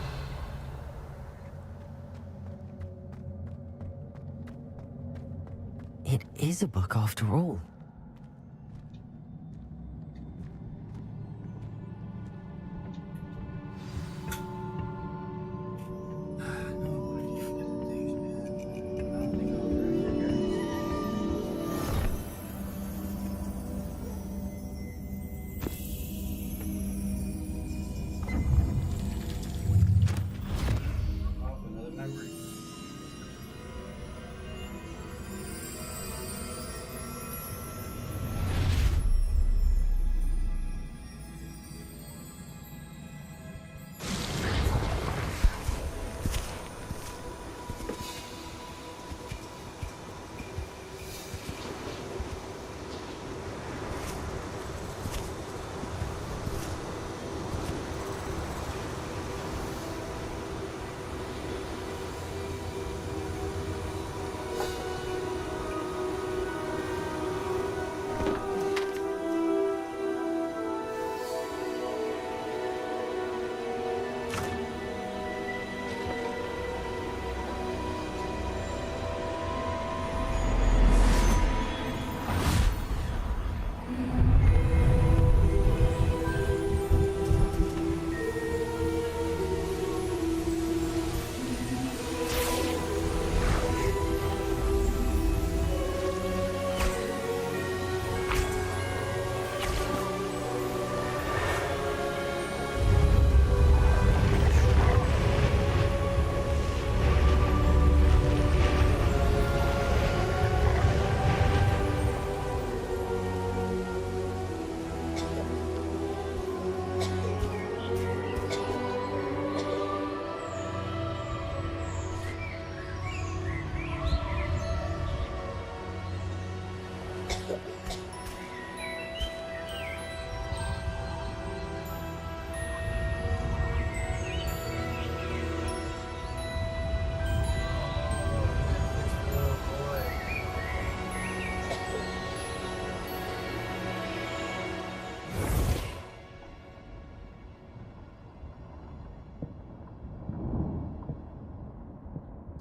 It is a book after all.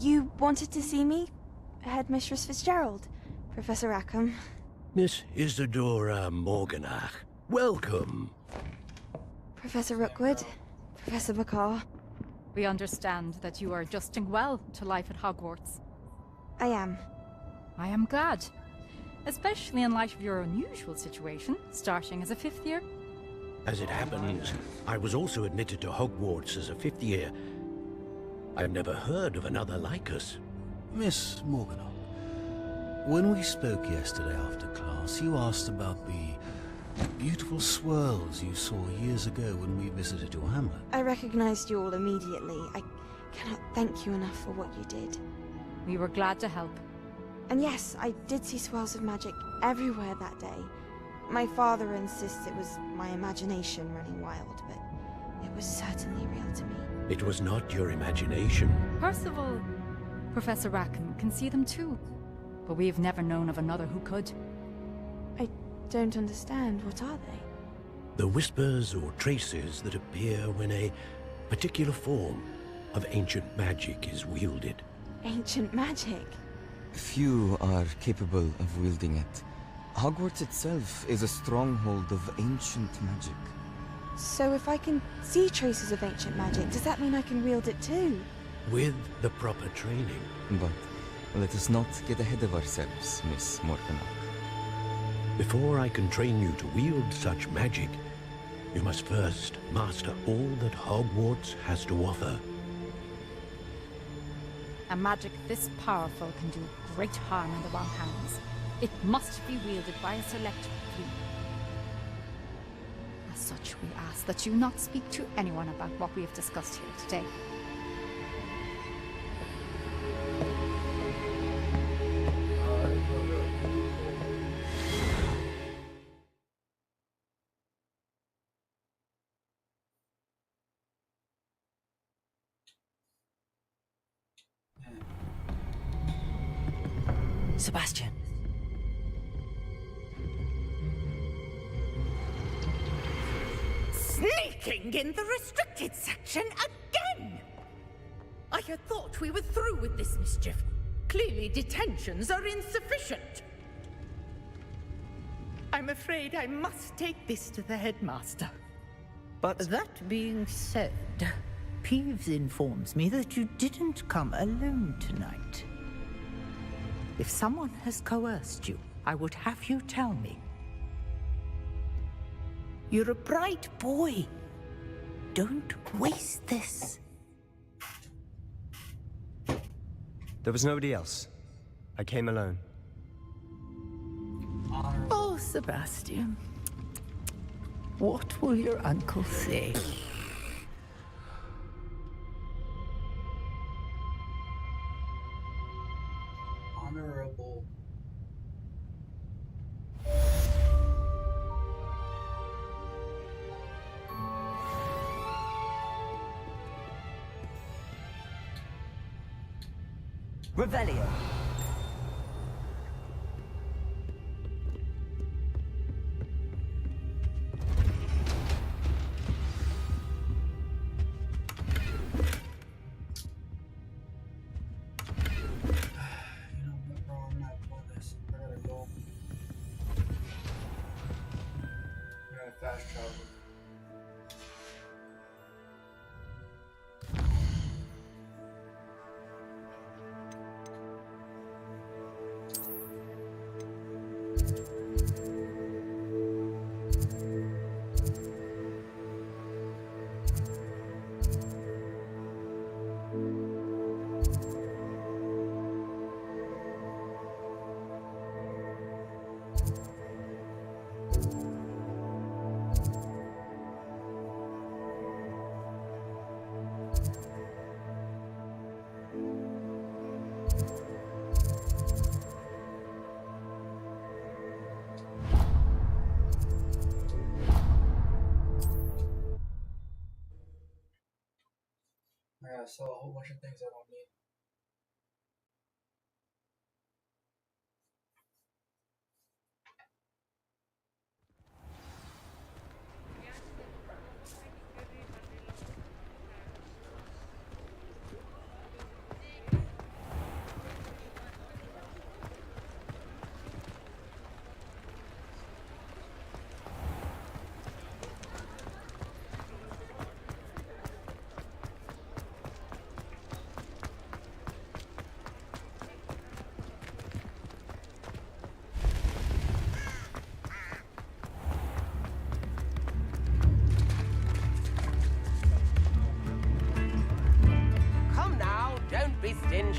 You wanted to see me? Headmistress Fitzgerald, Professor Rackham. Miss Isadora Morganach, welcome. Professor Rookwood, Professor Bakar. We understand that you are adjusting well to life at Hogwarts. I am. I am glad. Especially in light of your unusual situation, starting as a 5th year. As it happens, I was also admitted to Hogwarts as a 5th year. I've never heard of another like us. Miss Morganach, when we spoke yesterday after class, you asked about the beautiful swirls you saw years ago when we visited your hamlet. I recognized you all immediately. I cannot thank you enough for what you did. We were glad to help. And yes, I did see swirls of magic everywhere that day. My father insists it was my imagination running wild, but it was certainly real to me. It was not your imagination. Percival, Professor Rackham can see them too. But we've never known of another who could. I don't understand. What are they? The whispers or traces that appear when a particular form of ancient magic is wielded. Ancient magic? Few are capable of wielding it. Hogwarts itself is a stronghold of ancient magic. So if I can see traces of ancient magic, does that mean I can wield it too? With the proper training. But let us not get ahead of ourselves, Miss Morganach. Before I can train you to wield such magic, you must first master all that Hogwarts has to offer. A magic this powerful can do great harm in the wrong hands. It must be wielded by a select few. As such, we ask that you not speak to anyone about what we have discussed here today. Sebastian. Sneaking in the restricted section again! I had thought we were through with this mischief. Clearly detentions are insufficient. I'm afraid I must take this to the headmaster. But that being said, Peeves informs me that you didn't come alone tonight. If someone has coerced you, I would have you tell me. You're a bright boy. Don't waste this. There was nobody else. I came alone. Oh, Sebastian. What will your uncle say? Honorable. Revelio. Fast travel. Yeah, I saw a whole bunch of things I don't need.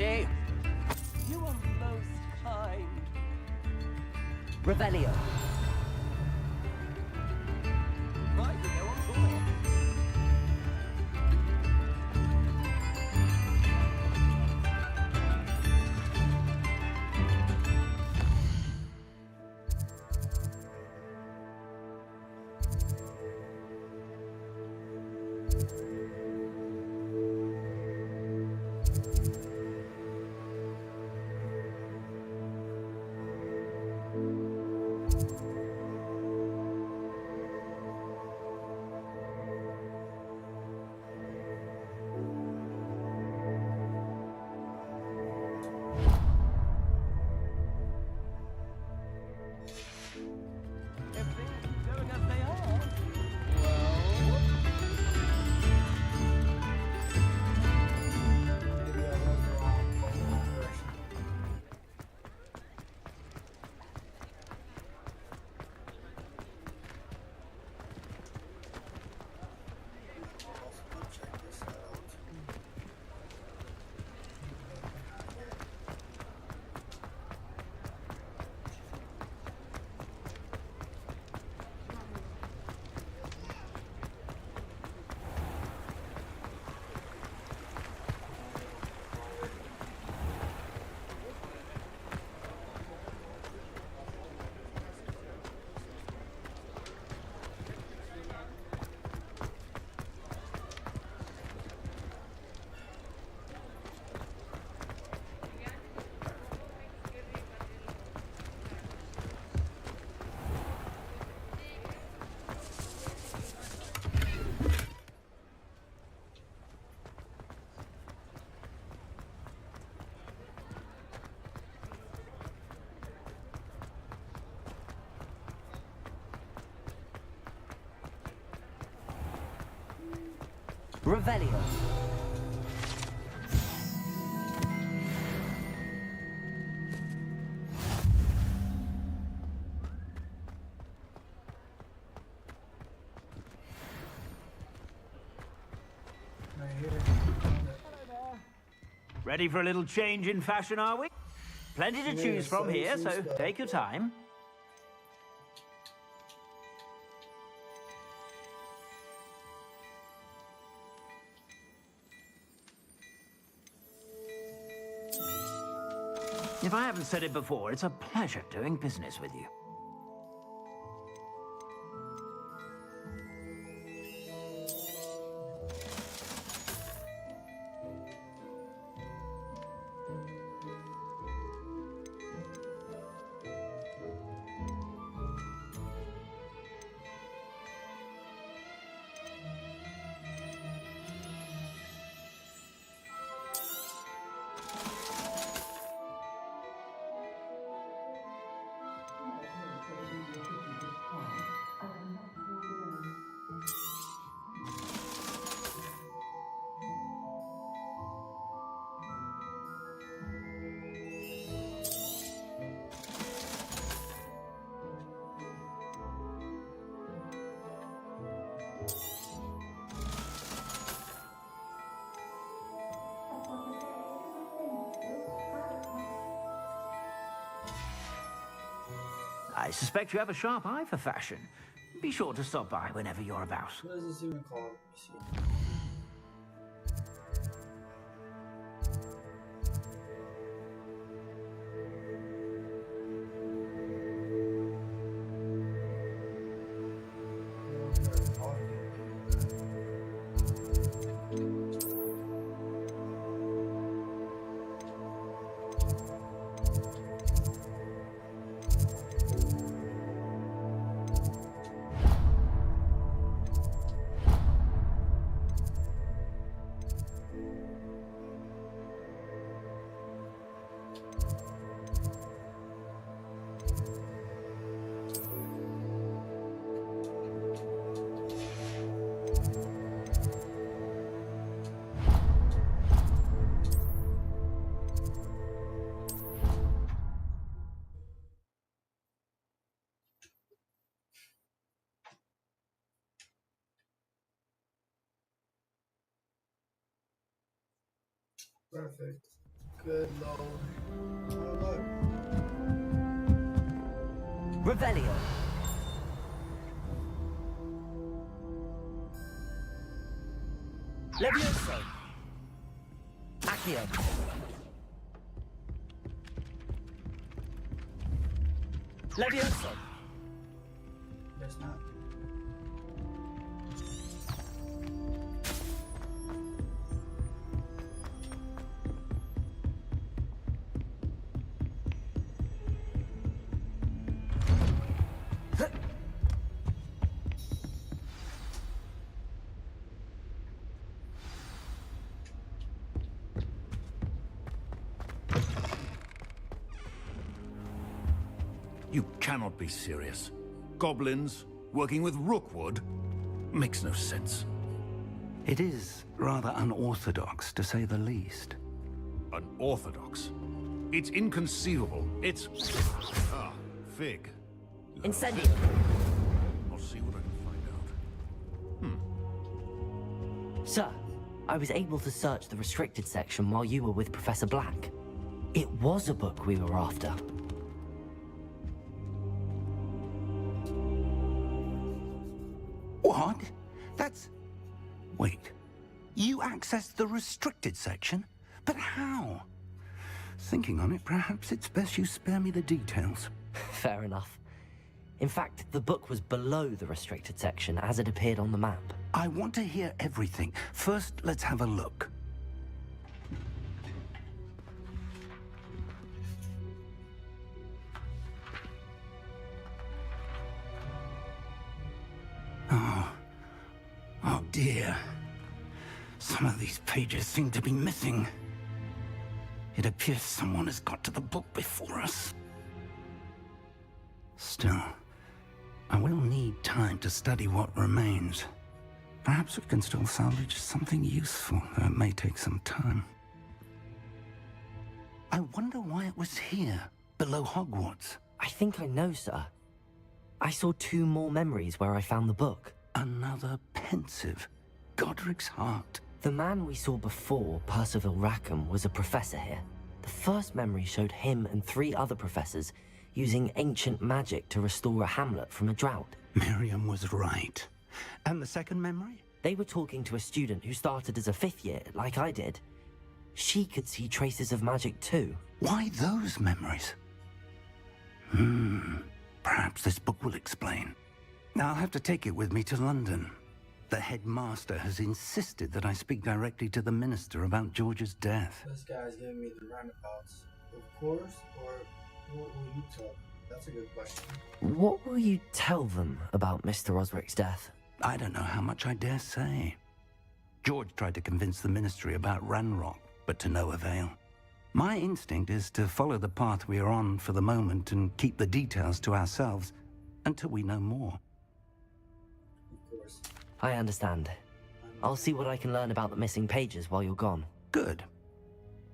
Ready? You are most kind. Revelio. Right, you go on tour. Revelio. Ready for a little change in fashion, are we? Plenty to choose from here, so take your time. If I haven't said it before, it's a pleasure doing business with you. I suspect you have a sharp eye for fashion. Be sure to stop by whenever you're about. What is this even called? Let me see. Perfect. Good lord. Oh, look. Revelio. Levioso. Accio. Levioso. There's not. You cannot be serious. Goblins working with Rookwood? Makes no sense. It is rather unorthodox, to say the least. Unorthodox? It's inconceivable. It's... Ah, Fig. Incendio. I'll see what I can find out. Sir, I was able to search the restricted section while you were with Professor Black. It was a book we were after. What? That's... Wait. You accessed the restricted section? But how? Thinking on it, perhaps it's best you spare me the details. Fair enough. In fact, the book was below the restricted section as it appeared on the map. I want to hear everything. First, let's have a look. Oh dear. Some of these pages seem to be missing. It appears someone has got to the book before us. Still, I will need time to study what remains. Perhaps we can still salvage something useful, though it may take some time. I wonder why it was here, below Hogwarts. I think I know, sir. I saw 2 more memories where I found the book. Another pensive. Godric's heart. The man we saw before, Percival Rackham, was a professor here. The first memory showed him and 3 other professors using ancient magic to restore a hamlet from a drought. Miriam was right. And the second memory? They were talking to a student who started as a 5th year, like I did. She could see traces of magic too. Why those memories? Perhaps this book will explain. Now I'll have to take it with me to London. The headmaster has insisted that I speak directly to the minister about George's death. This guy's giving me the roundabouts. Of course, or what will you tell them? That's a good question. What will you tell them about Mr. Osric's death? I don't know how much I dare say. George tried to convince the ministry about Ranrock, but to no avail. My instinct is to follow the path we are on for the moment and keep the details to ourselves until we know more. Of course. I understand. I'll see what I can learn about the missing pages while you're gone. Good.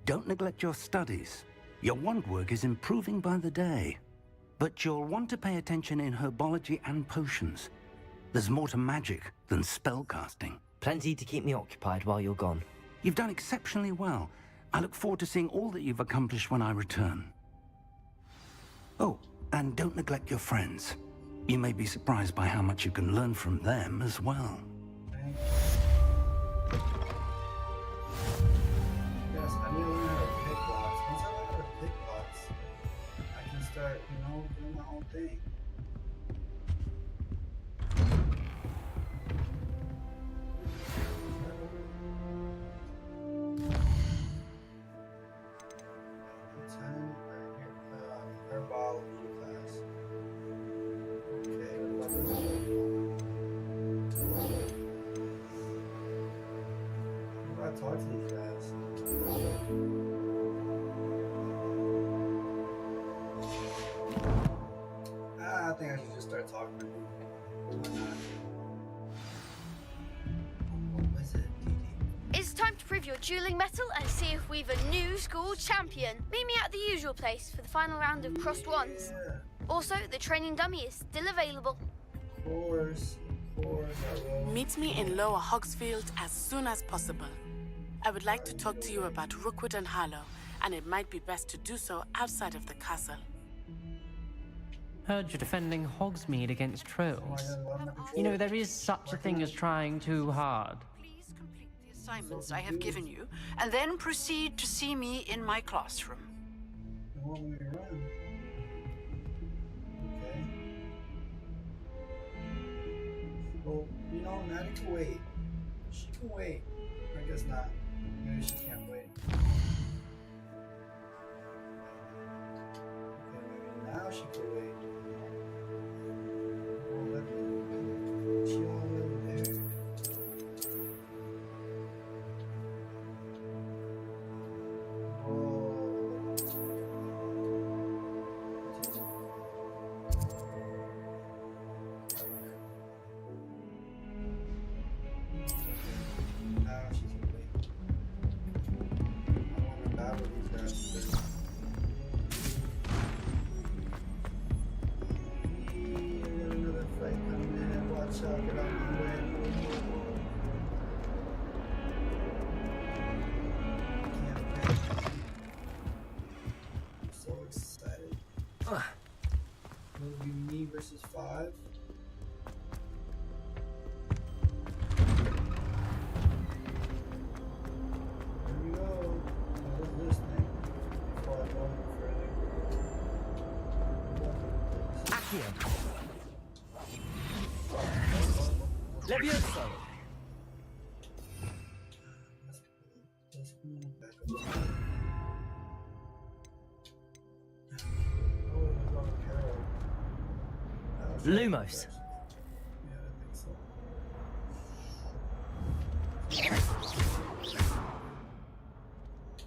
Don't neglect your studies. Your wand work is improving by the day. But you'll want to pay attention in herbology and potions. There's more to magic than spellcasting. Plenty to keep me occupied while you're gone. You've done exceptionally well. I look forward to seeing all that you've accomplished when I return. Oh, and don't neglect your friends. You may be surprised by how much you can learn from them as well. Yes, I need to learn how to pick blocks. Once I learn how to pick blocks, I can start, doing my own thing. Herbology class. Okay, what about this one? How do I talk to these guys? I think I should just start talking to them. Why not? What is it, DD? It's time to prove your dueling mettle and see if we've a new school champion. Meet me at the usual place for the final round of crossed wands. Yeah. Also, the training dummy is still available. Of course, I will. Meet me in Lower Hogsfield as soon as possible. I would like to talk to you about Rookwood and Harlow, and it might be best to do so outside of the castle. Heard you're defending Hogsmeade against trolls. You know, there is such a thing as trying too hard. Please complete the assignments I have given you, and then proceed to see me in my classroom. Okay. Well, you know, Maddie can wait. She can wait. I guess not. Maybe she can't wait. Okay, maybe now she can wait. Oh, let me. She won't let me there. Now she can wait. I want to battle these guys. Another fight coming in. Watch out, get out of the way. I'm so excited. It'll be me versus 5. Here we go. I was listening before I go any further. Accio. Levioso. Let's move back up. Lumos. Yeah, I think so.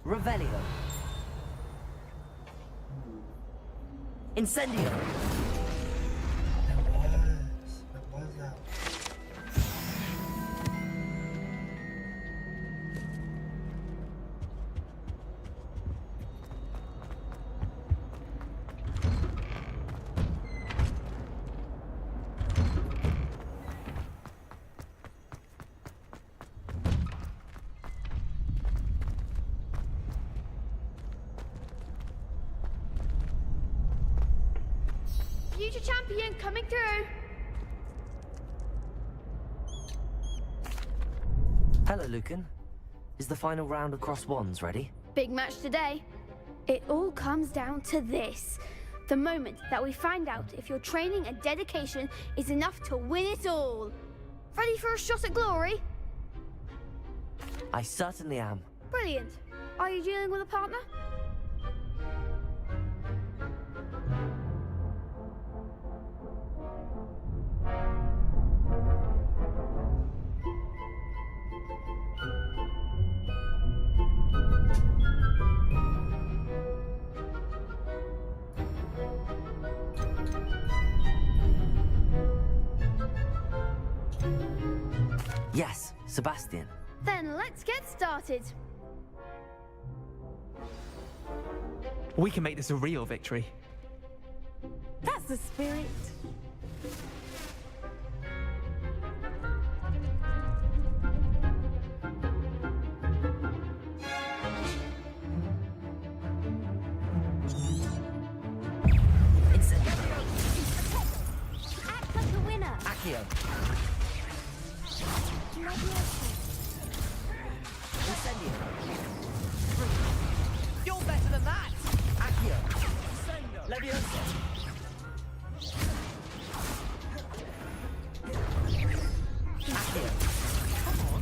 Revelio. Incendio. That was that. Future champion coming through. Hello, Lucan. Is the final round of Crossed Wands ready? Big match today. It all comes down to this. The moment that we find out if your training and dedication is enough to win it all. Ready for a shot at glory? I certainly am. Brilliant. Are you dealing with a partner? Yes, Sebastian. Then let's get started. We can make this a real victory. That's the spirit. Act like a winner. Accio. Incendio. You're better than that! Accio. Levioso. Accio. Come on.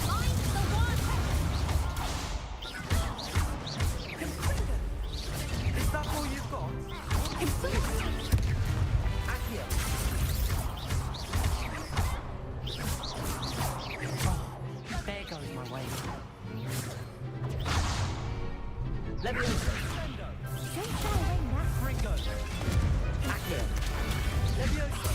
Find the one. Is that all you've got? Accio. There goes my way. Levioso. Don't shy away now. Ringo. Accio. Levioso.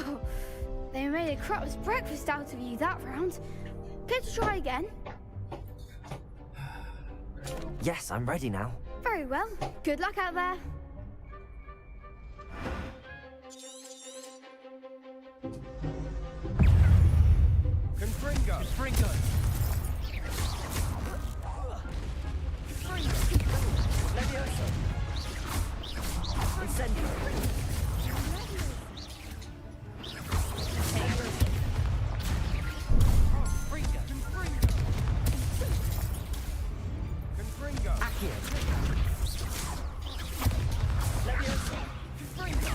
Oh, they made a crap's breakfast out of you that round. Care to try again? Yes, I'm ready now. Very well. Good luck out there. Confringo! Confringo! Levioso! Incendio! Confringo! Confringo! Accio! Levioso! Confringo!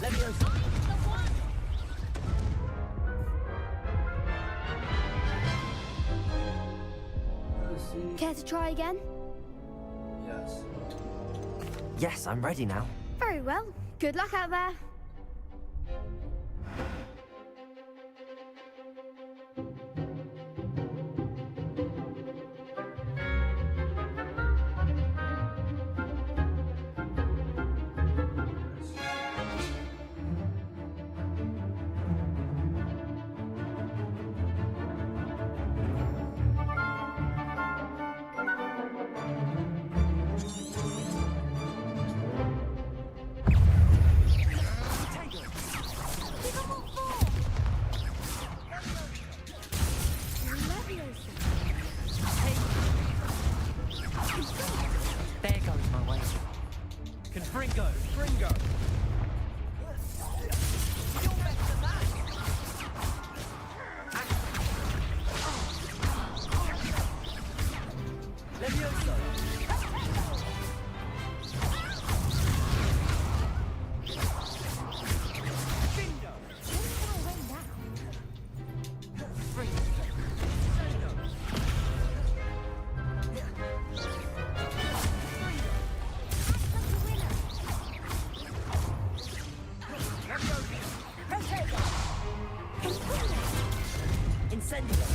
Levioso! Care to try again? Yes. Yes, I'm ready now. Very well. Good luck out there. There goes my way. Confringo! Confringo! Levioso! Incendio!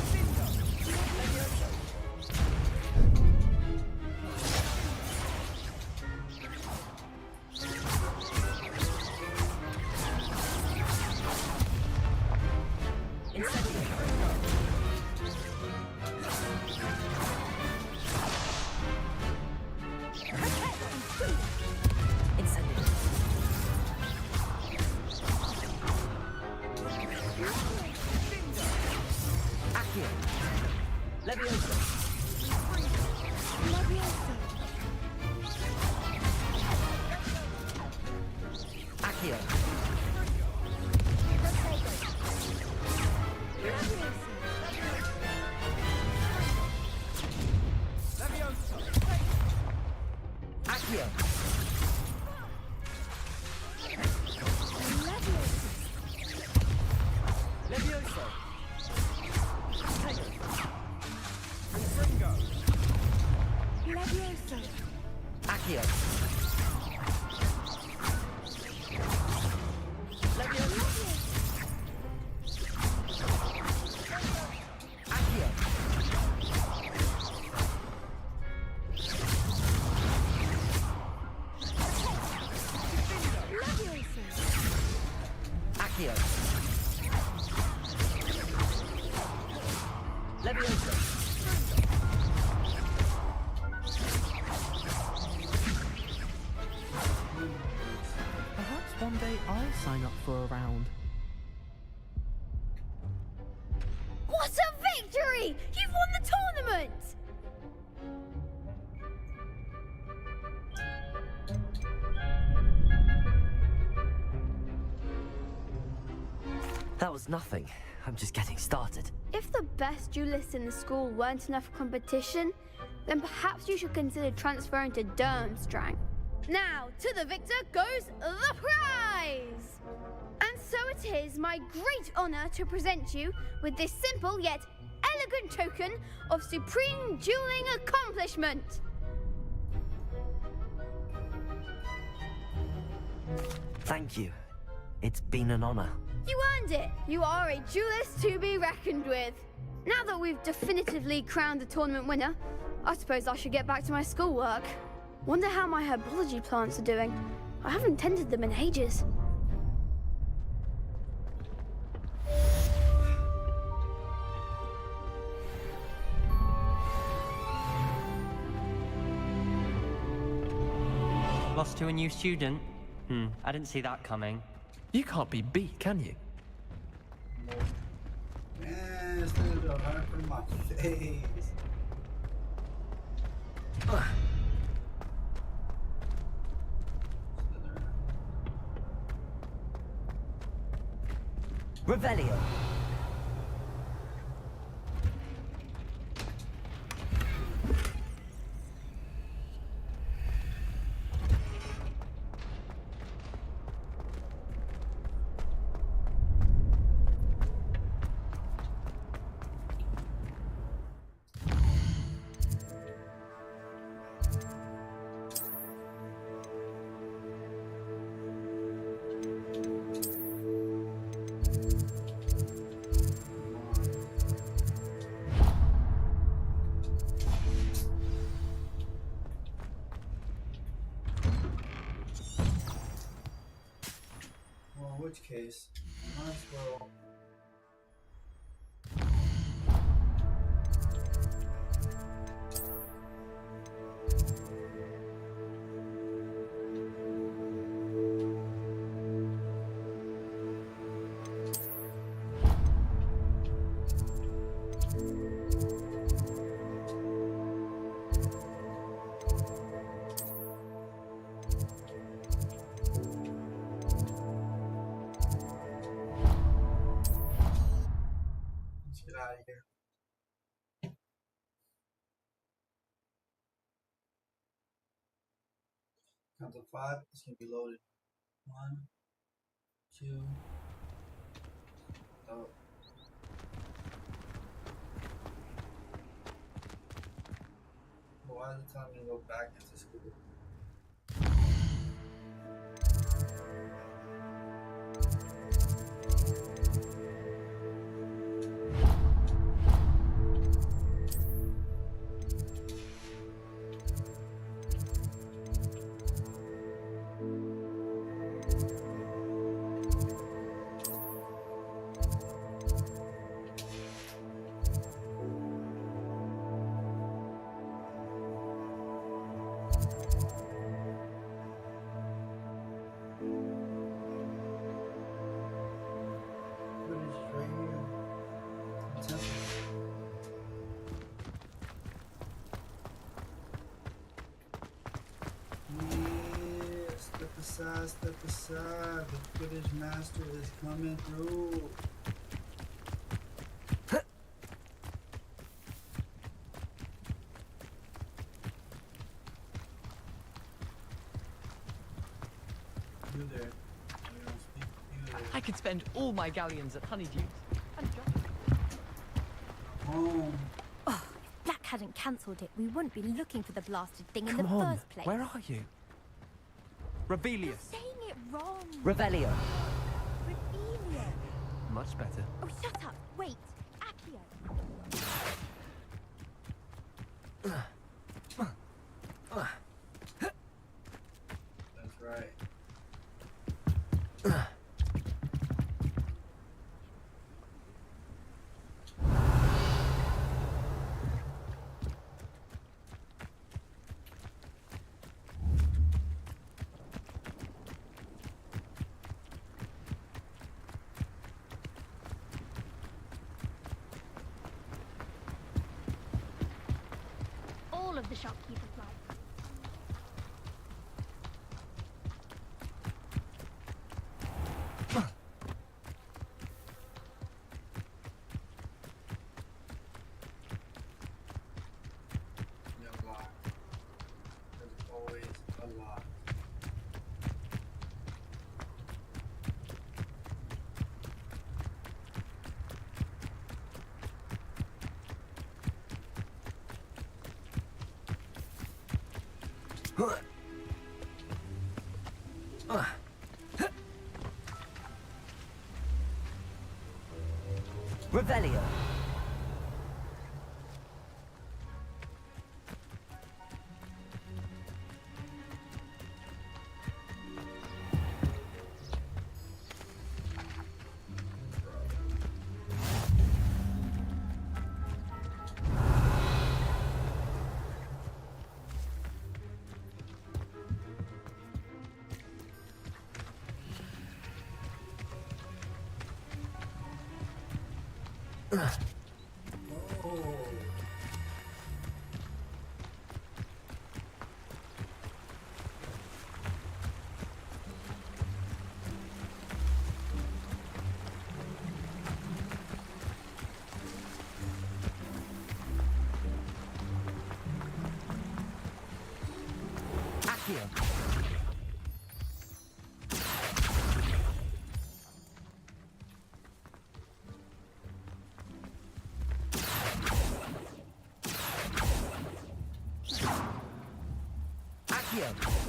Levioso! Accio! Levioso! Accio! Accio! Levioso! Confringo! Accio! Levioso! Accio! Accio! Levioso! Perhaps one day I'll sign up for a round. What a victory! You've won the tournament! That was nothing. I'm just getting started. If the best duelists in the school weren't enough competition, then perhaps you should consider transferring to Durmstrang. Now, to the victor goes the prize! And so it is my great honor to present you with this simple yet elegant token of supreme dueling accomplishment. Thank you. It's been an honor. You earned it! You are a duelist to be reckoned with. Now that we've definitively crowned the tournament winner, I suppose I should get back to my schoolwork. Wonder how my herbology plants are doing. I haven't tended them in ages. Lost to a new student? I didn't see that coming. You can't be beat, can you? Man, this dude right in my face. Revelio. Well, in which case, might as well. Get out of here. Count to 5, it's gonna be loaded. 1, 2, oh. Why is it telling me to go back into school? Step aside, the footage master is coming through. You there. I could spend all my galleons at Honeydew. Home. Oh, if Black hadn't cancelled it, we wouldn't be looking for the blasted thing in Come the on, first place. where are you? Rebellious. Saying it wrong. Revelio. Rebellion. Much better. Oh, shut up. Wait. Accio. That's right. All of the shopkeepers like. A lot. There's always a lot. Revelio. Accio. Accio.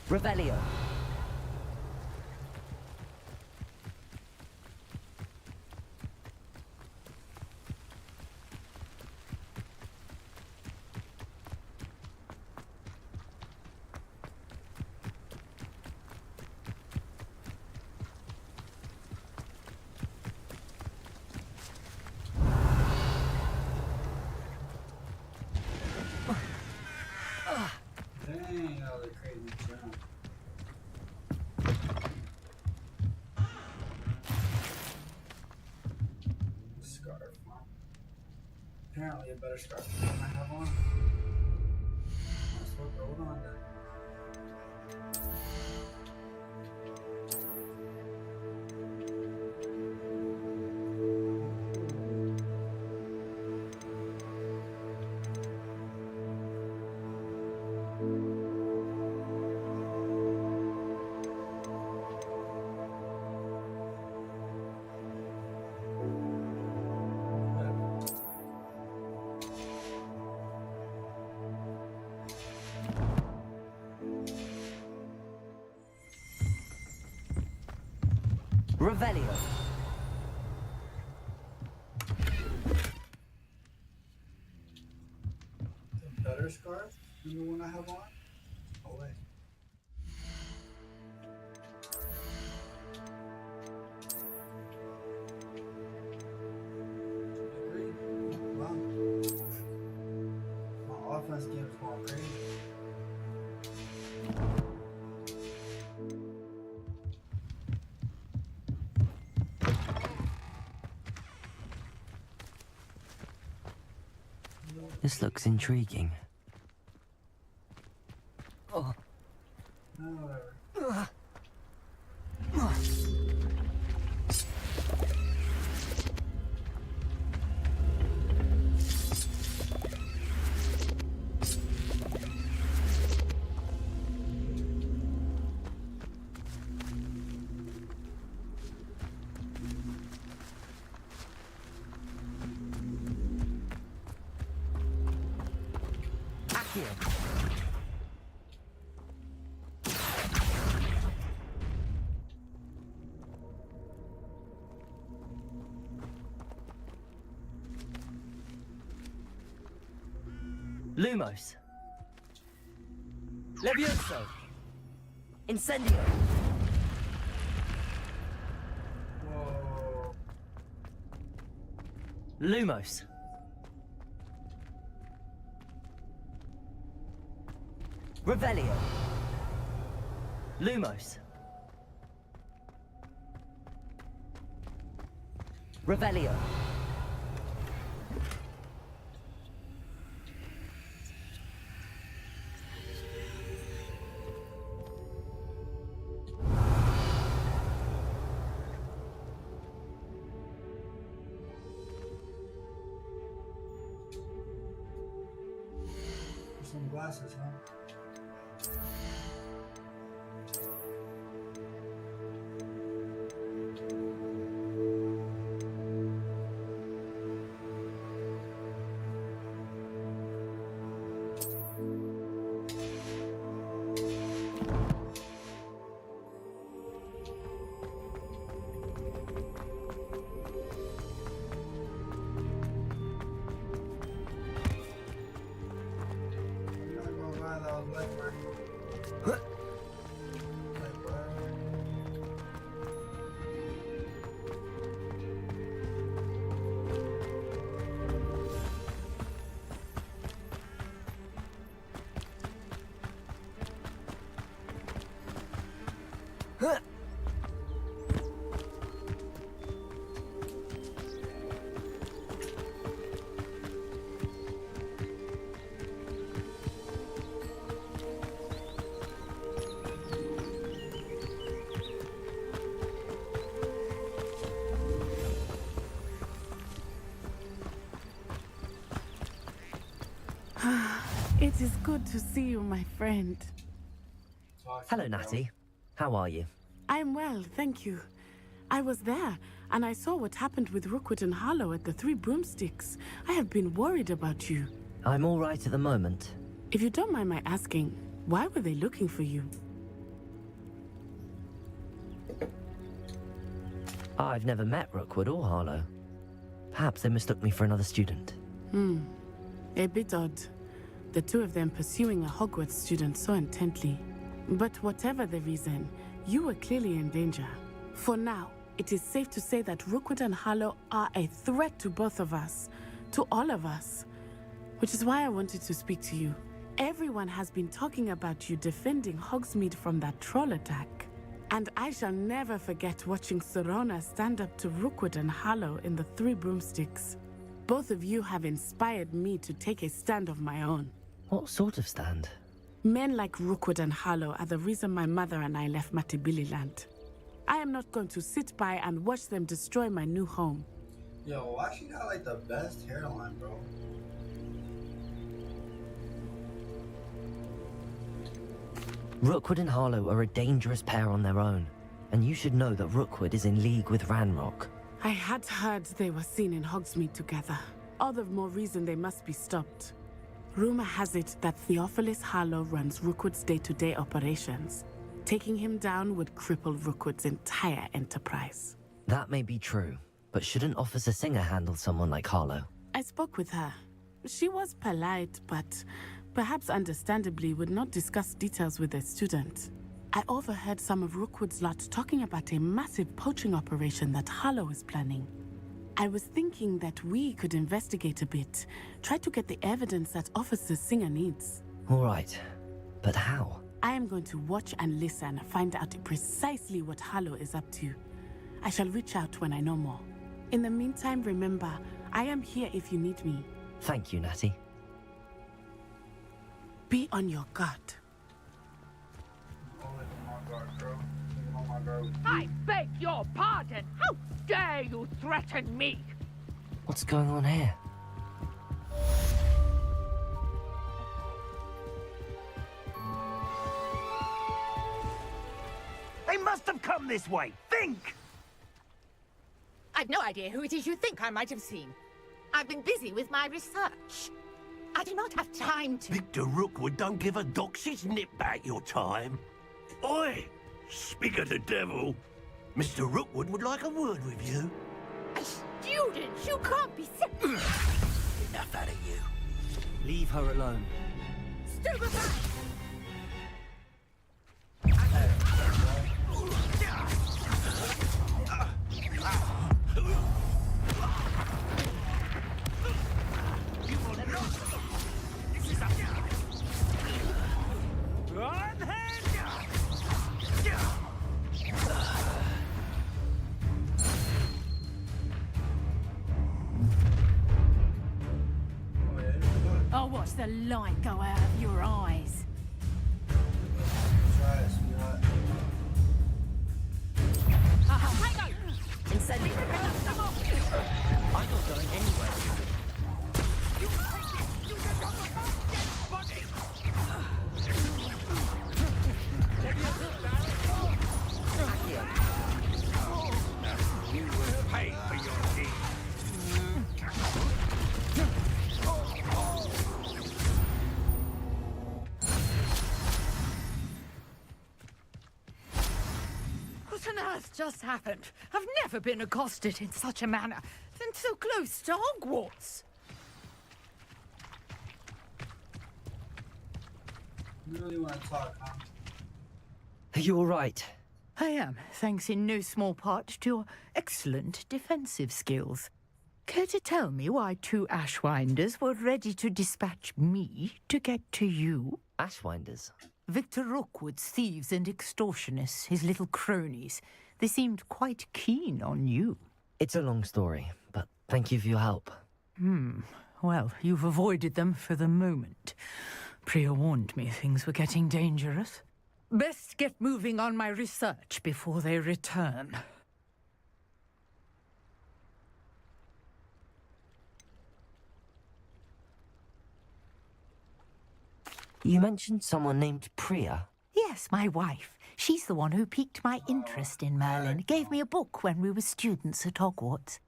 Revelio. Dang, that was a crazy jump. Scarf. Apparently a better scarf than I have on. That's what going on then. Revelio. A better scarf than the one I have on? No way. Agreed. Wow. My offense game is going crazy. This looks intriguing. No, whatever. Lumos. Levioso. Incendio. Whoa. Lumos. Revelio. Lumos. Revelio. Some glasses, huh? It is good to see you, my friend. Hello, Natty. How are you? I'm well, thank you. I was there, and I saw what happened with Rookwood and Harlow at the Three Broomsticks. I have been worried about you. I'm all right at the moment. If you don't mind my asking, why were they looking for you? I've never met Rookwood or Harlow. Perhaps they mistook me for another student. A bit odd. The two of them pursuing a Hogwarts student so intently. But whatever the reason, you were clearly in danger. For now, it is safe to say that Rookwood and Harlow are a threat to both of us. To all of us. Which is why I wanted to speak to you. Everyone has been talking about you defending Hogsmeade from that troll attack. And I shall never forget watching Sirona stand up to Rookwood and Harlow in the Three Broomsticks. Both of you have inspired me to take a stand of my own. What sort of stand? Men like Rookwood and Harlow are the reason my mother and I left Matabeleland. I am not going to sit by and watch them destroy my new home. Yo, why she got like the best hairline, bro? Rookwood and Harlow are a dangerous pair on their own, and you should know that Rookwood is in league with Ranrock. I had heard they were seen in Hogsmeade together. All the more reason they must be stopped. Rumor has it that Theophilus Harlow runs Rookwood's day-to-day operations. Taking him down would cripple Rookwood's entire enterprise. That may be true, but shouldn't Officer Singer handle someone like Harlow? I spoke with her. She was polite, but perhaps understandably would not discuss details with a student. I overheard some of Rookwood's lot talking about a massive poaching operation that Harlow is planning. I was thinking that we could investigate a bit, try to get the evidence that Officer Singer needs. All right, but how? I am going to watch and listen, find out precisely what Harlow is up to. I shall reach out when I know more. In the meantime, remember, I am here if you need me. Thank you, Natty. Be on your guard. I beg your pardon! How dare you threaten me? What's going on here? They must have come this way. Think! I've no idea who it is you think I might have seen. I've been busy with my research. I do not have time to... Victor Rookwood don't give a doxy's nip back your time. Oi! Speak of the devil. Mr. Rookwood would like a word with you. A student? You can't be serious. Enough out of you. Leave her alone. Stupefy! the light go out of your eyes. Try it, sweetheart. Hang on! Incendio! I'm not going anywhere. You will pay for your deeds. What on earth just happened? I've never been accosted in such a manner, and so close to Hogwarts. You really want to talk, huh? Are you all right? I am, thanks in no small part to your excellent defensive skills. Care to tell me why two Ashwinders were ready to dispatch me to get to you? Ashwinders? Victor Rookwood's thieves and extortionists, his little cronies. They seemed quite keen on you. It's a long story, but thank you for your help. Well, you've avoided them for the moment. Priya warned me things were getting dangerous. Best get moving on my research before they return. You mentioned someone named Priya. Yes, my wife. She's the one who piqued my interest in Merlin. Gave me a book when we were students at Hogwarts.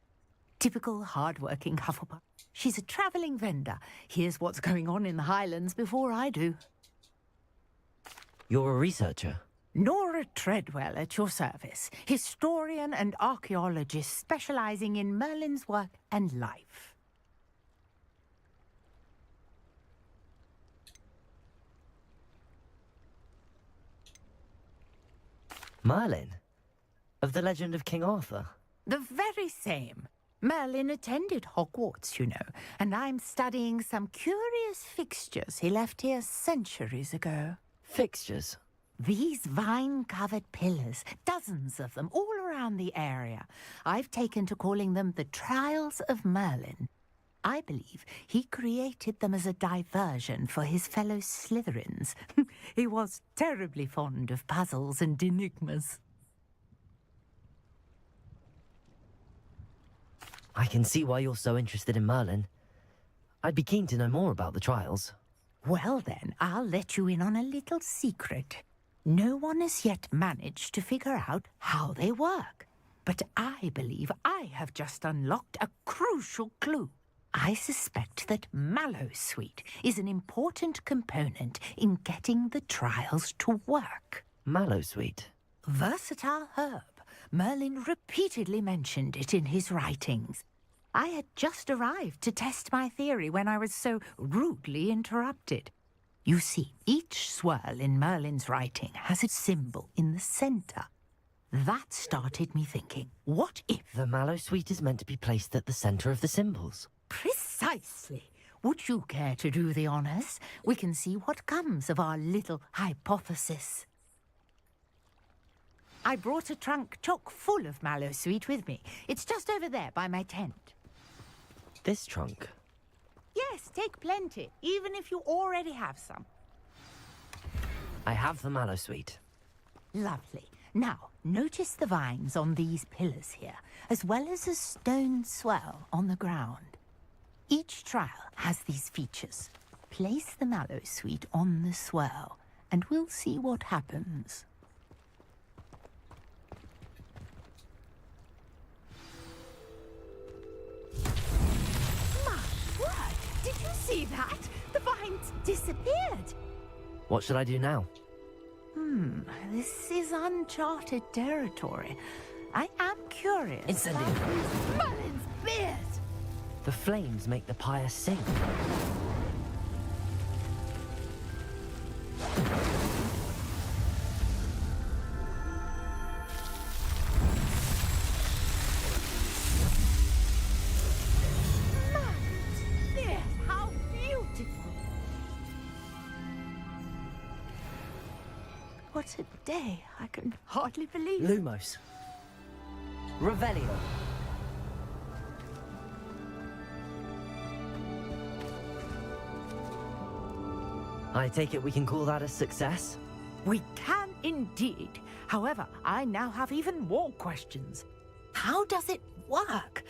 Typical hard-working Hufflepuff. She's a travelling vendor. Here's what's going on in the Highlands before I do. You're a researcher? Nora Treadwell at your service. Historian and archaeologist specialising in Merlin's work and life. Merlin? Of the legend of King Arthur? The very same. Merlin attended Hogwarts, you know, and I'm studying some curious fixtures he left here centuries ago. Fixtures? These vine-covered pillars, dozens of them, all around the area. I've taken to calling them the Trials of Merlin. I believe he created them as a diversion for his fellow Slytherins. He was terribly fond of puzzles and enigmas. I can see why you're so interested in Merlin. I'd be keen to know more about the trials. Well then, I'll let you in on a little secret. No one has yet managed to figure out how they work. But I believe I have just unlocked a crucial clue. I suspect that Mallowsweet is an important component in getting the trials to work. Mallowsweet? Versatile herb. Merlin repeatedly mentioned it in his writings. I had just arrived to test my theory when I was so rudely interrupted. You see, each swirl in Merlin's writing has a symbol in the centre. That started me thinking, what if... The Mallowsweet is meant to be placed at the centre of the symbols. Precisely. Would you care to do the honours? We can see what comes of our little hypothesis. I brought a trunk chock full of Mallowsweet with me. It's just over there by my tent. This trunk? Yes, take plenty, even if you already have some. I have the Mallowsweet. Lovely. Now, notice the vines on these pillars here, as well as a stone swell on the ground. Each trial has these features. Place the Mallowsweet on the swell, and we'll see what happens. My word! Did you see that? The vines disappeared! What should I do now? This is uncharted territory. I am curious. Incendio. Merlin's beard! The flames make the pyre sing. Merlin's beard! How beautiful! What a day. I can hardly believe it. Lumos. Revelio. I take it we can call that a success? We can indeed. However, I now have even more questions. How does it work?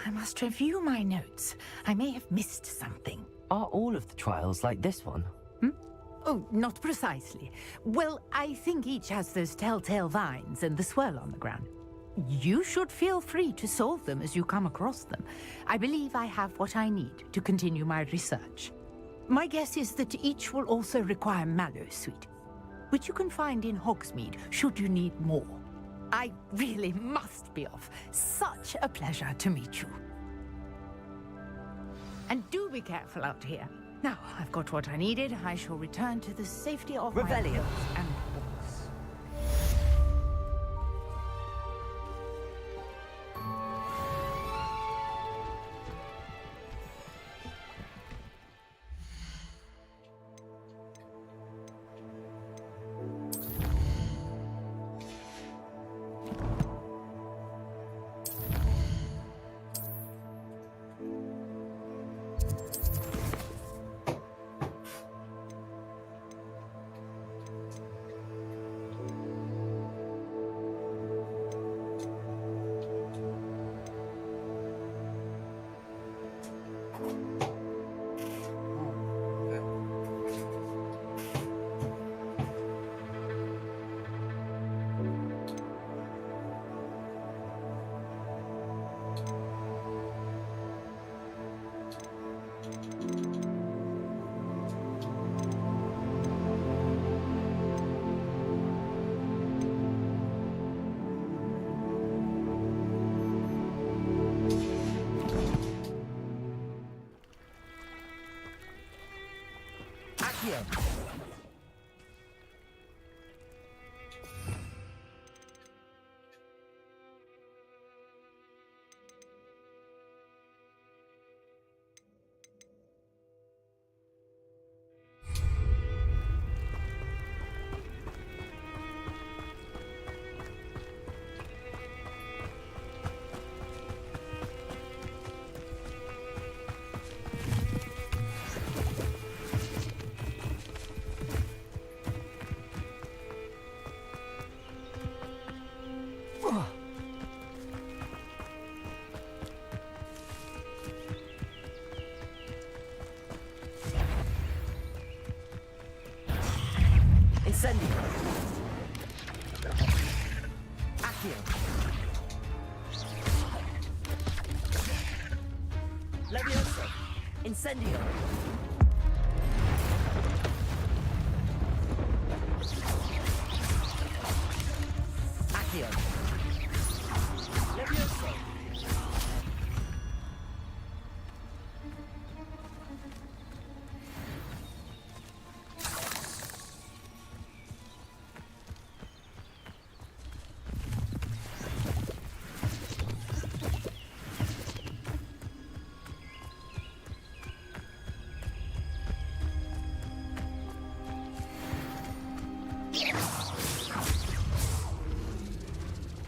I must review my notes. I may have missed something. Are all of the trials like this one? Oh, not precisely. Well, I think each has those telltale vines and the swirl on the ground. You should feel free to solve them as you come across them. I believe I have what I need to continue my research. My guess is that each will also require Mallowsweet, which you can find in Hogsmeade should you need more. I really must be off. Such a pleasure to meet you. And do be careful out here. Now, I've got what I needed. I shall return to the safety of my Revelio. clothes and books. Incendio. Accio. Levioso. Incendio. Accio. Levioso.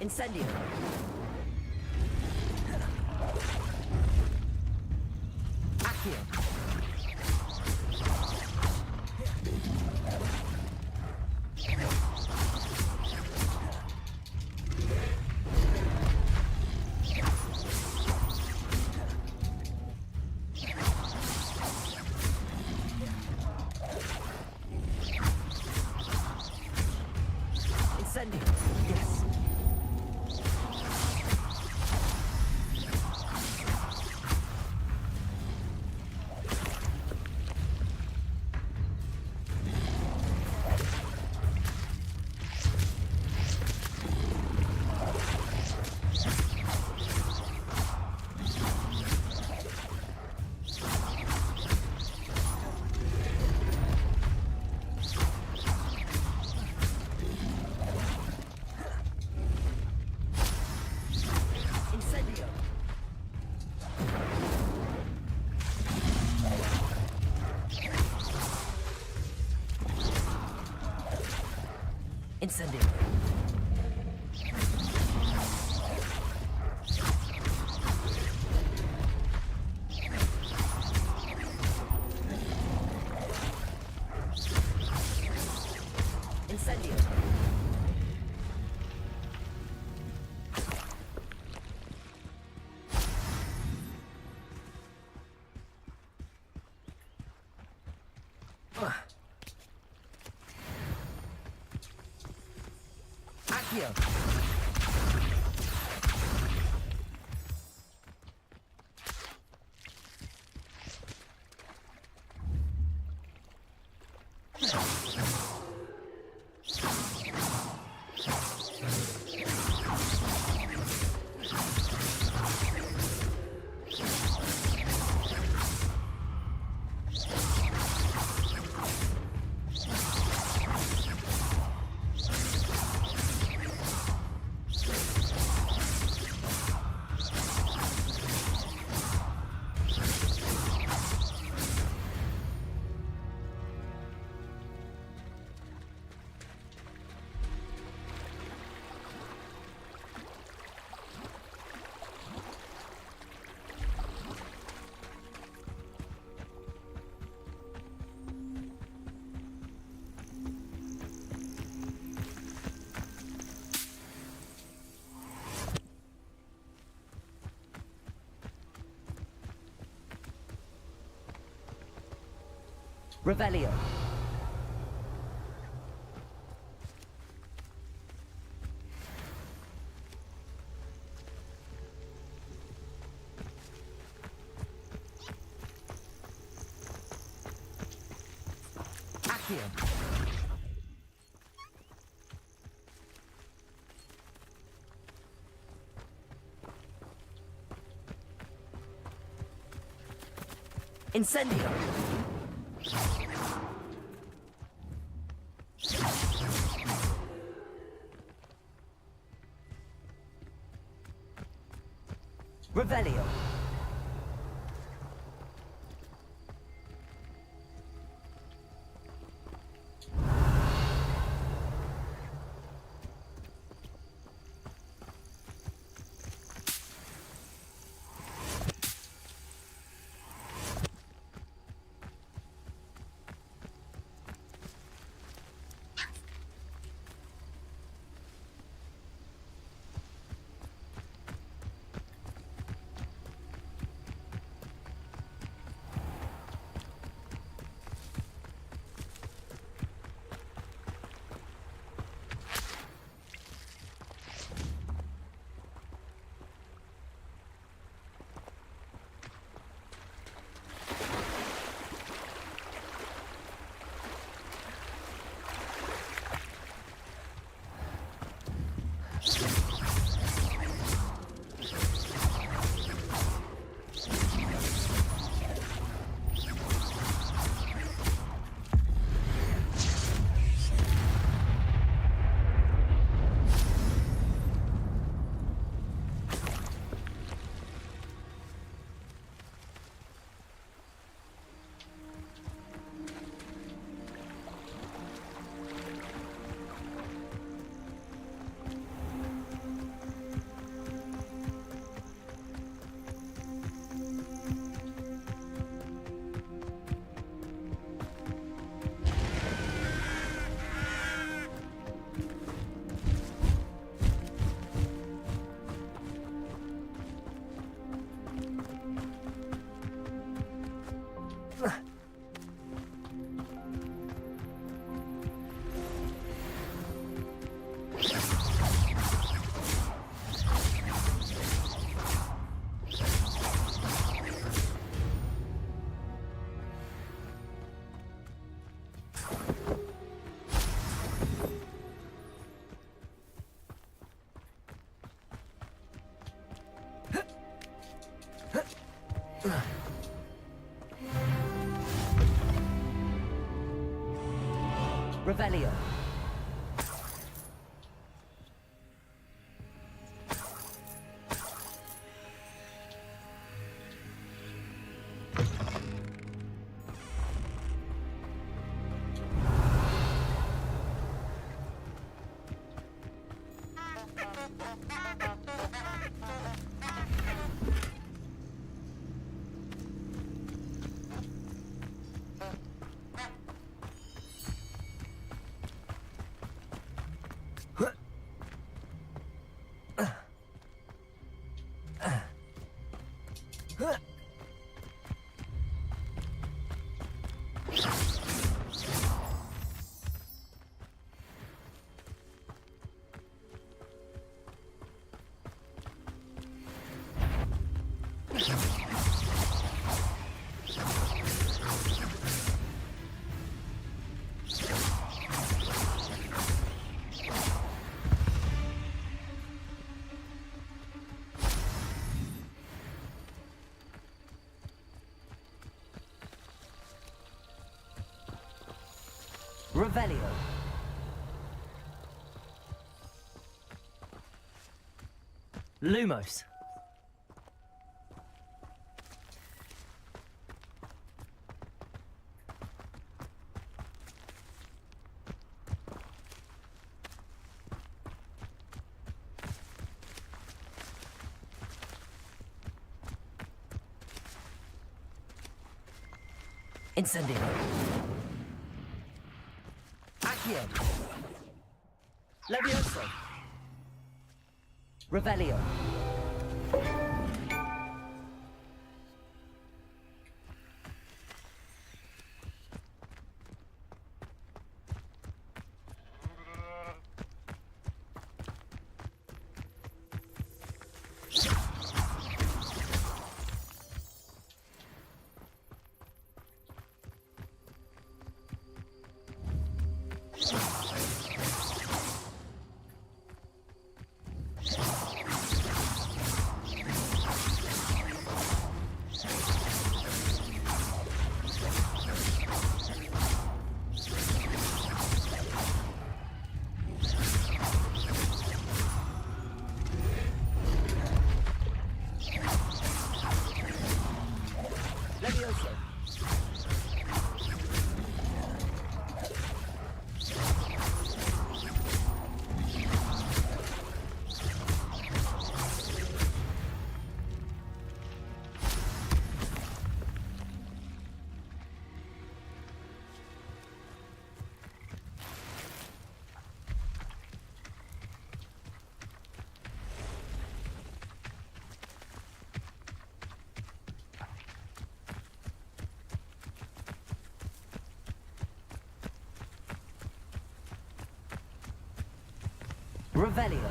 Incendio. Accio. Incendio. Yes. Incendio. Accio. Revelio. Accio. Incendio. Revelio. Revelio. Revelio. Lumos. Incendio. Accio. Levioso. Revelio. Revelio.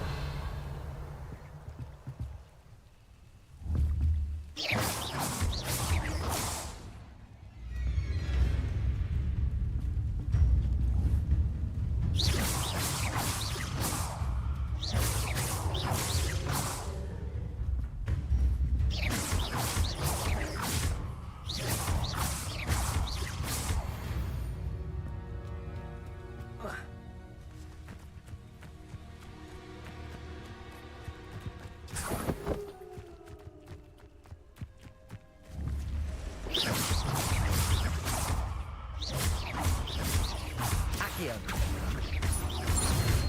Accio.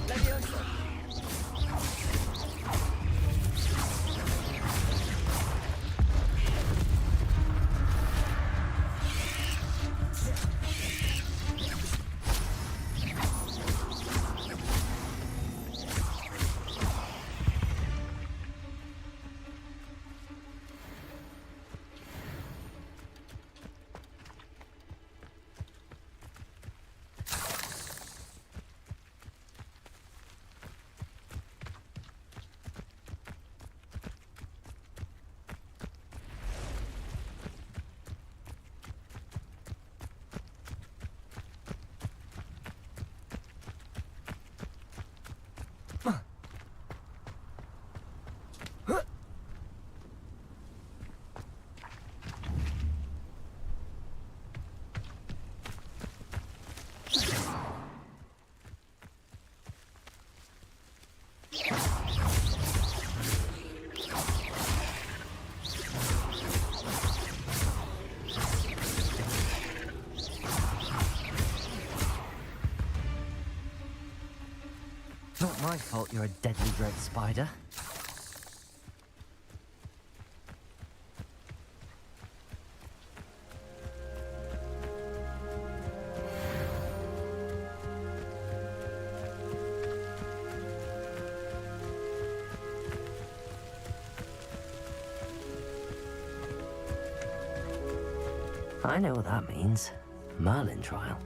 Levioso. Not my fault you're a deadly dread spider. I know what that means. Merlin trial.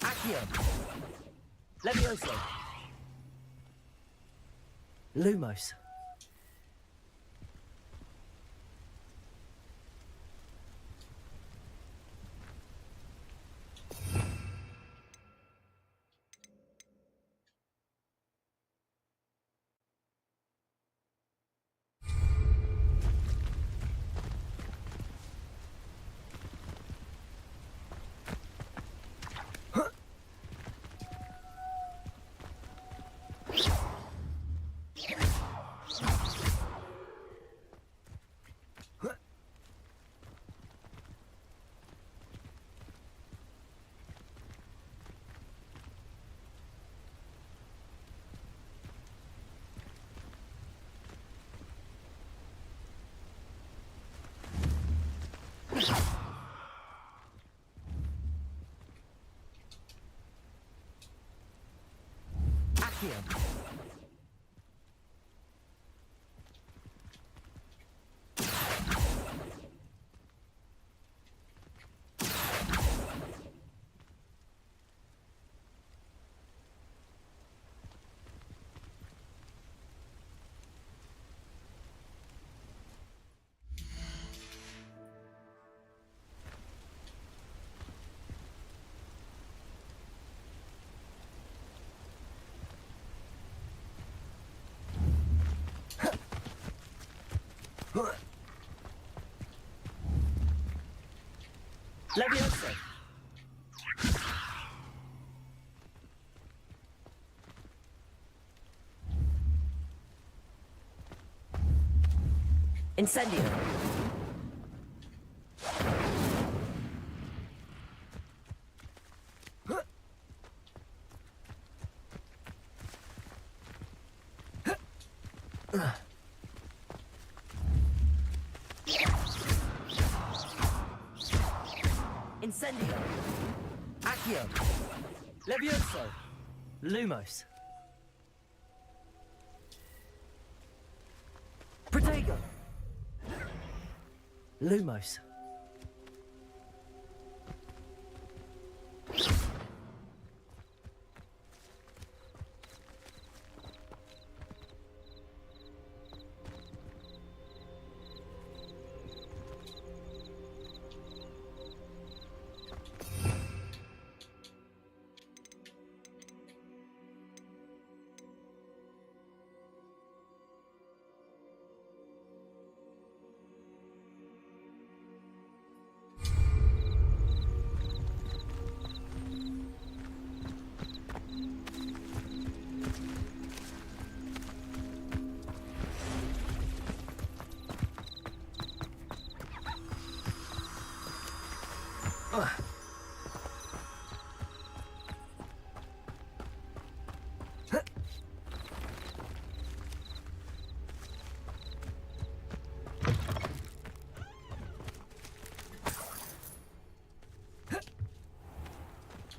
Accio. Levioso. Lumos. Accio. Levioso. Incendio. Incendio. Accio. Levioso. Lumos. Protego. Lumos.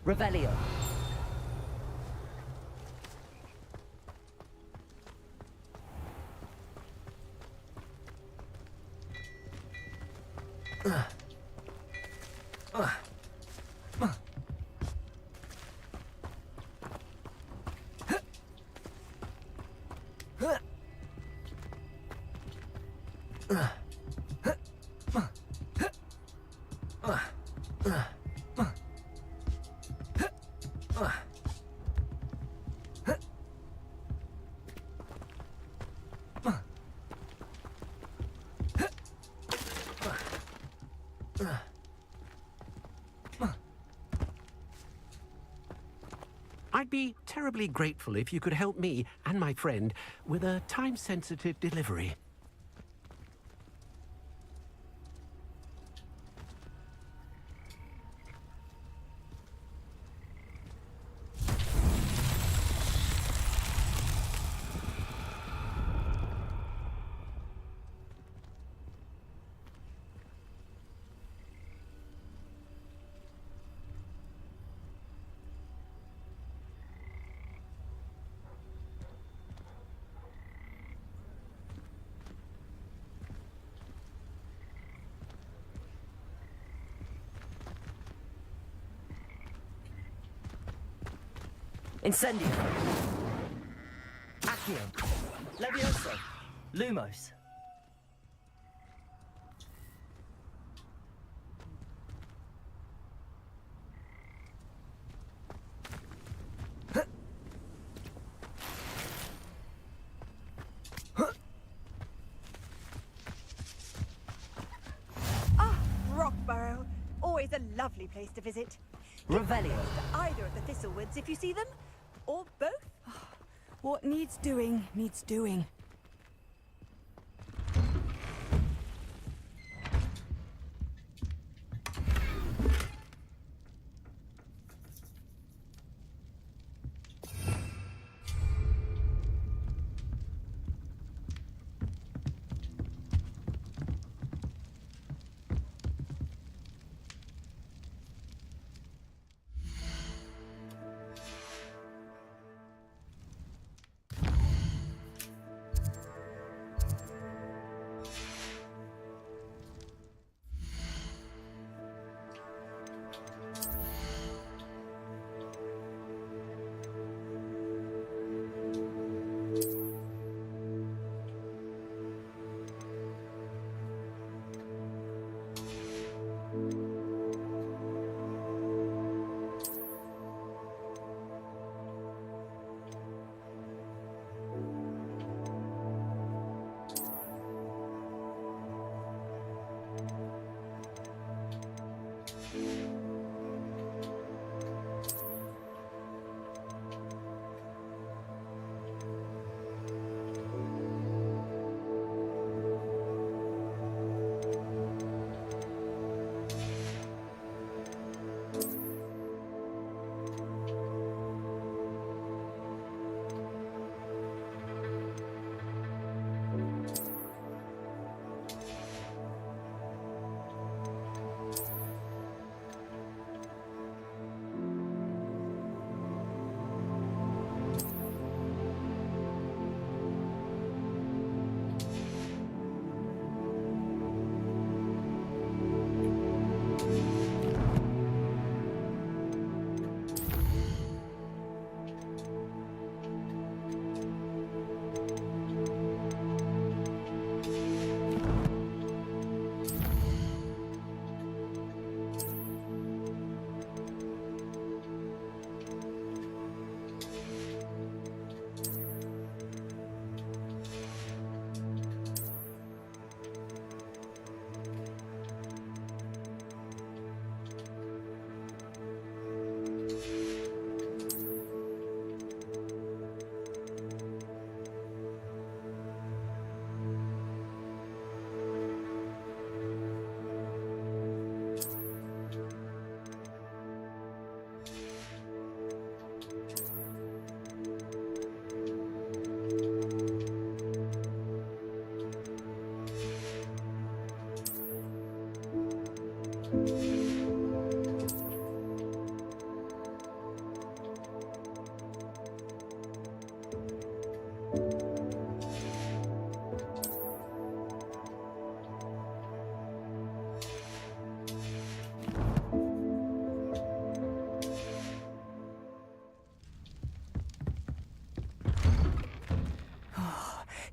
Revelio. I'd be terribly grateful if you could help me and my friend with a time-sensitive delivery. Incendio. Accio. Levioso. Lumos. Rockburrow. Always a lovely place to visit. Revelio. Either of the Thistlewoods if you see them, or both. What needs doing, needs doing.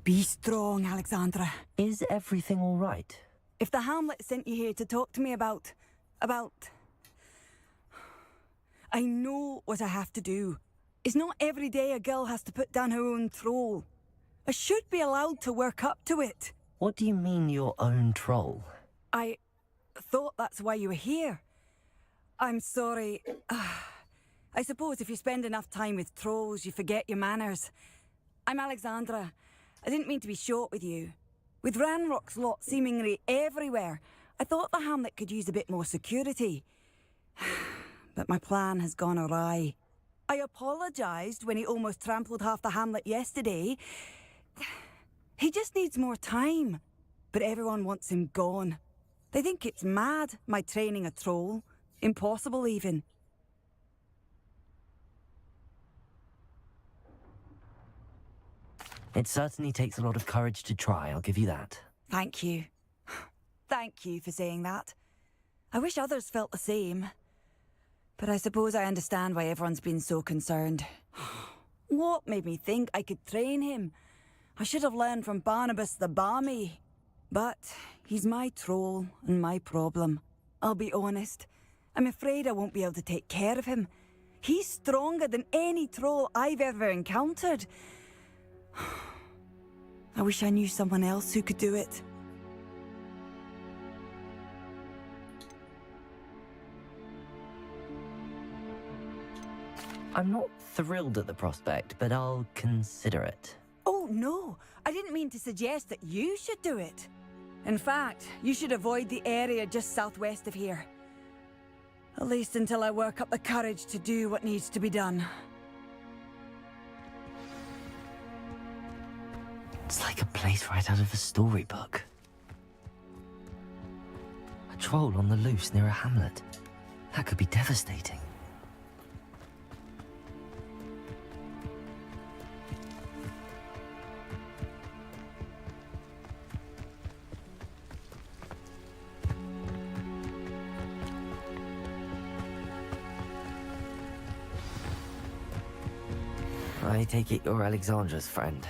Be strong, Alexandra. Is everything all right? If the Hamlet sent you here to talk to me about... I know what I have to do. It's not every day a girl has to put down her own troll. I should be allowed to work up to it. What do you mean, your own troll? I thought that's why you were here. I'm sorry. I suppose if you spend enough time with trolls, you forget your manners. I'm Alexandra. I didn't mean to be short with you. With Ranrock's lot seemingly everywhere, I thought the Hamlet could use a bit more security. But my plan has gone awry. I apologised when he almost trampled half the Hamlet yesterday. He just needs more time. But everyone wants him gone. They think it's mad, my training a troll. Impossible, even. It certainly takes a lot of courage to try, I'll give you that. Thank you. Thank you for saying that. I wish others felt the same. But I suppose I understand why everyone's been so concerned. What made me think I could train him? I should have learned from Barnabas the Barmy. But he's my troll and my problem. I'll be honest. I'm afraid I won't be able to take care of him. He's stronger than any troll I've ever encountered. I wish I knew someone else who could do it. I'm not thrilled at the prospect, but I'll consider it. Oh, no. I didn't mean to suggest that you should do it. In fact, you should avoid the area just southwest of here. At least until I work up the courage to do what needs to be done. It's like a place right out of a storybook. A troll on the loose near a hamlet. That could be devastating. I take it you're Alexandra's friend.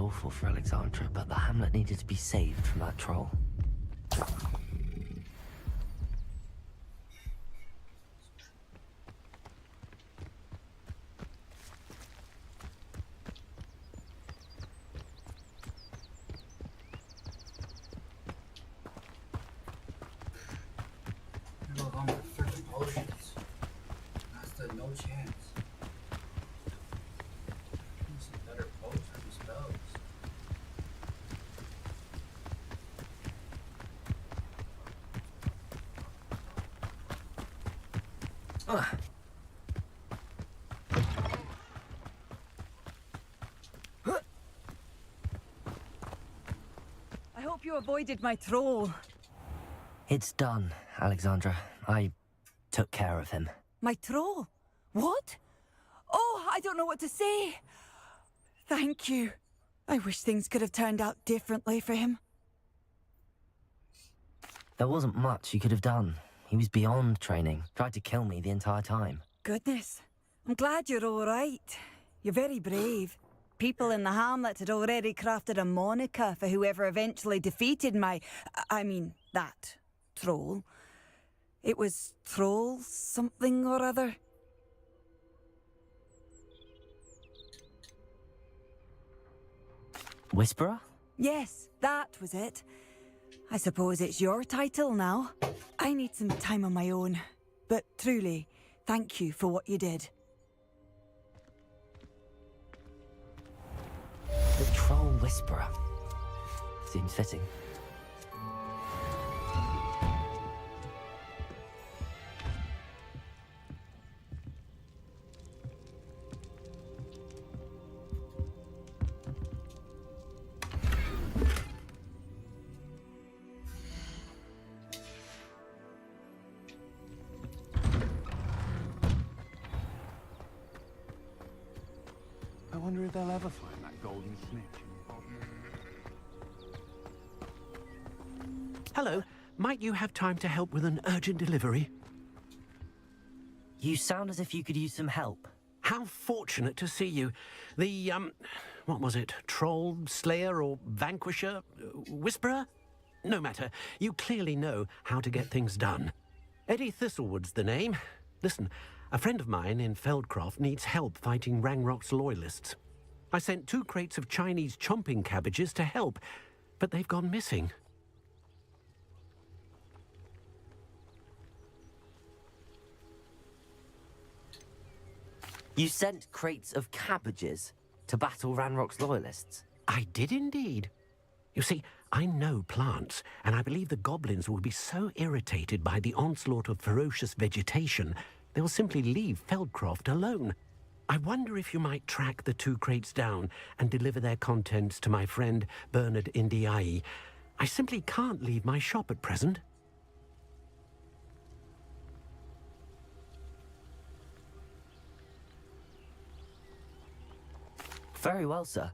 awful for Alexandra, but the hamlet needed to be saved from that troll. Look on the freaking potions. That's the no chance. Some better potions and spells. I hope you avoided my troll. It's done, Alexandra. I took care of him. My troll? What? Oh, I don't know what to say. Thank you. I wish things could have turned out differently for him. There wasn't much you could have done. He was beyond training. Tried to kill me the entire time. Goodness. I'm glad you're all right. You're very brave. People in the hamlet had already crafted a moniker for whoever eventually defeated that troll. It was Troll something or other. Whisperer? Yes, that was it. I suppose it's your title now. I need some time on my own. But truly, thank you for what you did. The Troll Whisperer. Seems fitting. I wonder if they'll ever find that golden snitch. Hello. Might you have time to help with an urgent delivery? You sound as if you could use some help. How fortunate to see you. The, what was it? Troll, Slayer, or Vanquisher? Whisperer? No matter. You clearly know how to get things done. Eddie Thistlewood's the name. Listen, a friend of mine in Feldcroft needs help fighting Rangrock's loyalists. I sent 2 crates of Chinese chomping cabbages to help, but they've gone missing. You sent crates of cabbages to battle Ranrock's loyalists? I did indeed. You see, I know plants, and I believe the goblins will be so irritated by the onslaught of ferocious vegetation, they'll simply leave Feldcroft alone. I wonder if you might track the 2 crates down and deliver their contents to my friend Bernard Indiai. I simply can't leave my shop at present. Very well, sir.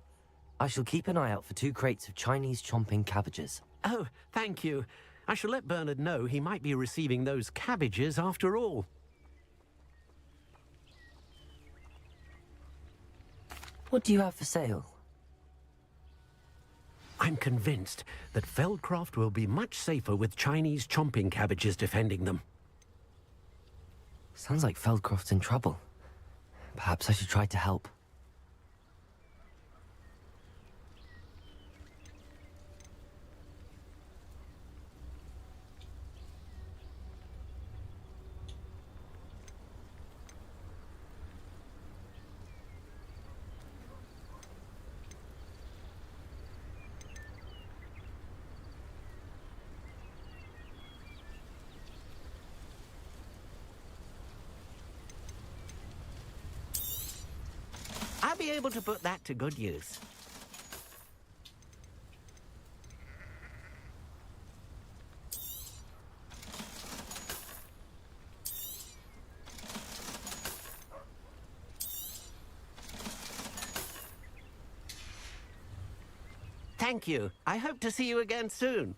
I shall keep an eye out for 2 crates of Chinese chomping cabbages. Oh, thank you. I shall let Bernard know he might be receiving those cabbages after all. What do you have for sale? I'm convinced that Feldcroft will be much safer with Chinese chomping cabbages defending them. Sounds like Feldcroft's in trouble. Perhaps I should try to help. I'll be able to put that to good use. Thank you. I hope to see you again soon.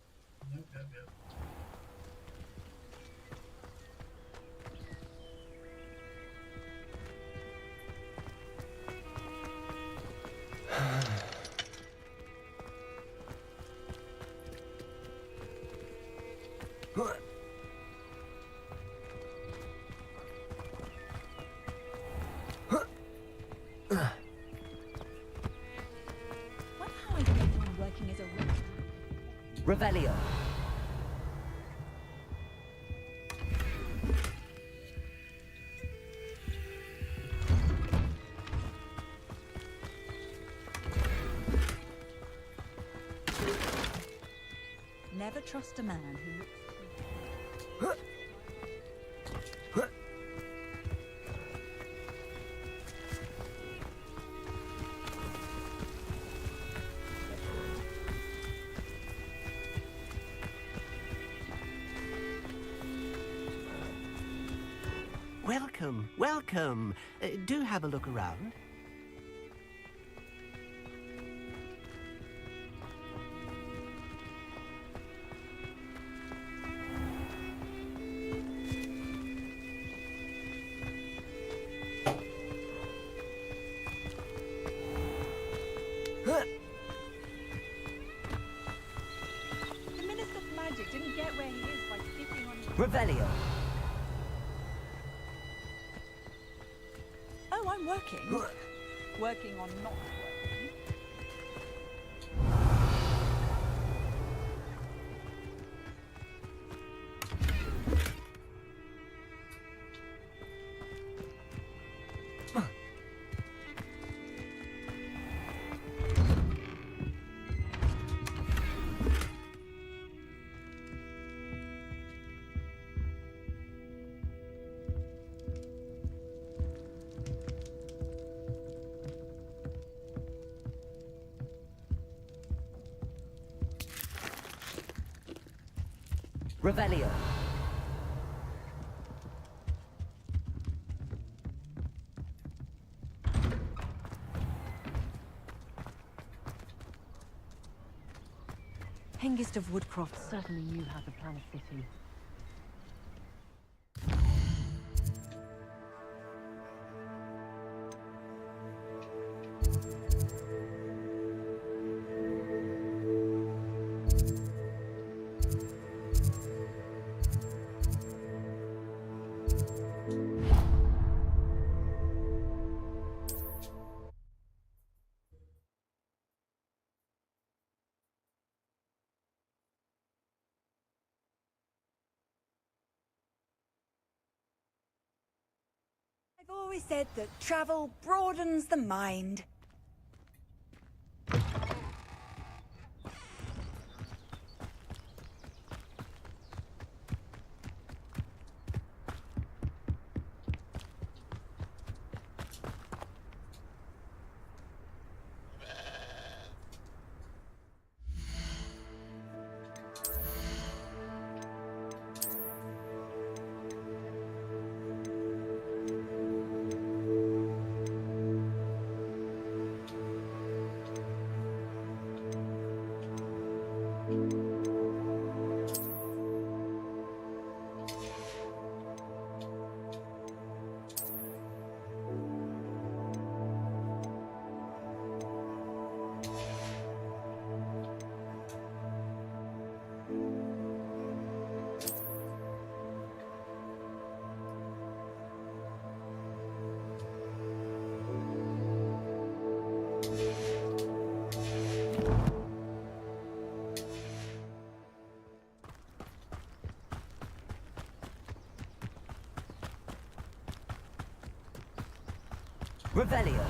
Revelio. Never trust a man who looks... Welcome, welcome. Do have a look around. The Minister of Magic didn't get where he is by sticking on... Revelio. Oh, I'm working. Working on not working. Revelio. Hengist of Woodcroft Certainly knew how to plan a city. I've always said that travel broadens the mind. Revelio.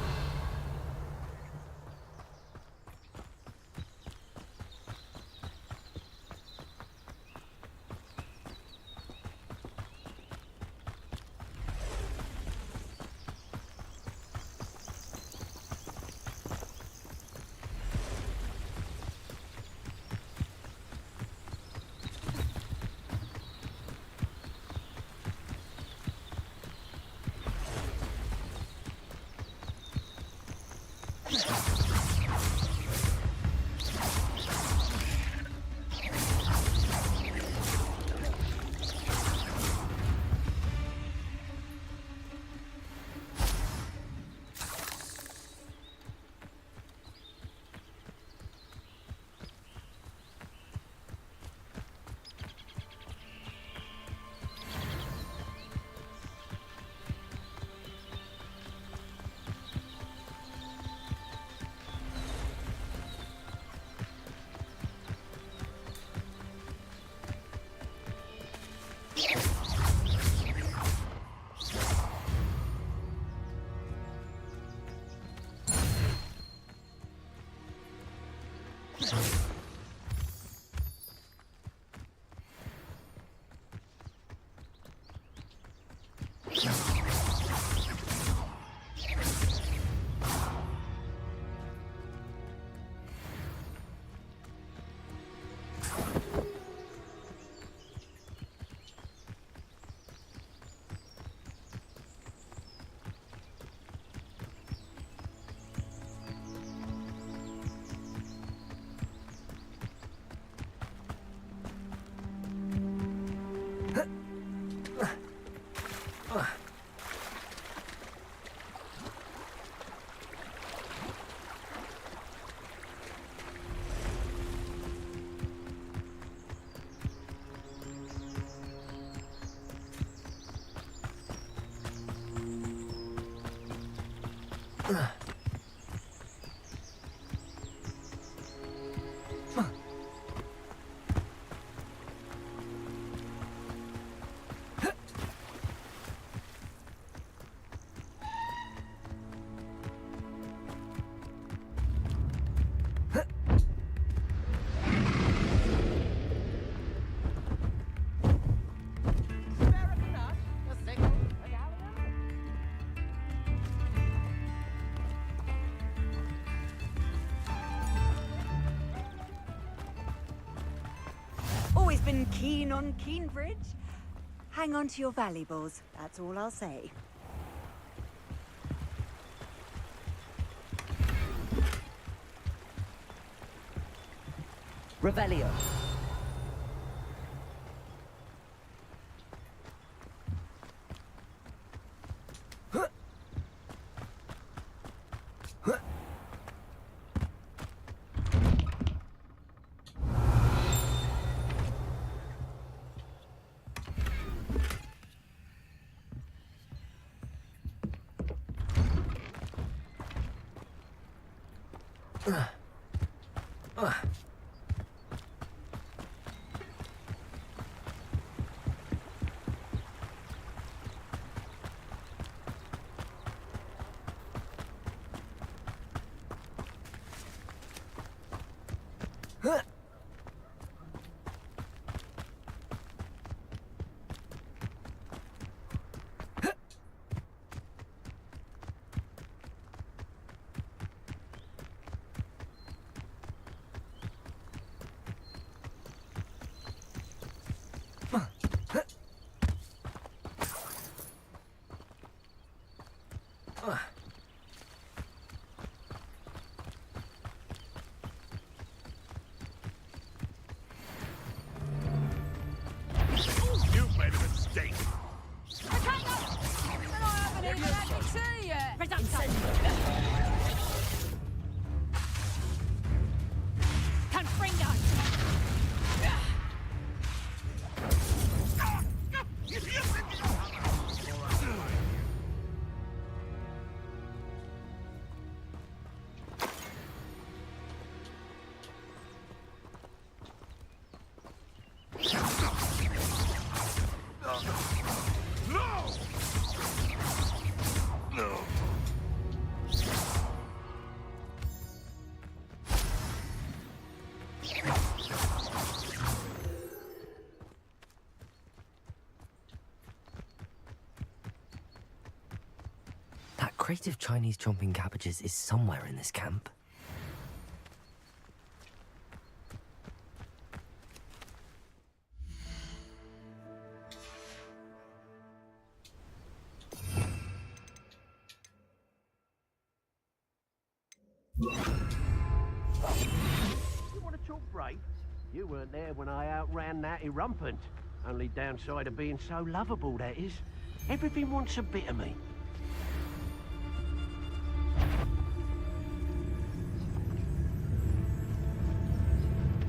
Always been keen on Keenbridge. Hang on to your valuables, that's all I'll say. Revelio. You've made a mistake. That crate of Chinese chomping cabbages is somewhere in this camp. You want to talk brave? You weren't there when I outran Natty Rumpant. Only downside of being so lovable, that is. Everything wants a bit of me.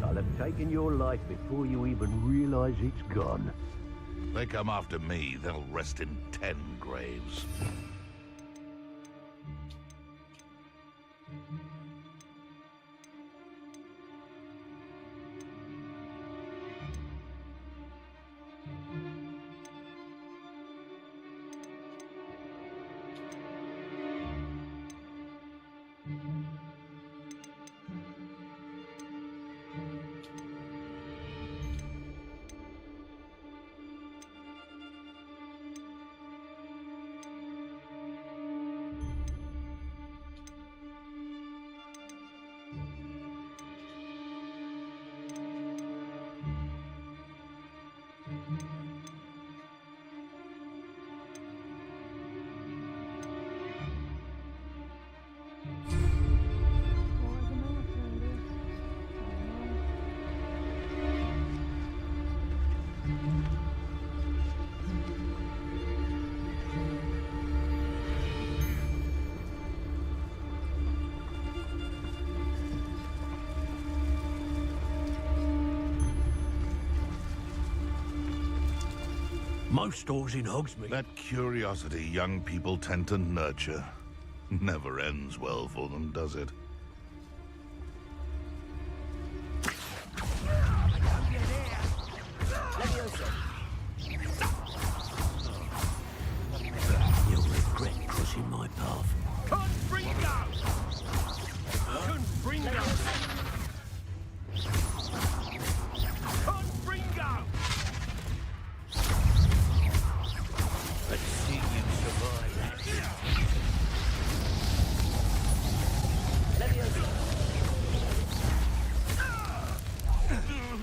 I'll have taken your life before you even realize it's gone. They come after me, they'll rest in 10 graves. most doors in Hogsmeade. That curiosity young people tend to nurture never ends well for them, does it? You'll regret crossing my path. Confringo! Confringo! Confringo! Let's see you survive that.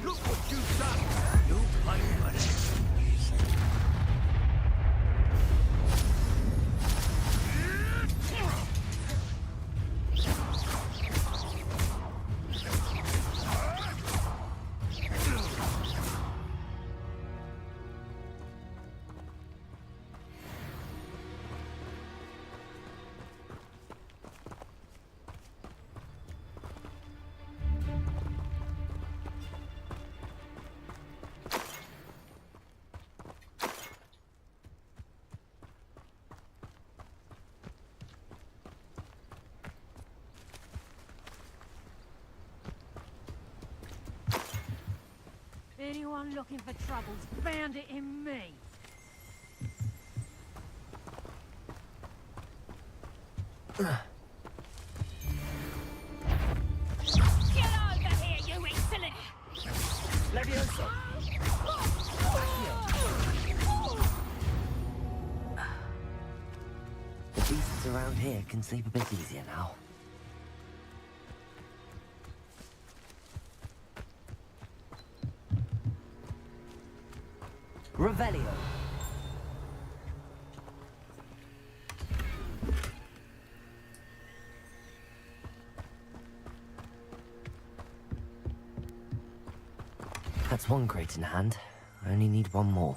Look what you've done! You'll pay for this. Anyone looking for troubles found it in me. Get over here, you insolent! Leviosa! The beasts around here can sleep a bit easier now. Revelio. That's one crate in hand. I only need one more.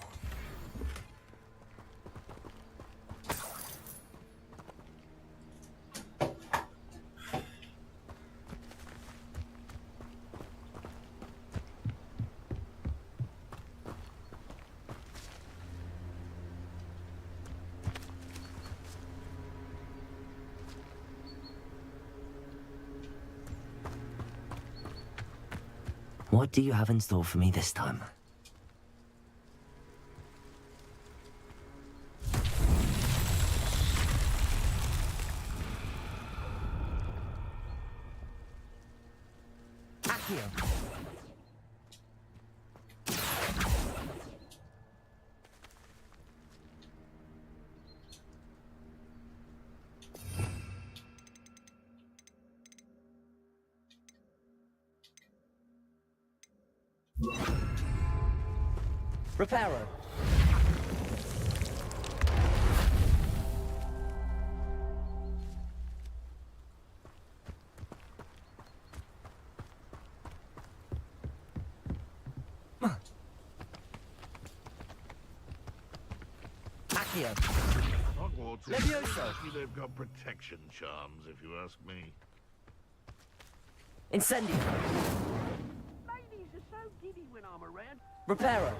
What do you have in store for me this time? Accio. Reparo. Accio. Hogwarts is Leviosa. lucky they've got protection charms, if you ask me. Incendio. Ladies are so giddy when I'm around. Reparo.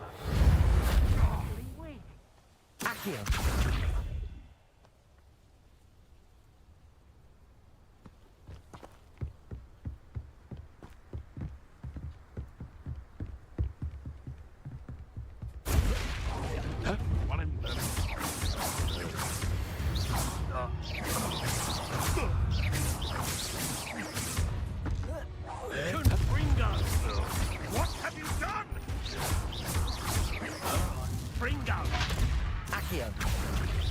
Really weak. Accio. One in Confringo! What have you done? Fringo! Accio.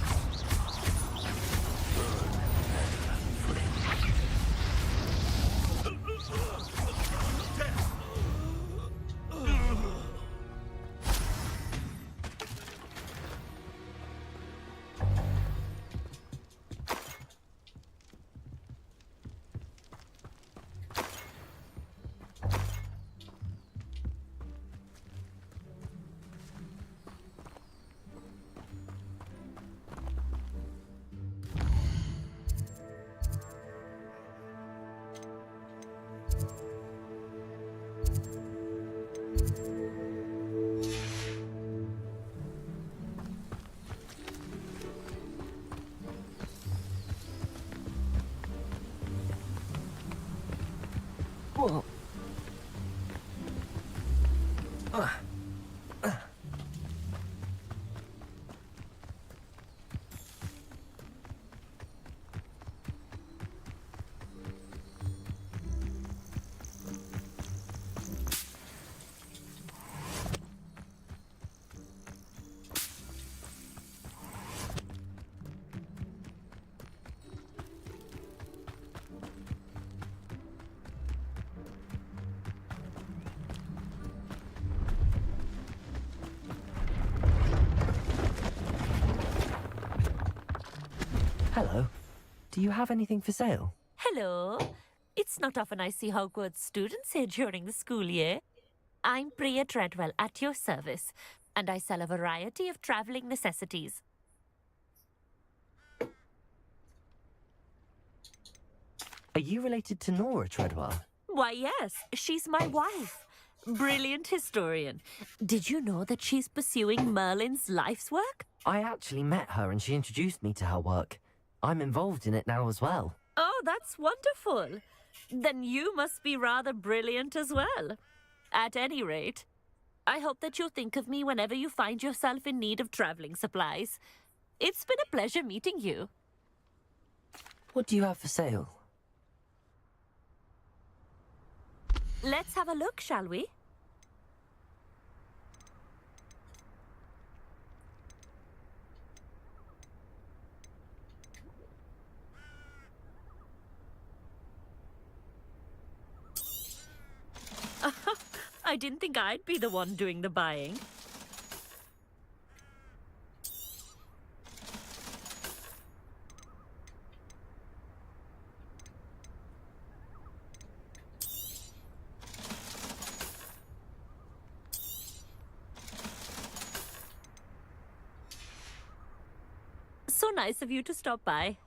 Whoa. Hello. Do you have anything for sale? Hello. It's not often I see Hogwarts students here during the school year. I'm Bria Treadwell at your service, and I sell a variety of travelling necessities. Are you related to Nora Treadwell? Why, yes, she's my wife. Brilliant historian. Did you know that she's pursuing Merlin's life's work? I actually met her and she introduced me to her work. I'm involved in it now as well. Oh, that's wonderful. Then you must be rather brilliant as well. At any rate, I hope that you'll think of me whenever you find yourself in need of travelling supplies. It's been a pleasure meeting you. What do you have for sale? Let's have a look, shall we? I didn't think I'd be the one doing the buying. So nice of you to stop by.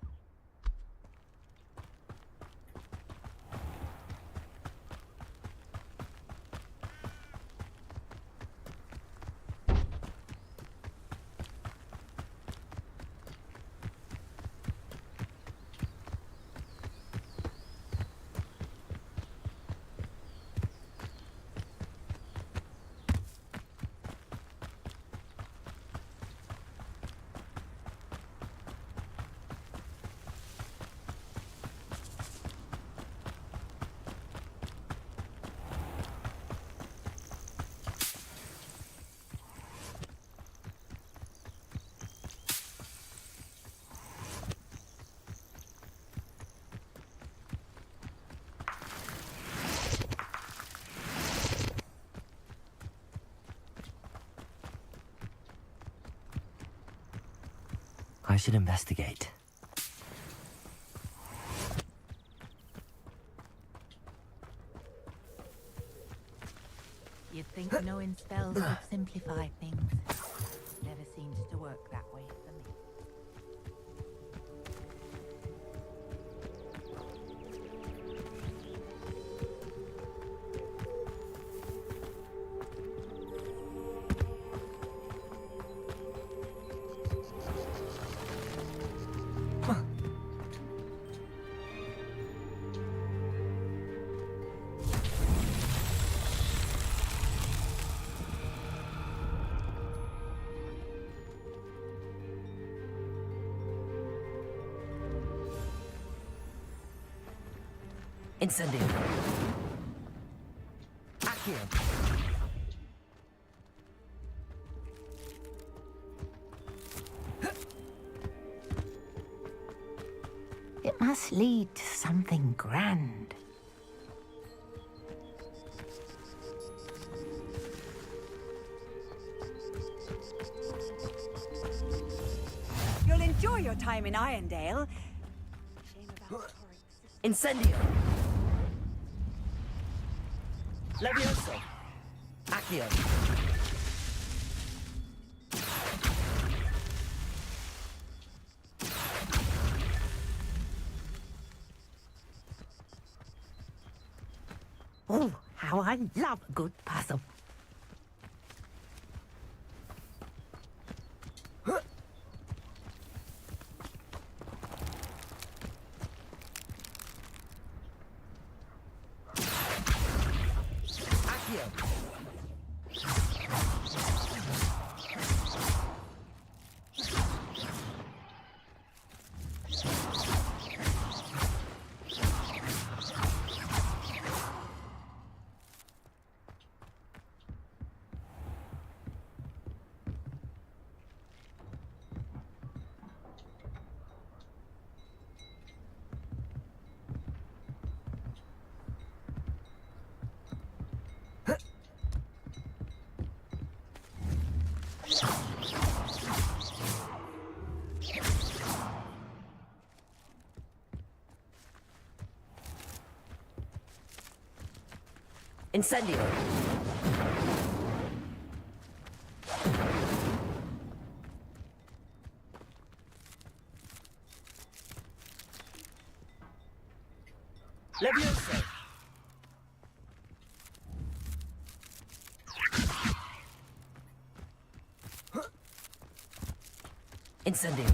I should investigate. You'd think knowing spells would simplify things. Never seems to work that way for me. Incendio. Accio. It must lead to something grand. You'll enjoy your time in Irondale. Incendio. Levioso. Accio. Oh, how I love a good puzzle. Accio. Incendio. Levioso. Incendio.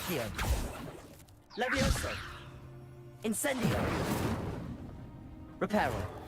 Accio. Levioso. Incendio. Reparo.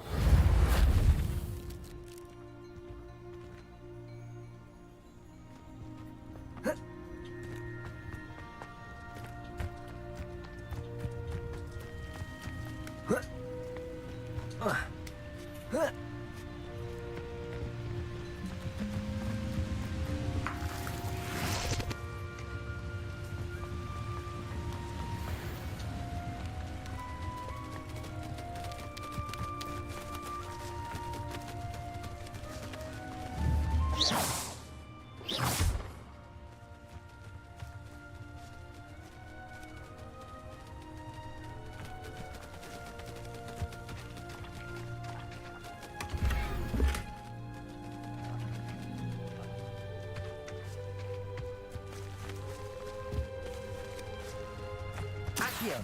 Accio.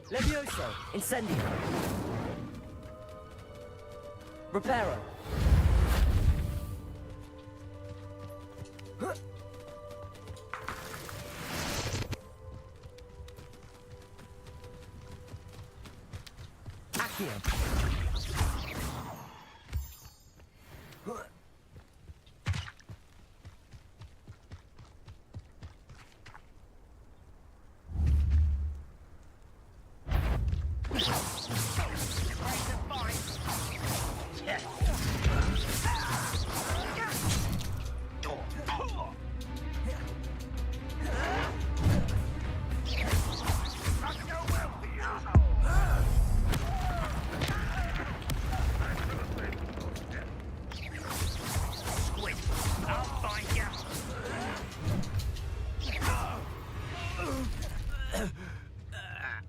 Levioso. Incendio. Reparo. Accio.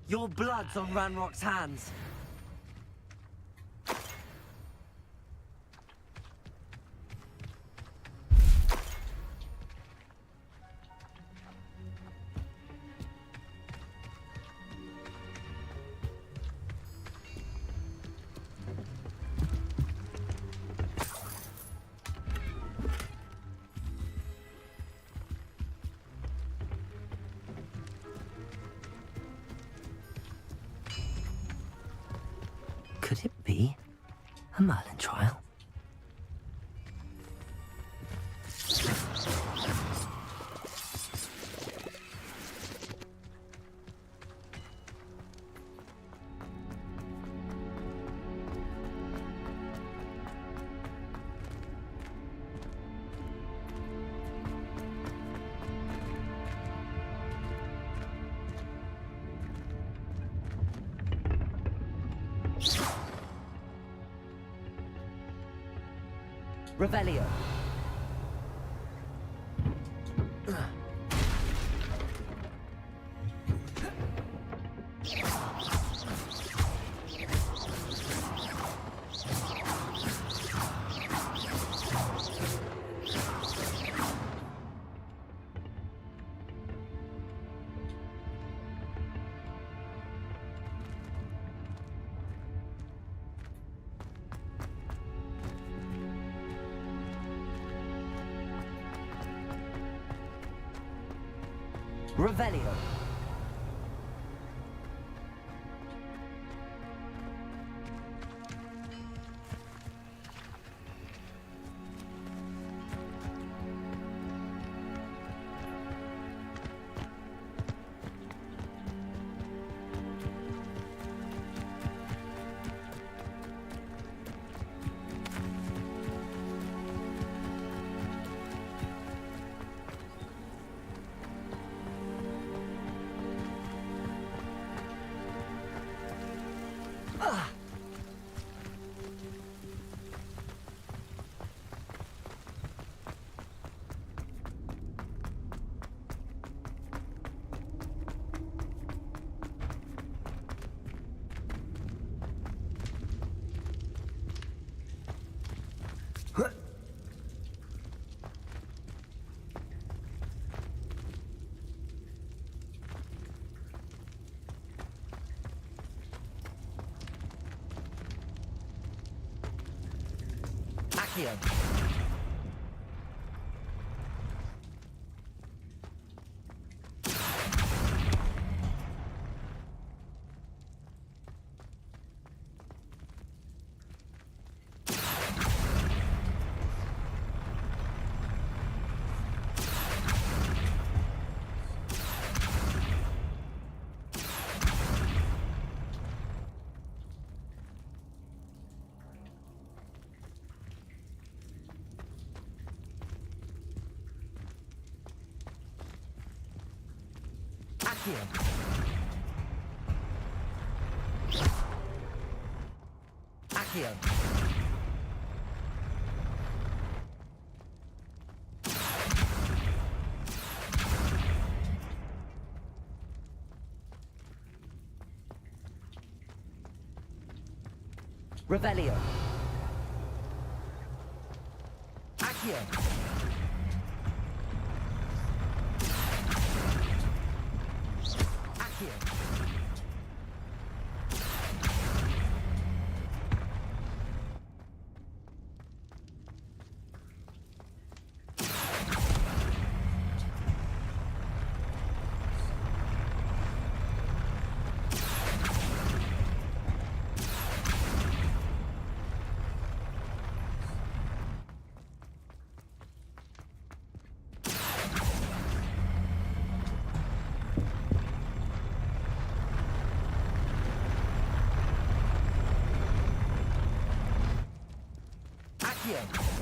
Your blood's on Ranrock's hands. Could it be a Merlin trial? Revelio. Revelio. Accio. Accio. Accio. Revelio. Accio. Accio.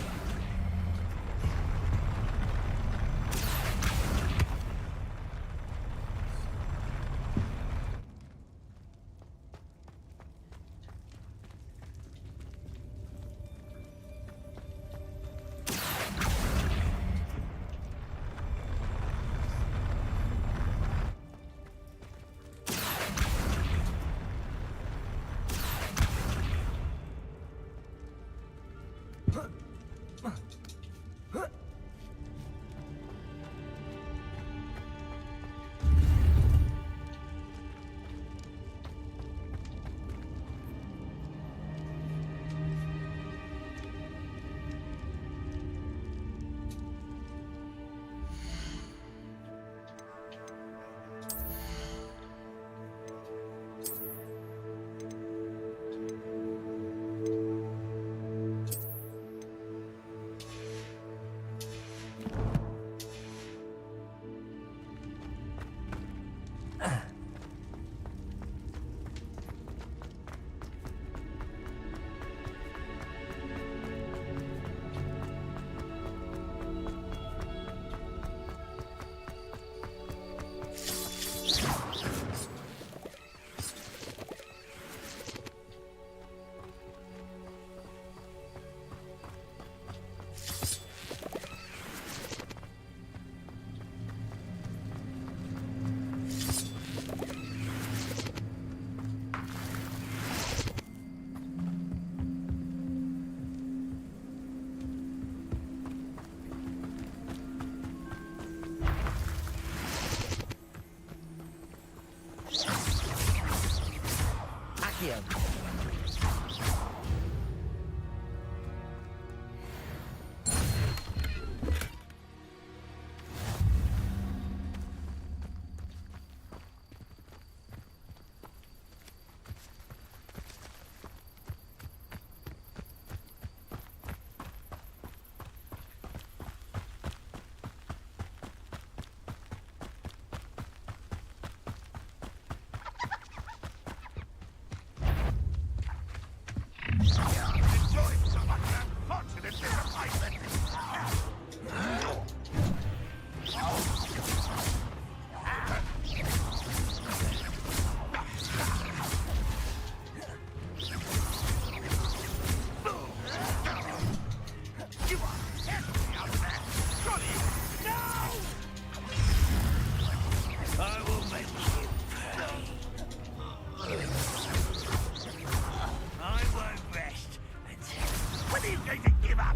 are you going to give up?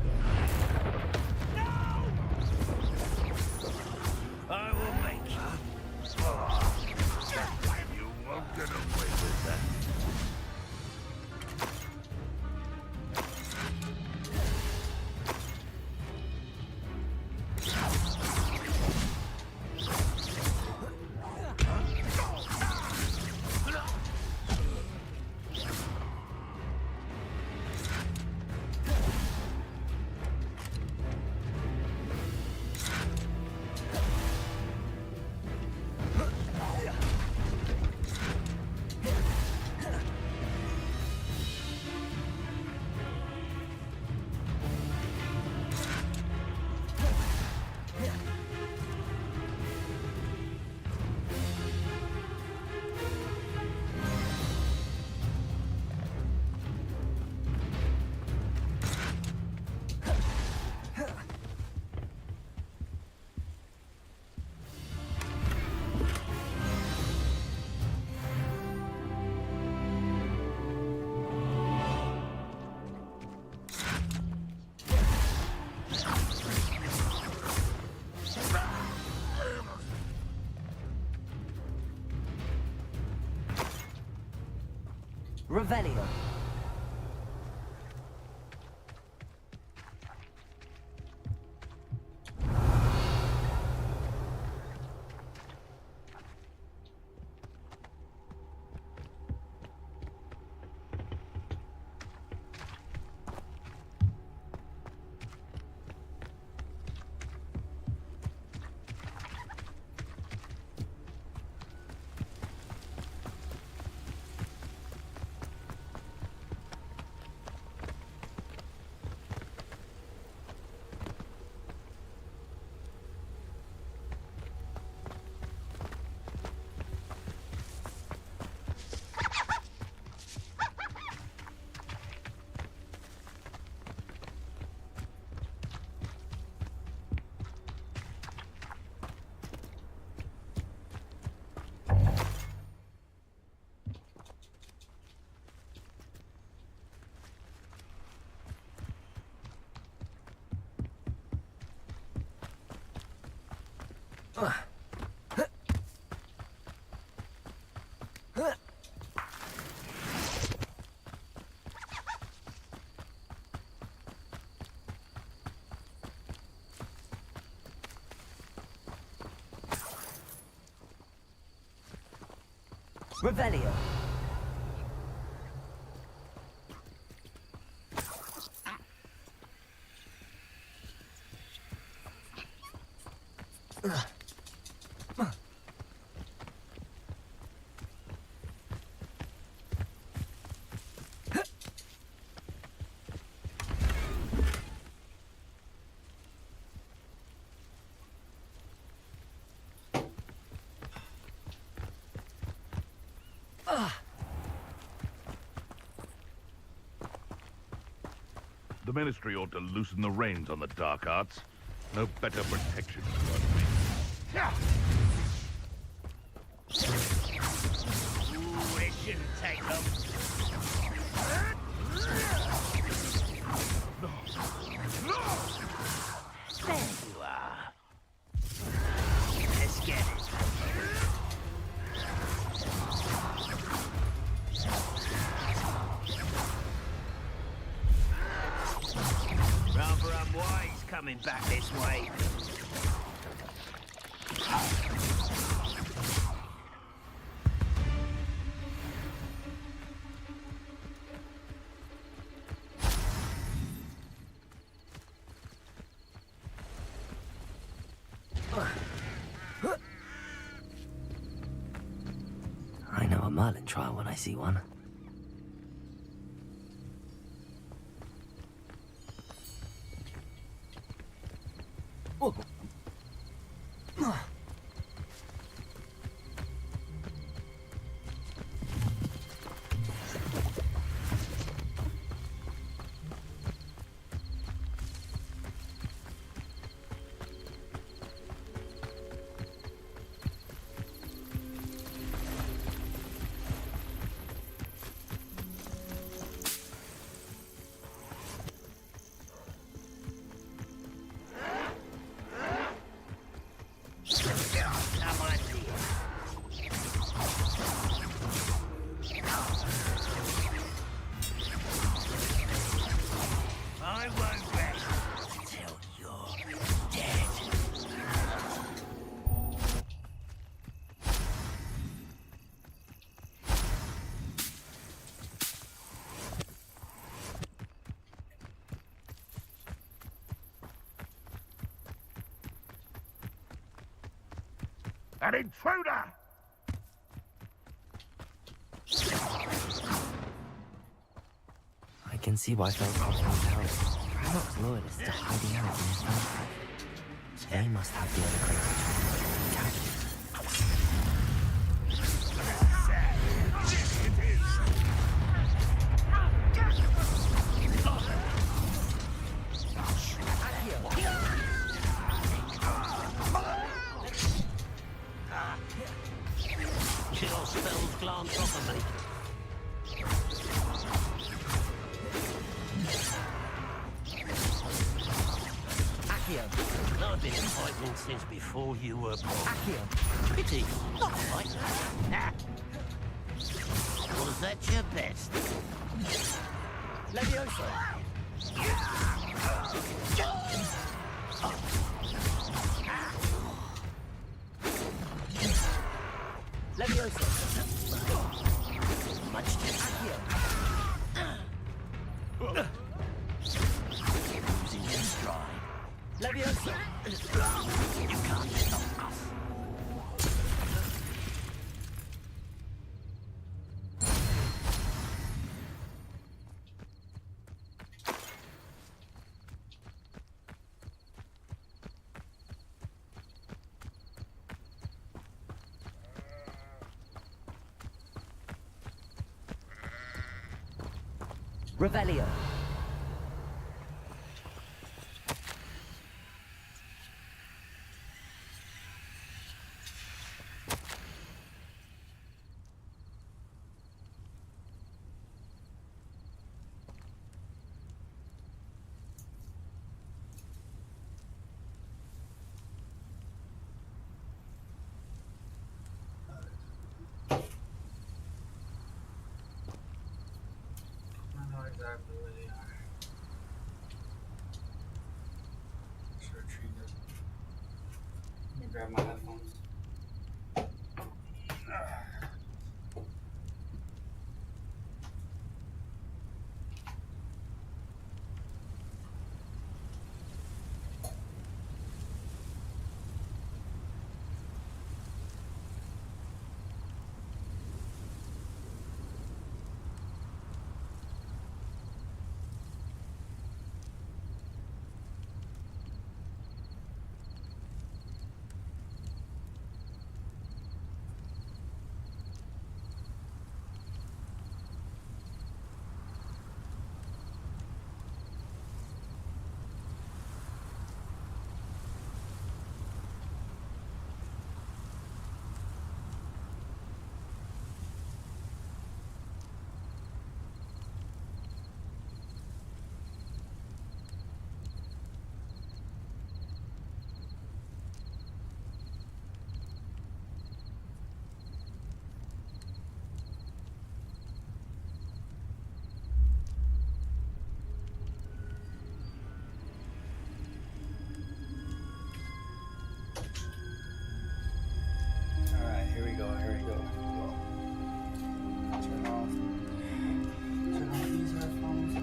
I will make you. You won't get away with that. Revelio. Revelio. The Ministry ought to loosen the reins on the dark arts. No better protection. Ooh, it shouldn't take long. There you are. Let's get it. Rather unwise coming back this way. I know a Merlin trial when I see one. I won't rest till you're dead. An intruder! I can see why Feldcroft moved out. Perhaps loyalists are hiding out in his factory. They must have the other crate captured. Your spells glance off of me. Accio, I've been fighting since before you were born. Accio. Pity, not like that. Was that your best? Levioso. Levioso. Much too losing your stride. Levioso. You can't stop us. Revelio. Exactly where they are. Should retrieve it. Let me grab my headphones. Here we go. Turn off these headphones.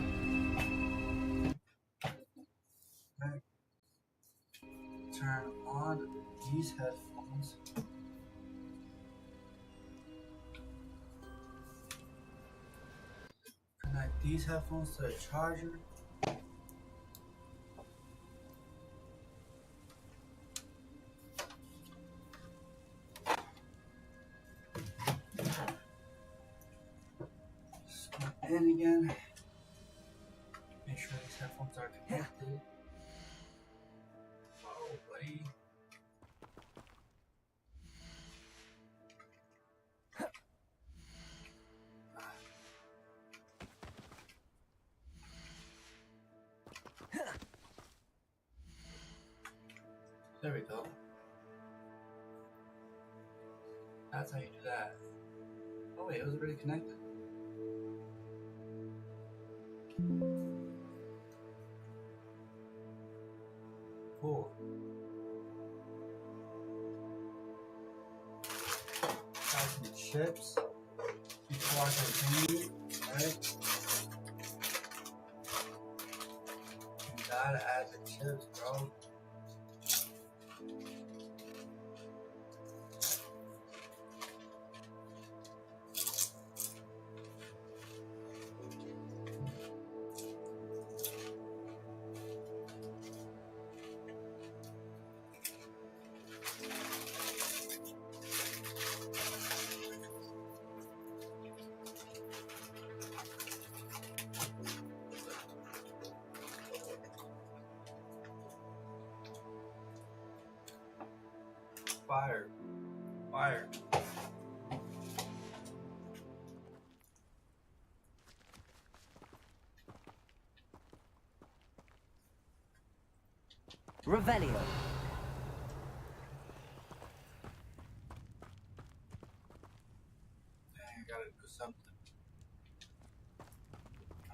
Okay. Turn on these headphones. Connect these headphones to the charger. In again. Make sure these headphones are connected. Oh, buddy. There we go. That's how you do that. Oh wait, it was already connected. Cool. Got some chips before I continue, right? You gotta add the chips, bro. Fire. Fire. Revelio. I gotta do something.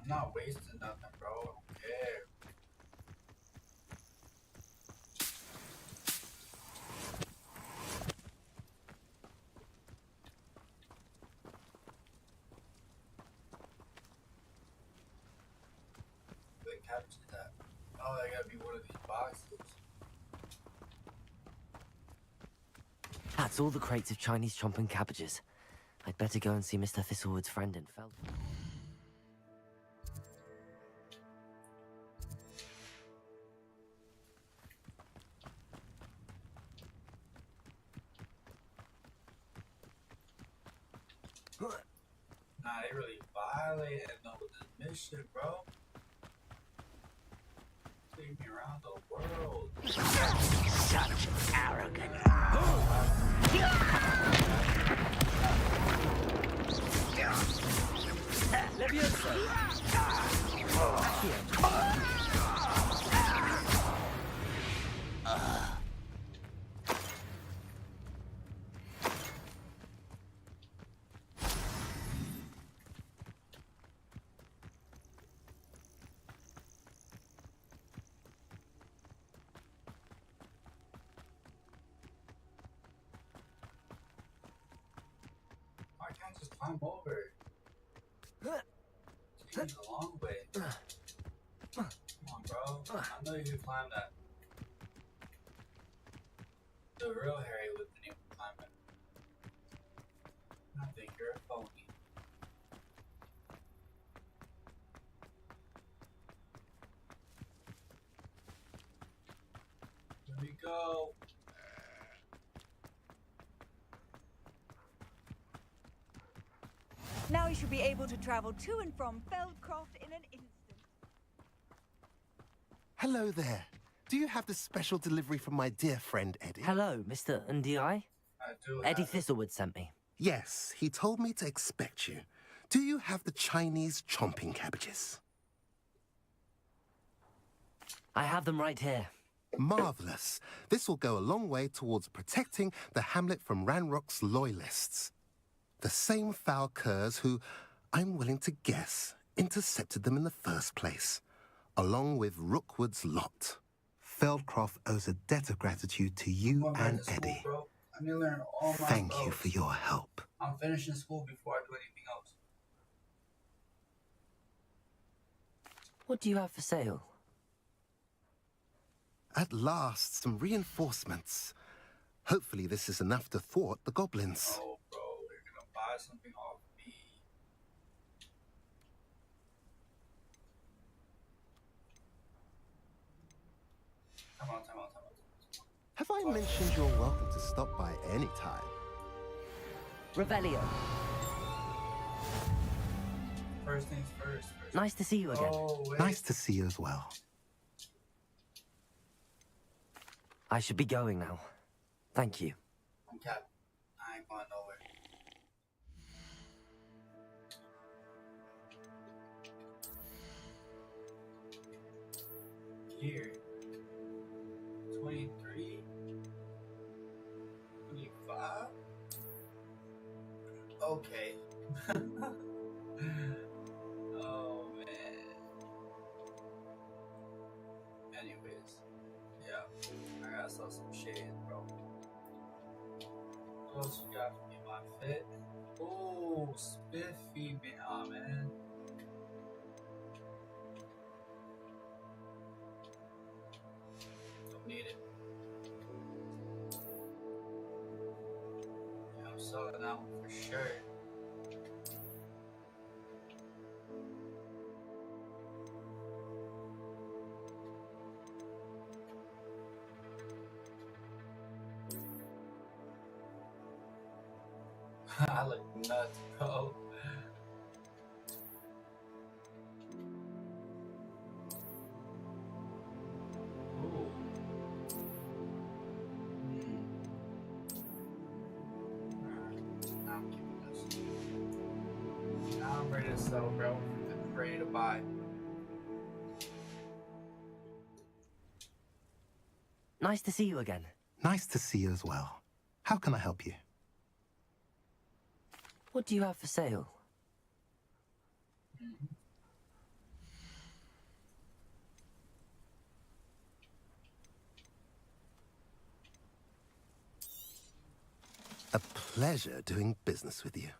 I'm not wasting nothing, bro. I don't care. Wait, capture that. Oh, I gotta be one of these boxes. That's all the crates of Chinese chomping cabbages. I'd better go and see Mr. Thistlewood's friend in Feld. Nah, they really violated this mission, bro. Take me around the world. Such arrogant. I can't just climb over. It's a long way. Come on, bro. I know you can climb that. The real Harry wouldn't even climb it. I think you're a phony. Here we go. Now you should be able to travel to and from Feldcroft in an instant. Hello there. Do you have the special delivery from my dear friend Eddie? Hello, Mr. Ndi. I do. Eddie Thistlewood sent me. Yes, he told me to expect you. Do you have the Chinese chomping cabbages? I have them right here. Marvelous. This will go a long way towards protecting the hamlet from Ranrock's loyalists. The same foul curs who, I'm willing to guess, intercepted them in the first place, along with Rookwood's lot. Feldcroft owes a debt of gratitude to you and Eddie. Bro. I need to learn all my Thank spells. you for your help. I'm finishing school before I do anything else. What do you have for sale? At last, some reinforcements. Hopefully this is enough to thwart the goblins. Oh, bro, they're gonna buy something off me. Come on. Have I mentioned you're welcome to stop by any time? Revelio. First things first. Nice to see you again. Oh, wait. Nice to see you as well. I should be going now. Thank you. I'm Cap. I ain't going nowhere. Here. 23. 25. Okay. Oh man. Anyways, yeah. I gotta sell some shades, bro. What else you got for me, my fit? Oh, spiffy, man. Aw, man. Don't need it. Yeah, I'm selling that one for sure. I look nuts, bro. Ooh. Now I'm keeping this. Now I'm ready to sell, bro. I'm ready to buy. Nice to see you again. Nice to see you as well. How can I help you? What do you have for sale? A pleasure doing business with you.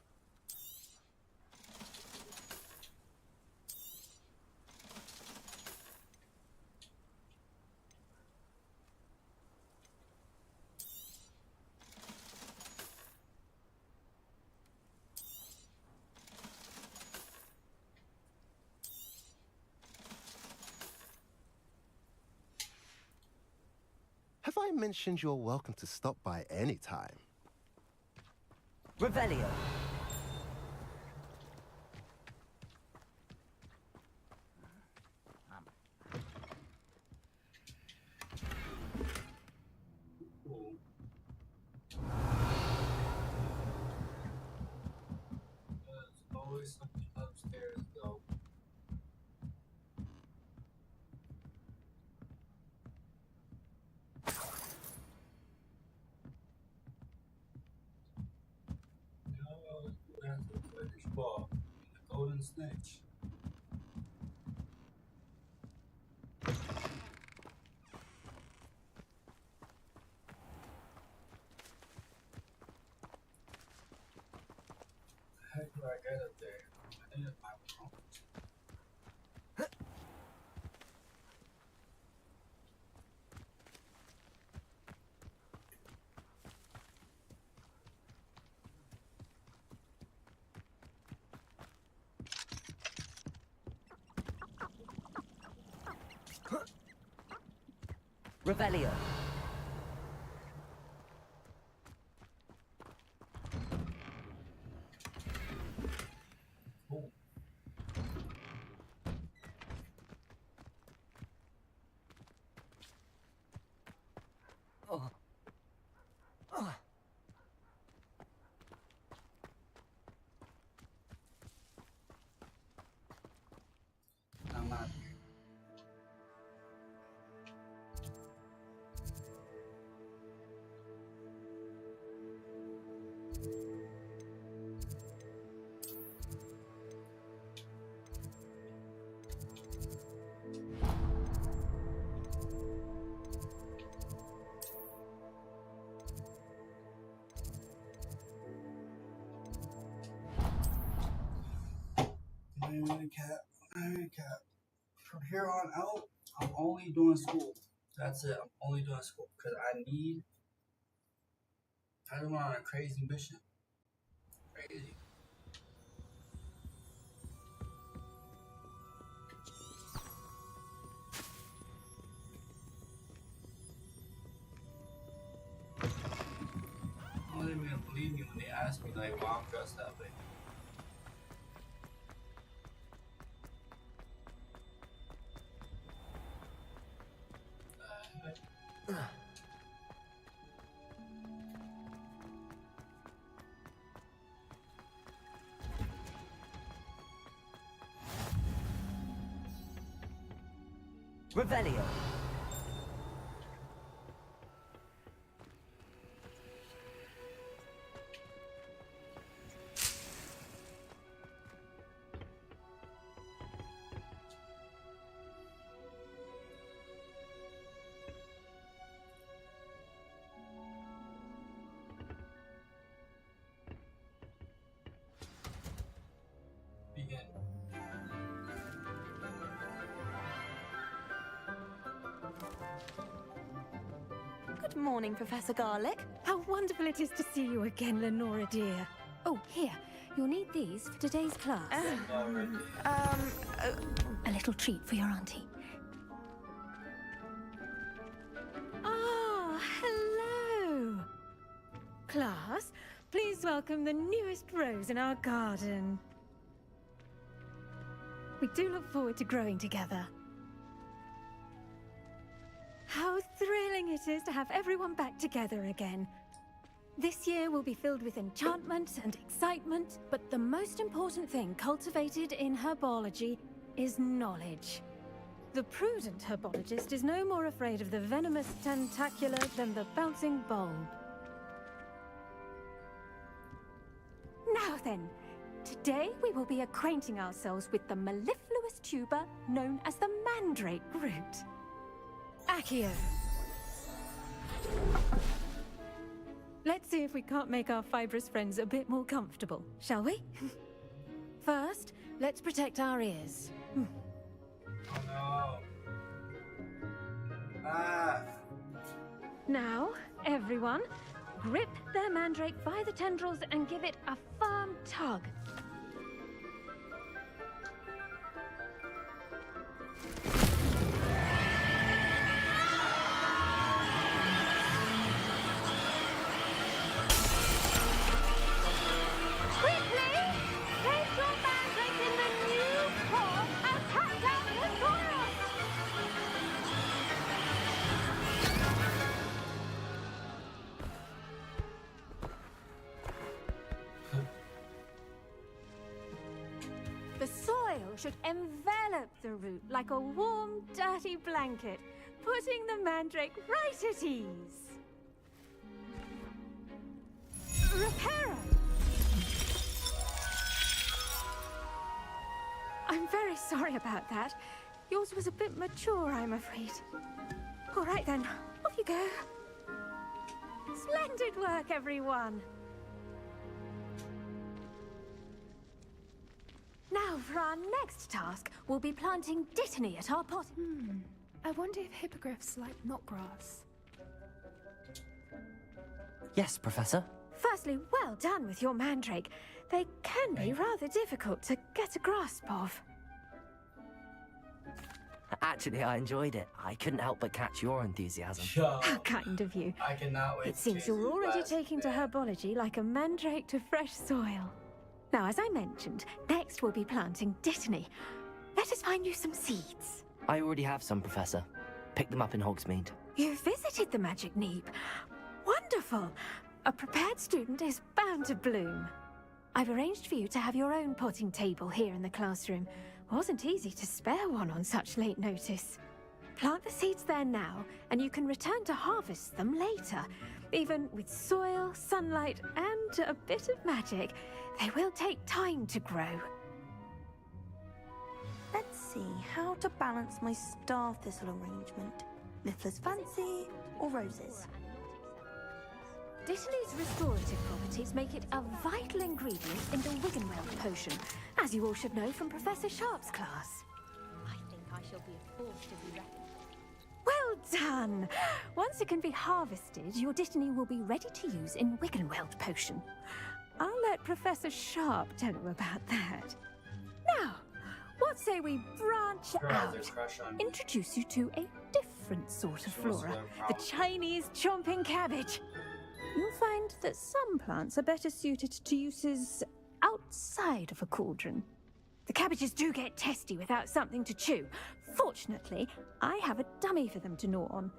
Have I mentioned you're welcome to stop by any time? Revelio. There's always something upstairs, though. That's the British ball. The golden snitch. How do I get up there? I need my phone. Revelio. Cool. Oh. Oh. I'm not. Cap. From here on out, I'm only doing school. That's it. I'm only doing school because I went on a crazy mission. Crazy. I don't even believe me when they ask me like why I'm dressed that way. Revelio. Good morning, Professor Garlick. How wonderful it is to see you again, Lenora dear. Oh, here. You'll need these for today's class. A little treat for your auntie. Ah, hello. Class, please welcome the newest rose in our garden. We do look forward to growing together. How thrilling it is to have everyone back together again. This year will be filled with enchantment and excitement, but the most important thing cultivated in herbology is knowledge. The prudent herbologist is no more afraid of the venomous tentacula than the bouncing bulb. Now then, today we will be acquainting ourselves with the mellifluous tuber known as the mandrake root. Accio. Let's see if we can't make our fibrous friends a bit more comfortable, shall we? First, let's protect our ears. Oh no. Ah. Now, everyone, grip their mandrake by the tendrils and give it a firm tug. The soil should envelop the root like a warm, dirty blanket, putting the mandrake right at ease. Reparo! I'm very sorry about that. Yours was a bit mature, I'm afraid. All right then, off you go. Splendid work, everyone. Now, for our next task, we'll be planting dittany at our pot. I wonder if hippogriffs like knotgrass. Yes, Professor. Firstly, well done with your mandrake. They can be rather difficult to get a grasp of. Actually, I enjoyed it. I couldn't help but catch your enthusiasm. How kind of you. I cannot wait. It seems you're already taking to herbology like a mandrake to fresh soil. Now, as I mentioned, next we'll be planting dittany. Let us find you some seeds. I already have some, Professor. Picked them up in Hogsmeade. You visited the Magic Neep. Wonderful. A prepared student is bound to bloom. I've arranged for you to have your own potting table here in the classroom. Wasn't easy to spare one on such late notice. Plant the seeds there now, and you can return to harvest them later. Even with soil, sunlight, and a bit of magic, they will take time to grow. Let's see how to balance my star thistle arrangement. Niffler's fancy or roses? Dittany's restorative properties make it a vital ingredient in the Wiggenweld potion, as you all should know from Professor Sharp's class. I think I shall be a force to be reckoned. Well done! Once it can be harvested, your dittany will be ready to use in Wiggenweld potion. I'll let Professor Sharp tell you about that. Now, what say we branch out? Introduce you to a different sort of flora, the Chinese chomping cabbage. You'll find that some plants are better suited to uses outside of a cauldron. The cabbages do get testy without something to chew. Fortunately, I have a dummy for them to gnaw on.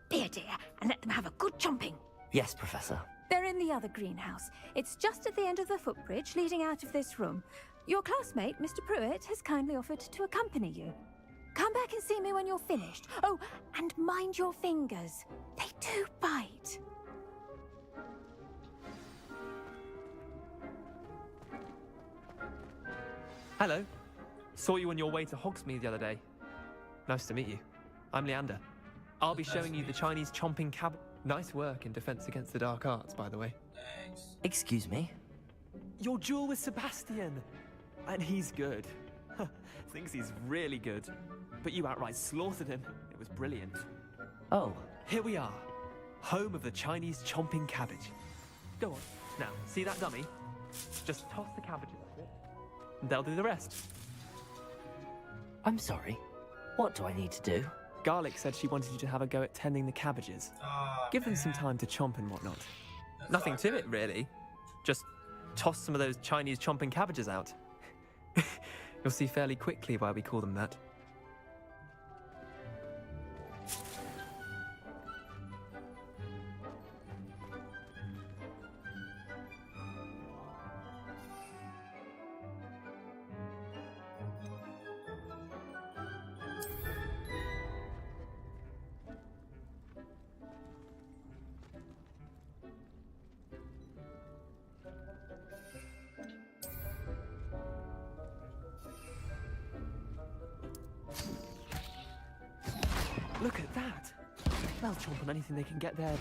Be a dear and let them have a good chomping. Yes, Professor. They're in the other greenhouse. It's just at the end of the footbridge leading out of this room. Your classmate, Mr. Pruitt, has kindly offered to accompany you. Come back and see me when you're finished. Oh, and mind your fingers. They do bite. Hello. Saw you on your way to Hogsmeade the other day. Nice to meet you. I'm Leander. I'll be showing you the Chinese chomping cabbage. Nice work in Defense Against the Dark Arts, by the way. Thanks. Excuse me? Your duel with Sebastian. And he's good. Thinks he's really good. But you outright slaughtered him. It was brilliant. Oh. Here we are. home of the Chinese chomping cabbage. Go on. Now, see that dummy? Just toss the cabbages at it, and they'll do the rest. I'm sorry. What do I need to do? Garlic said she wanted you to have a go at tending the cabbages. Give them some time to chomp and whatnot. Nothing to it, really. Just toss some of those Chinese chomping cabbages out. You'll see fairly quickly why we call them that. Look at that! They'll chomp on anything they can get their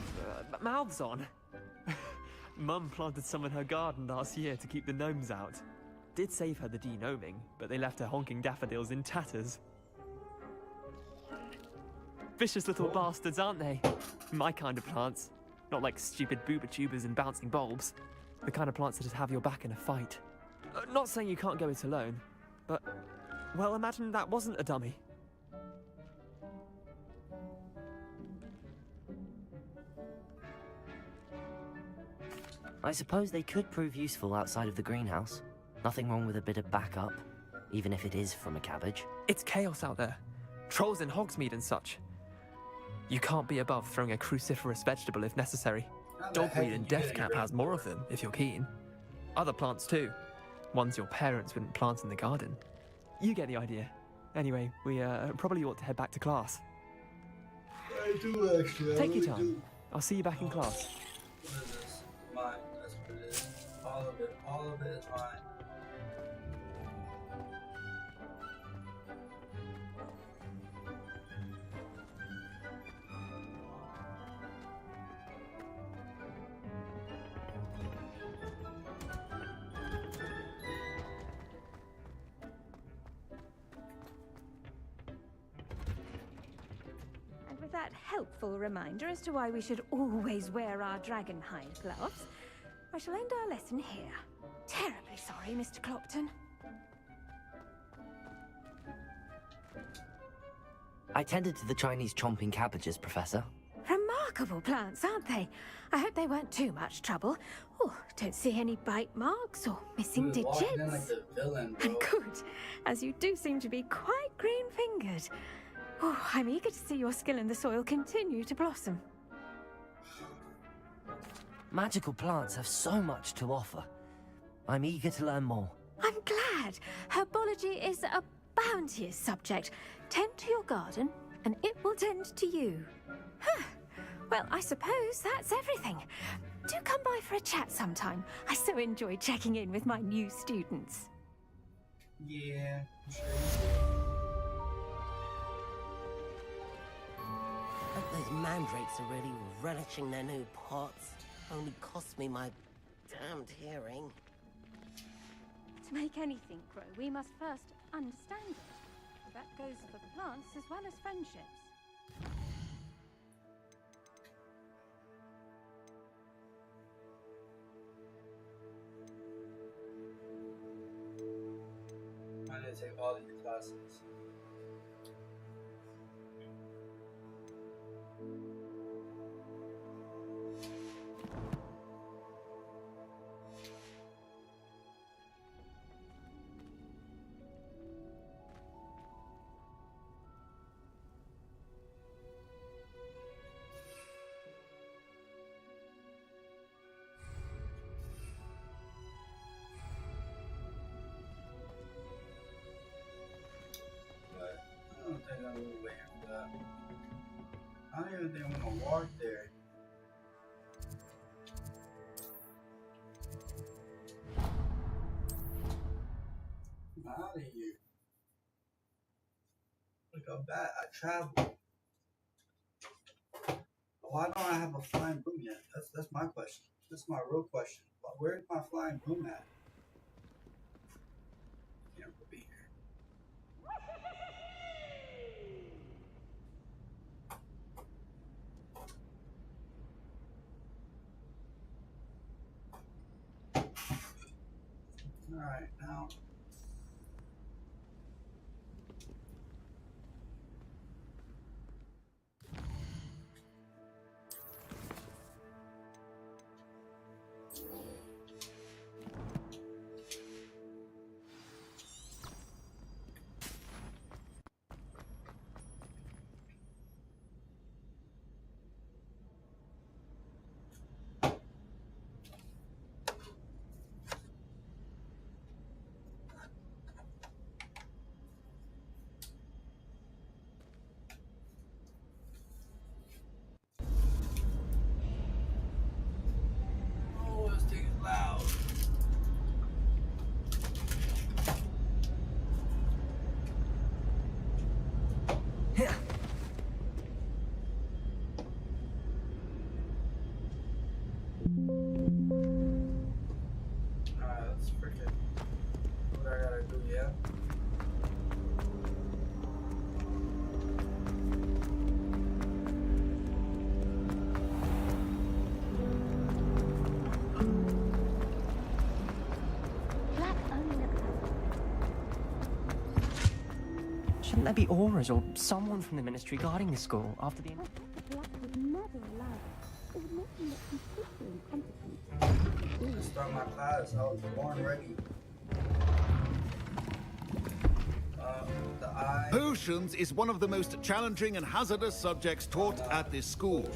mouths on. Mum planted some in her garden last year to keep the gnomes out. Did save her the de-gnoming, but they left her honking daffodils in tatters. Vicious little bastards, aren't they? My kind of plants. Not like stupid booba tubers and bouncing bulbs. The kind of plants that just have your back in a fight. Not saying you can't go it alone, but, well, imagine that wasn't a dummy. I suppose they could prove useful outside of the greenhouse. Nothing wrong with a bit of backup, even if it is from a cabbage. It's chaos out there. Trolls in Hogsmeade and such. You can't be above throwing a cruciferous vegetable if necessary. Dogweed and deathcap has more of them, if you're keen. Other plants too. Ones your parents wouldn't plant in the garden. You get the idea. Anyway, we probably ought to head back to class. I do actually. Take your time. I'll see you back in class. What is this? Mine. That's what it is. All of it is mine. And with that helpful reminder as to why we should always wear our dragon hide gloves, I shall end our lesson here. Terribly sorry, Mr. Clopton. I tended to the Chinese chomping cabbages, Professor. Remarkable plants, aren't they? I hope they weren't too much trouble. Oh, don't see any bite marks or missing Dude, walking digits. in like the villain, bro. And good, as you do seem to be quite green-fingered. Oh, I'm eager to see your skill in the soil continue to blossom. Magical plants have so much to offer. I'm eager to learn more. I'm glad. Herbology is a bounteous subject. Tend to your garden, and it will tend to you. Huh. Well, I suppose that's everything. Do come by for a chat sometime. I so enjoy checking in with my new students. Yeah, I'm sure. Hope those mandrakes are really relishing their new pots. Only cost me my damned hearing. To make anything grow, we must first understand it. That goes for plants as well as friendships. I need to take all these classes. I don't think I'm gonna wait for that. I don't even think I'm gonna walk there. I'm out of here. Look how bad I travel. Why don't I have a flying broom yet? That's my question. That's my real question. Where's my flying broom at? Can't be here. Alright, now. Oh, this thing is loud. Alright, let's freaking what I gotta do, yeah? Shouldn't there be auras or someone from the ministry guarding the school after the... To start my class, I was born ready. The eye. Potions is one of the most challenging and hazardous subjects taught at this school.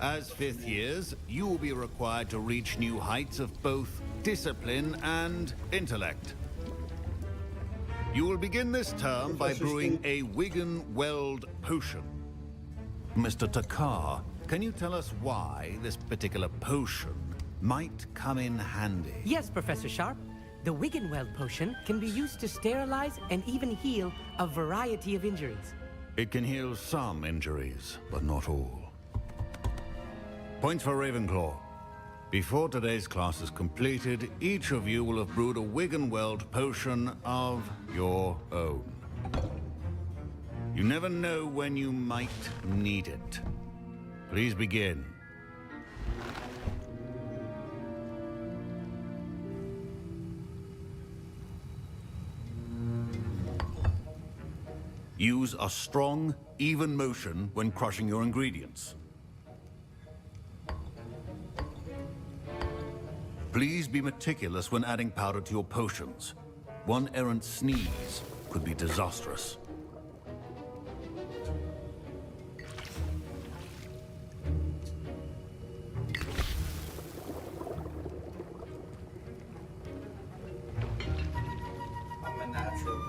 As fifth years, you will be required to reach new heights of both discipline and intellect. You will begin this term by brewing a Wigan Weld potion. Mr. Takar, can you tell us why this particular potion might come in handy? Yes, Professor Sharp. The Wiggenweld potion can be used to sterilize and even heal a variety of injuries. It can heal some injuries, but not all. Points for Ravenclaw. Before today's class is completed, each of you will have brewed a Wiggenweld potion of your own. You never know when you might need it. Please begin. Use a strong, even motion when crushing your ingredients. Please be meticulous when adding powder to your potions. One errant sneeze could be disastrous. I'm a natural.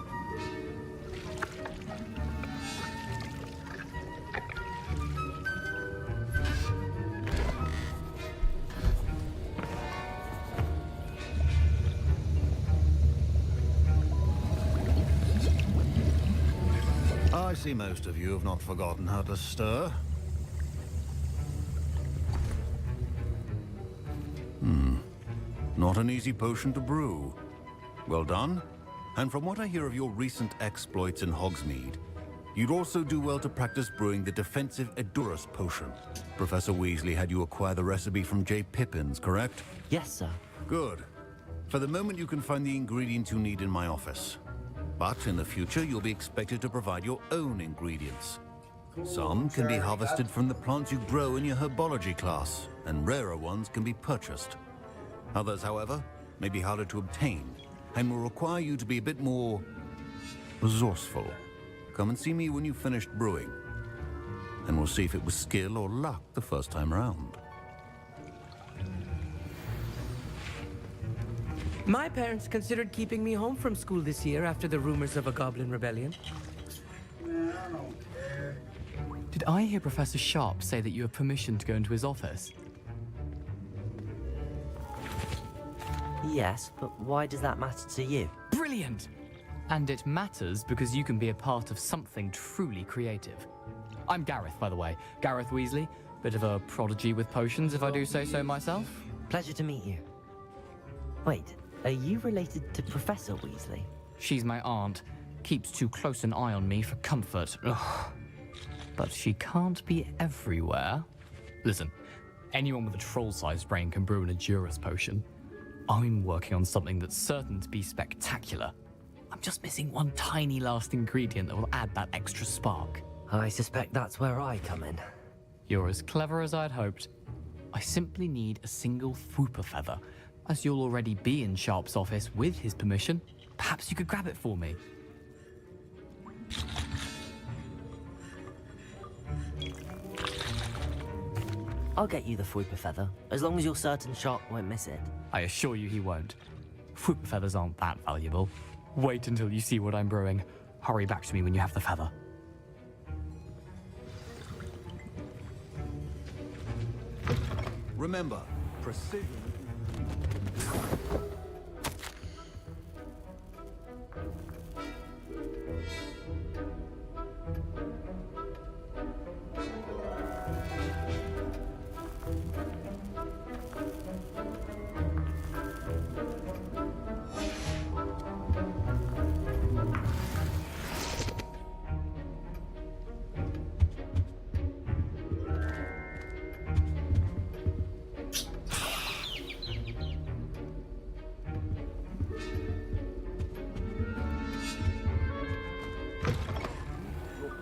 I see most of you have not forgotten how to stir. Not an easy potion to brew. Well done. And from what I hear of your recent exploits in Hogsmeade, you'd also do well to practice brewing the defensive Edurus potion. Professor Weasley had you acquire the recipe from J. Pippins, correct? Yes, sir. Good. For the moment, you can find the ingredients you need in my office. But in the future, you'll be expected to provide your own ingredients. Some can be harvested from the plants you grow in your herbology class, and rarer ones can be purchased. Others, however, may be harder to obtain, and will require you to be a bit more resourceful. Come and see me when you've finished brewing, and we'll see if it was skill or luck the first time around. My parents considered keeping me home from school this year after the rumors of a goblin rebellion. Man, I don't care. Did I hear Professor Sharp say that you have permission to go into his office? Yes, but why does that matter to you? Brilliant! And it matters because you can be a part of something truly creative. I'm Gareth, by the way. Gareth Weasley. Bit of a prodigy with potions, if I do say so myself. Pleasure to meet you. Wait, are you related to Professor Weasley? She's my aunt. Keeps too close an eye on me for comfort. Ugh. But she can't be everywhere. Listen, anyone with a troll-sized brain can brew an Edurus potion. I'm working on something that's certain to be spectacular. I'm just missing one tiny last ingredient that will add that extra spark. I suspect that's where I come in. You're as clever as I'd hoped. I simply need a single Fwooper feather. As you'll already be in Sharp's office with his permission, perhaps you could grab it for me. I'll get you the Fwooper feather, as long as you're certain Sharp won't miss it. I assure you he won't. Fwooper feathers aren't that valuable. Wait until you see what I'm brewing. Hurry back to me when you have the feather. Remember, precision.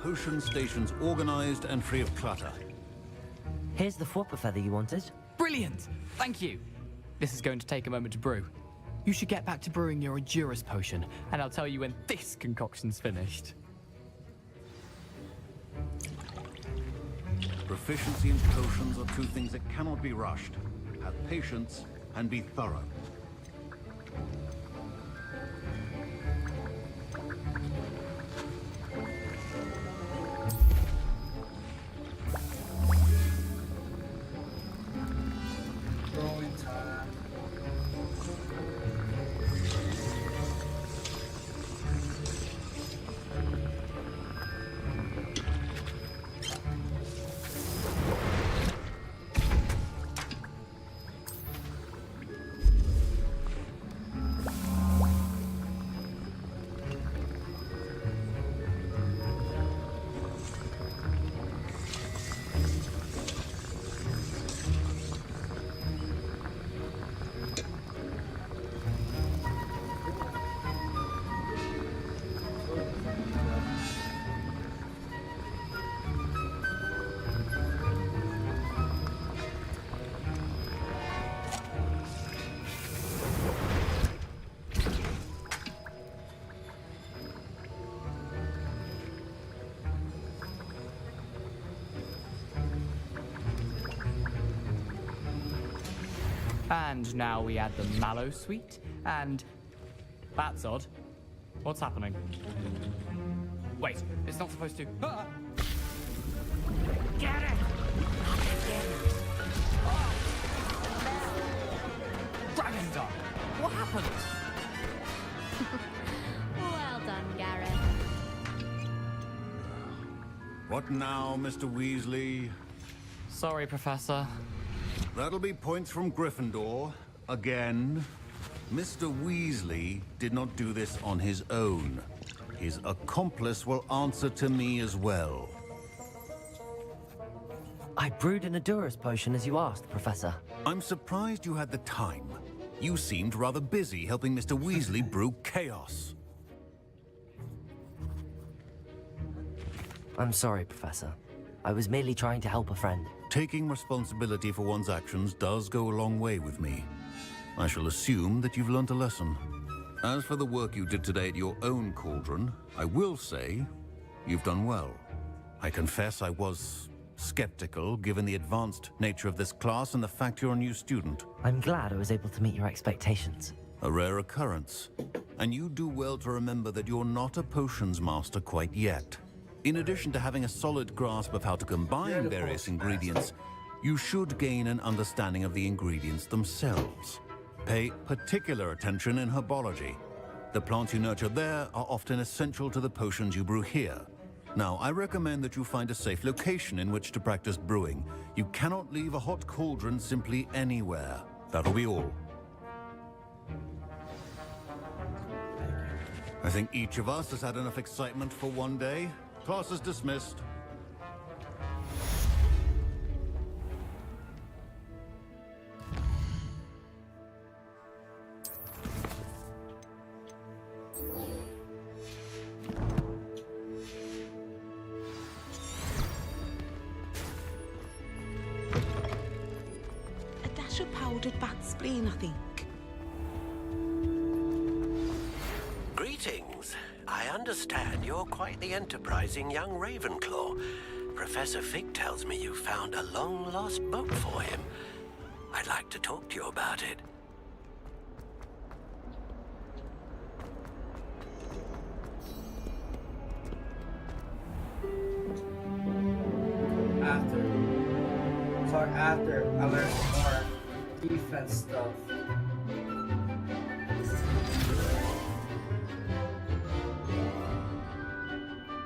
Potion stations organized and free of clutter. Here's the Fwooper feather you wanted. Brilliant! Thank you! This is going to take a moment to brew. You should get back to brewing your Edurus potion, and I'll tell you when this concoction's finished. Proficiency in potions are two things that cannot be rushed. Have patience and be thorough. And now we add the mallow sweet, and... That's odd. What's happening? Wait, it's not supposed to... Ah! Get it! Dragon Dog! What happened? Well done, Gareth. What now, Mr. Weasley? Sorry, Professor. That'll be points from Gryffindor. Again. Mr. Weasley did not do this on his own. His accomplice will answer to me as well. I brewed an Edurus potion as you asked, Professor. I'm surprised you had the time. You seemed rather busy helping Mr. Weasley brew chaos. I'm sorry, Professor. I was merely trying to help a friend. Taking responsibility for one's actions does go a long way with me. I shall assume that you've learnt a lesson. As for the work you did today at your own cauldron, I will say you've done well. I confess I was skeptical, given the advanced nature of this class and the fact you're a new student. I'm glad I was able to meet your expectations. A rare occurrence. And you do well to remember that you're not a potions master quite yet. In addition to having a solid grasp of how to combine various ingredients, you should gain an understanding of the ingredients themselves. Pay particular attention in herbology. The plants you nurture there are often essential to the potions you brew here. Now, I recommend that you find a safe location in which to practice brewing. You cannot leave a hot cauldron simply anywhere. That'll be all. I think each of us has had enough excitement for one day. Class is dismissed. a powdered bat spleen, I think. Greetings. I understand you're quite the enterprising young Ravenclaw. Professor Fig tells me you found a long-lost book for him. I'd like to talk to you about it. After I learn some more defense stuff.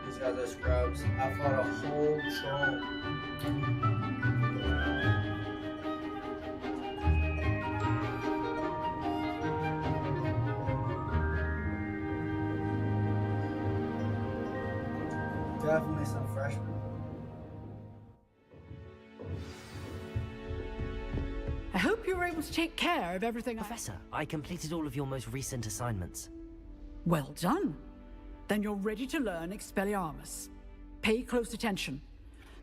These guys are scrubs. I fought a whole troll. Definitely some freshmen. I hope you were able to take care of everything. Professor, I completed all of your most recent assignments. Well done. Then you're ready to learn Expelliarmus. Pay close attention.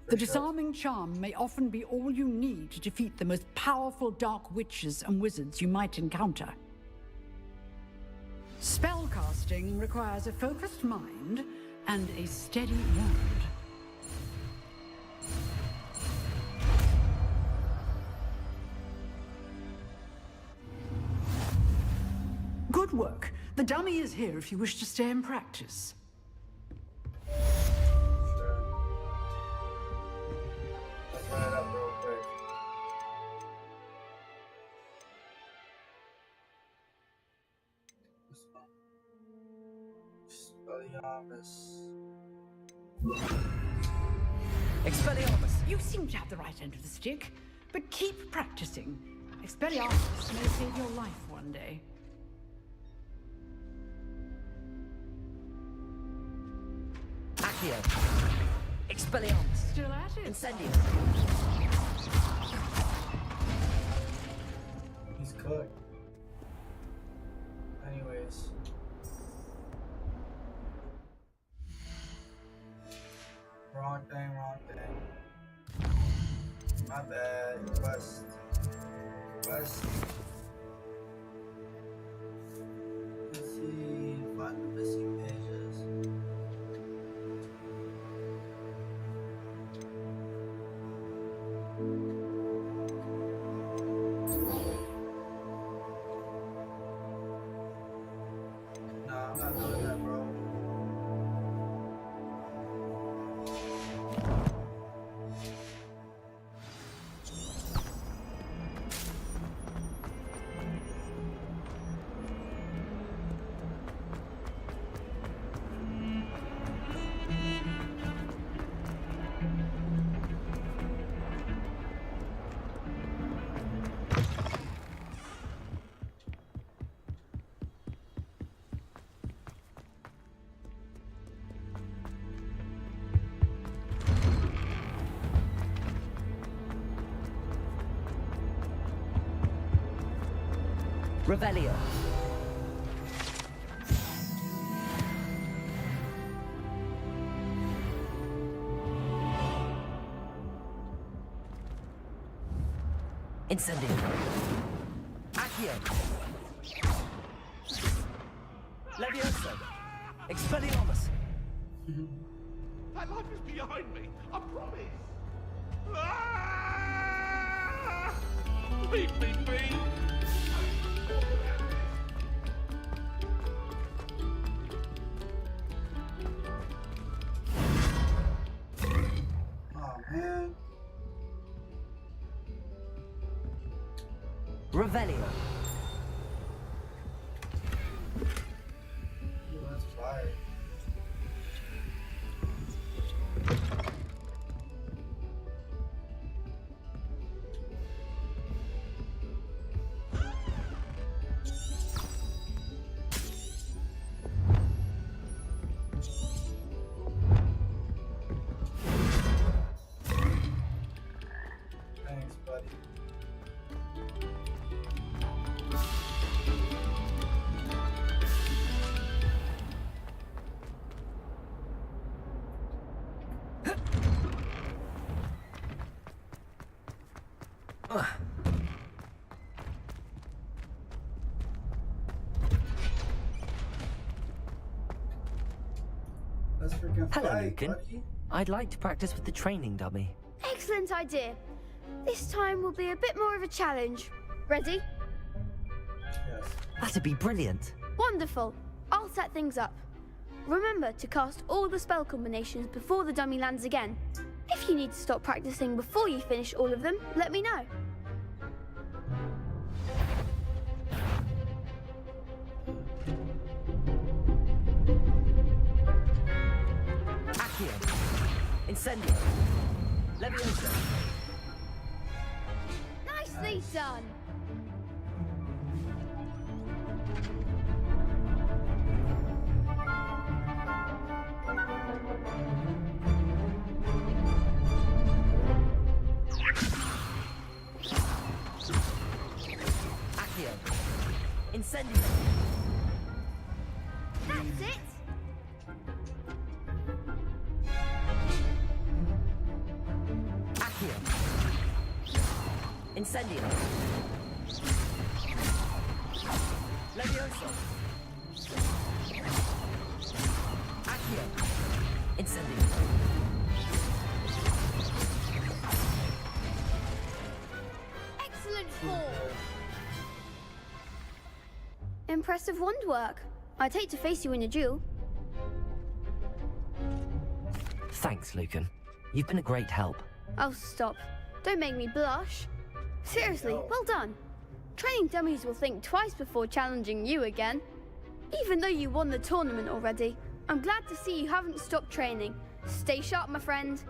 The disarming charm may often be all you need to defeat the most powerful dark witches and wizards you might encounter. Spellcasting requires a focused mind and a steady wand. Good work. The dummy is here if you wish to stay and practice. Let's run it up real quick. Expelliarmus. You seem to have the right end of the stick, but keep practicing. Expelliarmus may save your life one day. Accio. Expelliarmus. Still at it. Incendio. He's cooked. Anyways. Wrong thing. My bad. West. Let's see. Find the missing pages. Nah, I'm not doing that, bro. Revelio. Incendio. Accio. Levioso. Expelliarmus. That life is behind me, I promise. Leave me be. Man. Revelio. That's fire. Thanks, buddy. Hello, Lucan. I'd like to practice with the training dummy. Excellent idea. This time will be a bit more of a challenge. Ready? That'd be brilliant. Wonderful. I'll set things up. Remember to cast all the spell combinations before the dummy lands again. If you need to stop practicing before you finish all of them, let me know. Accio. Incendio. Leviosa. Nicely done. Accio. Incendio. That's it. Accio. Incendio. Levioso. Accio. Incendio. Excellent form. Impressive wand work. I'd hate to face you in a duel. Thanks, Lucan. You've been a great help. Oh, stop. Don't make me blush. Seriously, well done. Training dummies will think twice before challenging you again. Even though you won the tournament already, I'm glad to see you haven't stopped training. Stay sharp, my friend.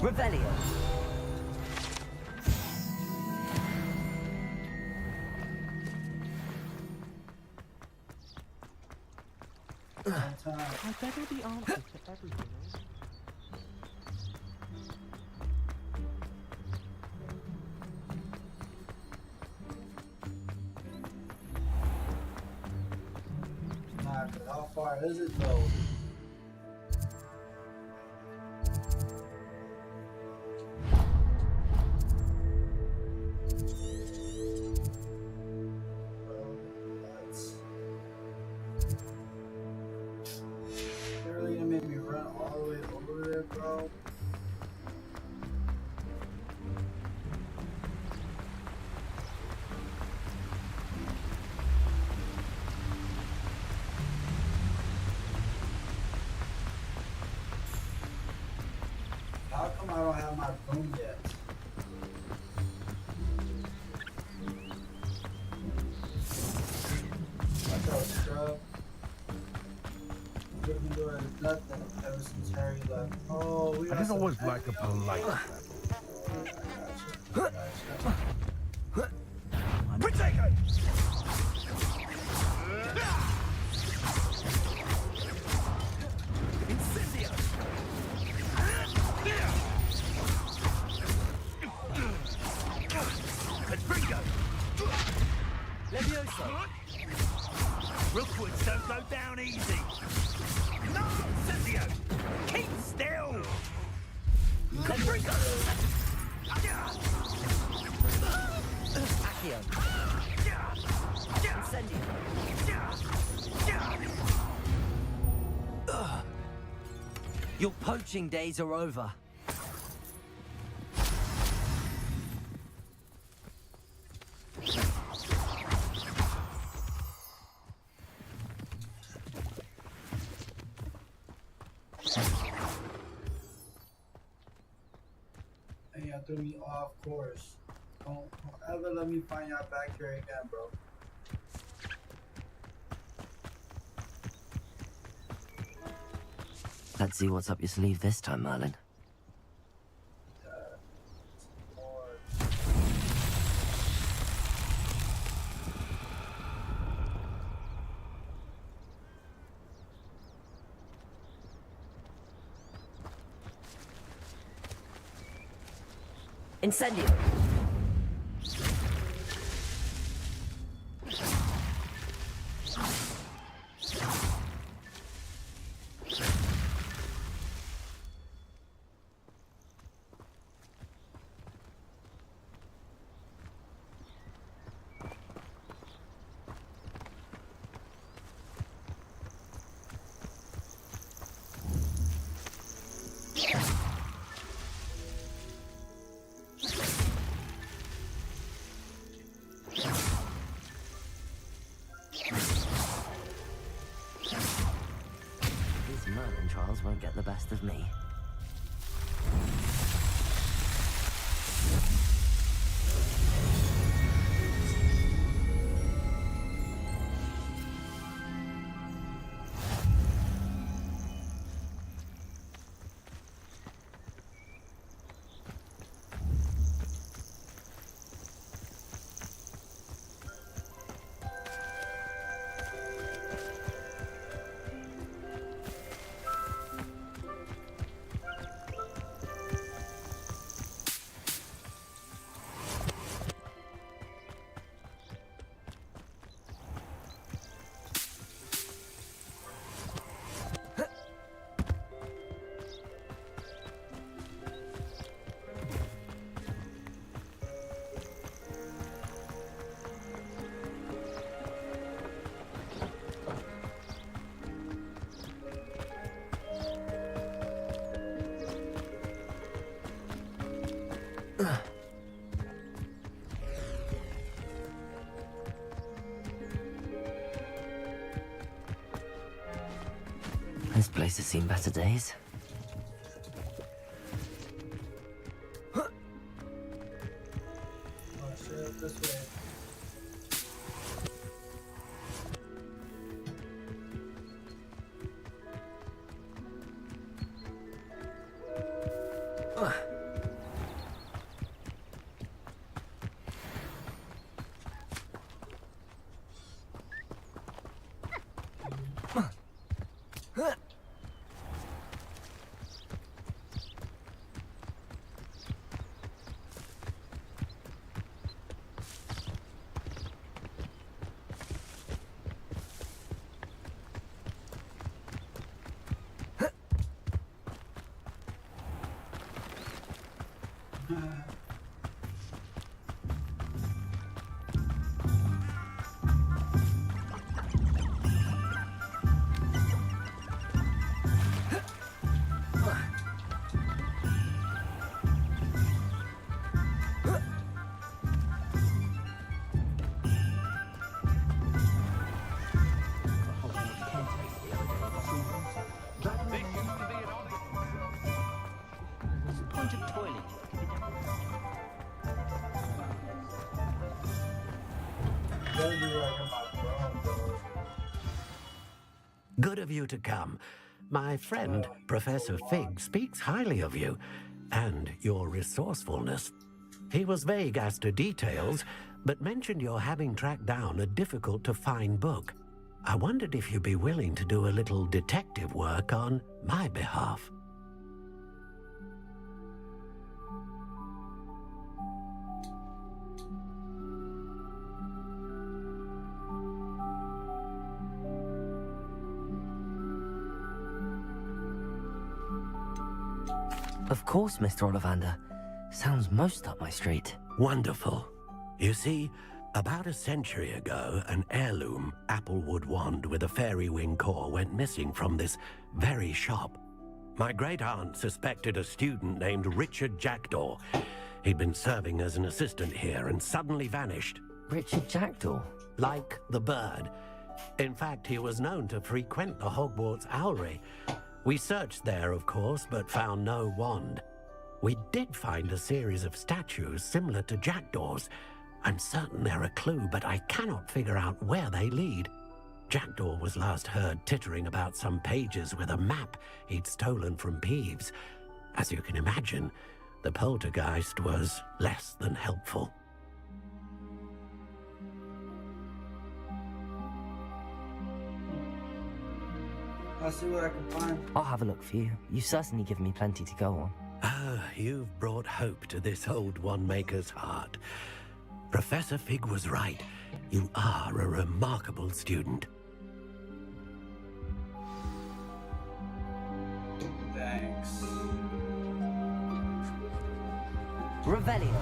Revelio. I bet all the answers to everything. Nah, 'cause how far is it though? How come I don't have my broom yet? Watch out, scrub. Gryffindor is nothing ever since Harry left. Oh, we I didn't always like a polite. Protego! Incendio! Levioso! Rookwoods don't go down easy! No, Incendio! Keep still! Caprico! Accio. Incendio. Your poaching days are over. And y'all threw me off course. Don't ever let me find y'all back here again, bro. Let's see what's up your sleeve this time, Merlin. Incendio! These Merlin trials won't get the best of me. This place has seen better days. Oh shit, this way. Good of you to come. My friend, Professor Fig, speaks highly of you and your resourcefulness. He was vague as to details, but mentioned your having tracked down a difficult-to-find book. I wondered if you'd be willing to do a little detective work on my behalf. Of course, Mr. Ollivander. Sounds most up my street. Wonderful. You see, about a century ago, an heirloom applewood wand with a fairy wing core went missing from this very shop. My great-aunt suspected a student named Richard Jackdaw. He'd been serving as an assistant here and suddenly vanished. Richard Jackdaw? Like the bird. In fact, he was known to frequent the Hogwarts Owlery. We searched there, of course, but found no wand. We did find a series of statues similar to Jackdaw's. I'm certain they're a clue, but I cannot figure out where they lead. Jackdaw was last heard tittering about some pages with a map he'd stolen from Peeves. As you can imagine, the poltergeist was less than helpful. I'll see what I can find. I'll have a look for you. You've certainly given me plenty to go on. Ah, you've brought hope to this old one-maker's heart. Professor Fig was right. You are a remarkable student. Thanks. Revelio.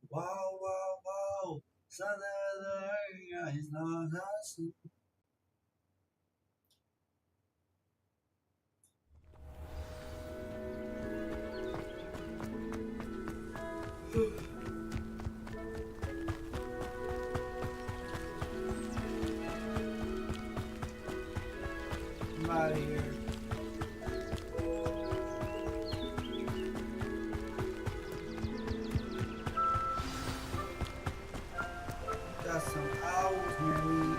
Wow, wow, wow. He's not hustling. I'm out of here. Got some owls near me.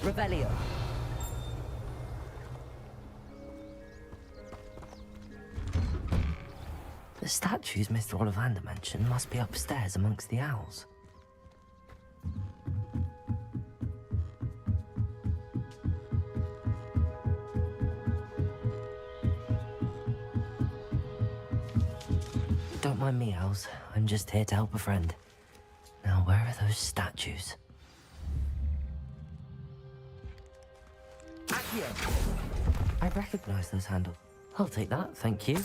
Revelio. The statues Mr. Ollivander mentioned must be upstairs amongst the owls. Don't mind me, owls. I'm just here to help a friend. Now, where are those statues? I recognize those handles. I'll take that, thank you.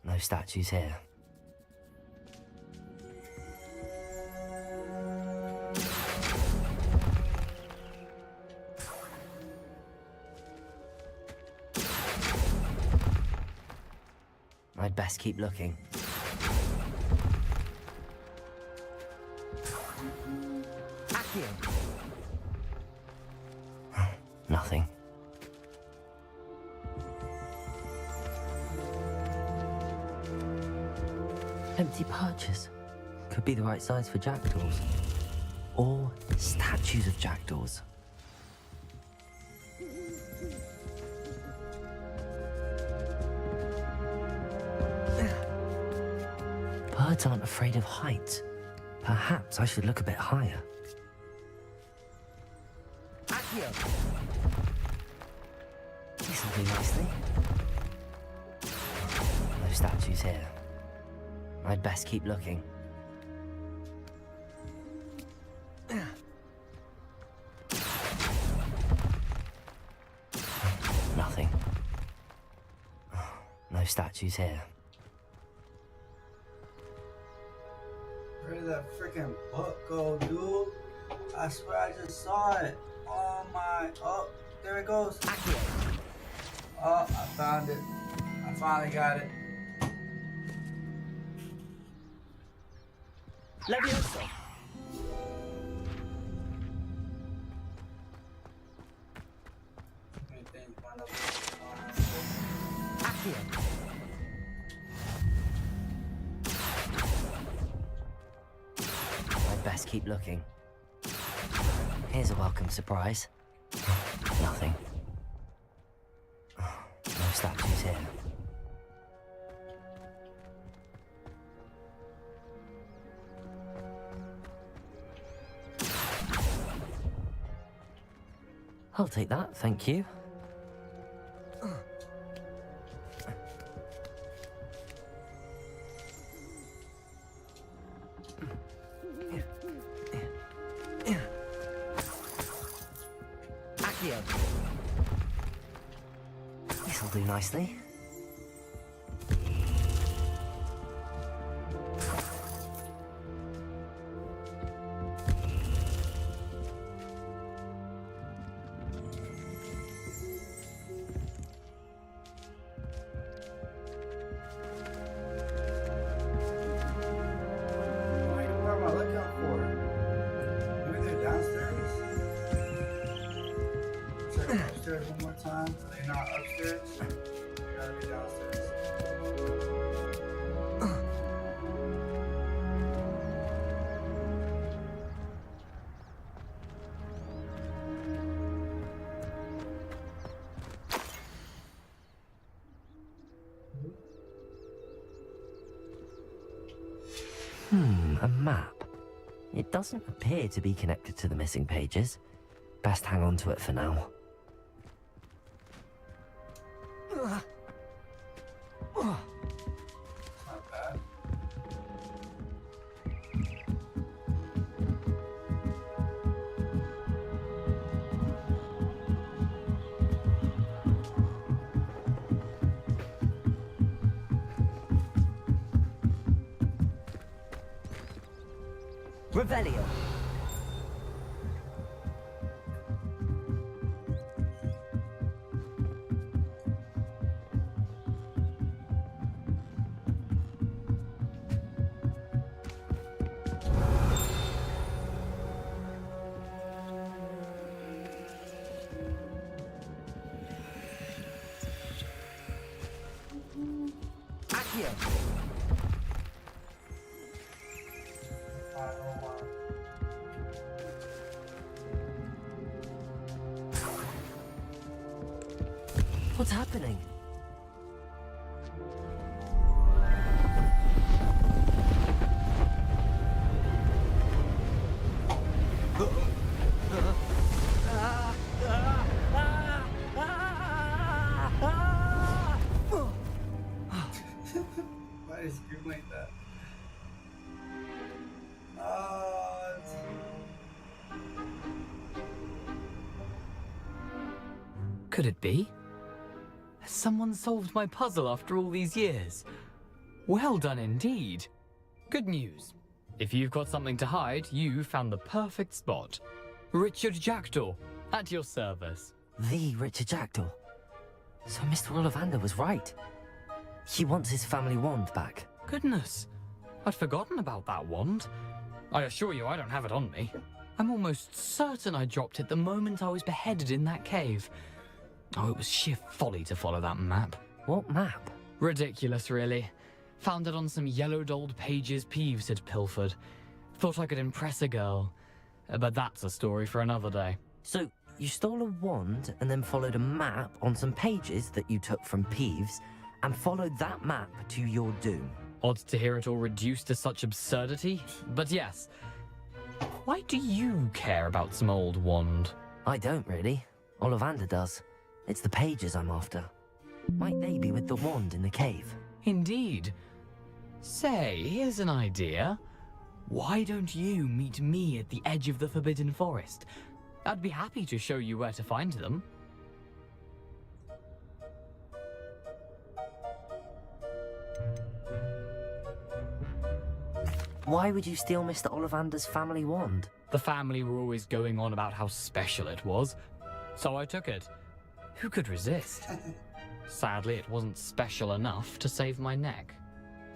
No statues here. I'd best keep looking. Nothing. Empty perches. Could be the right size for jackdaws. Or statues of jackdaws. Birds aren't afraid of heights. Perhaps I should look a bit higher. This'll do nicely. No statues here. I'd best keep looking. No statues here. Where did that freaking book go, dude? I swear I just saw it. Oh my. Oh, there it goes. Oh, I found it. I finally got it. Levioso. I'd best keep looking. Here's a welcome surprise. Nothing. No statues here. I'll take that, thank you. This'll do nicely. One more time. Are they not upstairs? They gotta be downstairs. A map. It doesn't appear to be connected to the missing pages. Best hang on to it for now. Not bad. Revelio. What's happening? Why is you like that? Could it be? Has someone solved my puzzle after all these years? Well done indeed. Good news. If you've got something to hide, you found the perfect spot. Richard Jackdaw, at your service. The Richard Jackdaw. So Mr. Ollivander was right. He wants his family wand back. Goodness, I'd forgotten about that wand. I assure you I don't have it on me. I'm almost certain I dropped it the moment I was beheaded in that cave. Oh, it was sheer folly to follow that map. What map? Ridiculous, really. Found it on some yellowed old pages Peeves had pilfered. Thought I could impress a girl. But that's a story for another day. So, you stole a wand and then followed a map on some pages that you took from Peeves and followed that map to your doom. Odd to hear it all reduced to such absurdity, but yes. Why do you care about some old wand? I don't really. Ollivander does. It's the pages I'm after. Might they be with the wand in the cave? Indeed. Say, here's an idea. Why don't you meet me at the edge of the Forbidden Forest? I'd be happy to show you where to find them. Why would you steal Mr. Ollivander's family wand? The family were always going on about how special it was, so I took it. Who could resist? Sadly, it wasn't special enough to save my neck.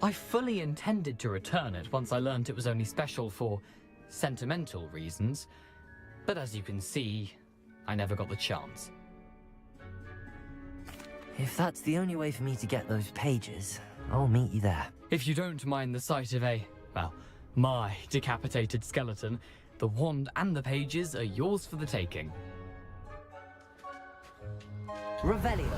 I fully intended to return it once I learned it was only special for sentimental reasons, but as you can see, I never got the chance. If that's the only way for me to get those pages, I'll meet you there. If you don't mind the sight of my decapitated skeleton, the wand and the pages are yours for the taking. Revelio.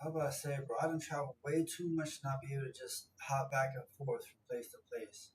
How about I say, bro, I done traveled way too much to not be able to just hop back and forth from place to place.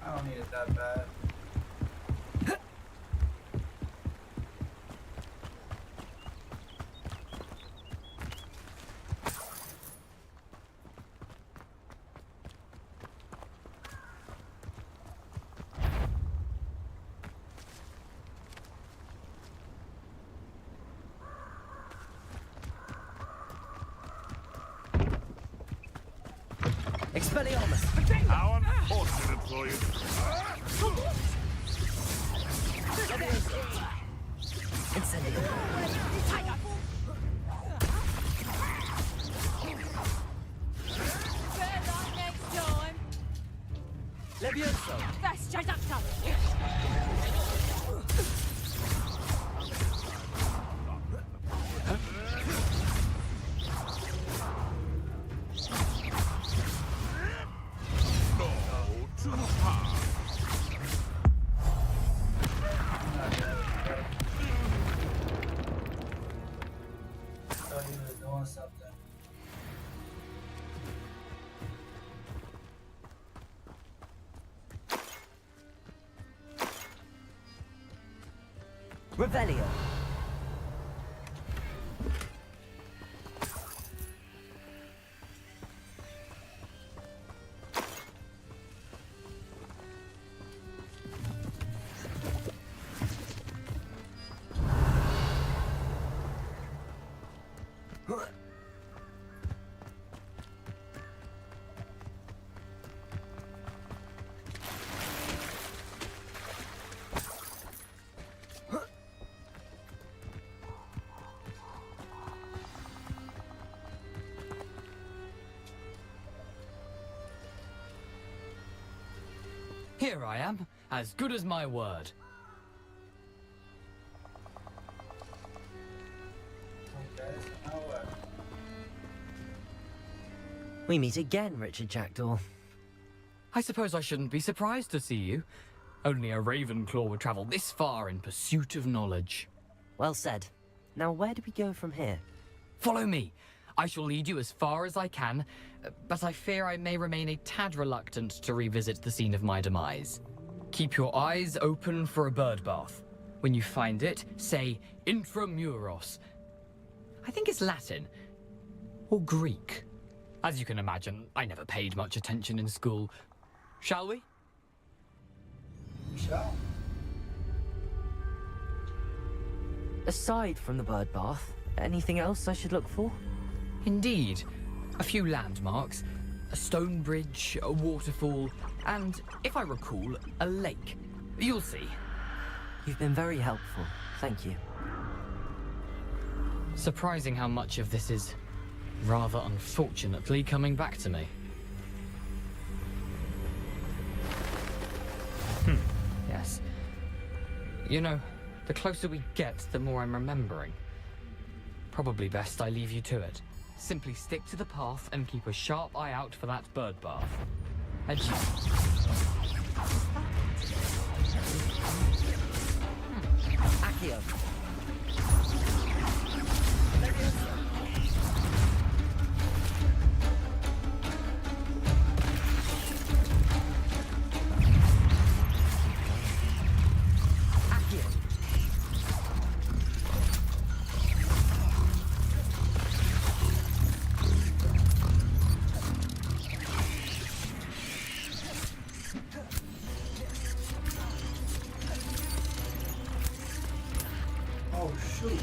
I don't need it that bad. Expelliarmus! How unfortunate for you. Levioso! That's straight up top. Revelio. Here I am, as good as my word. We meet again, Richard Jackdaw. I suppose I shouldn't be surprised to see you. Only a Ravenclaw would travel this far in pursuit of knowledge. Well said. Now where do we go from here? Follow me. I shall lead you as far as I can, but I fear I may remain a tad reluctant to revisit the scene of my demise. Keep your eyes open for a bird bath. When you find it, say Intramuros. I think it's Latin. Or Greek. As you can imagine, I never paid much attention in school. Shall we? Shall. Aside from the bird bath, anything else I should look for? Indeed. A few landmarks, a stone bridge, a waterfall, and, if I recall, a lake. You'll see. You've been very helpful. Thank you. Surprising how much of this is, rather unfortunately, coming back to me. Yes. You know, the closer we get, the more I'm remembering. Probably best I leave you to it. Simply stick to the path and keep a sharp eye out for that bird bath. Adieu. Accio. Oh shoot.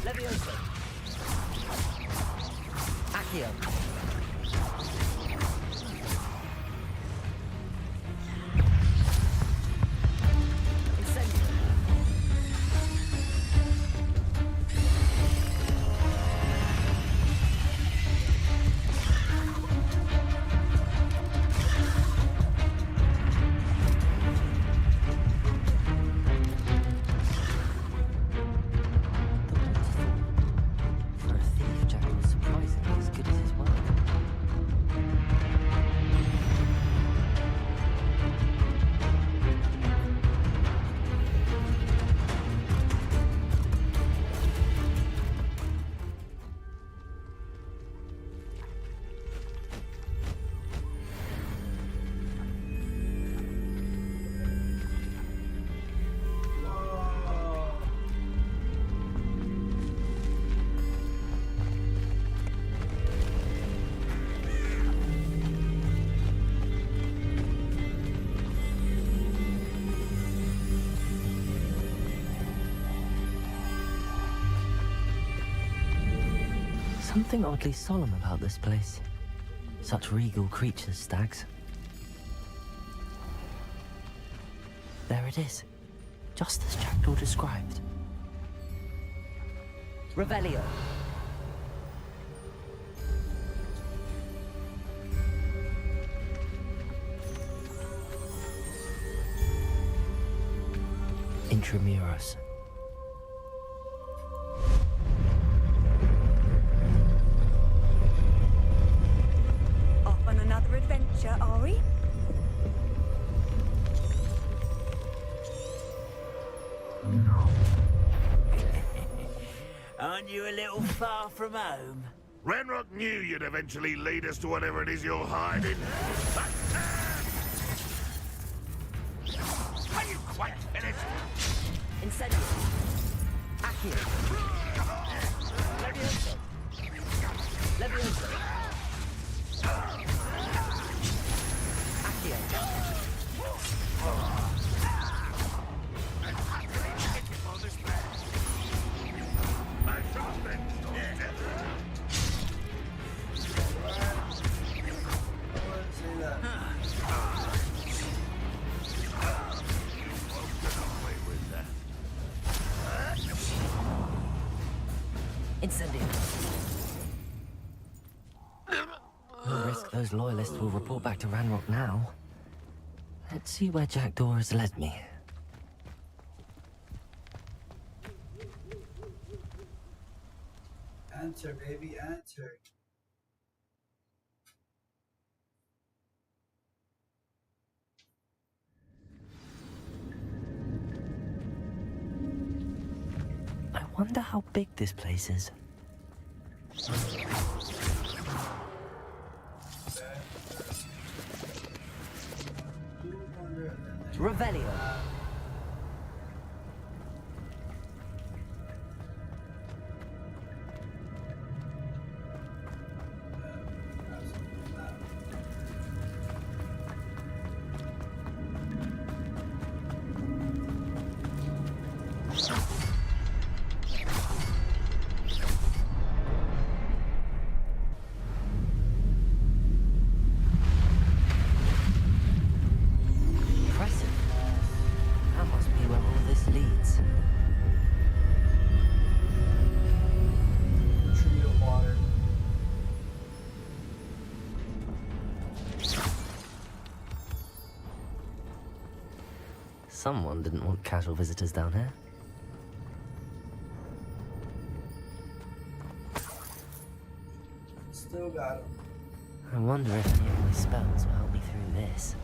Leviosa. Accio. For a thief, Jack was surprisingly as good as his word. Something oddly solemn about this place. Such regal creatures, stags. There it is, just as Jackdaw described. Revelio. Intramuros. Off on another adventure, are we? Aren't you a little far from home? Ranrock knew you'd eventually lead us to whatever it is you're hiding. Are you quite finished? Incendio. Accio. Leviosa. Leviosa. Accio. Incendio. No risk those loyalists will report back to Ranrock now. Let's see where Jackdaw has led me. Answer, baby, answer. wonder how big this place is. Revelio. Someone didn't want casual visitors down here. Still got him. I wonder if any of my spells will help me through this.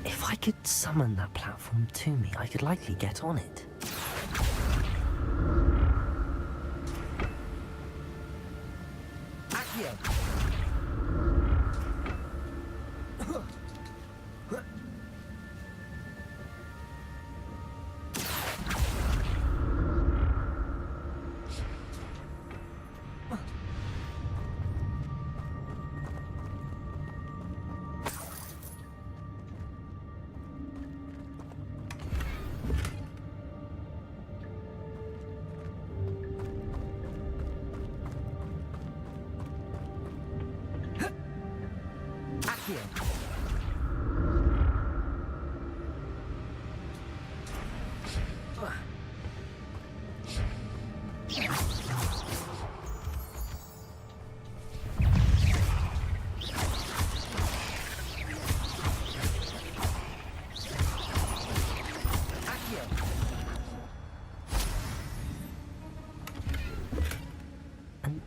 If I could summon that platform to me, I could likely get on it. Accio.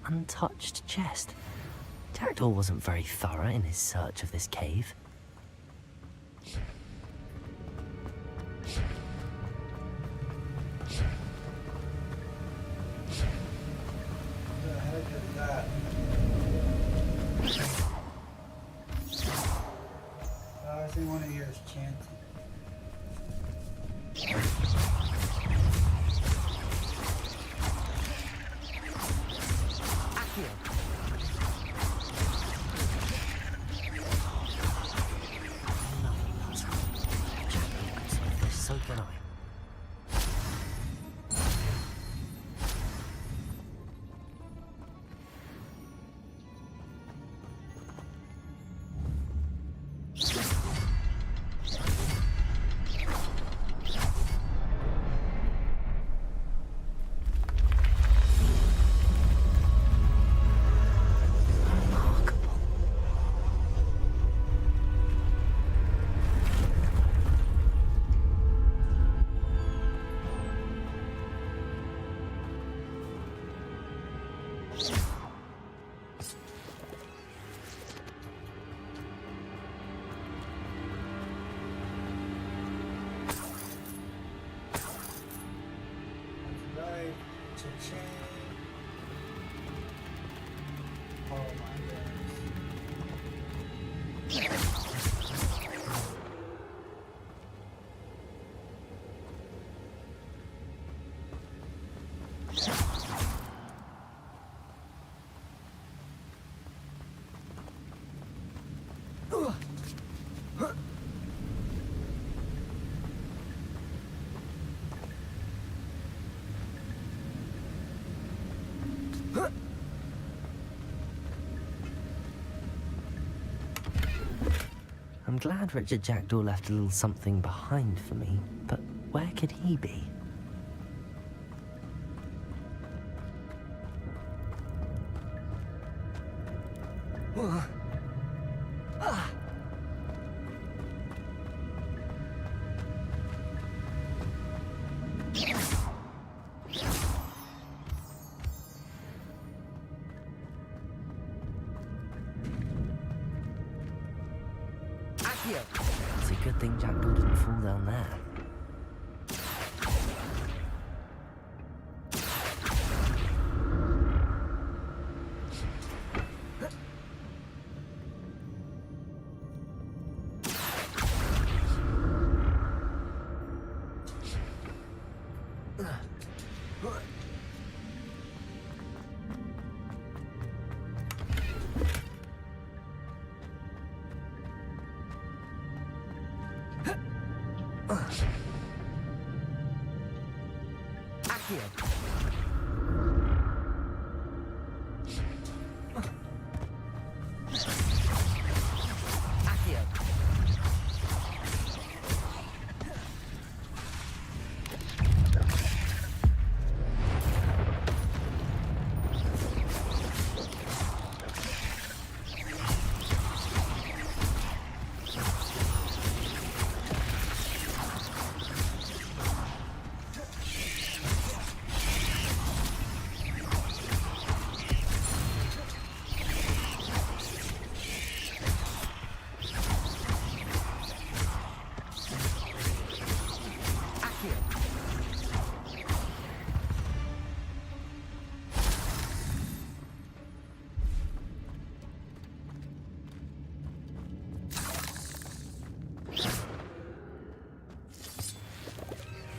untouched chest. Jackdaw wasn't very thorough in his search of this cave. I think one of you is chanting. So can I. I'm glad Richard Jackdaw left a little something behind for me, but where could he be? It's a good thing Jackdaw didn't fall down there.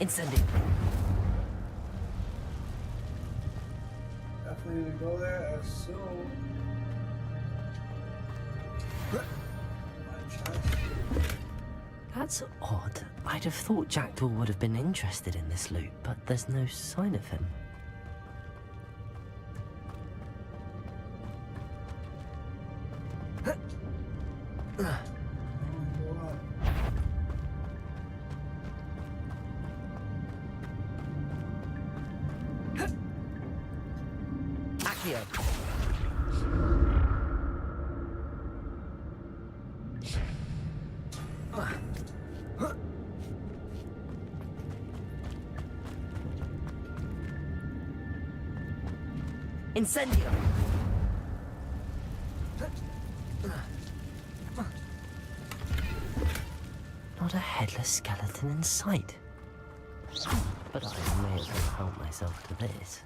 Incendio. Definitely gonna go there as soon. That's odd. I'd have thought Jackdaw would have been interested in this loot, but there's no sign of him. Incendio! Not a headless skeleton in sight. But I may as well help myself to this.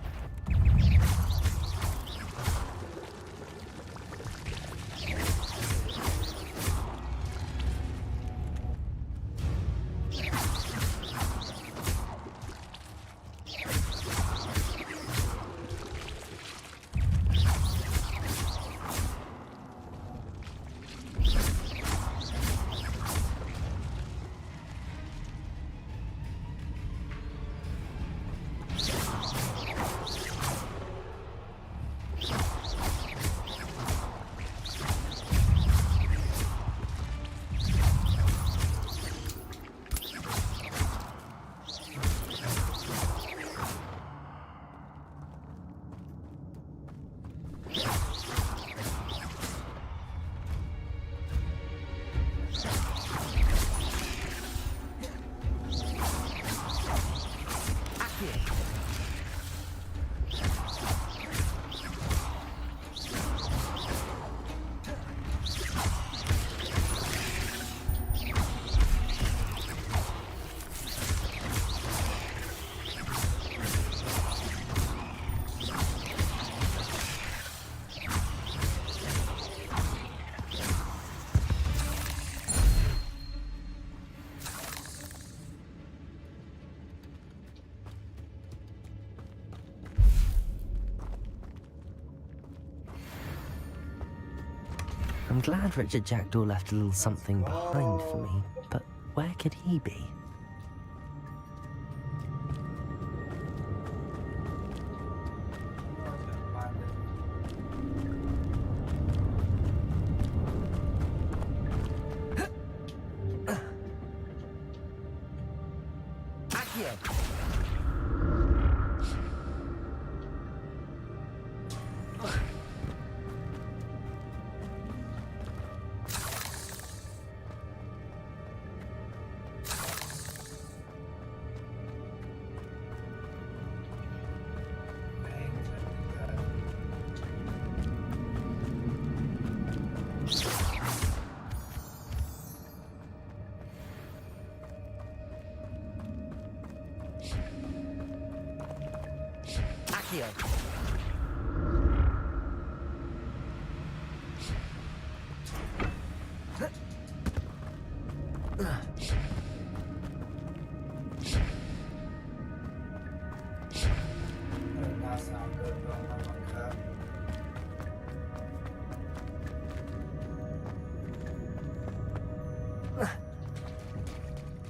I'm glad Richard Jackdaw left a little something behind for me, but where could he be?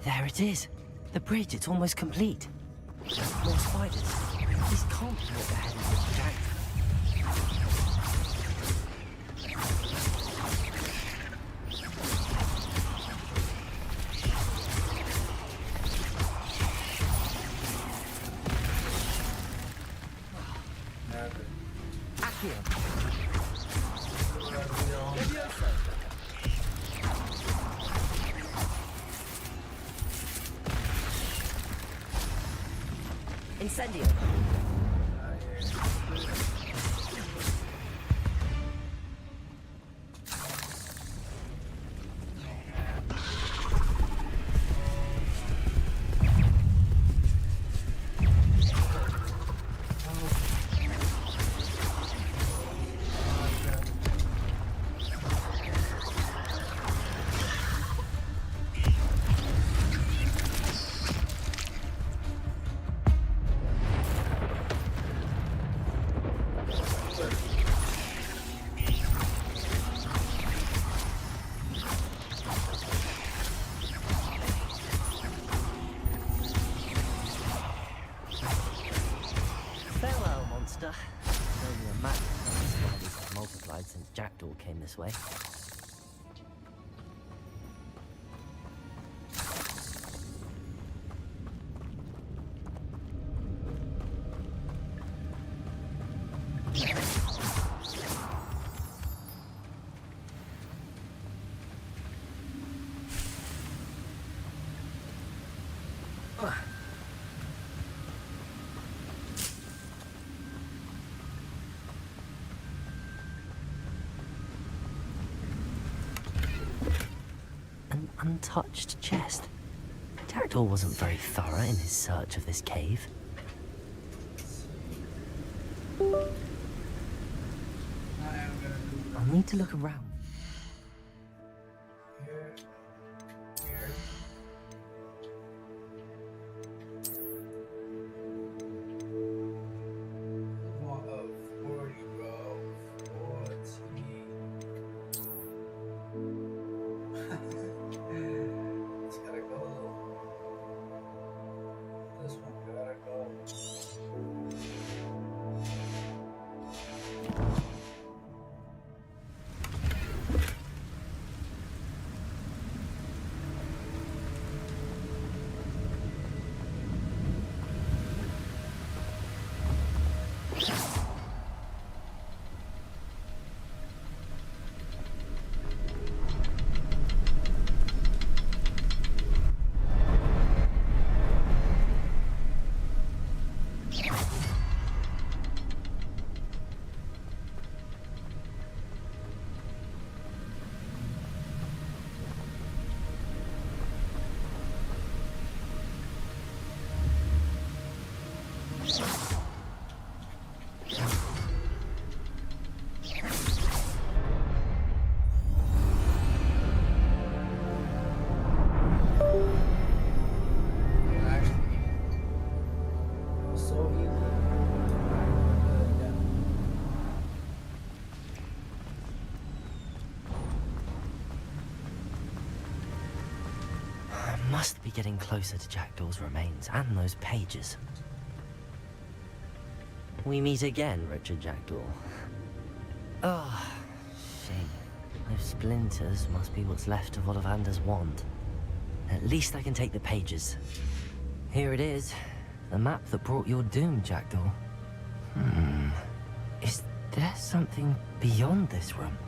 There it is. The bridge, it's almost complete. More spiders. These can't be what the hell is this jack. Incendio. Farewell, monster. Only a map has multiplied since Jackdaw came this way. untouched chest. Jackdaw wasn't very thorough in his search of this cave. I'll need to look around. Must be getting closer to Jackdaw's remains and those pages. We meet again, Richard Jackdaw. Oh, shame. Those splinters must be what's left of Ollivander's wand. At least I can take the pages. Here it is. The map that brought your doom, Jackdaw. Is there something beyond this room?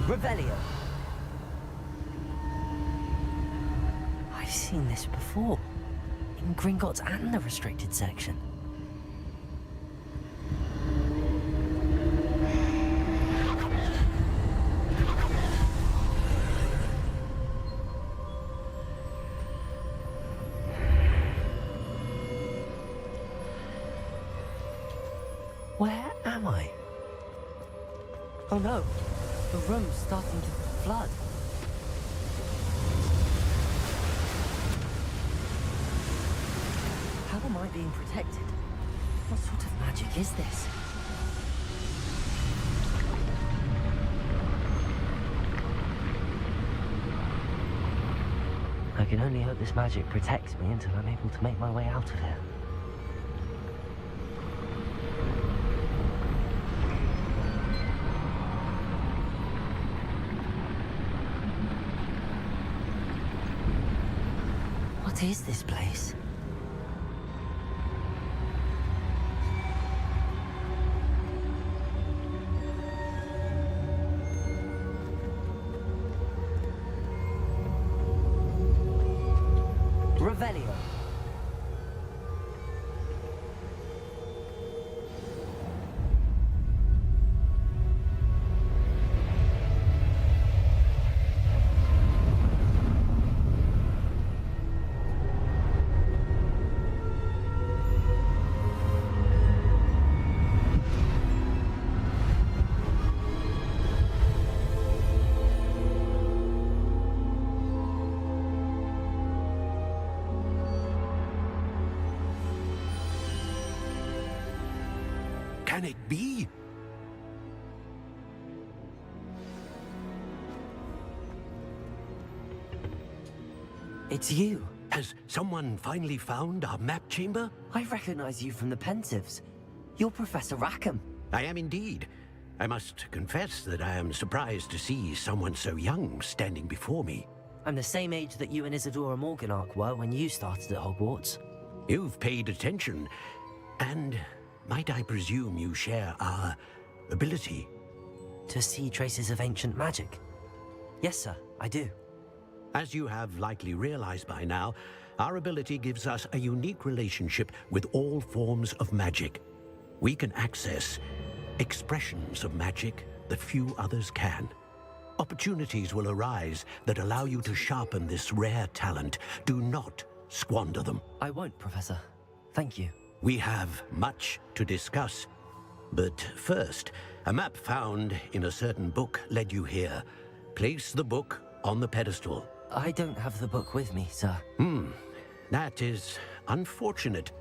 Revelio. I've seen this before. In Gringotts and the restricted section. Where am I? Oh no, the room's starting to flood. How am I being protected? What sort of magic is this? I can only hope this magic protects me until I'm able to make my way out of here. What is this place? Revelio. Can it be? It's you. Has someone finally found our map chamber? I recognize you from the Pensieves. You're Professor Rackham. I am indeed. I must confess that I am surprised to see someone so young standing before me. I'm the same age that you and Isadora Morganach were when you started at Hogwarts. You've paid attention, and might I presume you share our ability? To see traces of ancient magic? Yes, sir, I do. As you have likely realized by now, our ability gives us a unique relationship with all forms of magic. We can access expressions of magic that few others can. Opportunities will arise that allow you to sharpen this rare talent. Do not squander them. I won't, Professor. Thank you. We have much to discuss. But first, a map found in a certain book led you here. Place the book on the pedestal. I don't have the book with me, sir. That is unfortunate.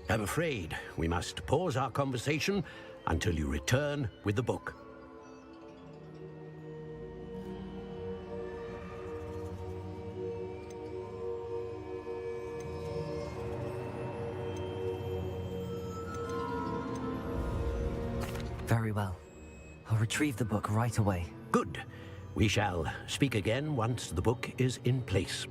I'm afraid we must pause our conversation until you return with the book. Very well. I'll retrieve the book right away. Good. We shall speak again once the book is in place.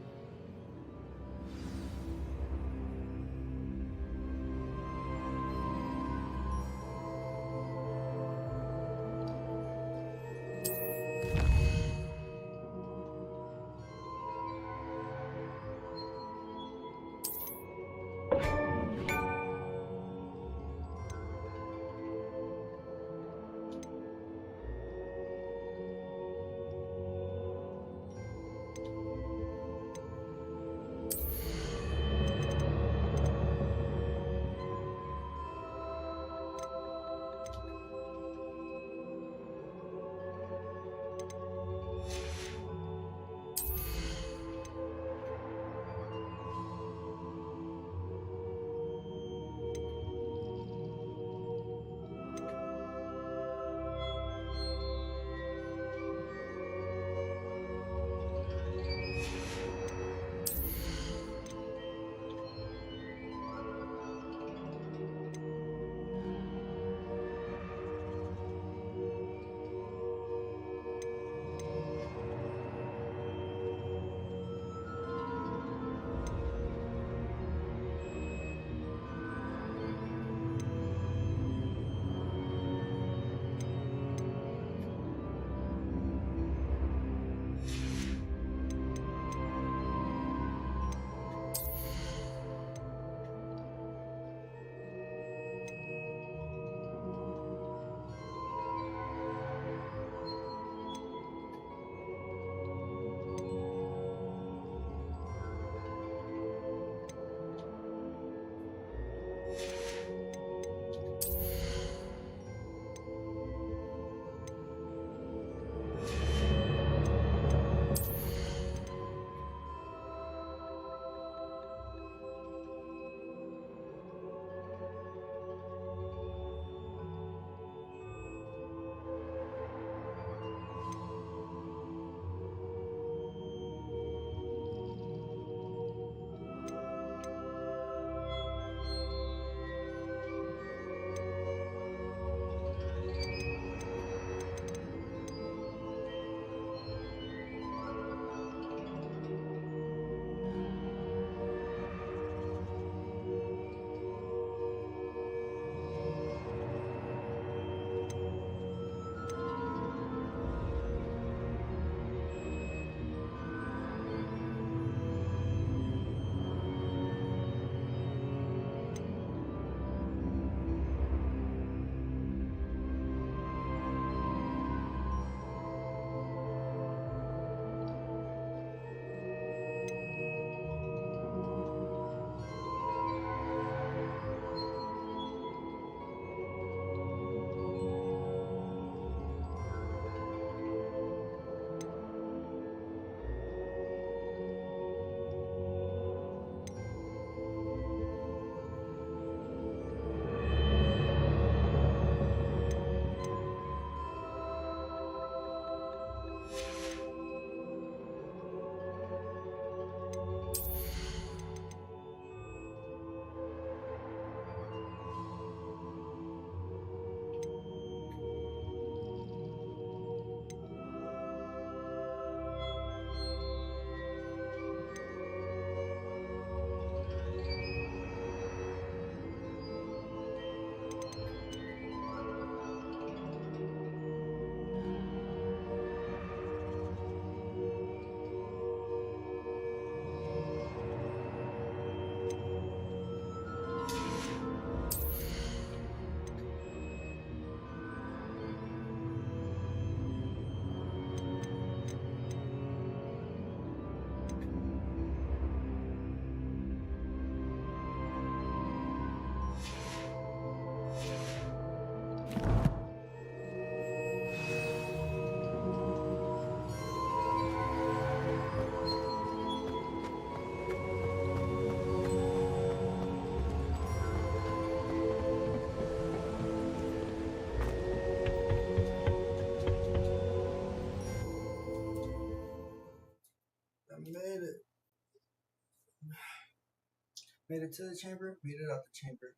Made it to the chamber, made it out the chamber.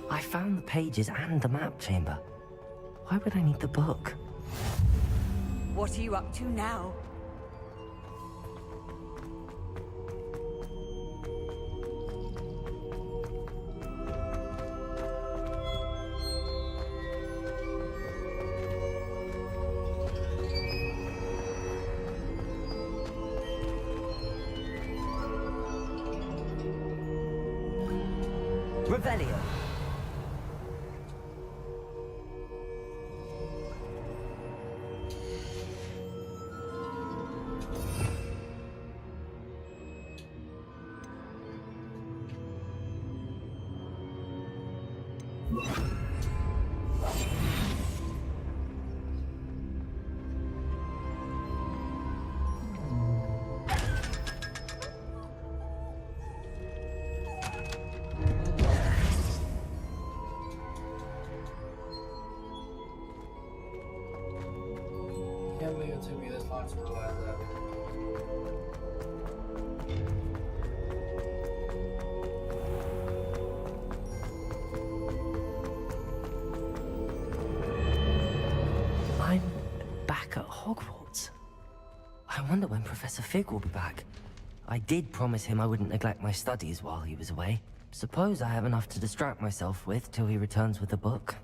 I found the pages and the map chamber. Why would I need the book? What are you up to now? Revelio. Can't believe it took me this long to realize that. I'm back at Hogwarts. I wonder when Professor Fig will be back. I did promise him I wouldn't neglect my studies while he was away. Suppose I have enough to distract myself with till he returns with the book.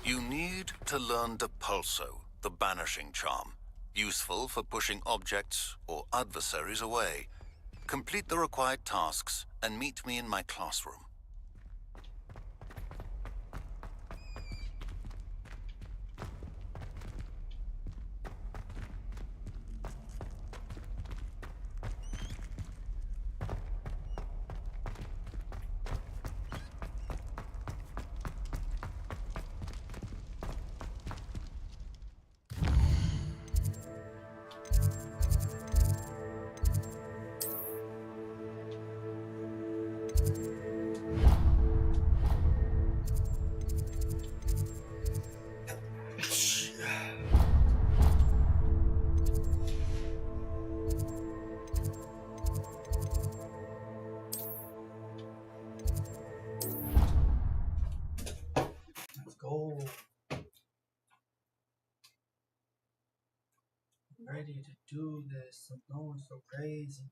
You need to learn Depulso, the banishing charm. Useful for pushing objects or adversaries away. Complete the required tasks and meet me in my classroom. Let's go. I'm ready to do this. I'm going so crazy.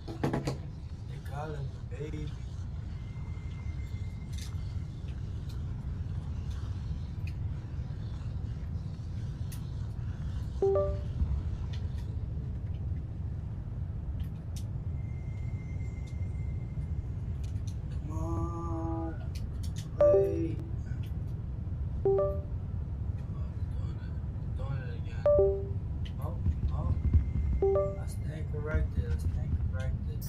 They calling me baby. Come on, play. Doing it again. Oh, I stand corrected. I stand corrected.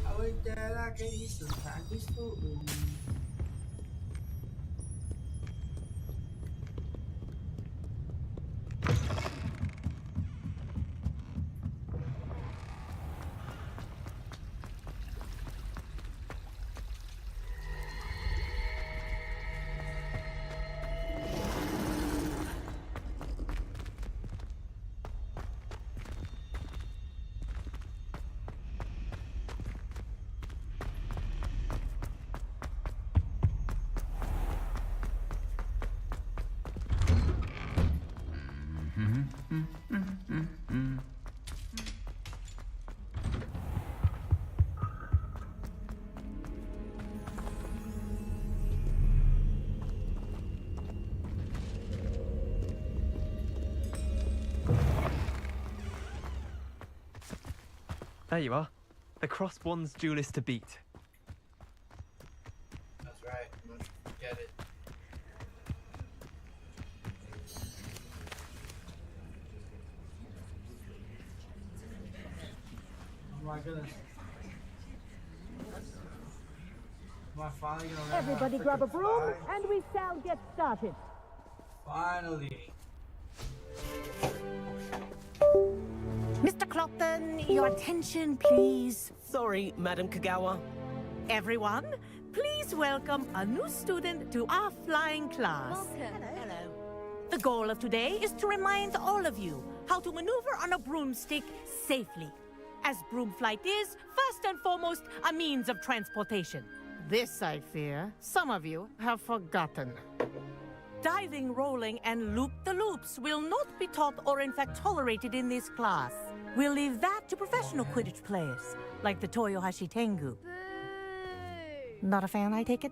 I wish that I could eat some Chinese food. you are. The Crosswands duelist to beat. That's right. Let's get it. Oh my goodness. Am I finally gonna learn Everybody how to grab a freaking broom fly? and we shall get started. Finally. Mr. Clopton, your attention, please. Sorry, Madam Kagawa. Everyone, please welcome a new student to our flying class. Welcome. Hello. The goal of today is to remind all of you how to maneuver on a broomstick safely. As broom flight is, first and foremost, a means of transportation. This, I fear, some of you have forgotten. Diving, rolling, and loop-the-loops will not be taught or in fact tolerated in this class. We'll leave that to professional Quidditch players, like the Toyohashi Tengu. Not a fan, I take it?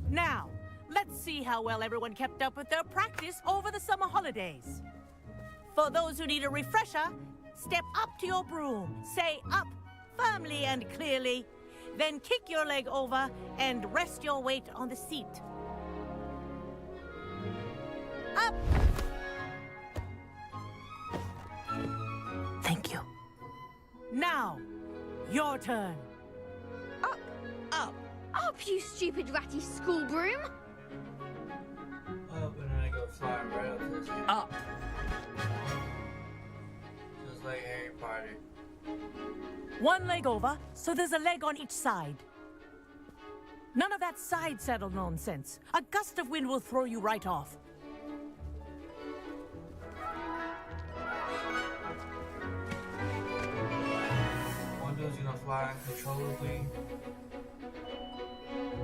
Now, let's see how well everyone kept up with their practice over the summer holidays. For those who need a refresher, step up to your broom, say up firmly and clearly, then kick your leg over and rest your weight on the seat. Up! Thank you. Now, your turn. Up! Up! Up, you stupid ratty school broom! Up and then I go flying right up to this game. Up! Just like Harry Potter. One leg over, so there's a leg on each side. None of that side saddle nonsense. A gust of wind will throw you right off. One dude's gonna fly uncontrollably.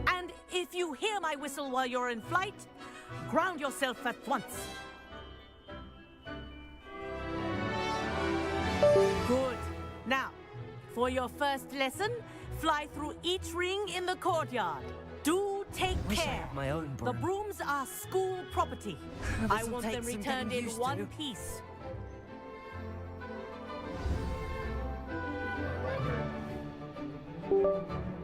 And if you hear my whistle while you're in flight, ground yourself at once. Good. Now, for your first lesson, fly through each ring in the courtyard. Do take Wish I care. had my own The broom. brooms are school property. I This'll want take them some returned getting in used one to. piece.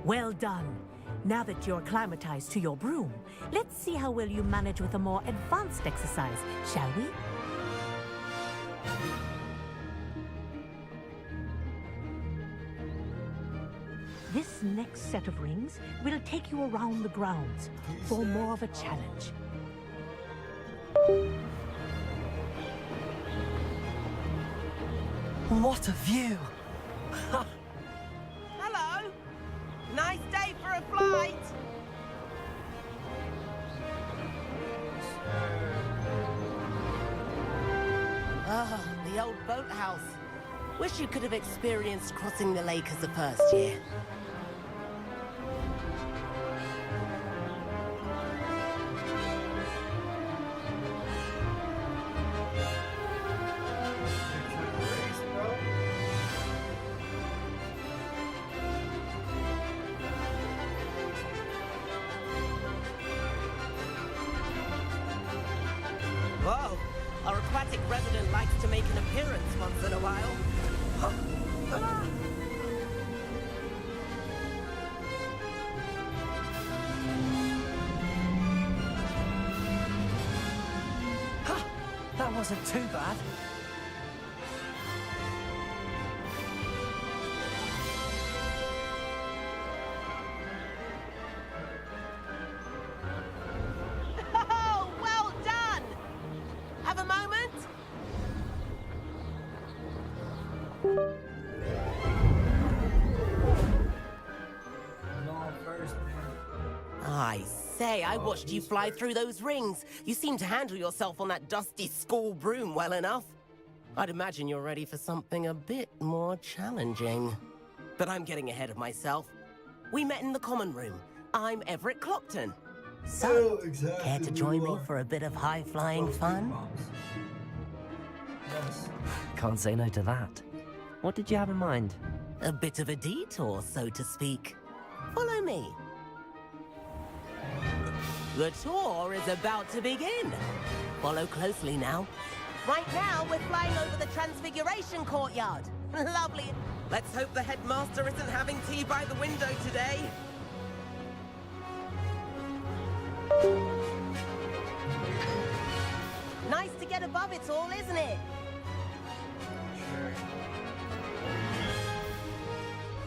Well done. Now that you're acclimatized to your broom, let's see how well you manage with a more advanced exercise, shall we? This next set of rings will take you around the grounds for more of a challenge. What a view! Hello. Nice day for a flight. Ah, the old boathouse. Wish you could have experienced crossing the lake as the first year. Whoa, our aquatic resident likes to make an appearance once in a while. That wasn't too bad. Oh, well done! Have a moment? I say, I watched you fly through those rings. You seem to handle yourself on that dusty school broom well enough. I'd imagine you're ready for something a bit more challenging. But I'm getting ahead of myself. We met in the common room. I'm Everett Clopton. So, care to join me for a bit of high-flying fun? Yes. Can't say no to that. What did you have in mind? A bit of a detour, so to speak. Follow me. The tour is about to begin. Follow closely now. Right now, we're flying over the Transfiguration Courtyard. Lovely. Let's hope the headmaster isn't having tea by the window today. Nice to get above it all, isn't it?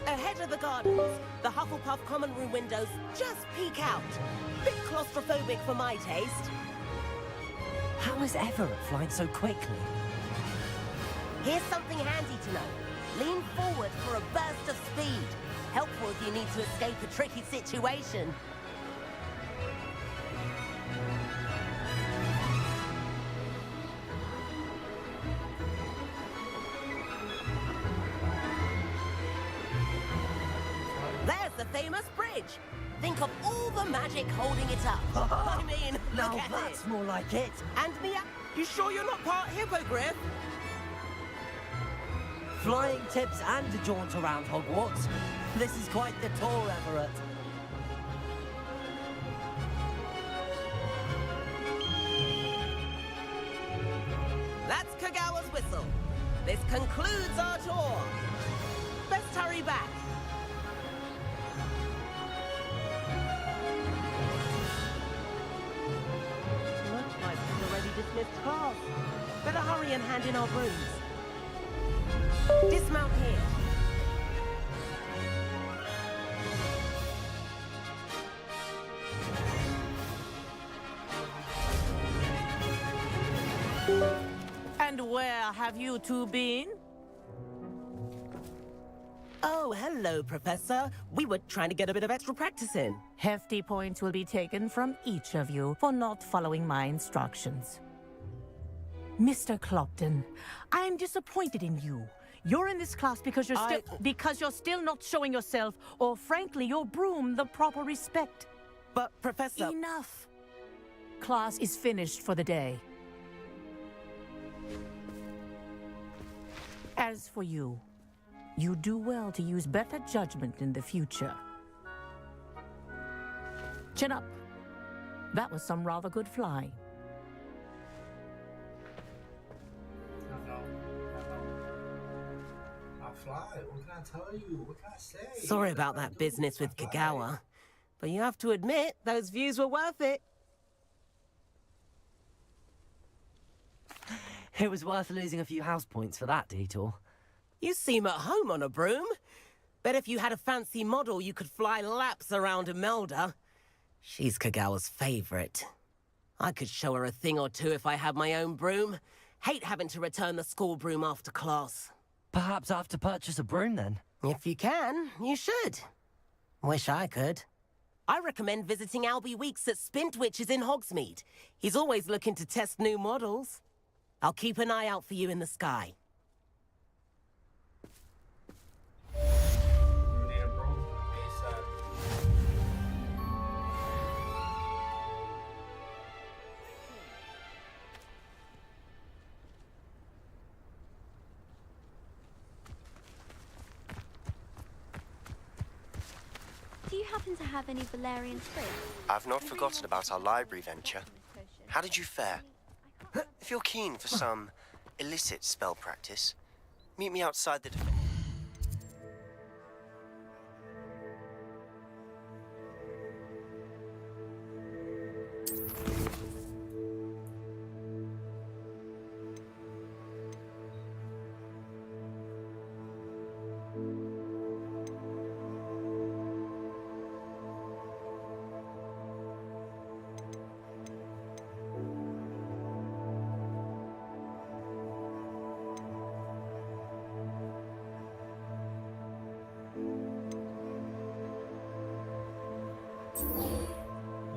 Ahead of the gardens, the Hufflepuff common room windows just peek out. Bit claustrophobic for my taste. How is Everett flying so quickly? Here's something handy to know. Lean forward for a burst of speed. Helpful if you need to escape a tricky situation. There's the famous bridge. Think of all the magic holding it up. I mean, Now look at that's it. more like it. And Mia, you sure you're not part hippogriff? Flying tips and a jaunt around Hogwarts. This is quite the tour, Everett. That's Kagawa's whistle. This concludes our tour. Best hurry back. Looks like we've already dismissed class. Better hurry and hand in our brooms. Dismount here. And where have you two been? Oh, hello, Professor. We were trying to get a bit of extra practice in. Hefty points will be taken from each of you for not following my instructions. Mr. Clopton, I am disappointed in you. You're in this class because you're still not showing yourself, or frankly, your broom, the proper respect. But, Professor... Enough. Class is finished for the day. As for you, you do well to use better judgment in the future. Chin up. That was some rather good flying. Fly. What can I tell you? What can I say? Sorry about that business with Kagawa, but you have to admit, those views were worth it. It was worth losing a few house points for that detour. You seem at home on a broom. Bet if you had a fancy model, you could fly laps around Imelda. She's Kagawa's favorite. I could show her a thing or two if I had my own broom. Hate having to return the school broom after class. Perhaps I have to purchase a broom then. If you can, you should. Wish I could. I recommend visiting Albie Weeks at Spintwitches in Hogsmeade. He's always looking to test new models. I'll keep an eye out for you in the sky. Do you happen to have any Valerian sprigs? I've not forgotten about our library venture. How did you fare? If you're keen for some illicit spell practice, meet me outside the...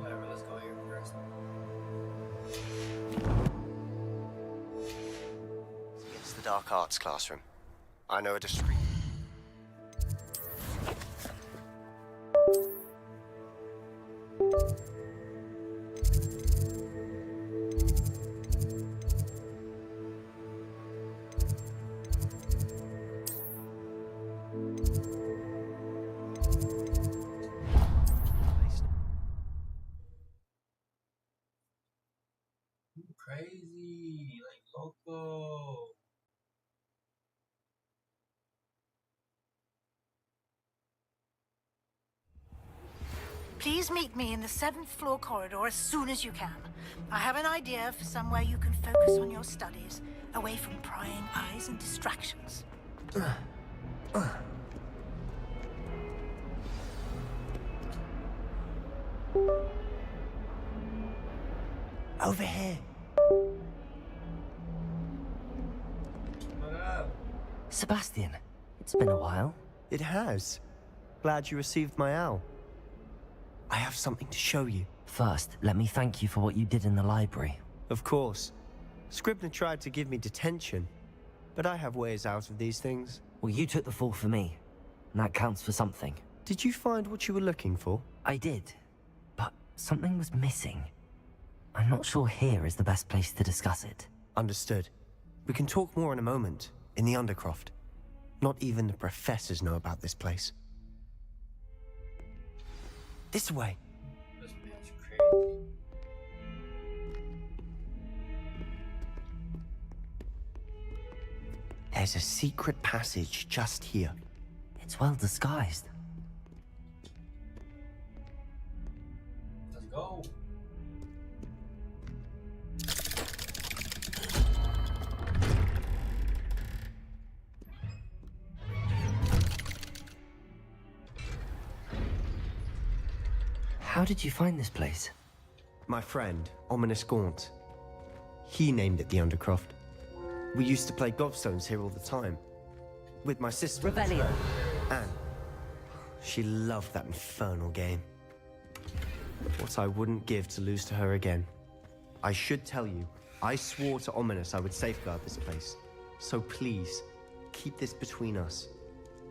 Whatever, let's go here first. It's the Dark Arts classroom. I know a discreet... Crazy, like loco. Please meet me in the 7th floor corridor as soon as you can. I have an idea for somewhere you can focus on your studies, away from prying eyes and distractions. Over here. Sebastian, it's been a while. It has. Glad you received my owl. I have something to show you. First, let me thank you for what you did in the library. Of course. Scribner tried to give me detention, but I have ways out of these things. Well, you took the fall for me, and that counts for something. Did you find what you were looking for? I did, but something was missing. I'm not sure here is the best place to discuss it. Understood. We can talk more in a moment, in the Undercroft. Not even the professors know about this place. This way. There's a secret passage just here. It's well disguised. Let's go. How did you find this place? My friend, Ominous Gaunt. He named it the Undercroft. We used to play gobstones here all the time. With my sister. Revelio. Anne. She loved that infernal game. What I wouldn't give to lose to her again. I should tell you, I swore to Ominous I would safeguard this place. So please, keep this between us.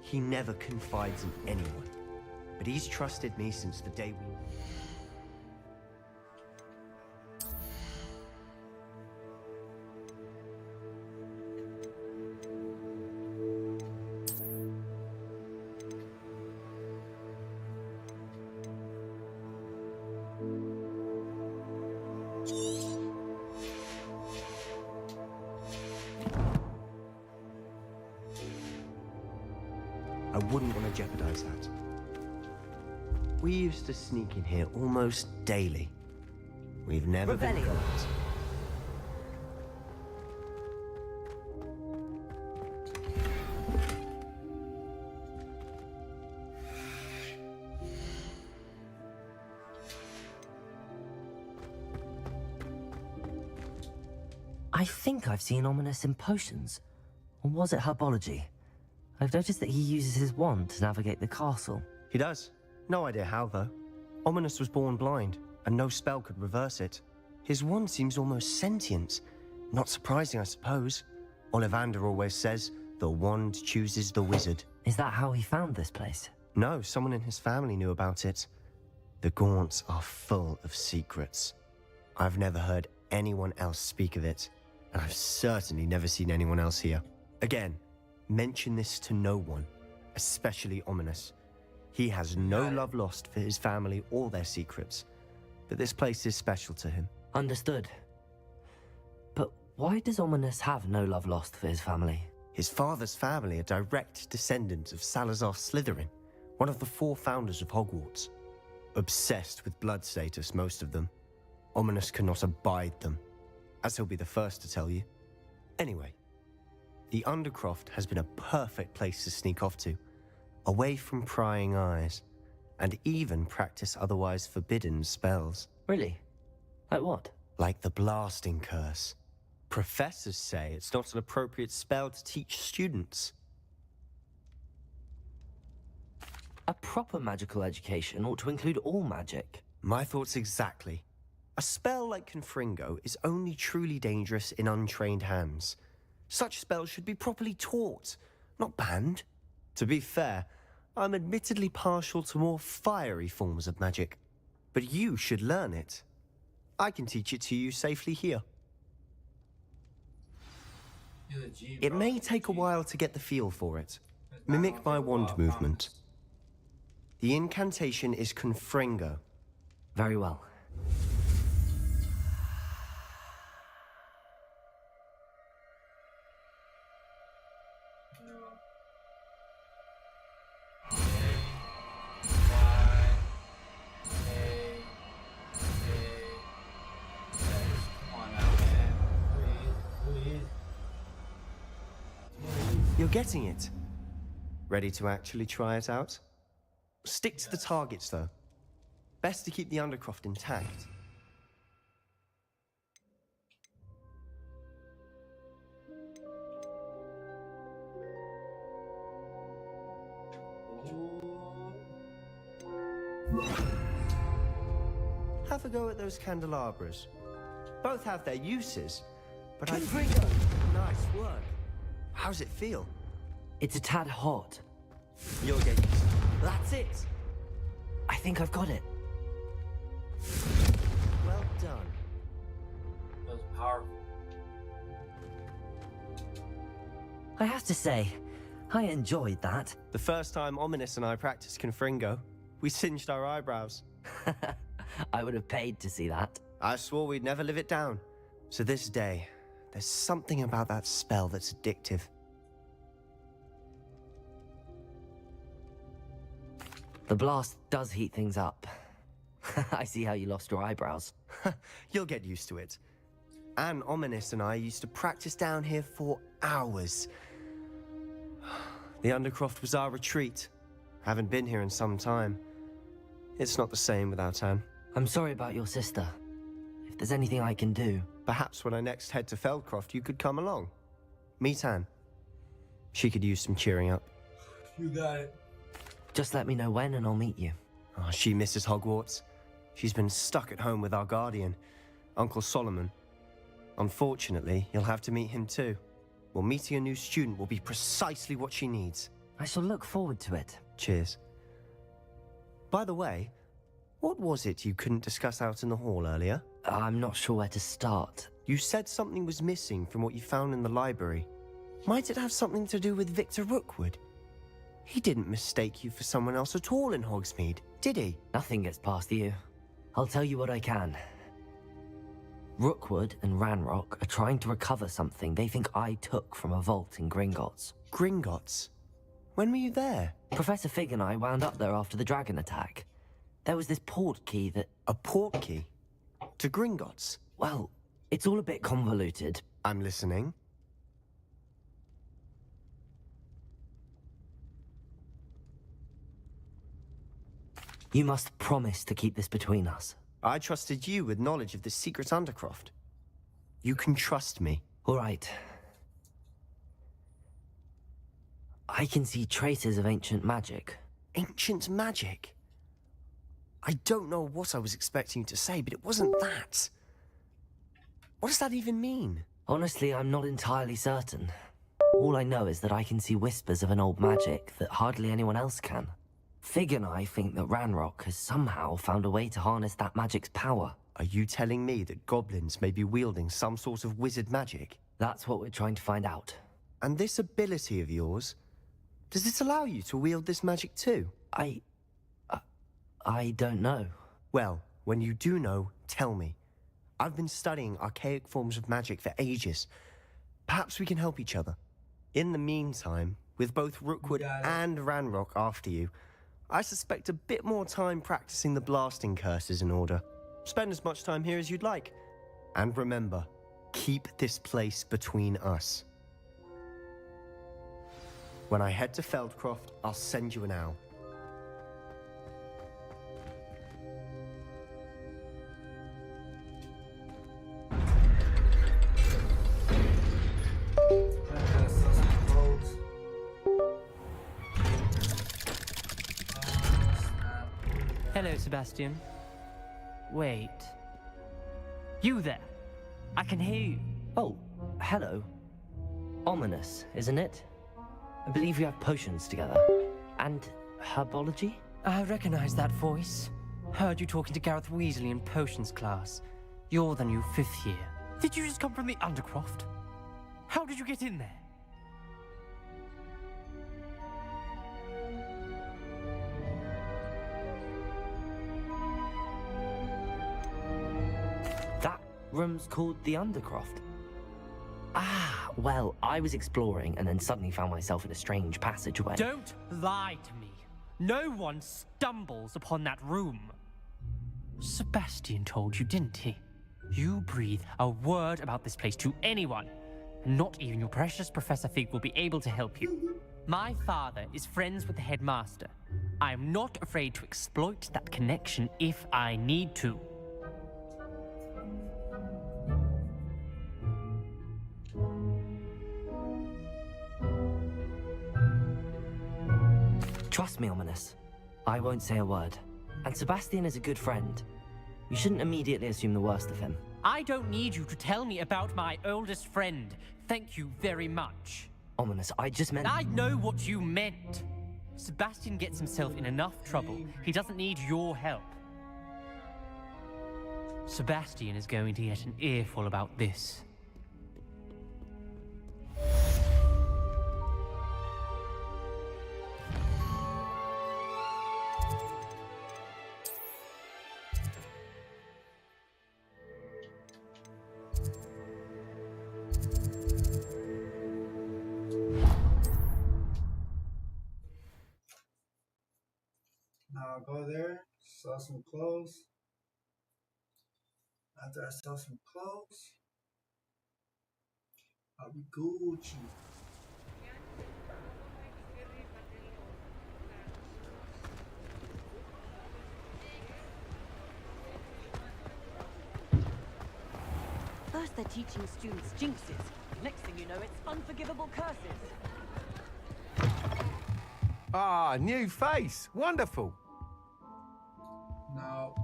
He never confides in anyone. But he's trusted me since the day we... I wouldn't want to jeopardize that. We used to sneak in here almost daily. We've never been caught. I think I've seen Ominous in potions. Or was it herbology? I've noticed that he uses his wand to navigate the castle. He does. No idea how, though. Ominous was born blind, and no spell could reverse it. His wand seems almost sentient. Not surprising, I suppose. Ollivander always says, the wand chooses the wizard. Is that how he found this place? No, someone in his family knew about it. The Gaunts are full of secrets. I've never heard anyone else speak of it, and I've certainly never seen anyone else here. Again, mention this to no one, especially Ominous. He has no love lost for his family or their secrets, but this place is special to him. Understood. But why does Ominous have no love lost for his family? His father's family are direct descendants of Salazar Slytherin, one of the 4 founders of Hogwarts. Obsessed with blood status, most of them. Ominous cannot abide them, as he'll be the first to tell you. Anyway, the Undercroft has been a perfect place to sneak off to, away from prying eyes, and even practice otherwise forbidden spells. Really? Like what? Like the Blasting Curse. Professors say it's not an appropriate spell to teach students. A proper magical education ought to include all magic. My thoughts exactly. A spell like Confringo is only truly dangerous in untrained hands. Such spells should be properly taught, not banned. To be fair, I'm admittedly partial to more fiery forms of magic, but you should learn it. I can teach it to you safely here. It may take a while to get the feel for it. Mimic my wand movement. The incantation is Confringo. Very well. You're getting it. Ready to actually try it out? Stick to the targets, though. Best to keep the Undercroft intact. Have a go at those candelabras. Both have their uses, but I think... Nice work. How's it feel? It's a tad hot. You'll get used to it. That's it. I think I've got it. Well done. That was powerful. I have to say, I enjoyed that. The first time Ominous and I practiced Confringo, we singed our eyebrows. I would have paid to see that. I swore we'd never live it down. So this day, there's something about that spell that's addictive. The blast does heat things up. I see how you lost your eyebrows. You'll get used to it. Anne, Ominous and I used to practice down here for hours. The Undercroft was our retreat. Haven't been here in some time. It's not the same without Anne. I'm sorry about your sister. If there's anything I can do... Perhaps when I next head to Feldcroft, you could come along. Meet Anne. She could use some cheering up. You got it. Just let me know when and I'll meet you. Oh, she misses Hogwarts. She's been stuck at home with our guardian, Uncle Solomon. Unfortunately, you'll have to meet him too. Well, meeting a new student will be precisely what she needs. I shall look forward to it. Cheers. By the way, what was it you couldn't discuss out in the hall earlier? I'm not sure where to start. You said something was missing from what you found in the library. Might it have something to do with Victor Rookwood? He didn't mistake you for someone else at all in Hogsmeade, did he? Nothing gets past you. I'll tell you what I can. Rookwood and Ranrock are trying to recover something they think I took from a vault in Gringotts. Gringotts? When were you there? Professor Fig and I wound up there after the dragon attack. There was this port key that... A port key? To Gringotts? Well, it's all a bit convoluted. I'm listening. You must promise to keep this between us. I trusted you with knowledge of the secret Undercroft. You can trust me. All right. I can see traces of ancient magic. Ancient magic? I don't know what I was expecting you to say, but it wasn't that. What does that even mean? Honestly, I'm not entirely certain. All I know is that I can see whispers of an old magic that hardly anyone else can. Fig and I think that Ranrock has somehow found a way to harness that magic's power. Are you telling me that goblins may be wielding some sort of wizard magic? That's what we're trying to find out. And this ability of yours, does it allow you to wield this magic too? I don't know. Well, when you do know, tell me. I've been studying archaic forms of magic for ages. Perhaps we can help each other. In the meantime, with both Rookwood and Ranrock after you, I suspect a bit more time practicing the blasting curse is in order. Spend as much time here as you'd like. And remember, keep this place between us. When I head to Feldcroft, I'll send you an owl. Hello, Sebastian. Wait. You there? I can hear you. Oh, hello. Ominous, isn't it? I believe we have potions together. And herbology? I recognize that voice. Heard you talking to Gareth Weasley in potions class. You're the new 5th year. Did you just come from the Undercroft? How did you get in there? That room's called the Undercroft. Ah, well, I was exploring and then suddenly found myself in a strange passageway. Don't lie to me. No one stumbles upon that room. Sebastian told you, didn't he? You breathe a word about this place to anyone, Not even your precious Professor Fig will be able to help you. My father is friends with the headmaster. I am not afraid to exploit that connection if I need to. Trust me, Ominous. I won't say a word. And Sebastian is a good friend. You shouldn't immediately assume the worst of him. I don't need you to tell me about my oldest friend. Thank you very much. Ominous, I just meant... I know what you meant. Sebastian gets himself in enough trouble. He doesn't need your help. Sebastian is going to get an earful about this. Now I'll go there, sell some clothes. After I sell some clothes, I'll be Gucci. First they're teaching students jinxes. Next thing you know, it's unforgivable curses. Ah, new face. Wonderful. No.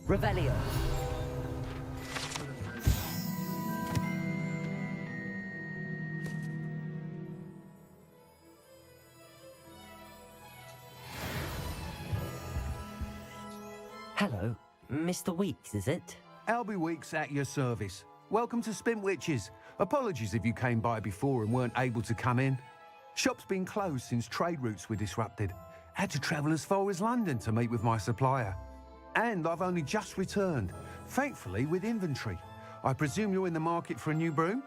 Revelio. Hello, Mr. Weeks, is it? Albie Weeks at your service. Welcome to Spintwitches. Apologies if you came by before and weren't able to come in. Shop's been closed since trade routes were disrupted. Had to travel as far as London to meet with my supplier. And I've only just returned, thankfully with inventory. I presume you're in the market for a new broom?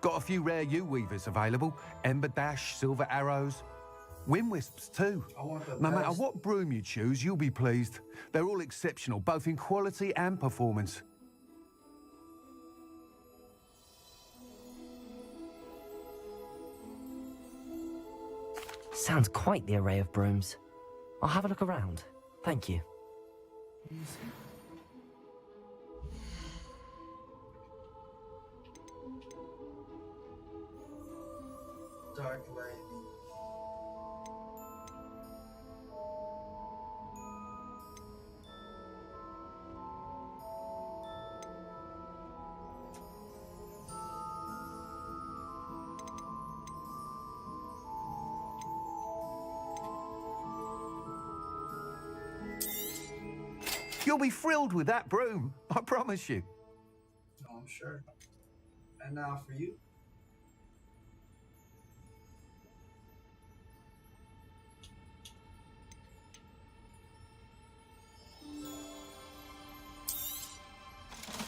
Got a few rare U-weavers available. Ember Dash, Silver Arrows. Windwisps too. No matter what broom you choose, you'll be pleased. They're all exceptional, both in quality and performance. Sounds quite the array of brooms. I'll have a look around. Thank you. Dark Lightning. You'll be thrilled with that broom, I promise you. Oh, I'm sure. And now for you.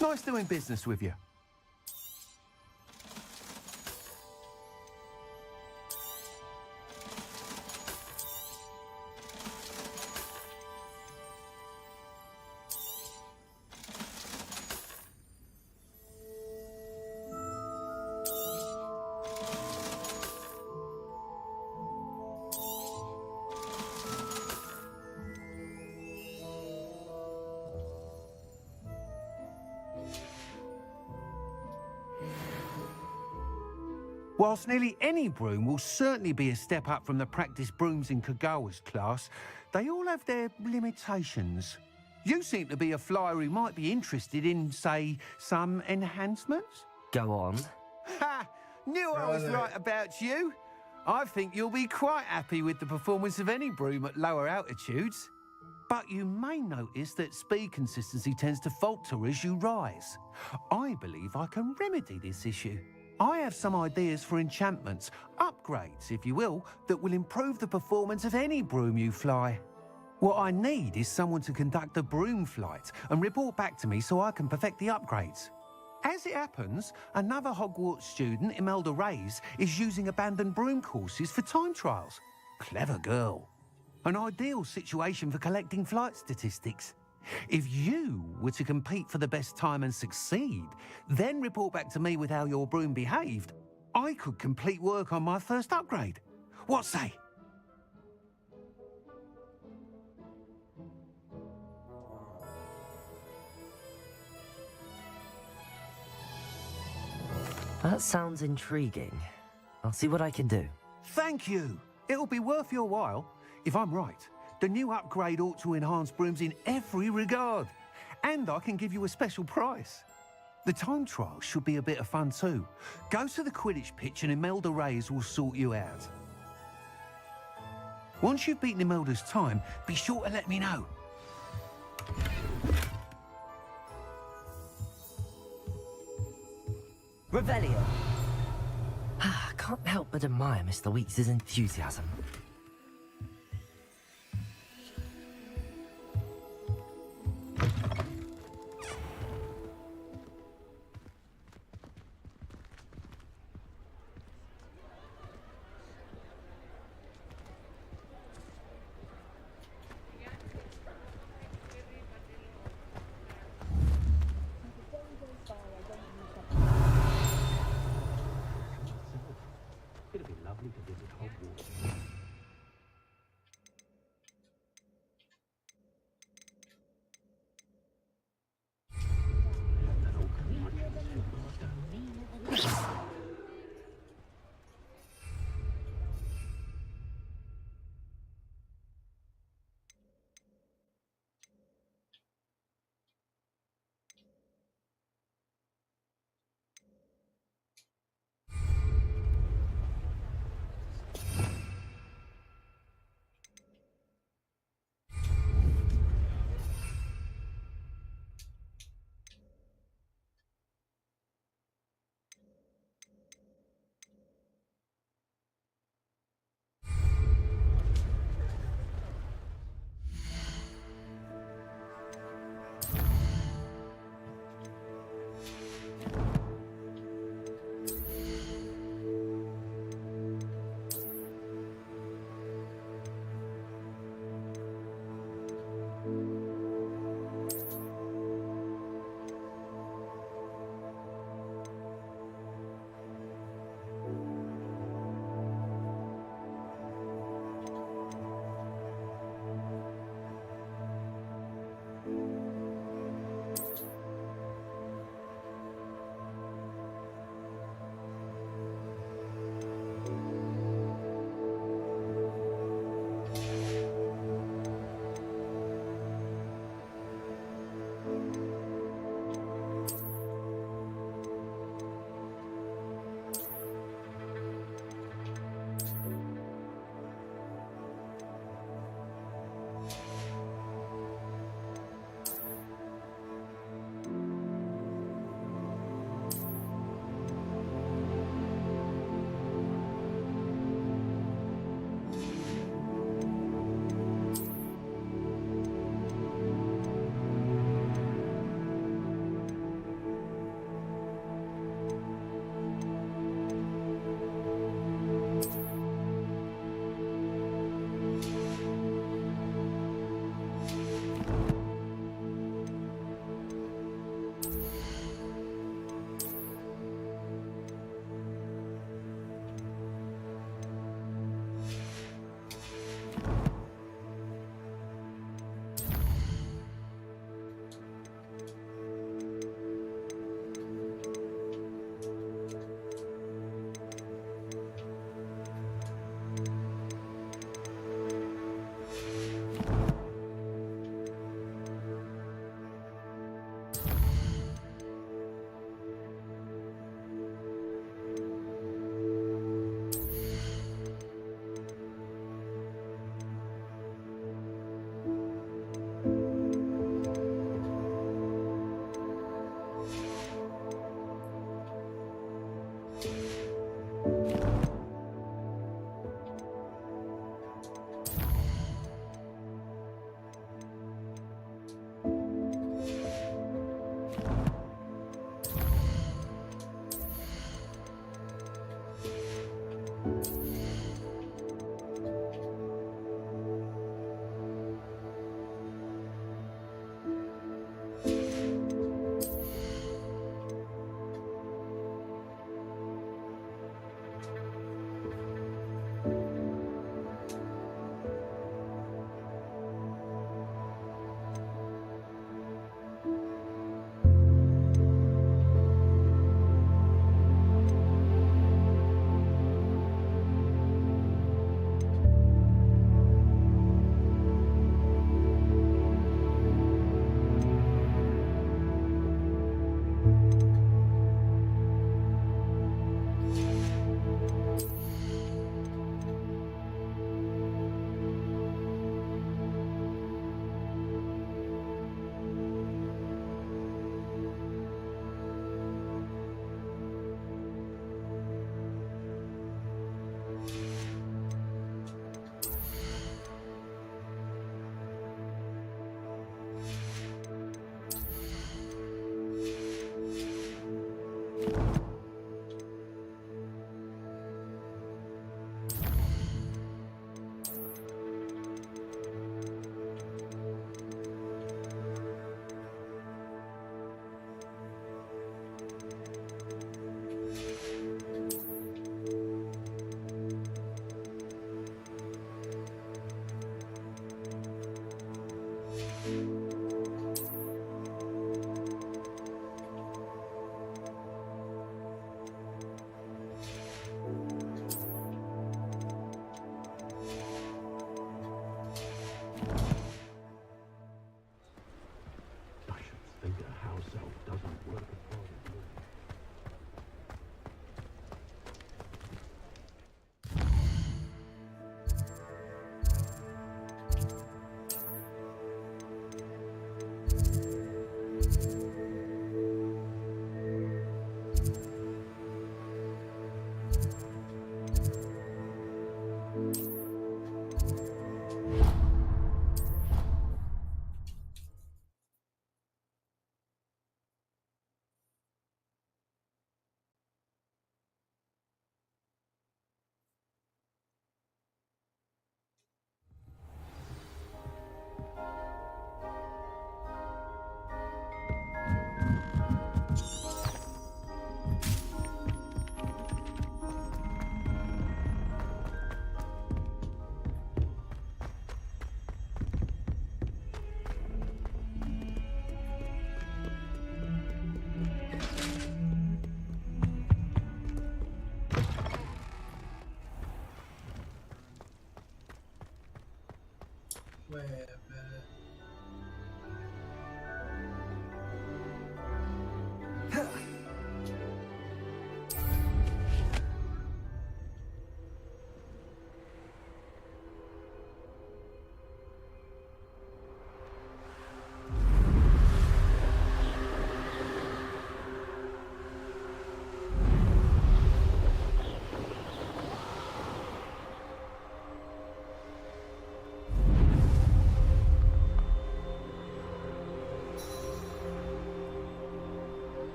Nice doing business with you. Whilst nearly any broom will certainly be a step up from the practice brooms in Kagawa's class, they all have their limitations. You seem to be a flyer who might be interested in, say, some enhancements? Go on. Ha! Knew I was right about you. I think you'll be quite happy with the performance of any broom at lower altitudes. But you may notice that speed consistency tends to falter as you rise. I believe I can remedy this issue. I have some ideas for enchantments, upgrades, if you will, that will improve the performance of any broom you fly. What I need is someone to conduct a broom flight and report back to me so I can perfect the upgrades. As it happens, another Hogwarts student, Imelda Reyes, is using abandoned broom courses for time trials. Clever girl. An ideal situation for collecting flight statistics. If you were to compete for the best time and succeed, then report back to me with how your broom behaved, I could complete work on my first upgrade. What say? That sounds intriguing. I'll see what I can do. Thank you. It'll be worth your while. If I'm right, the new upgrade ought to enhance brooms in every regard. And I can give you a special price. The time trial should be a bit of fun too. Go to the Quidditch pitch and Imelda Reyes will sort you out. Once you've beaten Imelda's time, be sure to let me know. Revelio. I can't help but admire Mr. Weeks' enthusiasm. It'd be lovely to visit Hogwarts.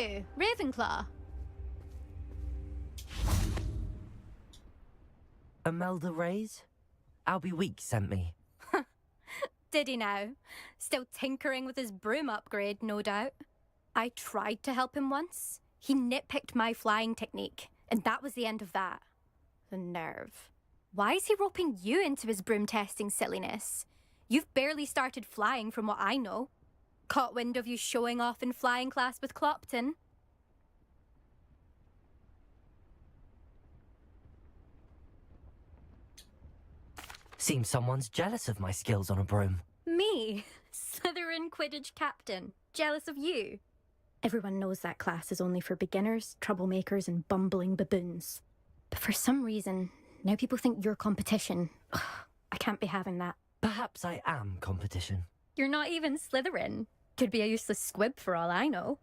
you, Ravenclaw. Imelda Reyes? Albie Weeks sent me. Did he now? Still tinkering with his broom upgrade, no doubt. I tried to help him once. He nitpicked my flying technique, and that was the end of that. The nerve. Why is he roping you into his broom testing silliness? You've barely started flying from what I know. Caught wind of you showing off in flying class with Clopton. Seems someone's jealous of my skills on a broom. Me? Slytherin Quidditch captain. Jealous of you? Everyone knows that class is only for beginners, troublemakers, and bumbling baboons. But for some reason, now people think you're competition. Ugh, I can't be having that. Perhaps I am competition. You're not even Slytherin. Could be a useless squib for all I know.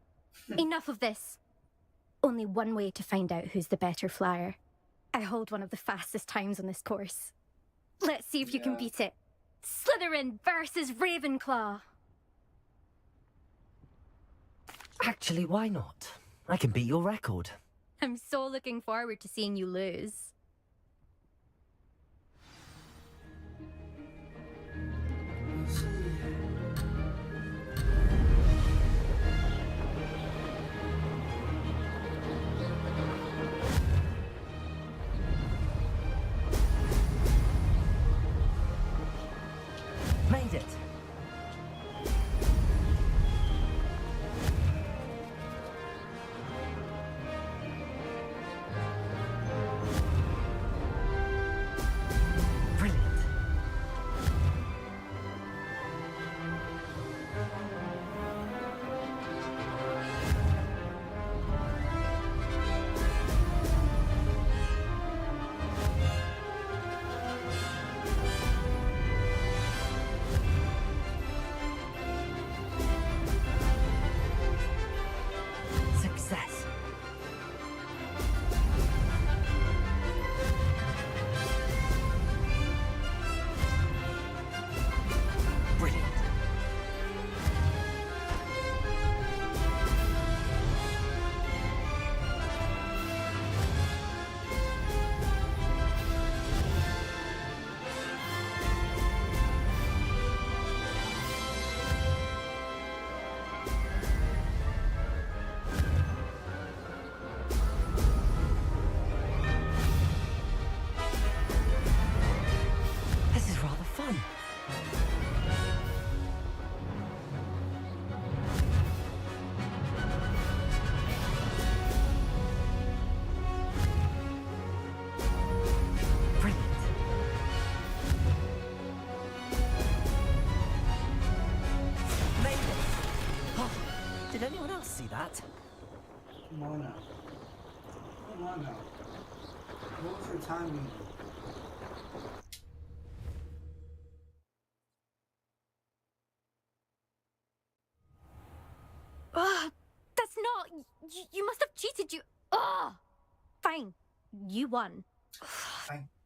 Enough of this. Only one way to find out who's the better flyer. I hold one of the fastest times on this course. Let's see if you can beat it. Slytherin versus Ravenclaw. Actually, why not? I can beat your record. I'm so looking forward to seeing you lose. Made it. Brilliant. Success. Brilliant. This is rather fun. Brilliant. Made it. Oh, did anyone else see that? Come on now. Come on now. What was your timing? Ugh, that's not... You must have cheated, you... Ugh! Fine. You won.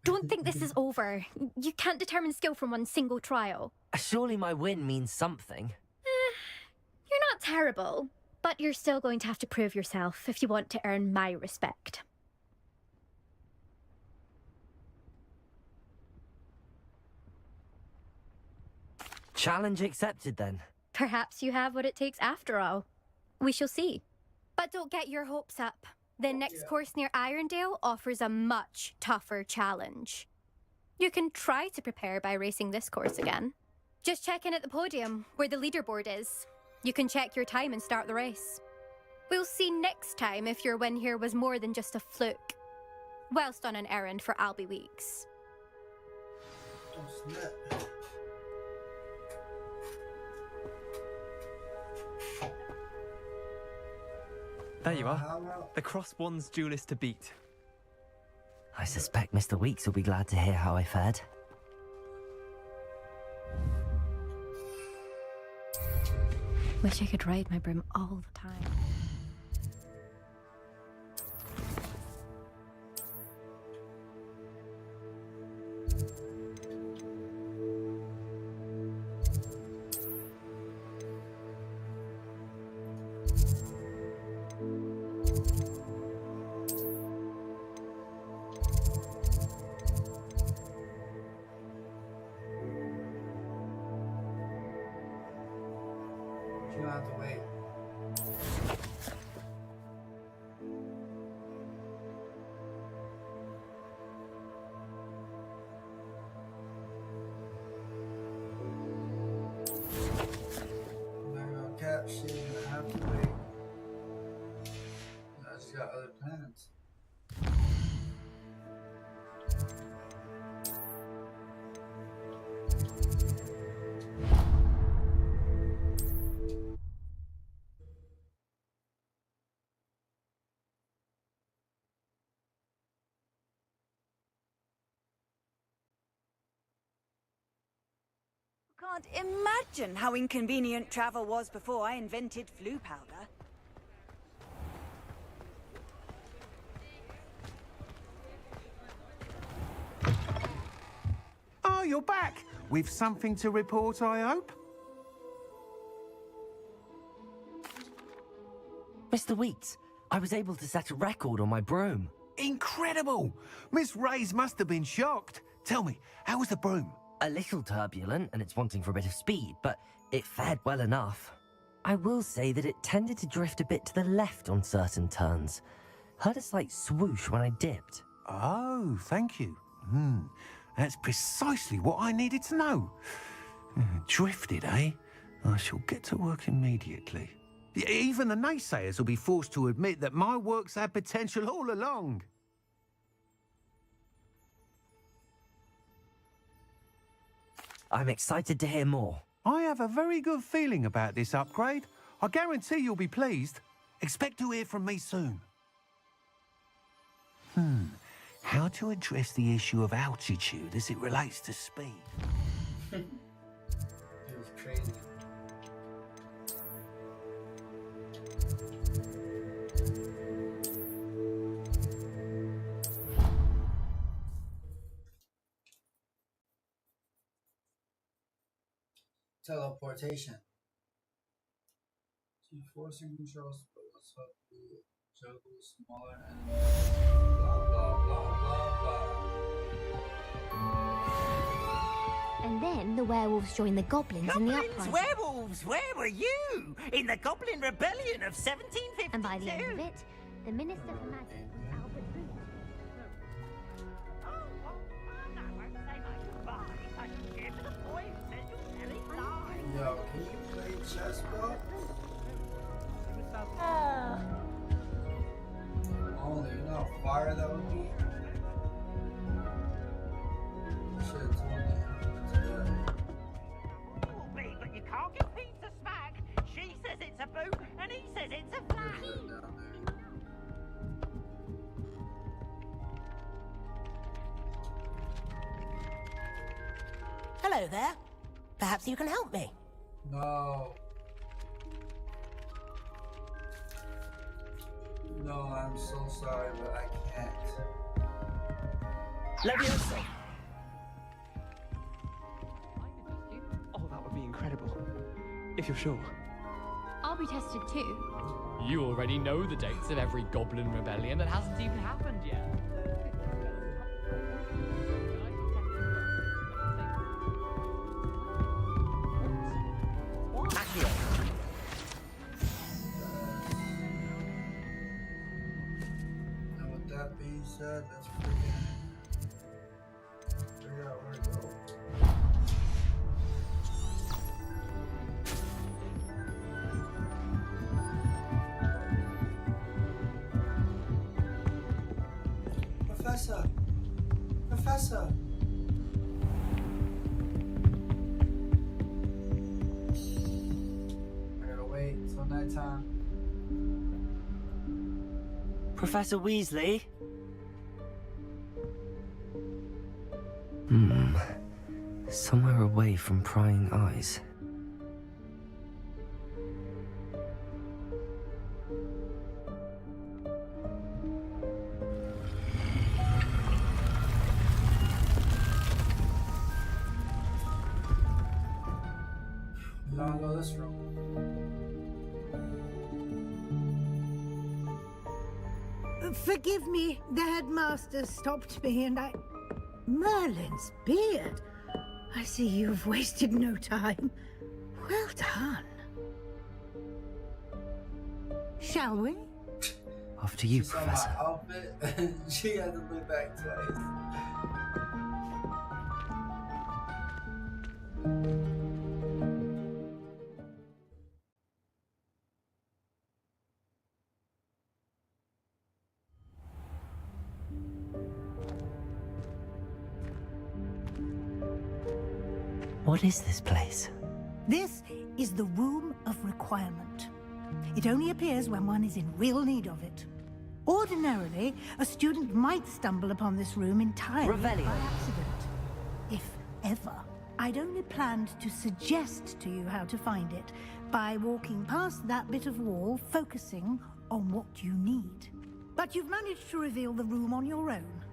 Don't think this is over. You can't determine skill from one single trial. Surely my win means something. You're not terrible, but you're still going to have to prove yourself if you want to earn my respect. Challenge accepted then. Perhaps you have what it takes after all. We shall see. But don't get your hopes up. The next course near Irondale offers a much tougher challenge. You can try to prepare by racing this course again. Just check in at the podium, where the leaderboard is. You can check your time and start the race. We'll see next time if your win here was more than just a fluke. Whilst on an errand for Albie Weeks. There you are. The Cross Wands duelist to beat. I suspect Mr. Weeks will be glad to hear how I fared. Wish I could ride my broom all the time. gotta wait. Cap, she's gonna have to wait. She's got other plans. Can't imagine how inconvenient travel was before I invented flu powder. Oh, you're back! With something to report, I hope? Mr. Weeks, I was able to set a record on my broom. Incredible! Miss Reyes must have been shocked. Tell me, how was the broom? A little turbulent, and it's wanting for a bit of speed, but it fared well enough. I will say that it tended to drift a bit to the left on certain turns. Heard a slight swoosh when I dipped. Oh, thank you. That's precisely what I needed to know. Drifted, eh? I shall get to work immediately. Even the naysayers will be forced to admit that my work's had potential all along. I'm excited to hear more. I have a very good feeling about this upgrade. I guarantee you'll be pleased. Expect to hear from me soon. How to address the issue of altitude as it relates to speed? It was crazy. Teleportation. Forcing controls, but let's hope you juggle smaller enemies. Blah blah blah blah blah. And then the werewolves joined the goblins in the uprising. Werewolves, where were you? In the Goblin Rebellion of 1752. And by the end of it, the Minister for Magic was Albert Booth. Yo, can you play chess, bro? Only, you know how fire that would be? Shit, told me. But you can't give Pete a smack. She says it's a boot, and he says it's a flat. Hello there. Perhaps you can help me. No. No, I'm so sorry, but I can't. Leviosa. Oh, that would be incredible. If you're sure. I'll be tested too. You already know the dates of every Goblin Rebellion that hasn't even happened yet. Accio. And with that being said, let's figure out where to go. Professor! Professor! I gotta wait until nighttime. Professor Weasley? Somewhere away from prying eyes. Don't go this room. Forgive me, the headmaster stopped me and I... Merlin's beard. I see you've wasted no time. Well done. shall we? After you, She saw Professor. my outfit and she had to look back twice. What is this place? This is the Room of Requirement. It only appears when one is in real need of it. Ordinarily, a student might stumble upon this room entirely by Revelio. accident. If ever. I'd only planned to suggest to you how to find it by walking past that bit of wall, focusing on what you need. But you've managed to reveal the room on your own.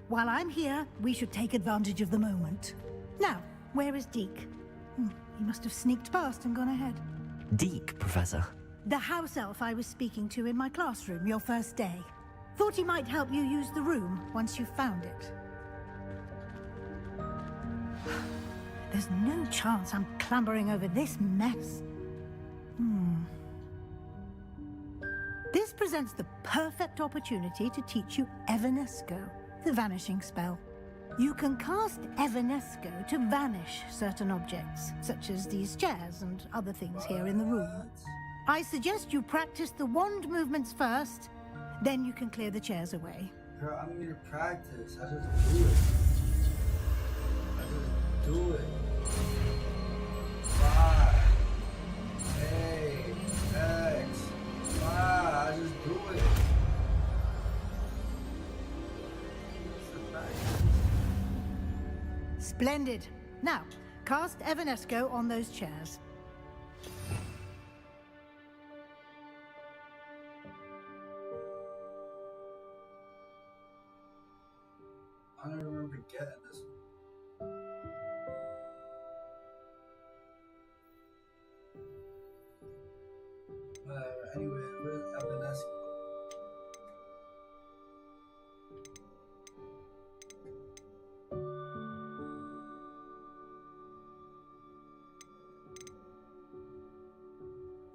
While I'm here, we should take advantage of the moment. Now, where is Deke? He must have sneaked past and gone ahead. Deke, Professor. The house elf I was speaking to in my classroom your first day. Thought he might help you use the room once you found it. There's no chance I'm clambering over this mess. This presents the perfect opportunity to teach you Evanesco, the vanishing spell. You can cast Evanesco to vanish certain objects, such as these chairs and other things here in the room. I suggest you practice the wand movements first, then you can clear the chairs away. Girl, I don't need to practice. I just do it. I just do it. 5, 8, X, 5. I just do it. Splendid. Now, cast Evanesco on those chairs. I don't remember getting this one. Anyway, where's Evanesco?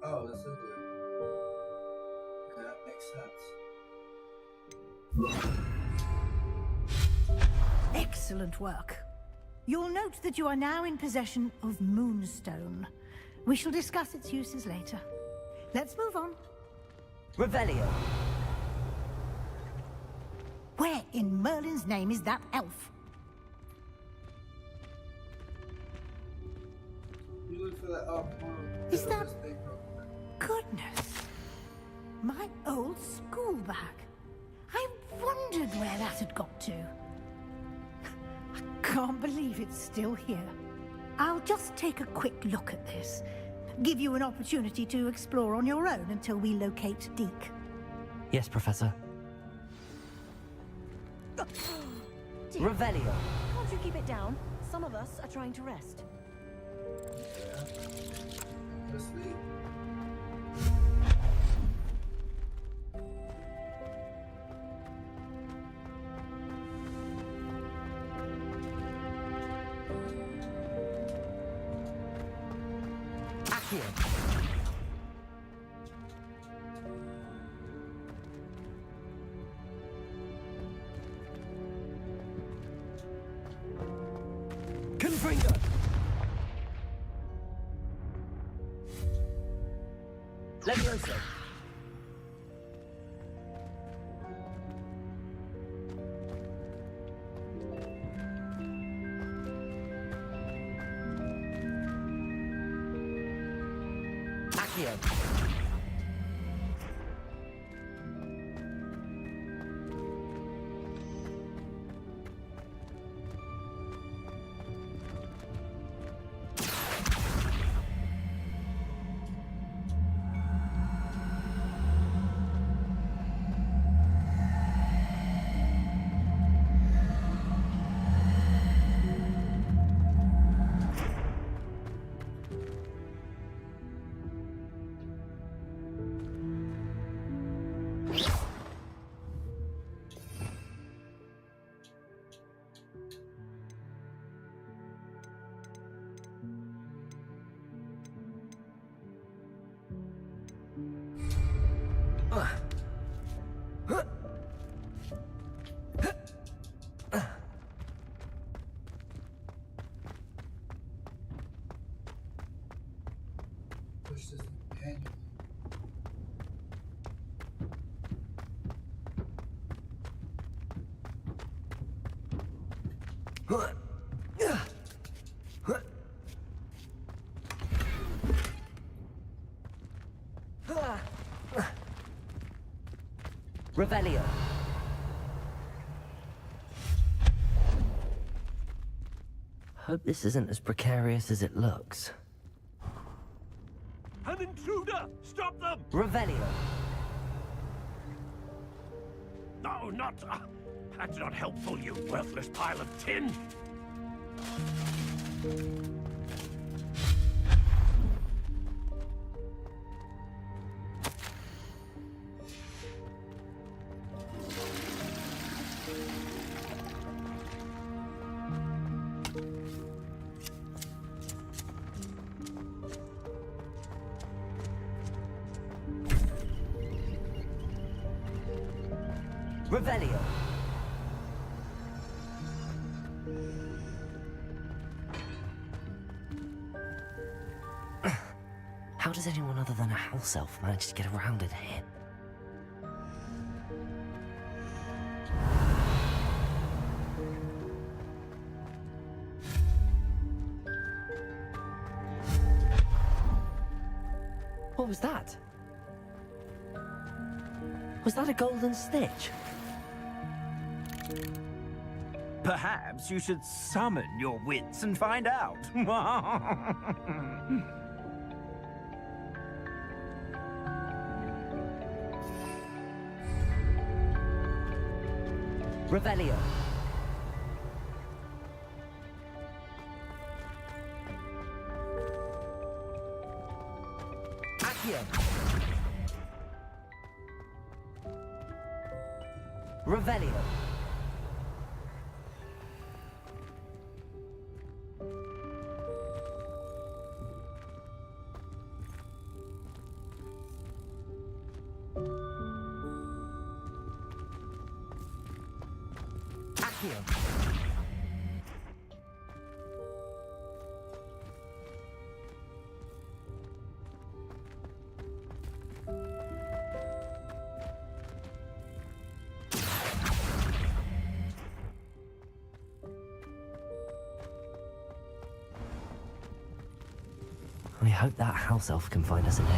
Oh, this is it. Yeah, that makes sense. Excellent work. You'll note that you are now in possession of Moonstone. We shall discuss its uses later. Let's move on. Revelio. Where in Merlin's name is that elf? You look for that up. Is that... Goodness. My old school bag. I wondered where that had got to. I can't believe it's still here. I'll just take a quick look at this. Give you an opportunity to explore on your own until we locate Deke. Yes, Professor. Revelio. Can't you keep it down? Some of us are trying to rest. Sleep. Accio. Confringo. Levioso. Accio. Push this manually. Revelio. Hope this isn't as precarious as it looks. An intruder! Stop them! Revelio. No, not... that's not helpful, you worthless pile of tin! Revelio. How does anyone other than a house elf manage to get around it here? What was that? Was that a golden stitch? Perhaps you should summon your wits and find out. Revelio. Accio. Revelio. We hope that house elf can find us in here.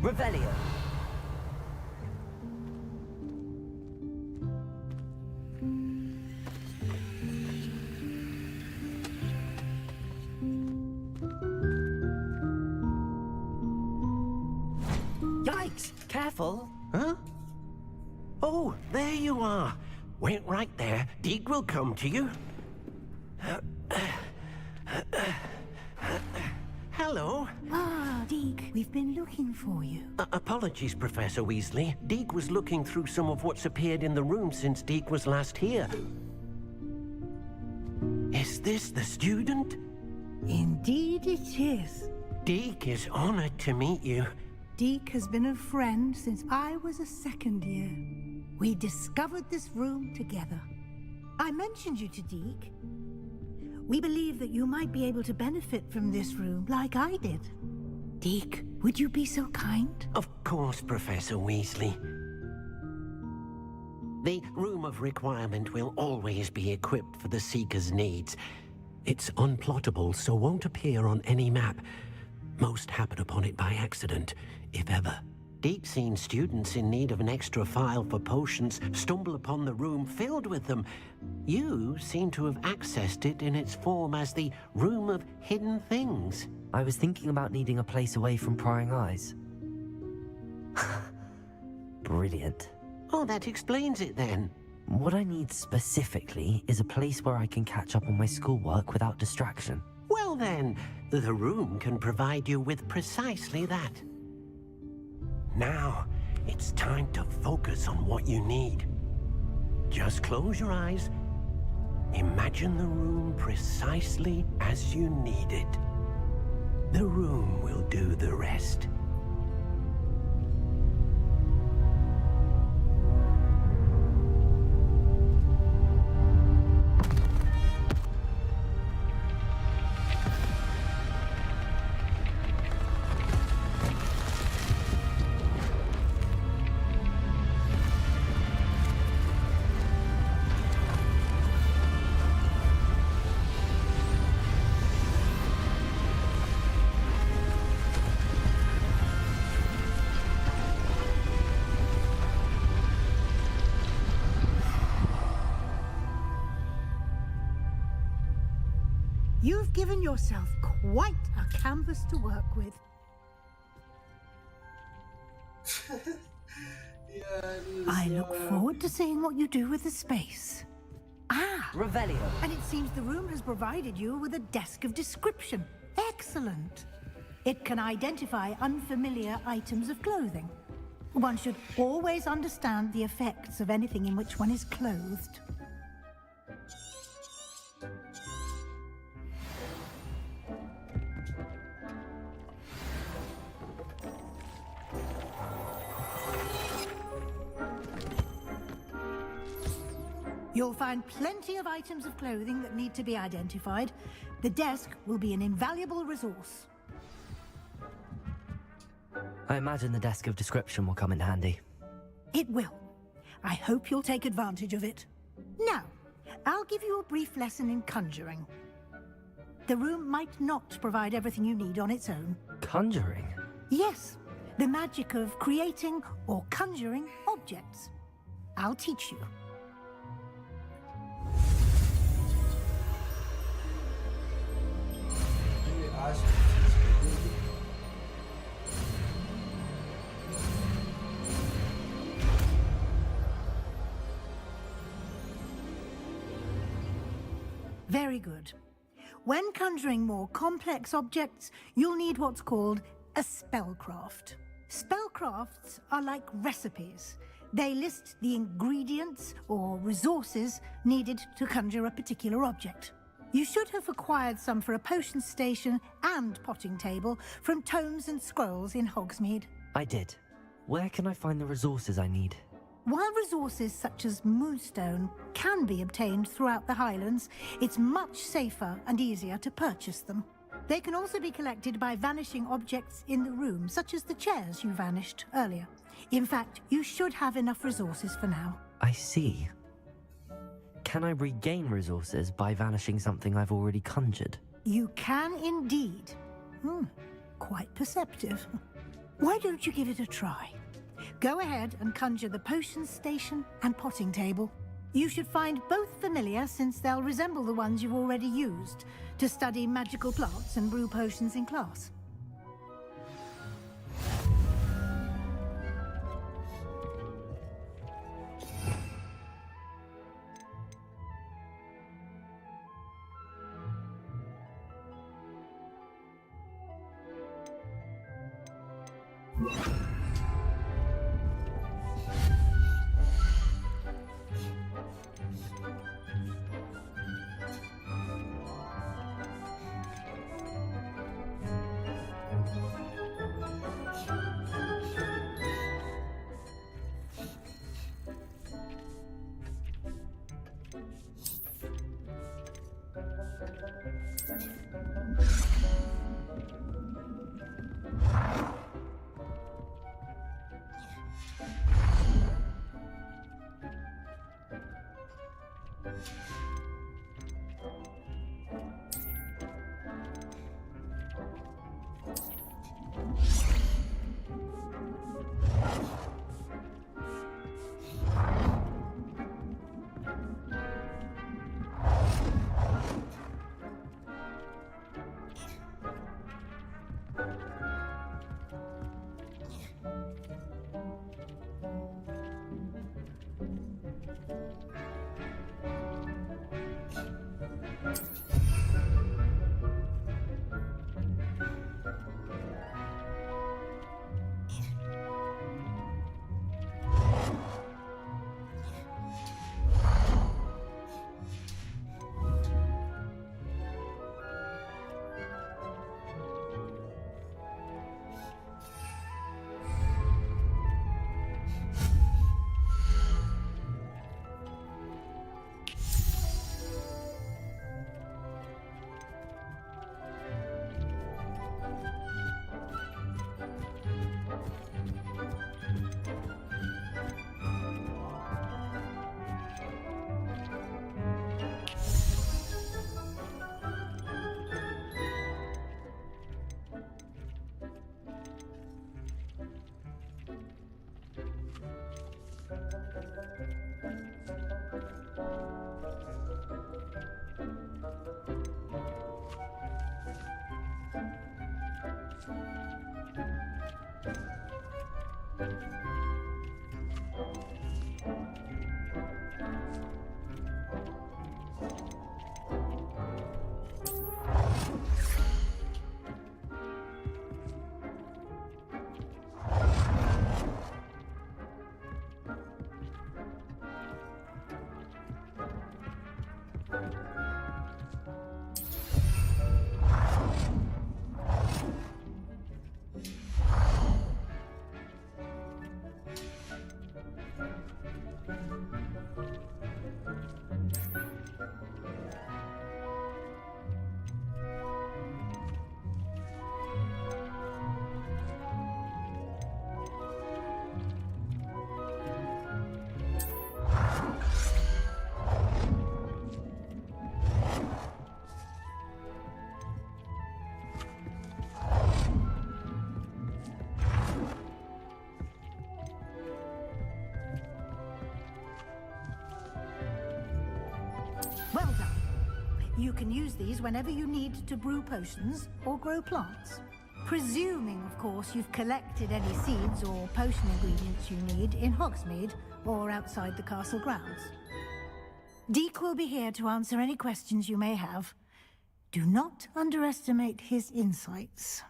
Revelio. Yikes! Careful! Huh? Oh, there you are. Wait right there. Deek will come to you. Hello. Ah, Deek, we've been looking for you. Apologies, Professor Weasley. Deek was looking through some of what's appeared in the room since Deek was last here. Is this the student? Indeed it is. Deek is honored to meet you. Deek has been a friend since I was a second year. We discovered this room together. I mentioned you to Deek. We believe that you might be able to benefit from this room like I did. Deek, would you be so kind? Of course, Professor Weasley. The Room of Requirement will always be equipped for the Seeker's needs. It's unplottable, so won't appear on any map. Most happen upon it by accident, if ever. Deek's seen students in need of an extra file for potions stumble upon the room filled with them. You seem to have accessed it in its form as the Room of Hidden Things. I was thinking about needing a place away from prying eyes. Brilliant. Oh, that explains it then. What I need specifically is a place where I can catch up on my schoolwork without distraction. Well then, the room can provide you with precisely that. Now, it's time to focus on what you need. Just close your eyes Imagine the room precisely as you need it. The room will do the rest. You've given yourself quite a canvas to work with. I look forward to seeing what you do with the space. Ah! Revelio. And it seems the room has provided you with a desk of description. Excellent. It can identify unfamiliar items of clothing. One should always understand the effects of anything in which one is clothed. You'll find plenty of items of clothing that need to be identified. The desk will be an invaluable resource. I imagine the desk of description will come in handy. It will. I hope you'll take advantage of it. Now, I'll give you a brief lesson in conjuring. The room might not provide everything you need on its own. Conjuring? Yes, the magic of creating or conjuring objects. I'll teach you. Very good. When conjuring more complex objects, you'll need what's called a spellcraft. Spellcrafts are like recipes. They list the ingredients or resources needed to conjure a particular object. You should have acquired some for a potion station and potting table from tomes and scrolls in Hogsmeade. I did. Where can I find the resources I need? While resources such as moonstone can be obtained throughout the Highlands, it's much safer and easier to purchase them. They can also be collected by vanishing objects in the room, such as the chairs you vanished earlier. In fact, you should have enough resources for now. I see. Can I regain resources by vanishing something I've already conjured? You can indeed. Quite perceptive. Why don't you give it a try? Go ahead and conjure the potion station and potting table. You should find both familiar, since they'll resemble the ones you've already used to study magical plants and brew potions in class. Well done. You can use these whenever you need to brew potions or grow plants. Presuming, of course, you've collected any seeds or potion ingredients you need in Hogsmeade or outside the castle grounds. Deek will be here to answer any questions you may have. Do not underestimate his insights.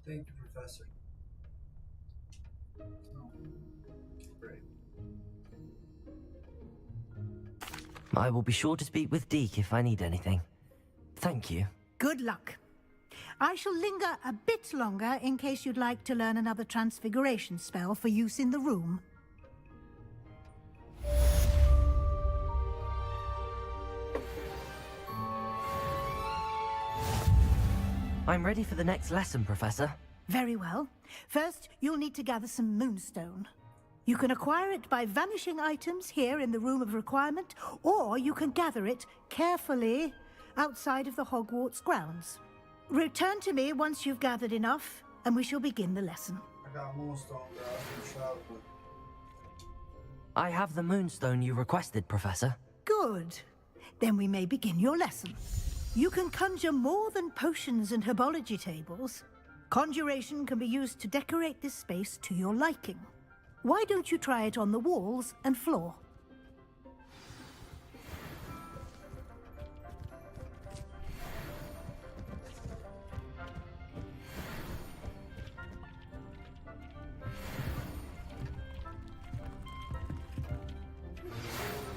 Thank you, Professor. Great. I will be sure to speak with Deek if I need anything. Thank you. Good luck. I shall linger a bit longer in case you'd like to learn another transfiguration spell for use in the room. I'm ready for the next lesson, Professor. Very well. First, you'll need to gather some moonstone. You can acquire it by vanishing items here in the Room of Requirement, or you can gather it carefully outside of the Hogwarts grounds. Return to me once you've gathered enough, and we shall begin the lesson. I got moonstone, bro. I have the moonstone you requested, Professor. Good. Then we may begin your lesson. You can conjure more than potions and herbology tables. Conjuration can be used to decorate this space to your liking. Why don't you try it on the walls and floor?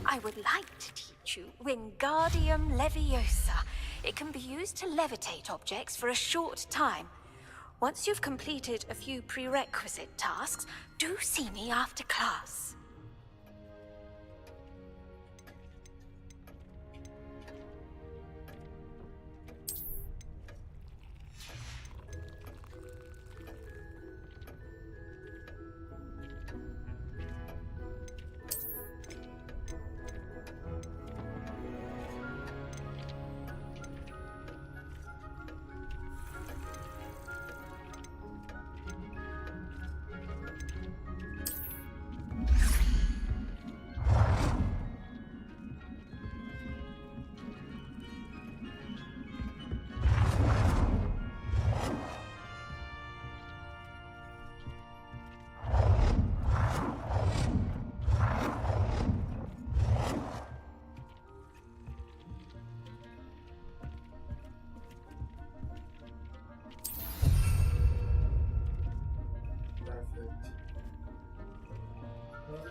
I would like to teach you Wingardium Leviosa. It can be used to levitate objects for a short time. Once you've completed a few prerequisite tasks, do see me after class.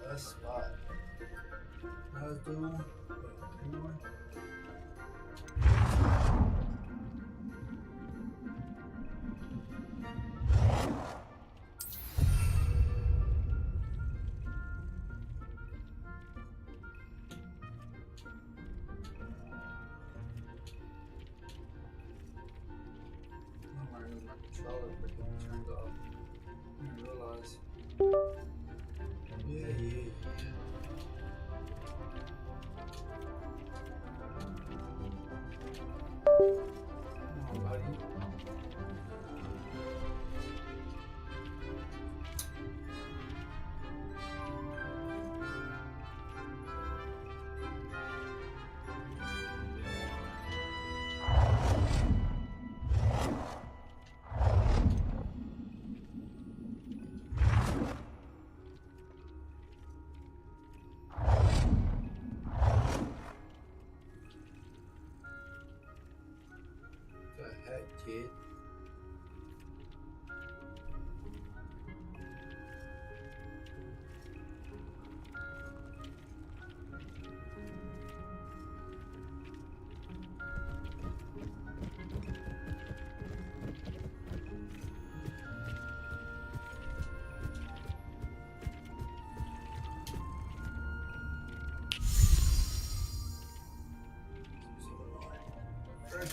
That spot. Let's do.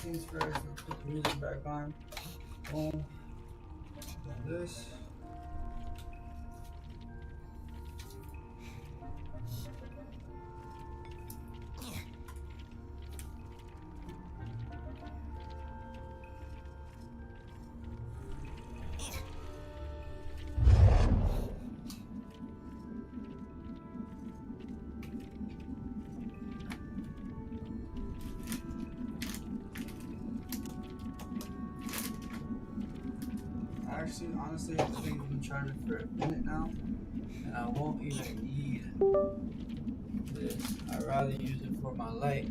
things first. Let's put the music back on. Boom. And this. Actually, honestly, this thing's been charging for a minute now, and I won't even need this. I'd rather use it for my light.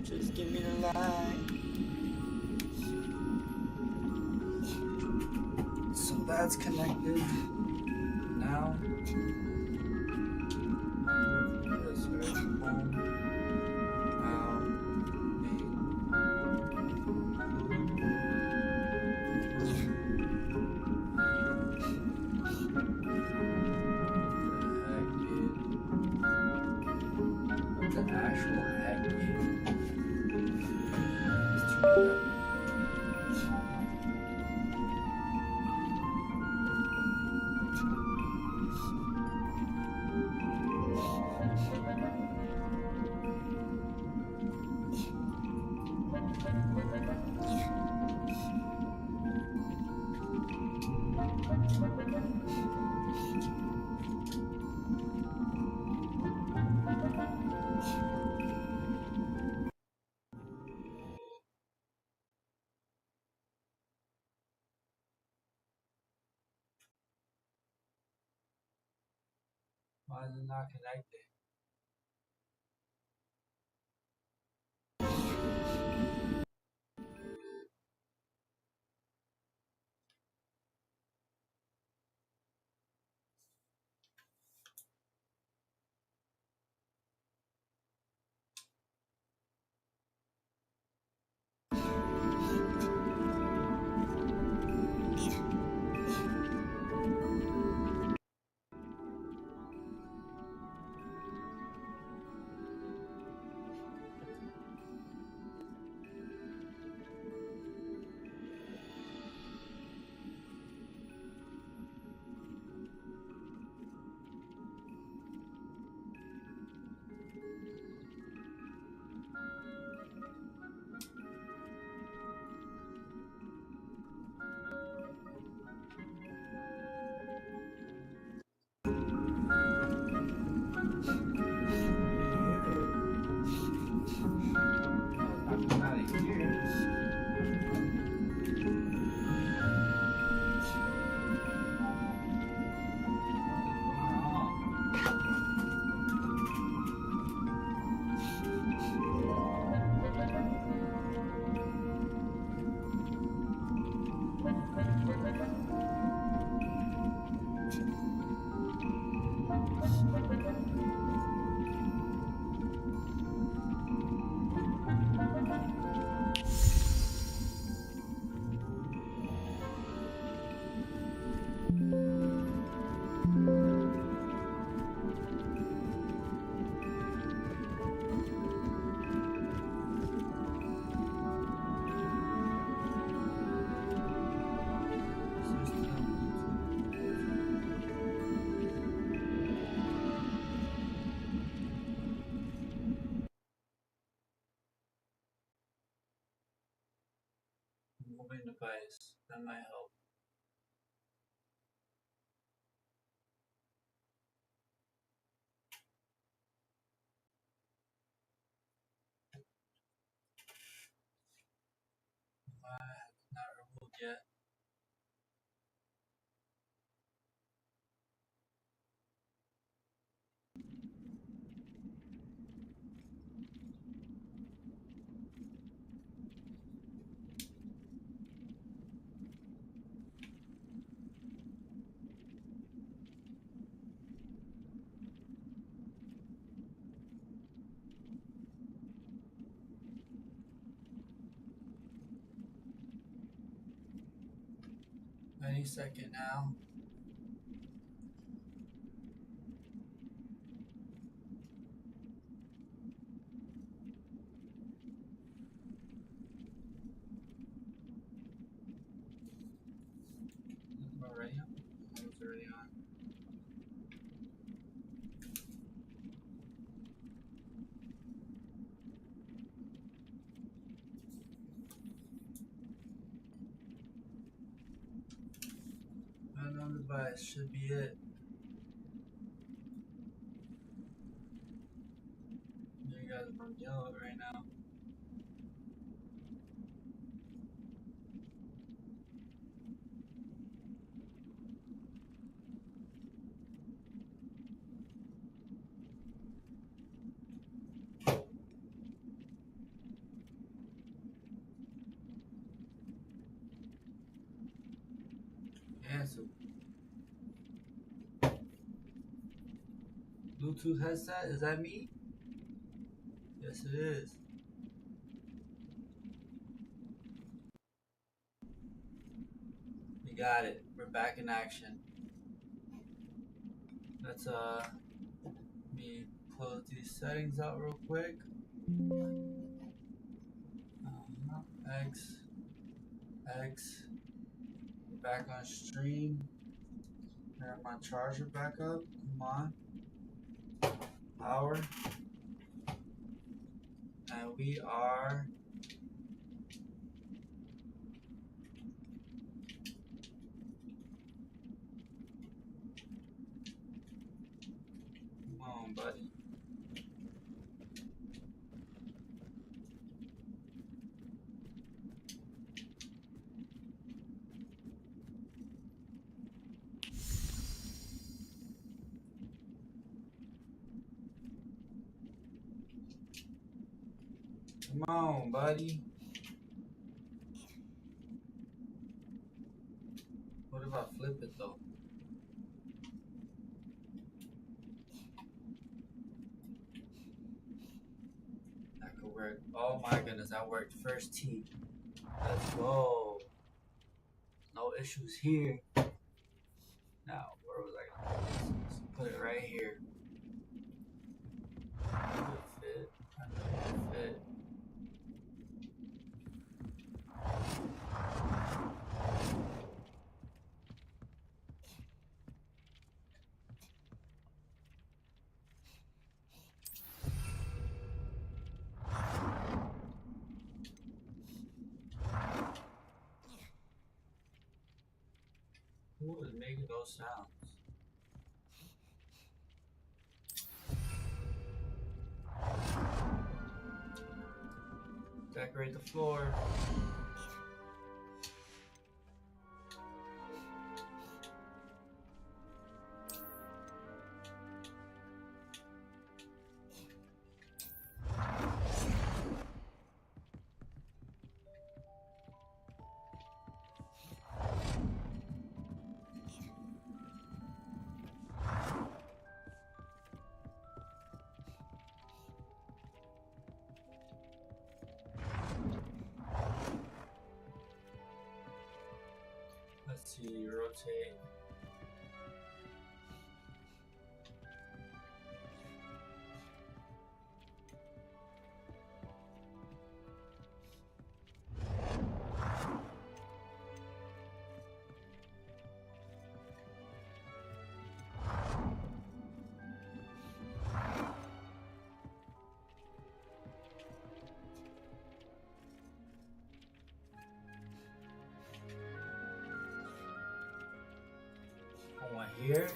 Just give me the light. So that's connected. Now, this right? Boom. Why is it not connected? Moving device. That might help. Not removed yet. Any second now. Sound device should be it. You guys are yellow right now. Answer. Bluetooth headset, is that me? Yes, it is. We got it. We're back in action. Let's me close these settings out real quick. X. Back on stream. Have my charger back up. Come on. Power. And we are come on, buddy. Come on, buddy. What if I flip it though? That could work. Oh my goodness, that worked. First tee. Let's go. No issues here. Now, where was I gonna put this? Let's put it right here. Good fit. I know it fit. Who is making those sounds? Decorate the floor. Let's see, rotate. One here.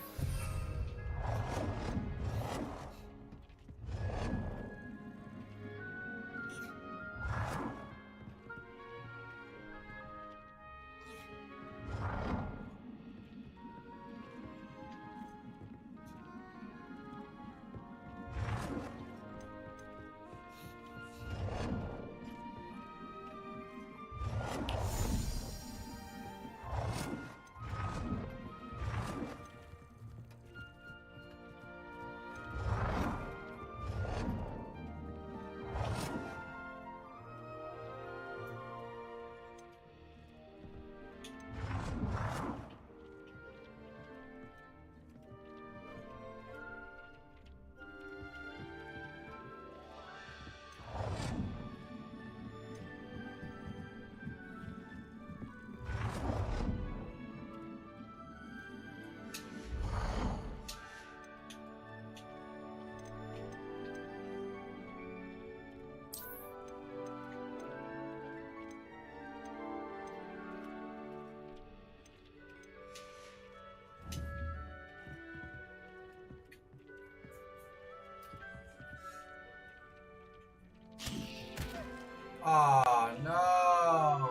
Oh no!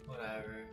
Whatever.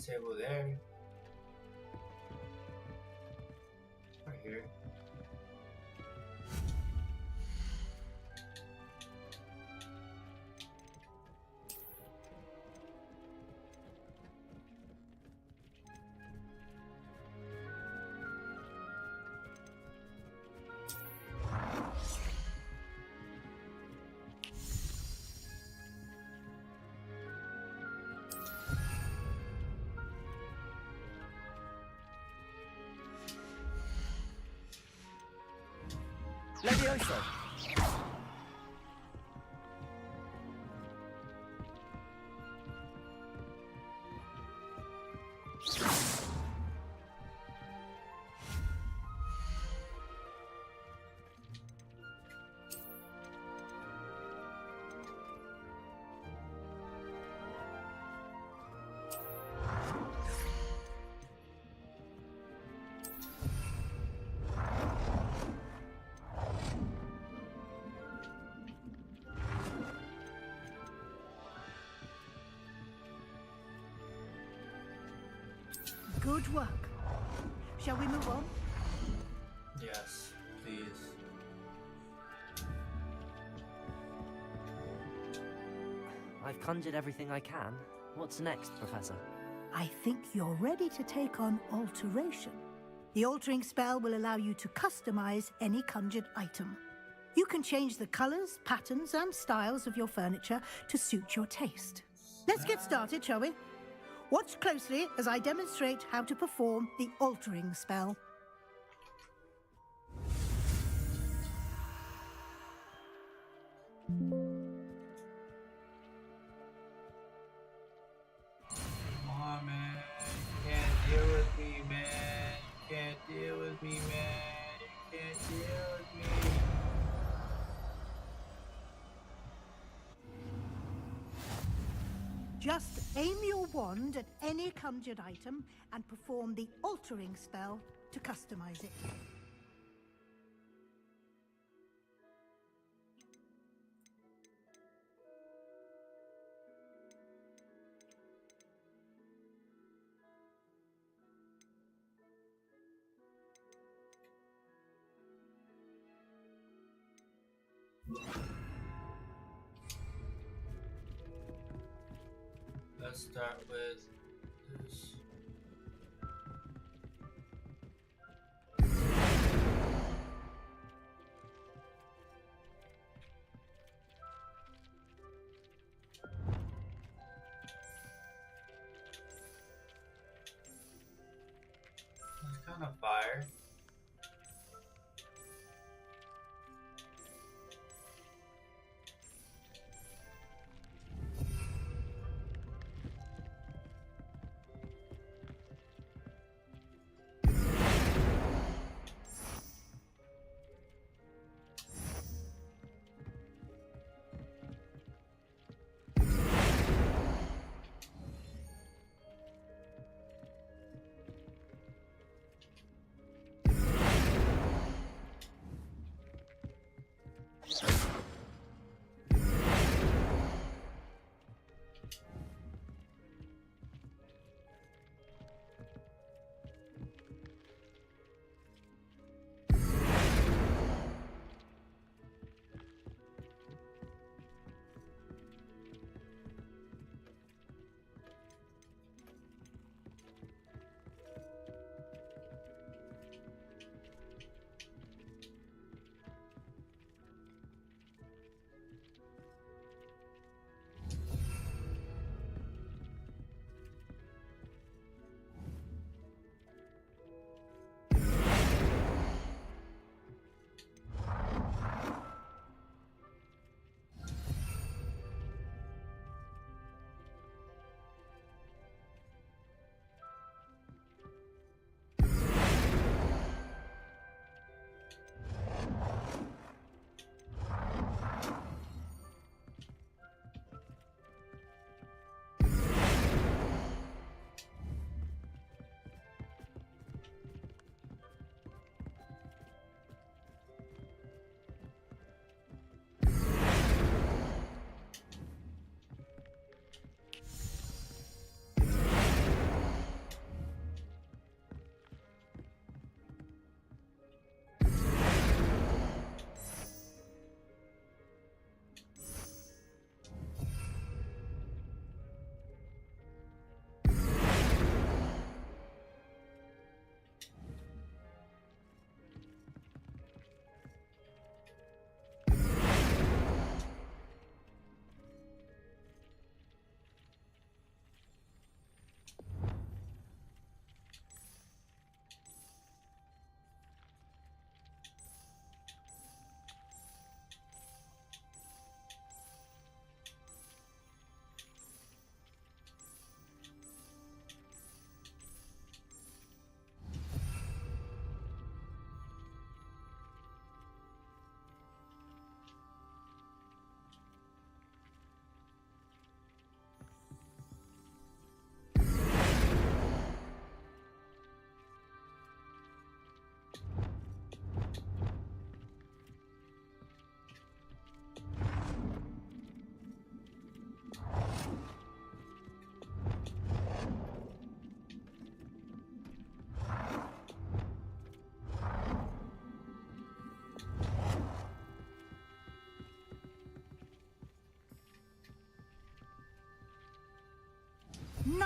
Table there. Right here. Levioso! Good work. Shall we move on? Yes, please. I've conjured everything I can. What's next, Professor? I think you're ready to take on alteration. The altering spell will allow you to customize any conjured item. You can change the colors, patterns, and styles of your furniture to suit your taste. Let's get started, shall we? Watch closely as I demonstrate how to perform the altering spell. Come on, man. You can't deal with me, man. You can't deal with me, man. You can't deal with me. Just aim your wand at any conjured item and perform the altering spell to customize it. Let's start with this. It's kind of fire.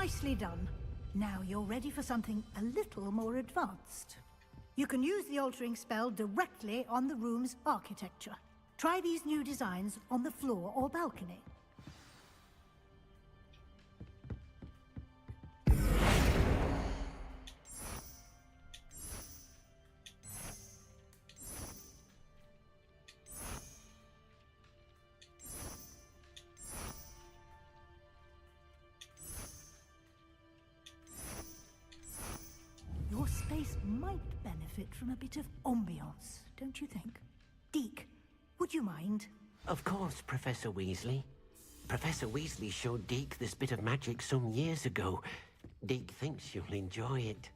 Nicely done. Now you're ready for something a little more advanced. You can use the altering spell directly on the room's architecture. Try these new designs on the floor or balcony. Your space might benefit from a bit of ambiance, don't you think? Deke, would you mind? Of course, Professor Weasley. Professor Weasley showed Deke this bit of magic some years ago. Deke thinks you'll enjoy it.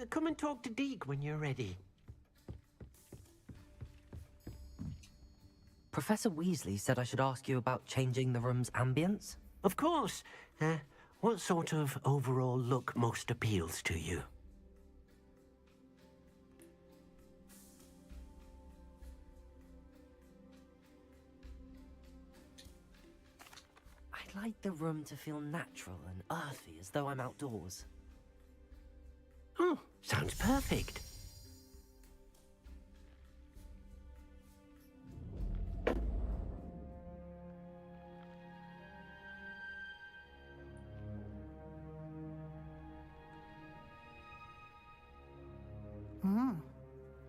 Come and talk to Deke when you're ready. Professor Weasley said I should ask you about changing the room's ambience? Of course. What sort of overall look most appeals to you? I'd like the room to feel natural and earthy, as though I'm outdoors. Oh, sounds perfect.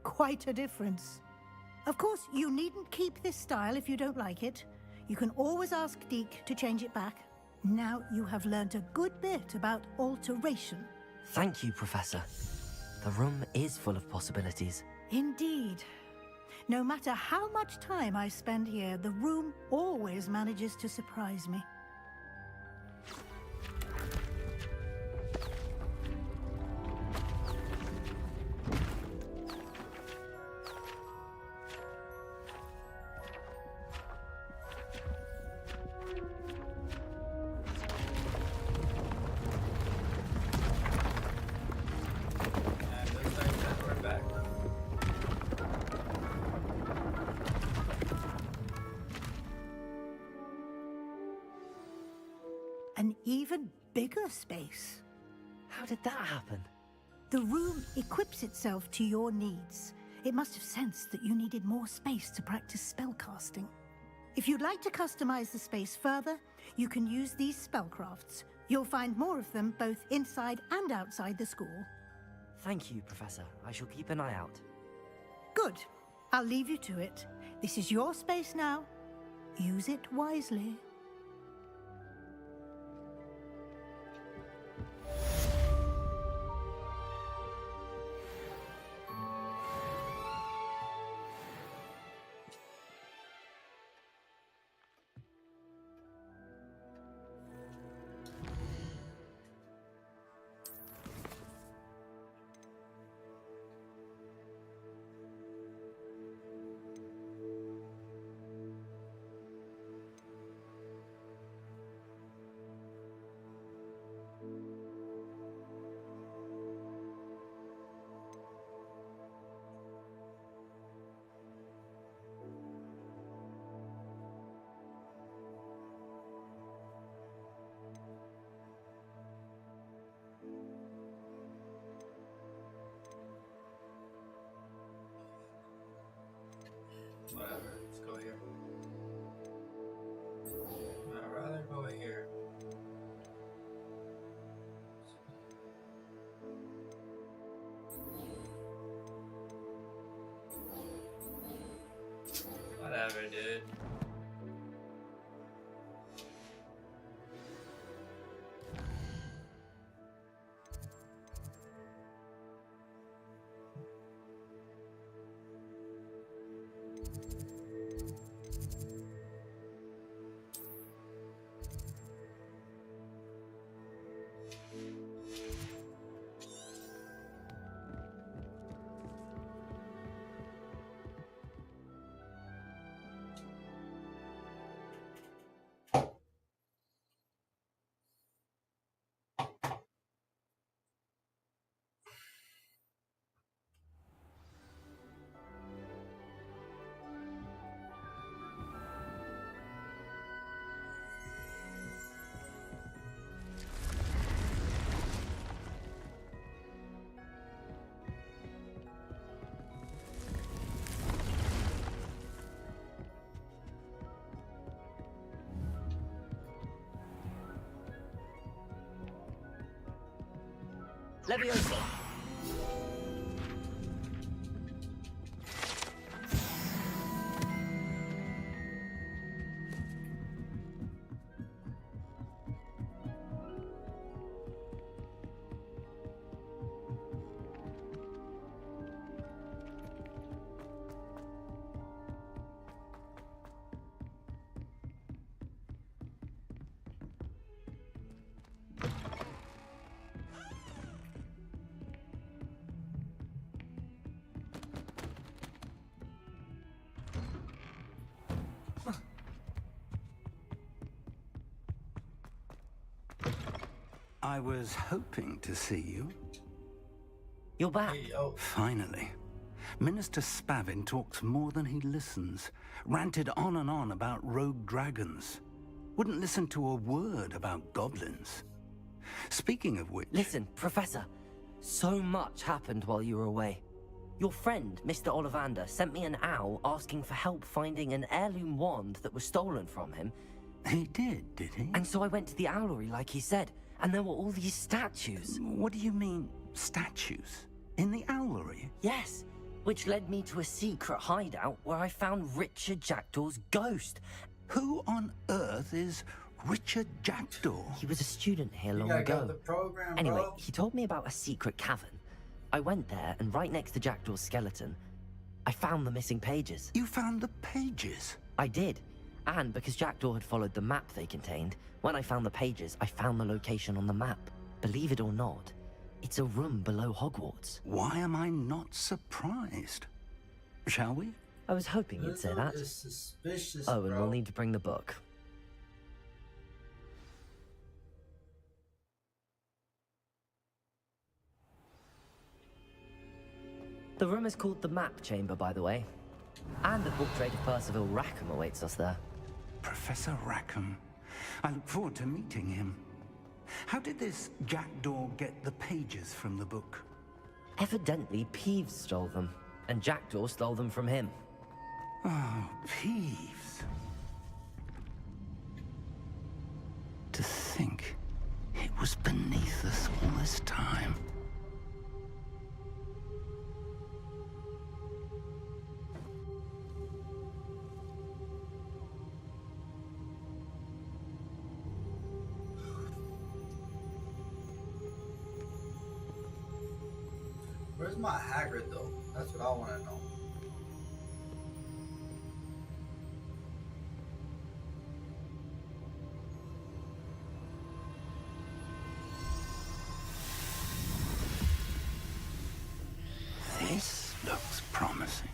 Quite a difference. Of course, you needn't keep this style if you don't like it. You can always ask Deke to change it back. Now you have learnt a good bit about alteration. Thank you, Professor. The room is full of possibilities. Indeed. No matter how much time I spend here, the room always manages to surprise me. An even bigger space. How did that happen? The room equips itself to your needs. It must have sensed that you needed more space to practice spellcasting. If you'd like to customize the space further, you can use these spellcrafts. You'll find more of them both inside and outside the school. Thank you, Professor. I shall keep an eye out. Good. I'll leave you to it. This is your space now. Use it wisely. Whatever, let's go here. I'd rather go here. Whatever, dude. Leviosa! I was hoping to see you. You're back. Hey, yo. Finally. Minister Spavin talks more than he listens. Ranted on and on about rogue dragons. Wouldn't listen to a word about goblins. Speaking of which... Listen, Professor. So much happened while you were away. Your friend, Mr. Ollivander, sent me an owl asking for help finding an heirloom wand that was stolen from him. He did he? And so I went to the owlery like he said, and there were all these statues. What do you mean, statues? In the owlery? Yes, which led me to a secret hideout where I found Richard Jackdaw's ghost. Who on earth is Richard Jackdaw? He was a student here long gotta ago. go with the program, Anyway, bro. he told me about a secret cavern. I went there, and right next to Jackdaw's skeleton, I found the missing pages. You found the pages? I did. And because Jackdaw had followed the map they contained, when I found the pages, I found the location on the map. Believe it or not, it's a room below Hogwarts. Why am I not surprised? Shall we? I was hoping you'd say that. Is suspicious, Oh, and bro. we'll need to bring the book. The room is called the Map Chamber, by the way. And the portrait of Percival Rackham awaits us there. Professor Rackham. I look forward to meeting him. How did this Jackdaw get the pages from the book? Evidently, Peeves stole them, and Jackdaw stole them from him. Oh, Peeves. To think it was beneath us all this time. Where's my Hagrid though? That's what I want to know. This looks promising.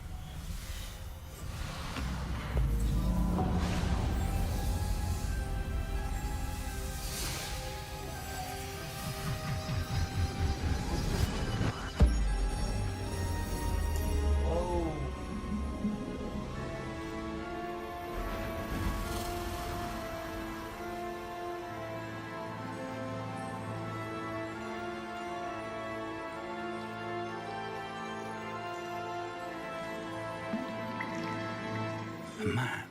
A map.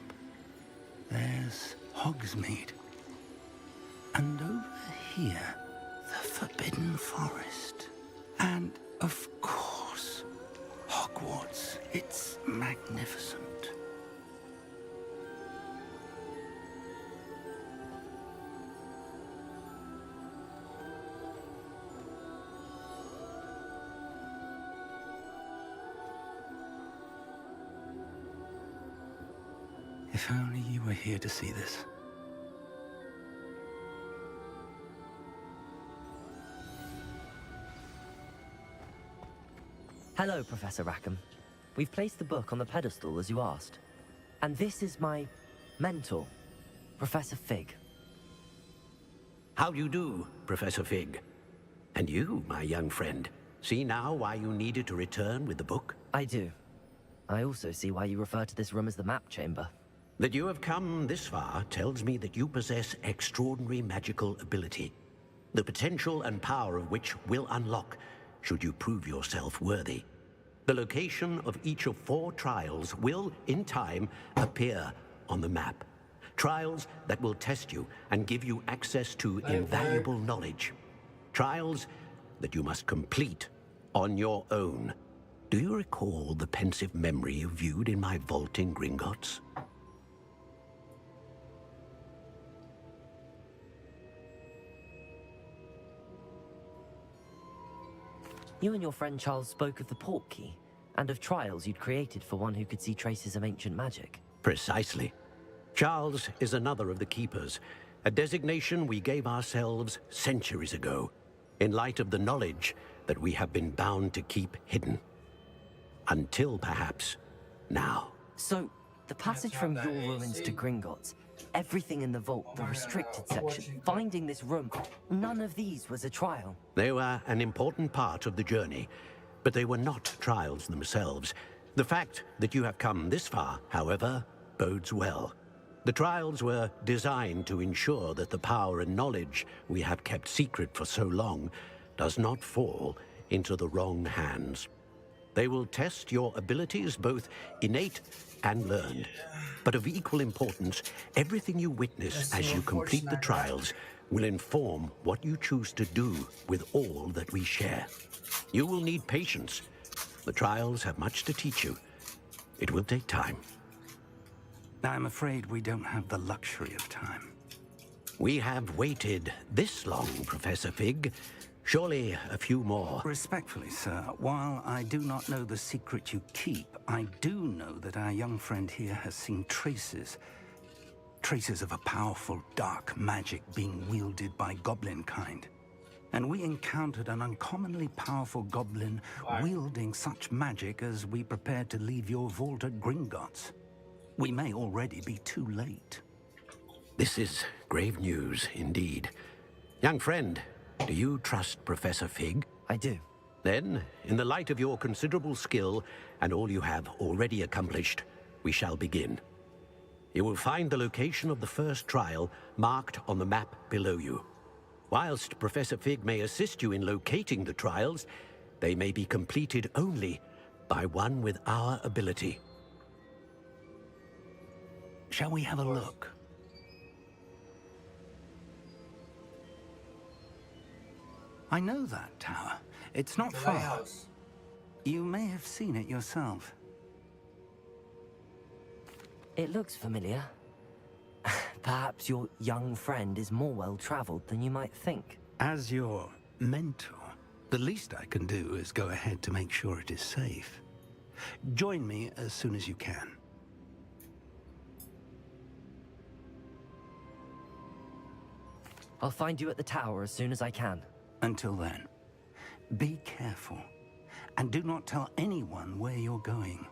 There's Hogsmeade. And over here, the Forbidden Forest. And, of course, Hogwarts. It's magnificent. If only you were here to see this. Hello, Professor Rackham. We've placed the book on the pedestal as you asked. And this is my mentor, Professor Fig. How do you do, Professor Fig? And you, my young friend, see now why you needed to return with the book? I do. I also see why you refer to this room as the Map Chamber. That you have come this far tells me that you possess extraordinary magical ability, the potential and power of which will unlock should you prove yourself worthy. The location of each of 4 trials will, in time, appear on the map. Trials that will test you and give you access to invaluable knowledge. Trials that you must complete on your own. Do you recall the pensive memory you viewed in my vault in Gringotts? You and your friend Charles spoke of the Portkey, and of trials you'd created for one who could see traces of ancient magic. Precisely. Charles is another of the Keepers, a designation we gave ourselves centuries ago, in light of the knowledge that we have been bound to keep hidden. Until, perhaps, now. So, the passage from your ruins to Gringotts, everything in the vault, the restricted section, finding this room, none of these was a trial. They were an important part of the journey, but they were not trials themselves. The fact that you have come this far, however, bodes well. The trials were designed to ensure that the power and knowledge we have kept secret for so long does not fall into the wrong hands. They will test your abilities, both innate and learned. But of equal importance, everything you witness as you complete the trials will inform what you choose to do with all that we share. You will need patience. The trials have much to teach you. It will take time. I'm afraid we don't have the luxury of time. We have waited this long, Professor Fig. Surely a few more. Respectfully, sir, while I do not know the secret you keep, I do know that our young friend here has seen traces of a powerful dark magic being wielded by goblin kind. And we encountered an uncommonly powerful goblin wielding such magic as we prepared to leave your vault at Gringotts. We may already be too late. This is grave news indeed. Young friend, do you trust Professor Fig? I do. Then, in the light of your considerable skill and all you have already accomplished, we shall begin. You will find the location of the first trial marked on the map below you. Whilst Professor Fig may assist you in locating the trials, they may be completed only by one with our ability. Shall we have a look? I know that tower. It's not far. Lighthouse. You may have seen it yourself. It looks familiar. Perhaps your young friend is more well-traveled than you might think. As your mentor, the least I can do is go ahead to make sure it is safe. Join me as soon as you can. I'll find you at the tower as soon as I can. Until then, be careful, and do not tell anyone where you're going.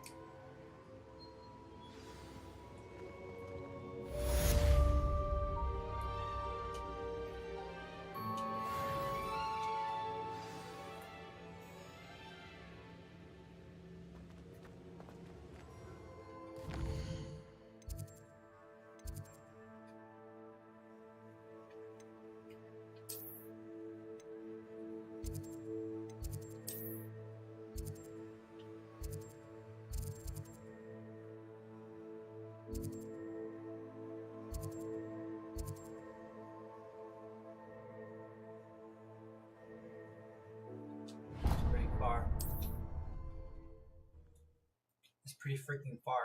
It's pretty freaking far.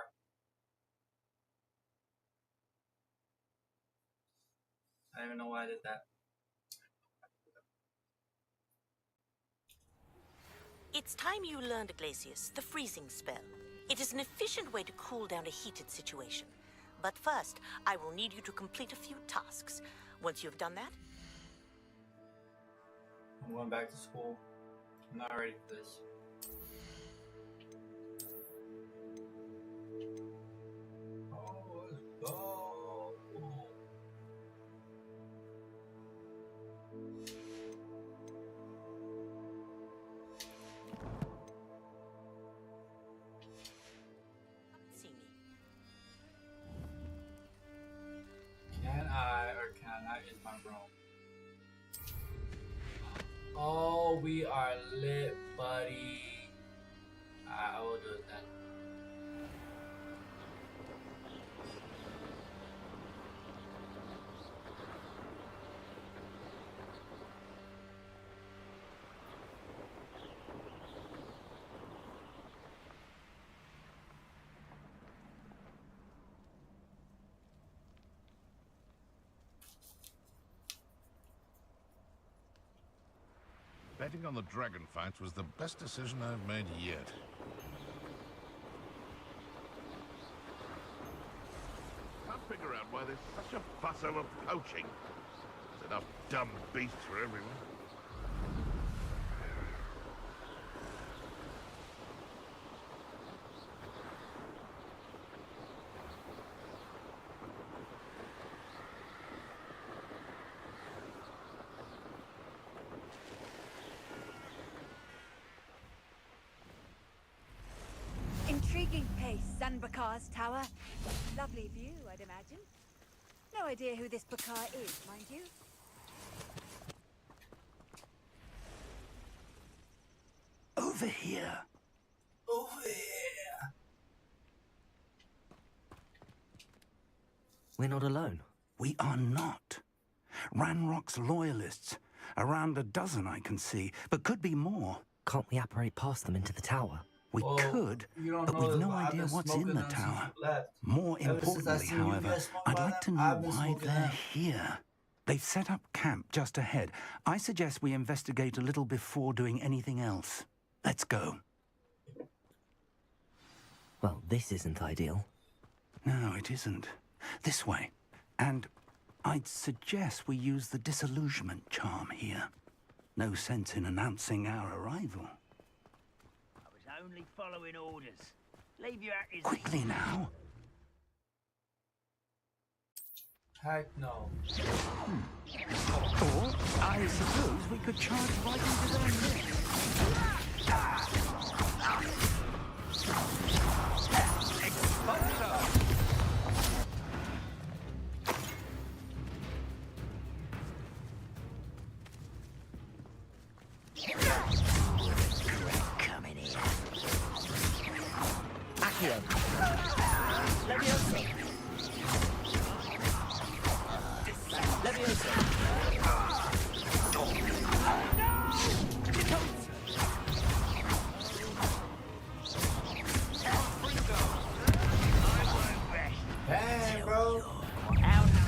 I don't even know why I did that. It's time you learned, Glacius, the freezing spell. It is an efficient way to cool down a heated situation. But first, I will need you to complete a few tasks. Once you've done that... I'm going back to school. I'm not ready for this. Oh, let's go. See me. Can I or can I in my room? Oh, we are lit, buddy. I will do it then. Betting on the dragon fights was the best decision I've made yet. Can't figure out why there's such a fuss over poaching. There's enough dumb beasts for everyone. Intriguing place, Zanbakar's tower. Lovely view, I'd imagine. No idea who this Bakar is, mind you. Over here. Over here. We're not alone. We are not. Ranrock's loyalists. Around a dozen I can see, but could be more. Can't we apparate past them into the tower? We could, but we've no idea what's in the tower. More importantly, however, I'd like to know why they're here. They've set up camp just ahead. I suggest we investigate a little before doing anything else. Let's go. Well, this isn't ideal. No, it isn't. This way. And I'd suggest we use the disillusionment charm here. No sense in announcing our arrival. Only following orders. Leave your actors. Quickly now. Heck no. Or, I suppose we could charge right into their midst. Damn, bro.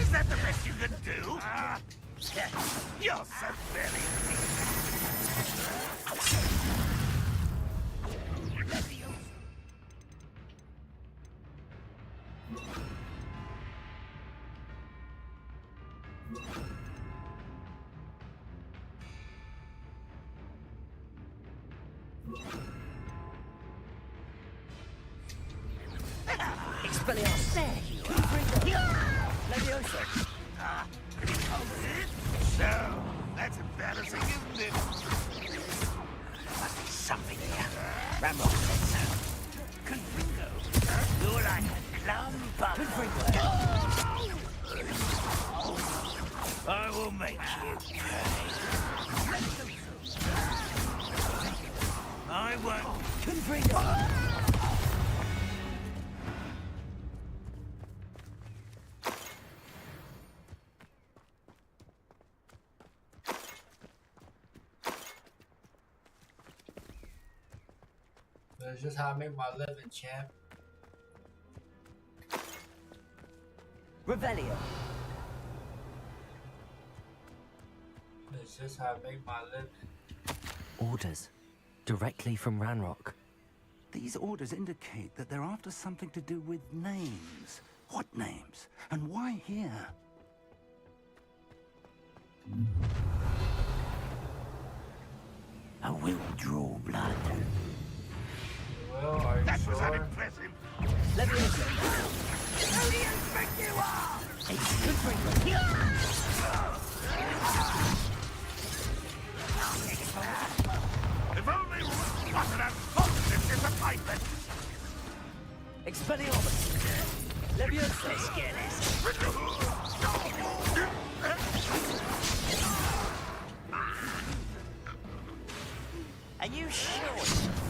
Is that the best you can do? You're so very... Expelliarmus. There you are. Leviosa. So, that's embarrassing, isn't it? Must be something here. Ramrock said so. Confringo. You're like a clump of... Confringo. I will make you pay. I won't. Confringo. That's just how I make my living, champ. Revelio. That's just how I make my living. Orders. Directly from Ranrock. These orders indicate that they're after something to do with names. What names? And why here? I will draw blood. Well, are you That was sure? unimpressive. Leviosa. Who do you think you are? If only what an unfortunate disappointment. Expelliarmus. Leviosa. Let's get this. Are you sure?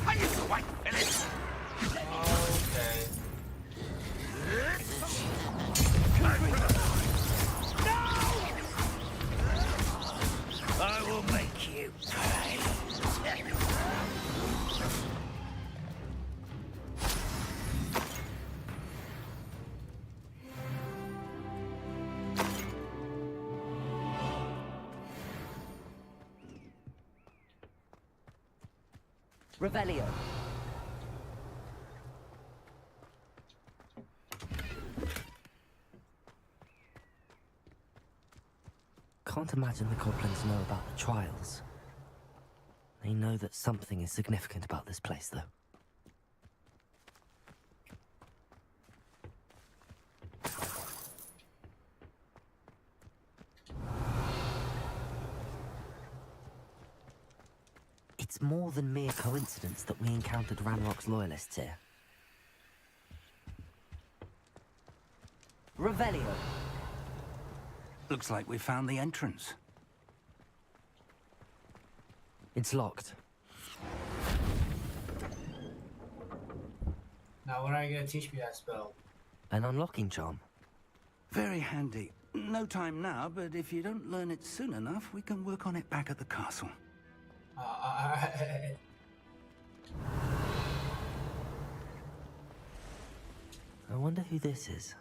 Are you quite finished? Okay. I will make you pay. Revelio. Can't imagine the goblins know about the trials. They know that something is significant about this place, though. It's more than mere coincidence that we encountered Ranrock's loyalists here. Revelio. Looks like we found the entrance. It's locked. Now, when are you gonna teach me that spell? An unlocking charm. Very handy. No time now, but if you don't learn it soon enough, we can work on it back at the castle. I wonder who this is.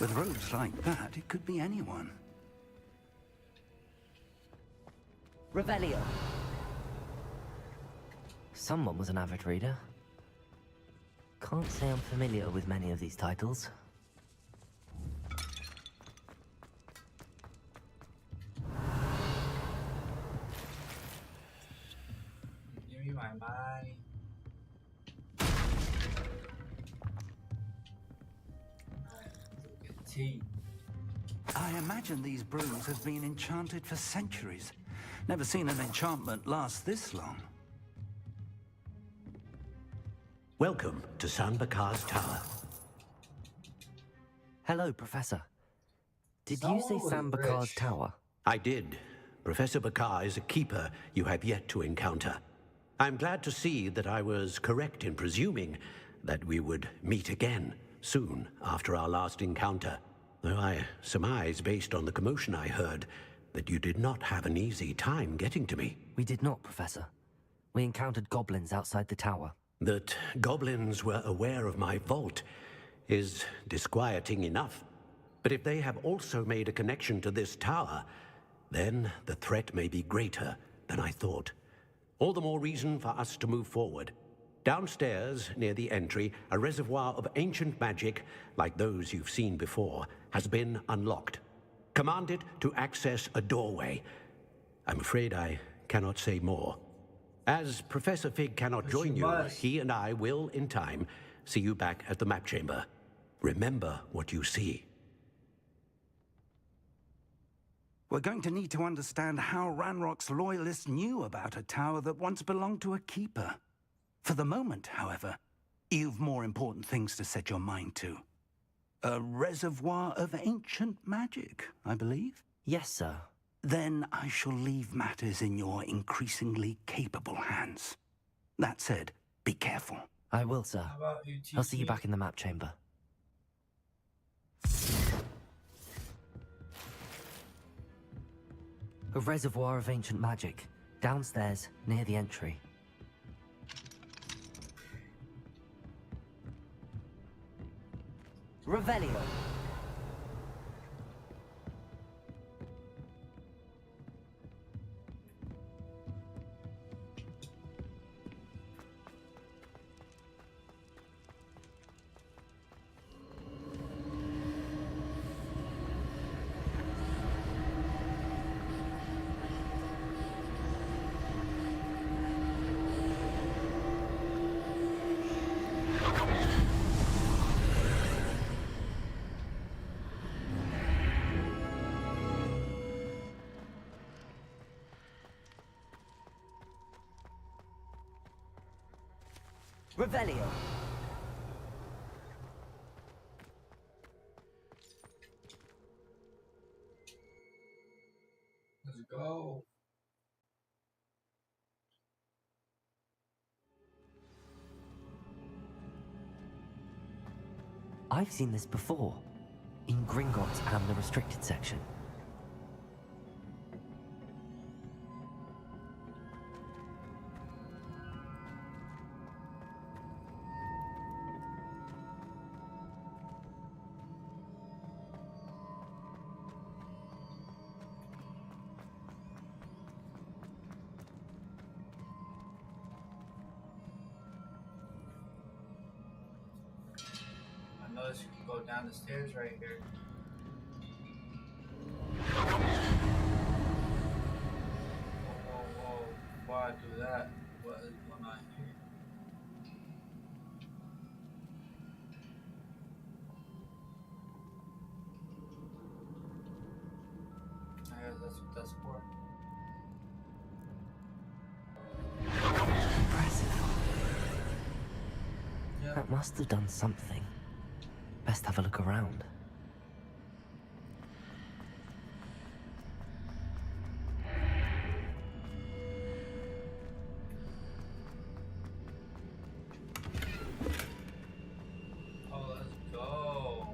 With robes like that, it could be anyone. Revelio. Someone was an avid reader. Can't say I'm familiar with many of these titles. Give me my money. Tea. I imagine these brooms have been enchanted for centuries. Never seen an enchantment last this long. Welcome to San Bakar's Tower. Hello, Professor. Did you say San Bakar's Tower? I did. Professor Bakar is a keeper you have yet to encounter. I'm glad to see that I was correct in presuming that we would meet again soon after our last encounter. Though I surmise, based on the commotion I heard, that you did not have an easy time getting to me. We did not, Professor. We encountered goblins outside the tower. That goblins were aware of my vault is disquieting enough. But if they have also made a connection to this tower, then the threat may be greater than I thought. All the more reason for us to move forward. Downstairs, near the entry, a reservoir of ancient magic, like those you've seen before, has been unlocked. Command it to access a doorway. I'm afraid I cannot say more. As Professor Fig cannot join you, he and I will, in time, see you back at the map chamber. Remember what you see. We're going to need to understand how Ranrock's loyalists knew about a tower that once belonged to a keeper. For the moment, however, you've more important things to set your mind to. A reservoir of ancient magic, I believe? Yes, sir. Then I shall leave matters in your increasingly capable hands. That said, be careful. I will, sir. I'll see you back in the map chamber. A reservoir of ancient magic, downstairs, near the entry. Revelio. Revelio. Let's go. I've seen this before, in Gringotts and the restricted section. Unless you can go down the stairs right here. Whoa. Before I do that, what is going on here? I guess that's what that's for. That must have done something. Best have a look around. Oh, let's go.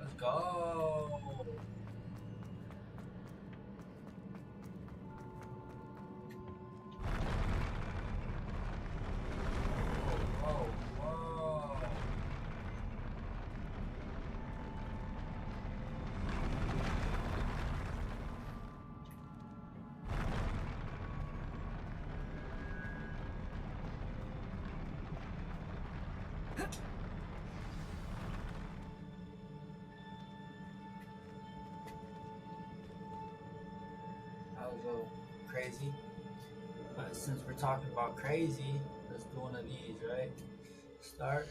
Let's go. That was a little crazy. But since we're talking about crazy, let's do one of these, right? Start.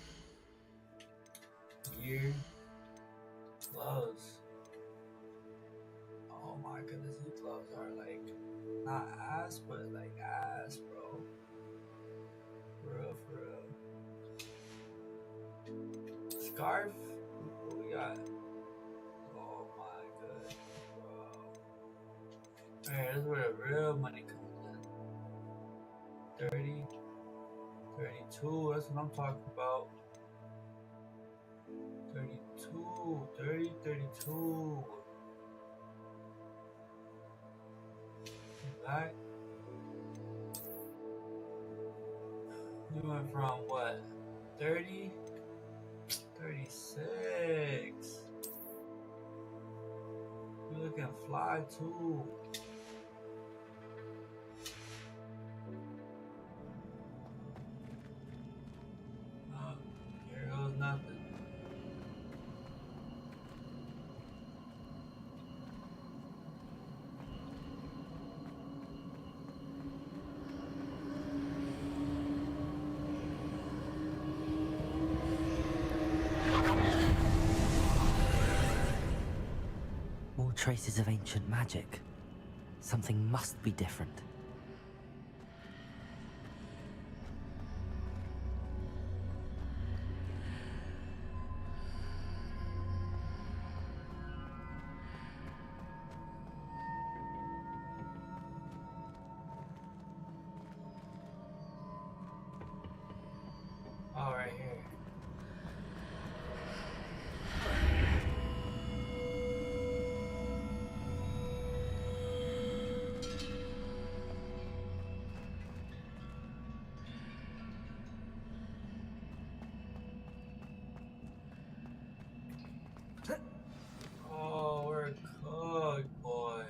Gear. Gloves. Oh my goodness, these gloves are like, not ass, but like ass, bro. For real. Scarf? What we got? Oh my goodness, bro. Alright, this is where the real money comes in. 30, 32, that's what I'm talking about. 32. Back. We went from what? 30? 36. You're looking fly too. Here goes nothing. More traces of ancient magic. Something must be different. Oh, right here. Oh, we're cooked, boy.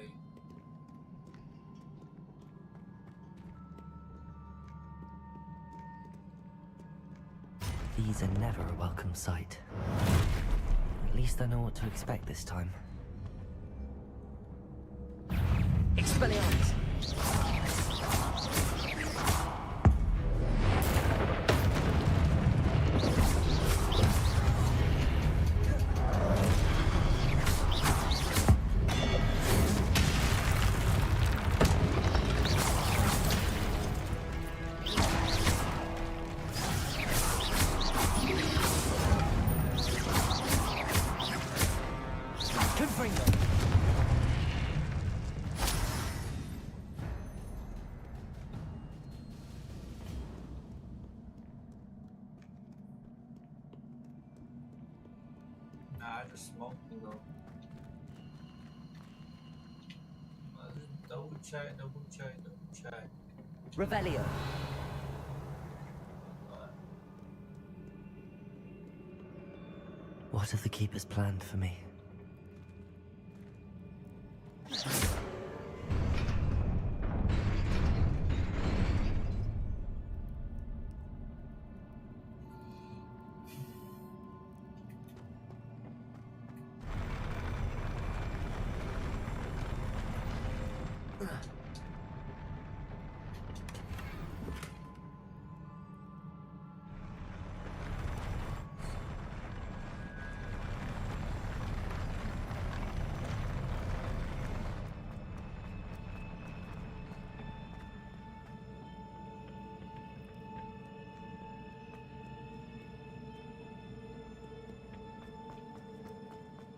These are never a welcome sight. At least I know what to expect this time. Expelliarmus! Nah, I just smoked it though. Double check. Revelio. What have the Keepers planned for me?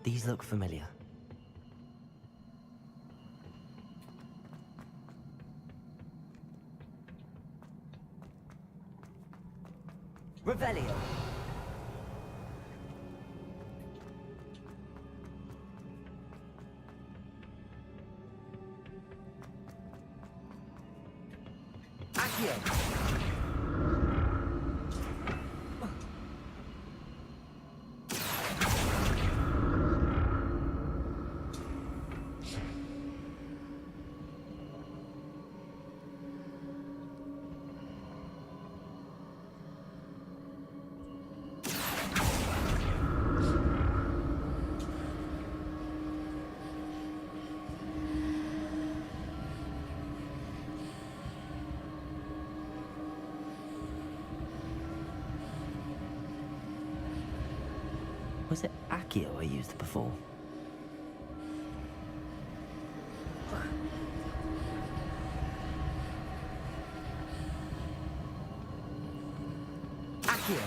These look familiar. Revelio. Accio. Was it Accio I used before? Accio.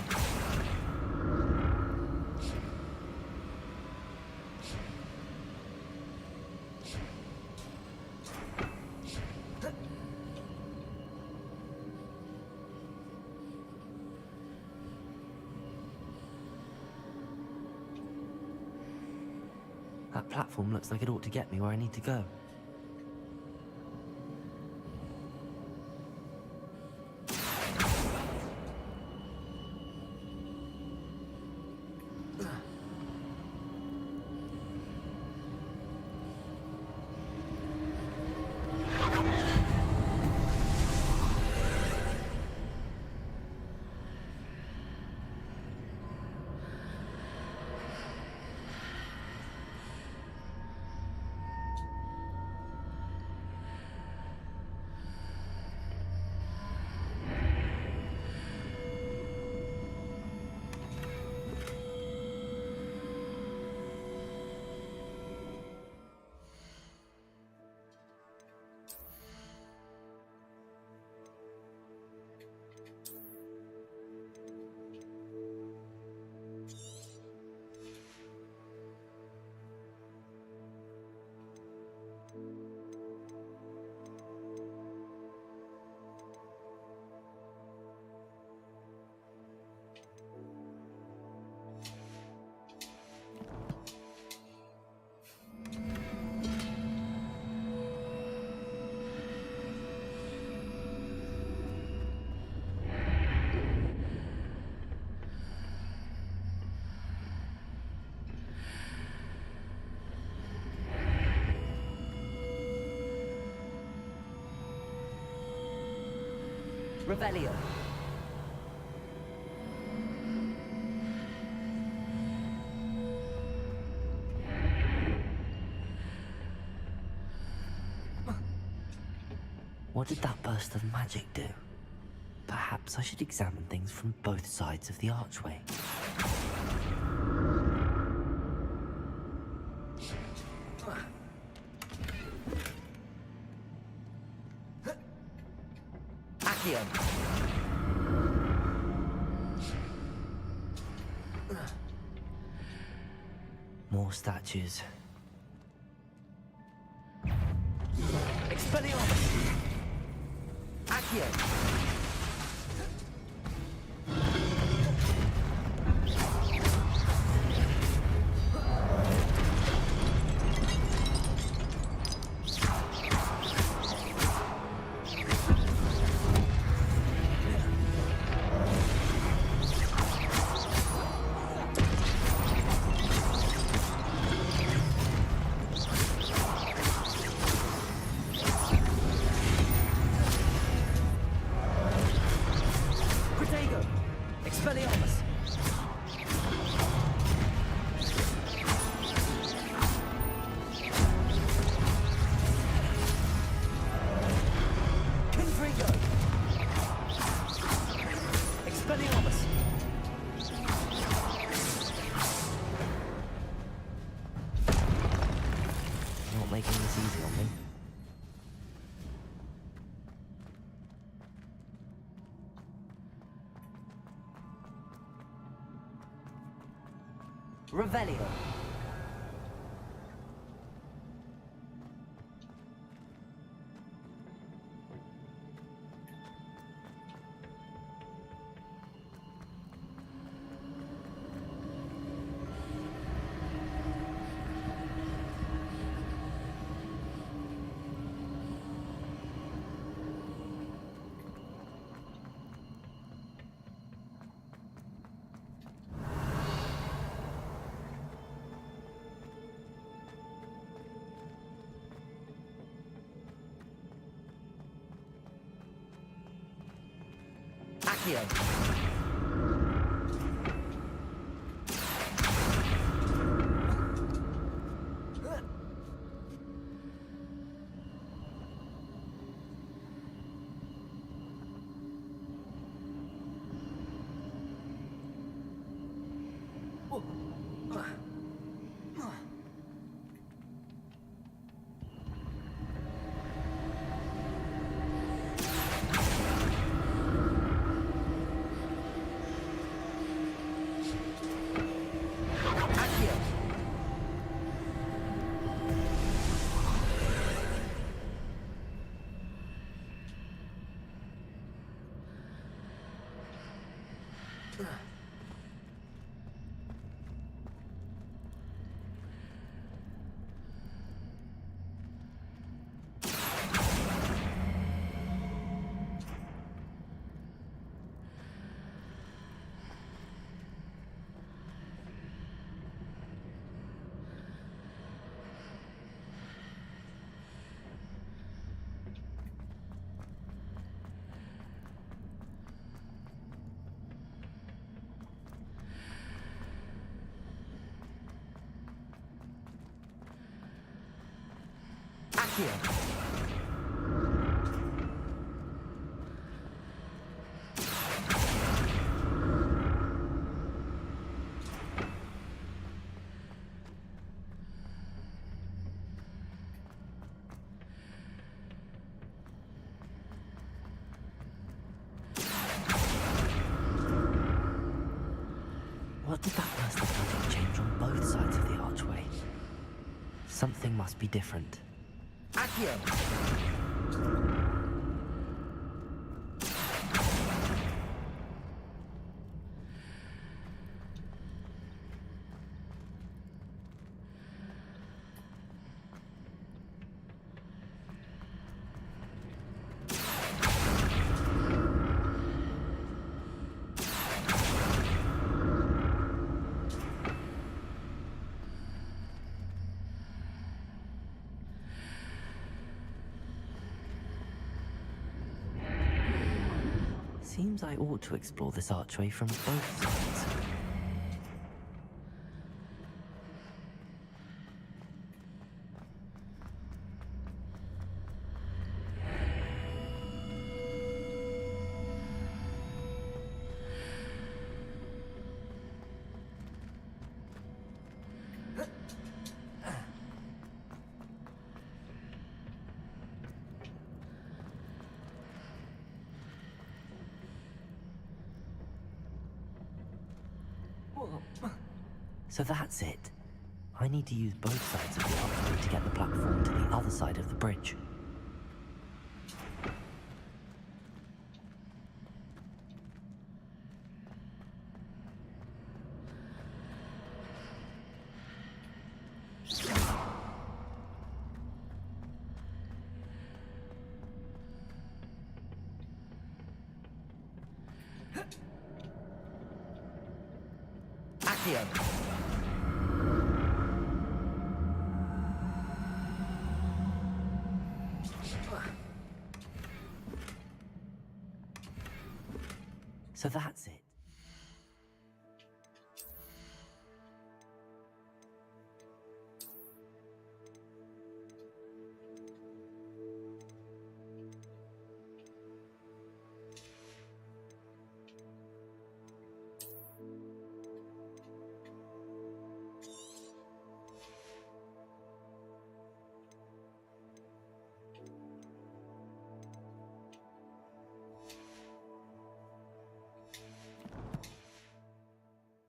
That platform looks like it ought to get me where I need to go. Revelio. What did that burst of magic do? Perhaps I should examine things from both sides of the archway. Accio. More statues. Expelliarmus! Accio! Expelliarmus! Confringo! Expelliarmus! You're not making this easy on me. Revelio. Accio. Accio. What did that burst of magic change on both sides of the archway? Something must be different. Accio. Seems I ought to explore this archway from both sides. So that's it. I need to use both sides of the archway to get the platform to the other side of the bridge. Accio. So that's it.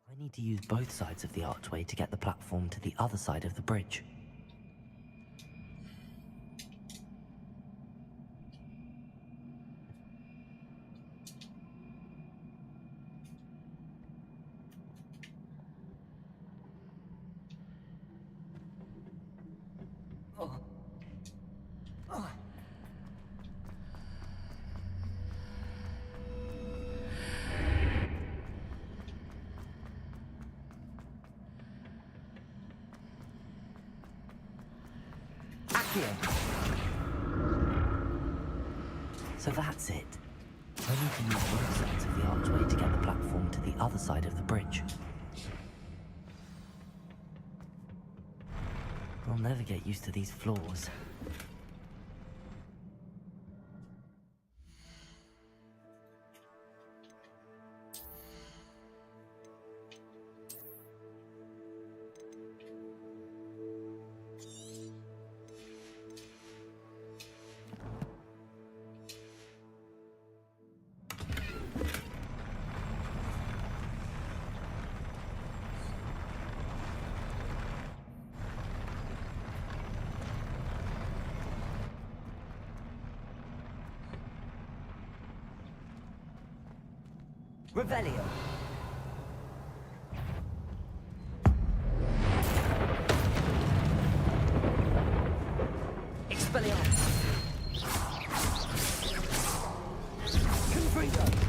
I need to use both sides of the archway to get the platform to the other side of the bridge. So that's it. I need to use both sides of the archway to get the platform to the other side of the bridge. I'll never get used to these floors. Revelio. Expelliarmus. Confringo.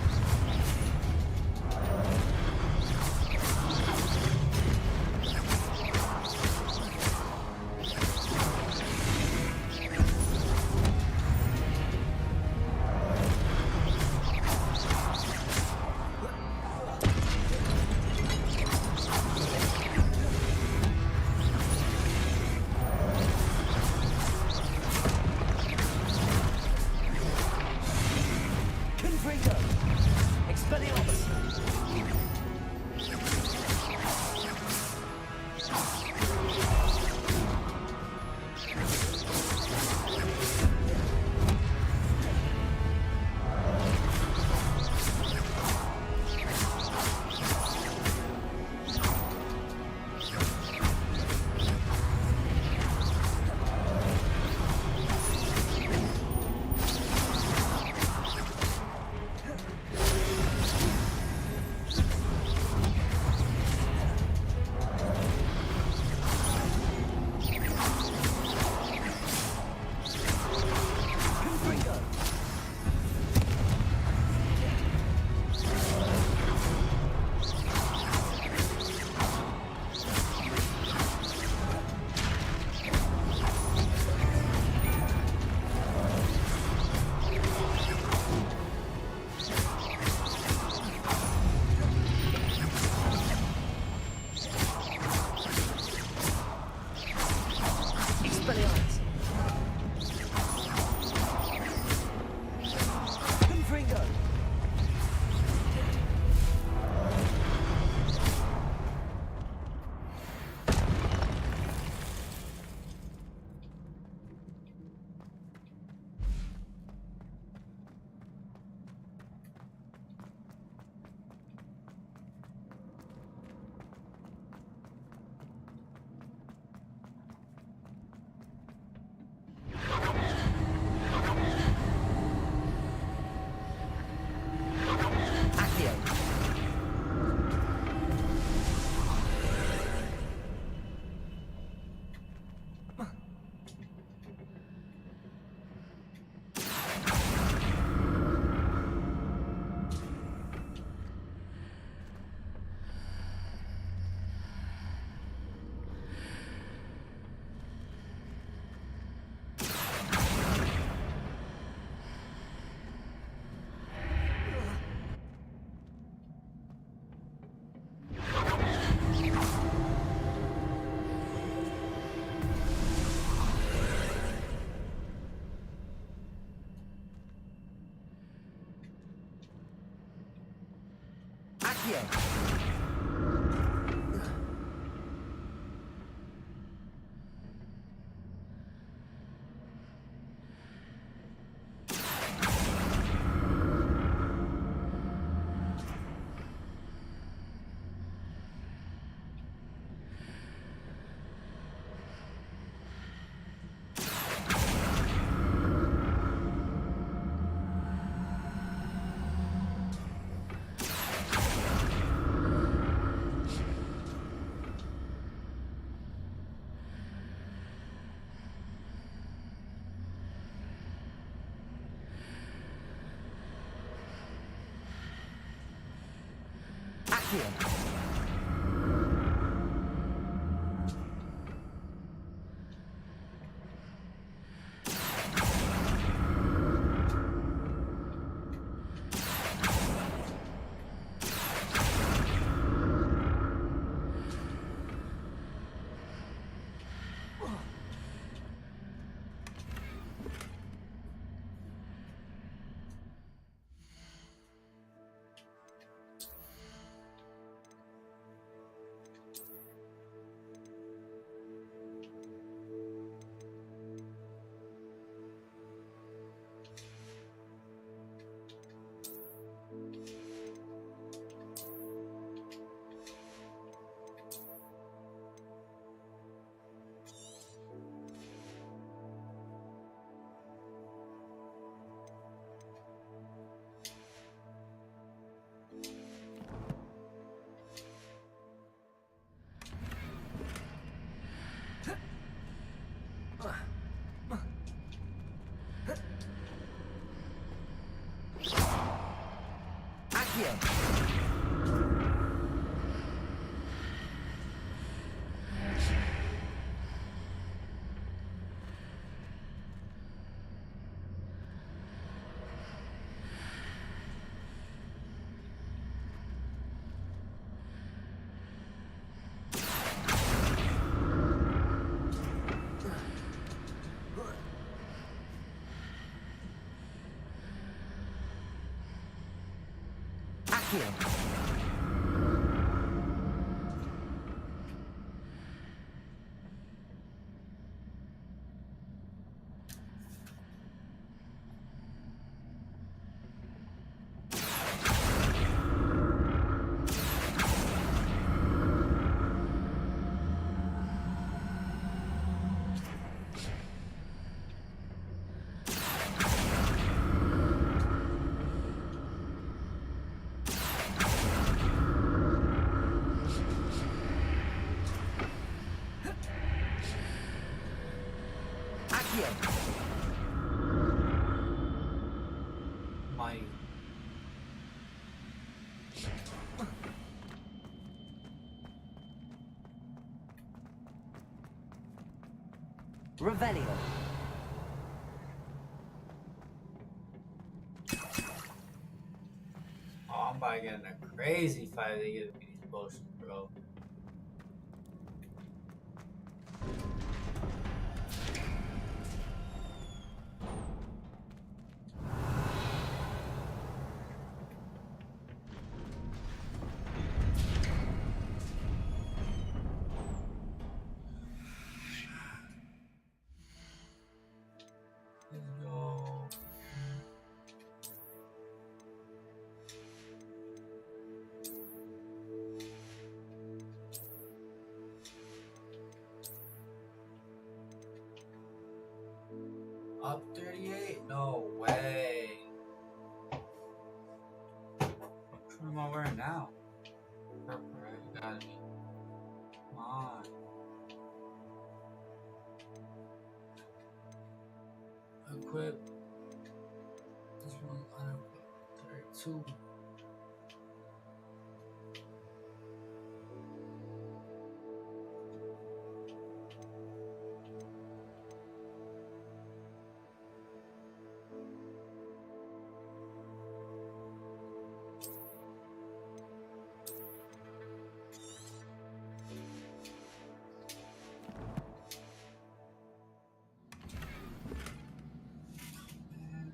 Accio. My Revelio. Oh, I'm about to get in a crazy fight to get these potions, bro. Let's go. Up 38? No way. Which one am I wearing now? Purple, right? You gotta be. Come on. Equip. This one's unequipped. 32.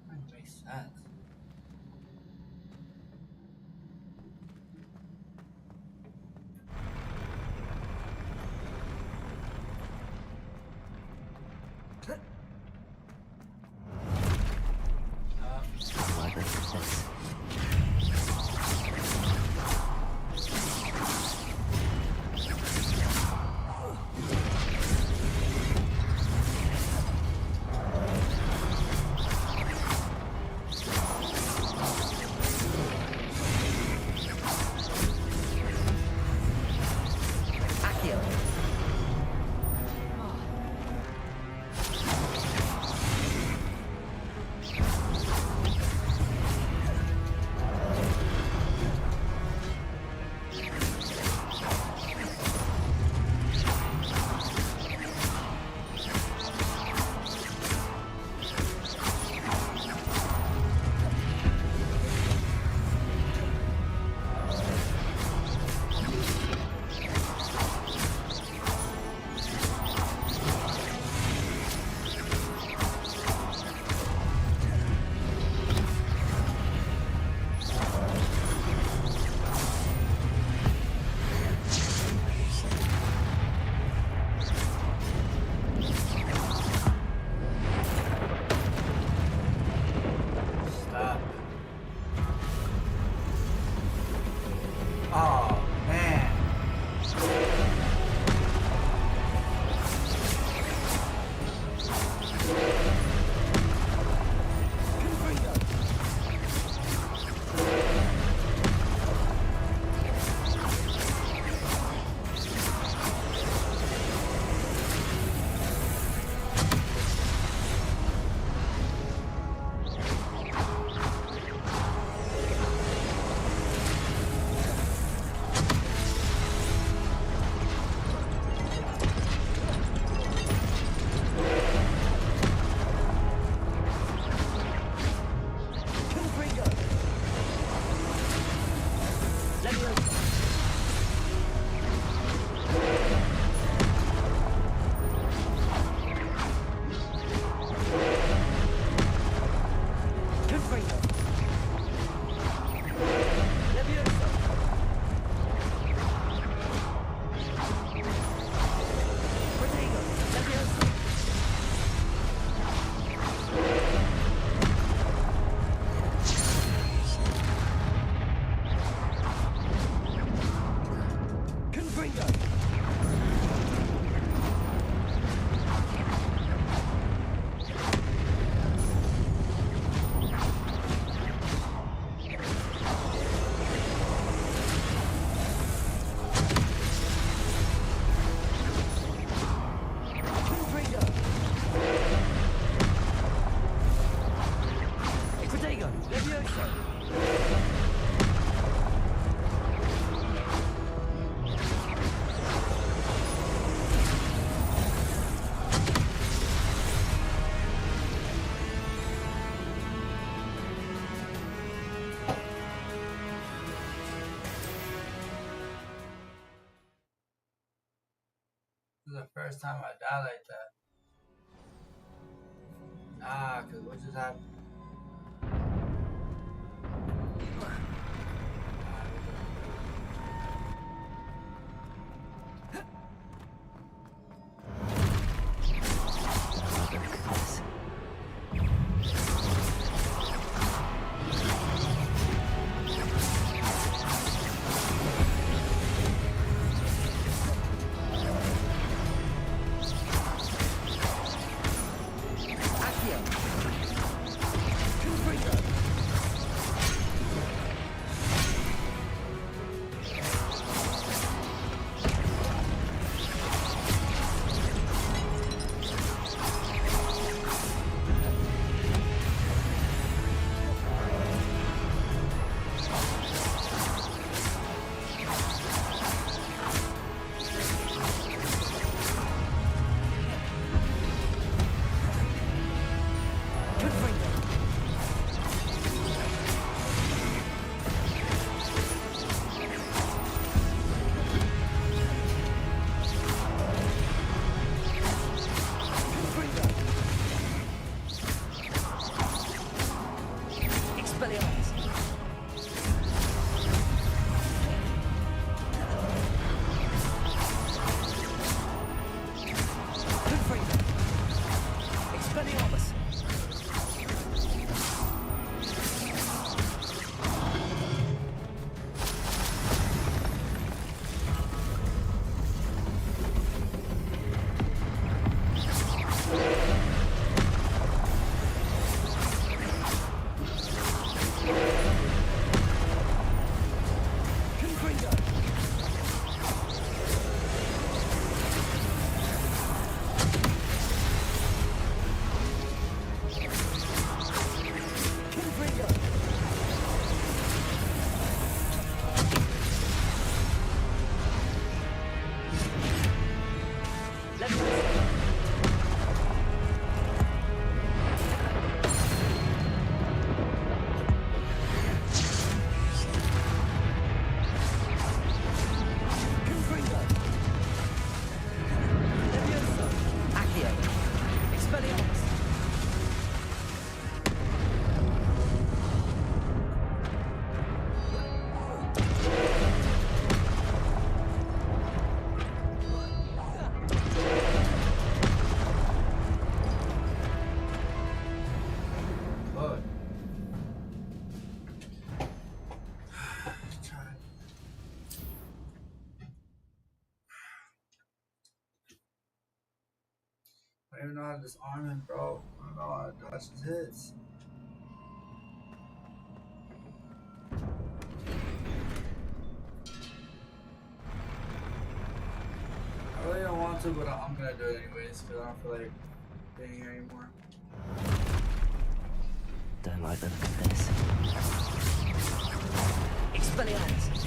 That makes sense. This is the first time I die like that. Ah, cause what just happened? I don't even know how to disarm him, bro. I don't know how to dodge his hits. I really don't want to, but I'm gonna do it anyways because I don't feel like being here anymore. Don't like the look of this. Expelliarmus!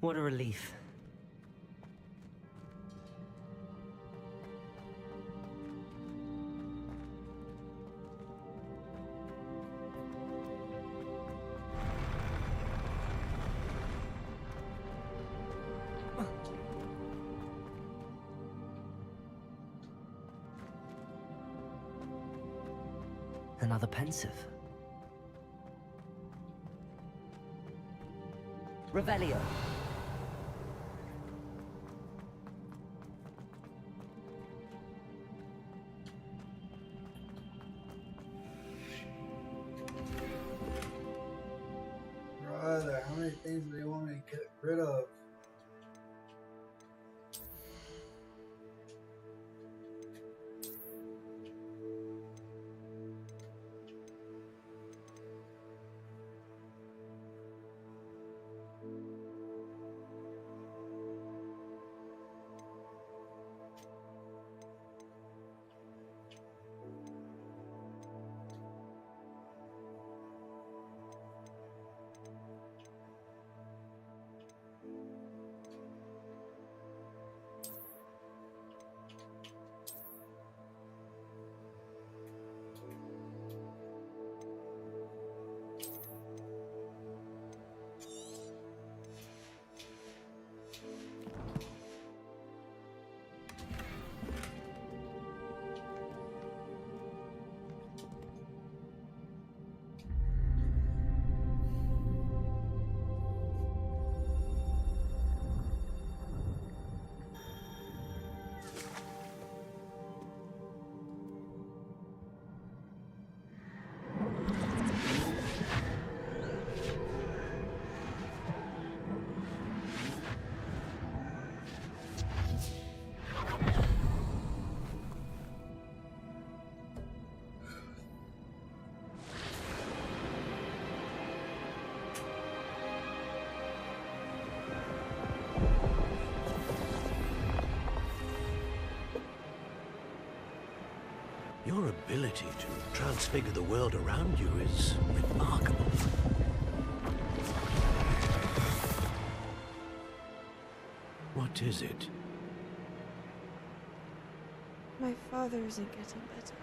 What a relief. Another pensive. Revelio. Brother, how many things do they want me to get rid of? Your ability to transfigure the world around you is remarkable. What is it? My father isn't getting better.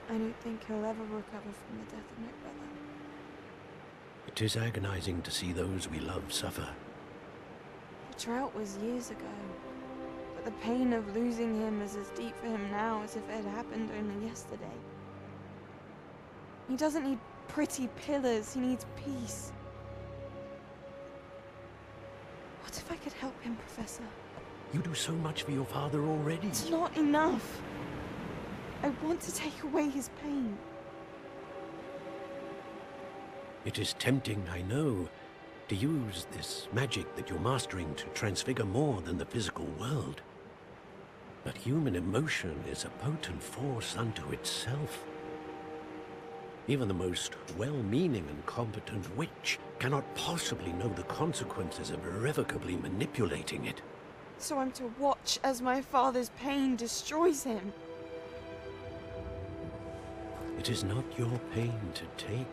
I don't think he'll ever recover from the death of my brother. It is agonizing to see those we love suffer. The drought was years ago, but the pain of losing him is as deep for him now as if it had happened only yesterday. He doesn't need pretty pillars, he needs peace. What if I could help him, Professor? You do so much for your father already. It's not enough. I want to take away his pain. It is tempting, I know, to use this magic that you're mastering to transfigure more than the physical world. But human emotion is a potent force unto itself. Even the most well-meaning and competent witch cannot possibly know the consequences of irrevocably manipulating it. So I'm to watch as my father's pain destroys him. It is not your pain to take.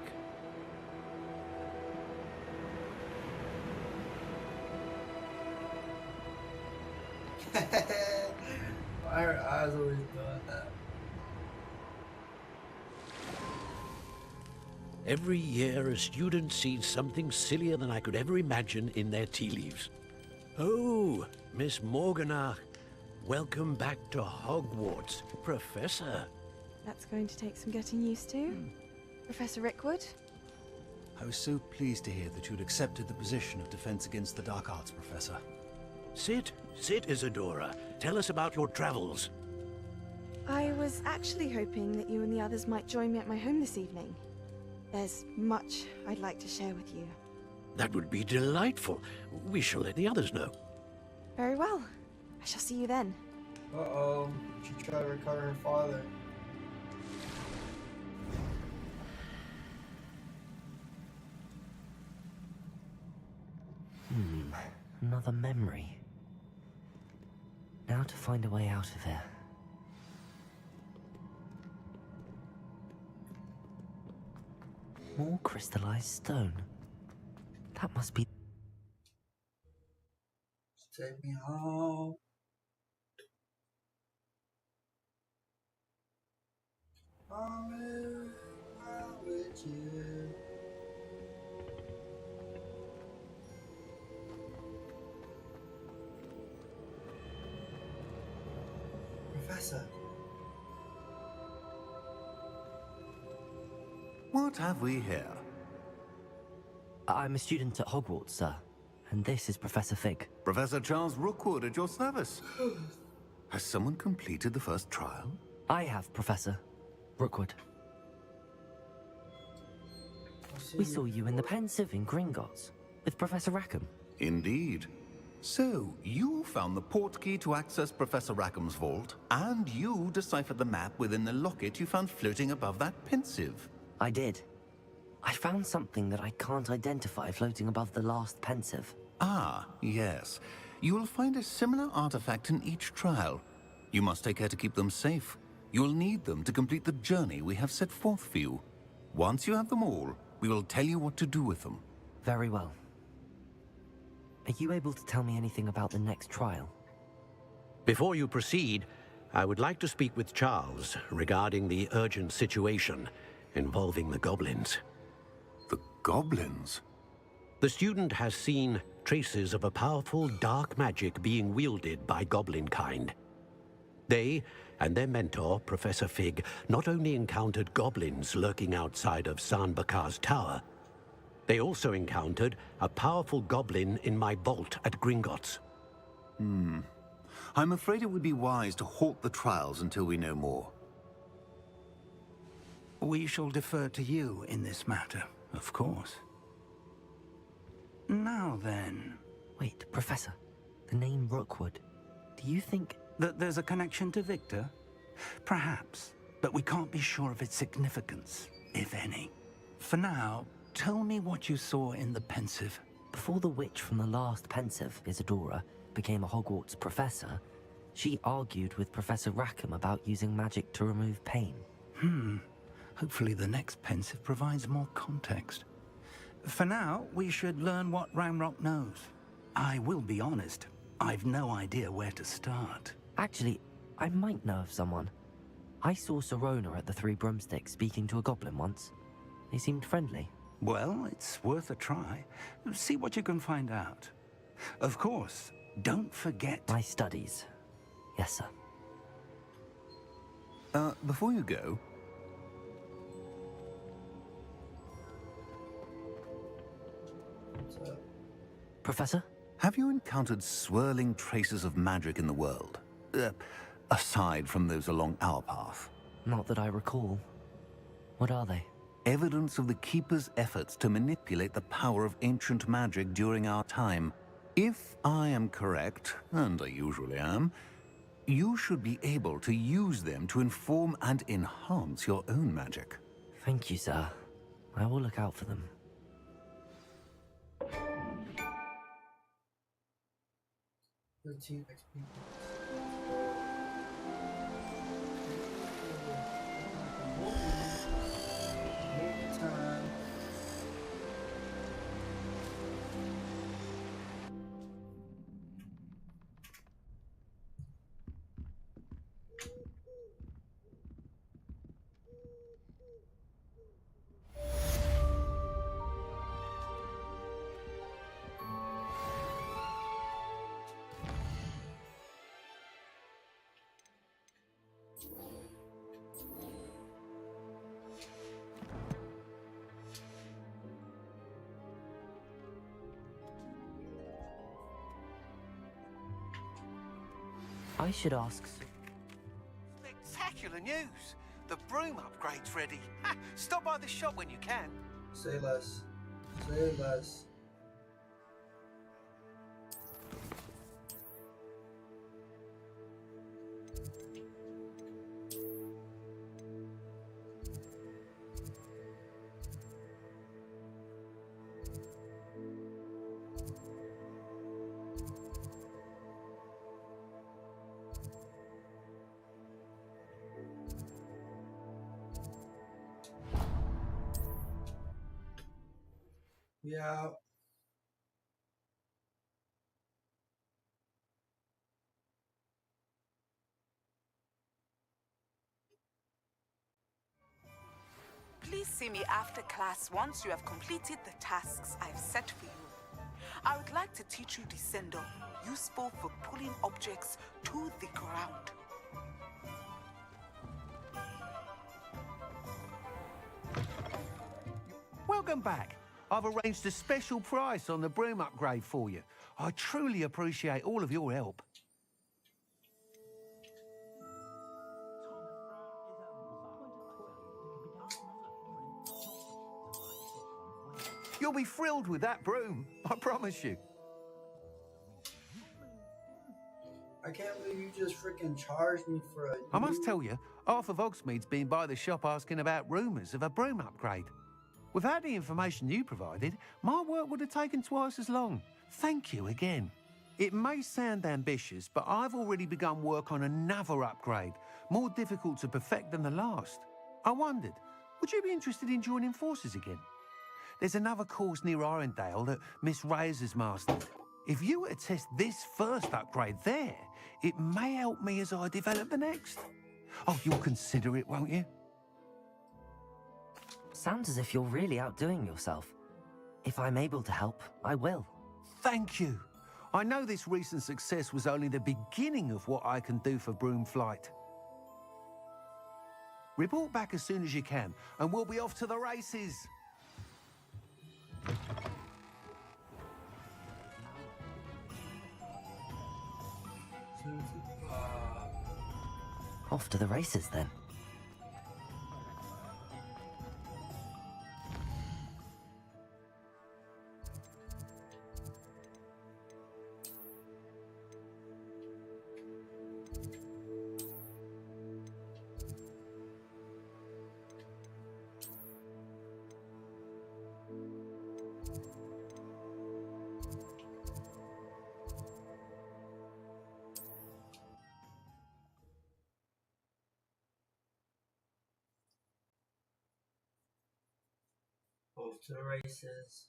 Why are her eyes always doing that? Every year, a student sees something sillier than I could ever imagine in their tea leaves. Oh, Miss Morganach, welcome back to Hogwarts, Professor. That's going to take some getting used to. Professor Rickwood? I was so pleased to hear that you'd accepted the position of Defense Against the Dark Arts, Professor. Sit, Isadora. Tell us about your travels. I was actually hoping that you and the others might join me at my home this evening. There's much I'd like to share with you. That would be delightful. We shall let the others know. Very well. I shall see you then. Uh-oh. She tried to recover her father. Another memory. Now to find a way out of here. More crystallized stone. That must be... Take me home. I'm with you. Professor. What have we here? I'm a student at Hogwarts, sir. And this is Professor Fig. Professor Charles Rookwood at your service. Has someone completed the first trial? I have, Professor Rookwood. We saw you in the Pensive in Gringotts with Professor Rackham. Indeed. So, you found the portkey to access Professor Rackham's vault, and you deciphered the map within the locket you found floating above that Pensive. I did. I found something that I can't identify floating above the last Pensive. Ah, yes. You will find a similar artifact in each trial. You must take care to keep them safe. You will need them to complete the journey we have set forth for you. Once you have them all, we will tell you what to do with them. Very well. Are you able to tell me anything about the next trial? Before you proceed, I would like to speak with Charles regarding the urgent situation involving the goblins. The goblins? The student has seen traces of a powerful dark magic being wielded by goblin kind. They and their mentor, Professor Fig, not only encountered goblins lurking outside of San Bakar's tower, they also encountered a powerful goblin in my vault at Gringotts. I'm afraid it would be wise to halt the trials until we know more. We shall defer to you in this matter, of course. Now then... Wait, Professor. The name Rookwood. Do you think... that there's a connection to Victor? Perhaps, but we can't be sure of its significance, if any. For now, tell me what you saw in the Pensive. Before the witch from the last Pensive, Isadora, became a Hogwarts professor, she argued with Professor Rackham about using magic to remove pain. Hopefully the next Pensive provides more context. For now, we should learn what Ranrock knows. I will be honest. I've no idea where to start. Actually, I might know of someone. I saw Sirona at the Three Broomsticks speaking to a goblin once. They seemed friendly. Well, it's worth a try. See what you can find out. Of course, don't forget... My studies. Yes, sir. Before you go... Professor? Have you encountered swirling traces of magic in the world? Aside from those along our path? Not that I recall. What are they? Evidence of the Keeper's efforts to manipulate the power of ancient magic during our time. If I am correct, and I usually am, you should be able to use them to inform and enhance your own magic. Thank you, sir. I will look out for them. 13 XP. I should ask... Spectacular news! The broom upgrade's ready. Stop by the shop when you can. Say less. Say less. Yeah. Please see me after class once you have completed the tasks I've set for you. I would like to teach you Descendo, useful for pulling objects to the ground. Welcome back. I've arranged a special price on the broom upgrade for you. I truly appreciate all of your help. You'll be thrilled with that broom, I promise you. I can't believe you just freaking charged me for a... I must tell you, Arthur Vogsmeade's been by the shop asking about rumours of a broom upgrade. Without the information you provided, my work would have taken twice as long. Thank you again. It may sound ambitious, but I've already begun work on another upgrade, more difficult to perfect than the last. I wondered, would you be interested in joining forces again? There's another course near Arendelle that Miss Reyes has mastered. If you were to test this first upgrade there, it may help me as I develop the next. Oh, you'll consider it, won't you? Sounds as if you're really outdoing yourself. If I'm able to help, I will. Thank you. I know this recent success was only the beginning of what I can do for Broomflight. Report back as soon as you can, and we'll be off to the races. Off to the races, then. Off to the races.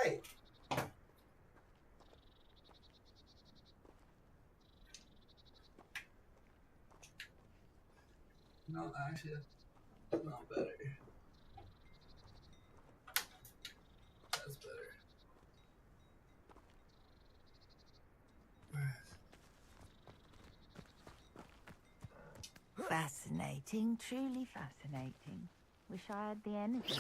right. No, actually, that's not better. That's better. Fascinating, truly fascinating. Wish I had the energy.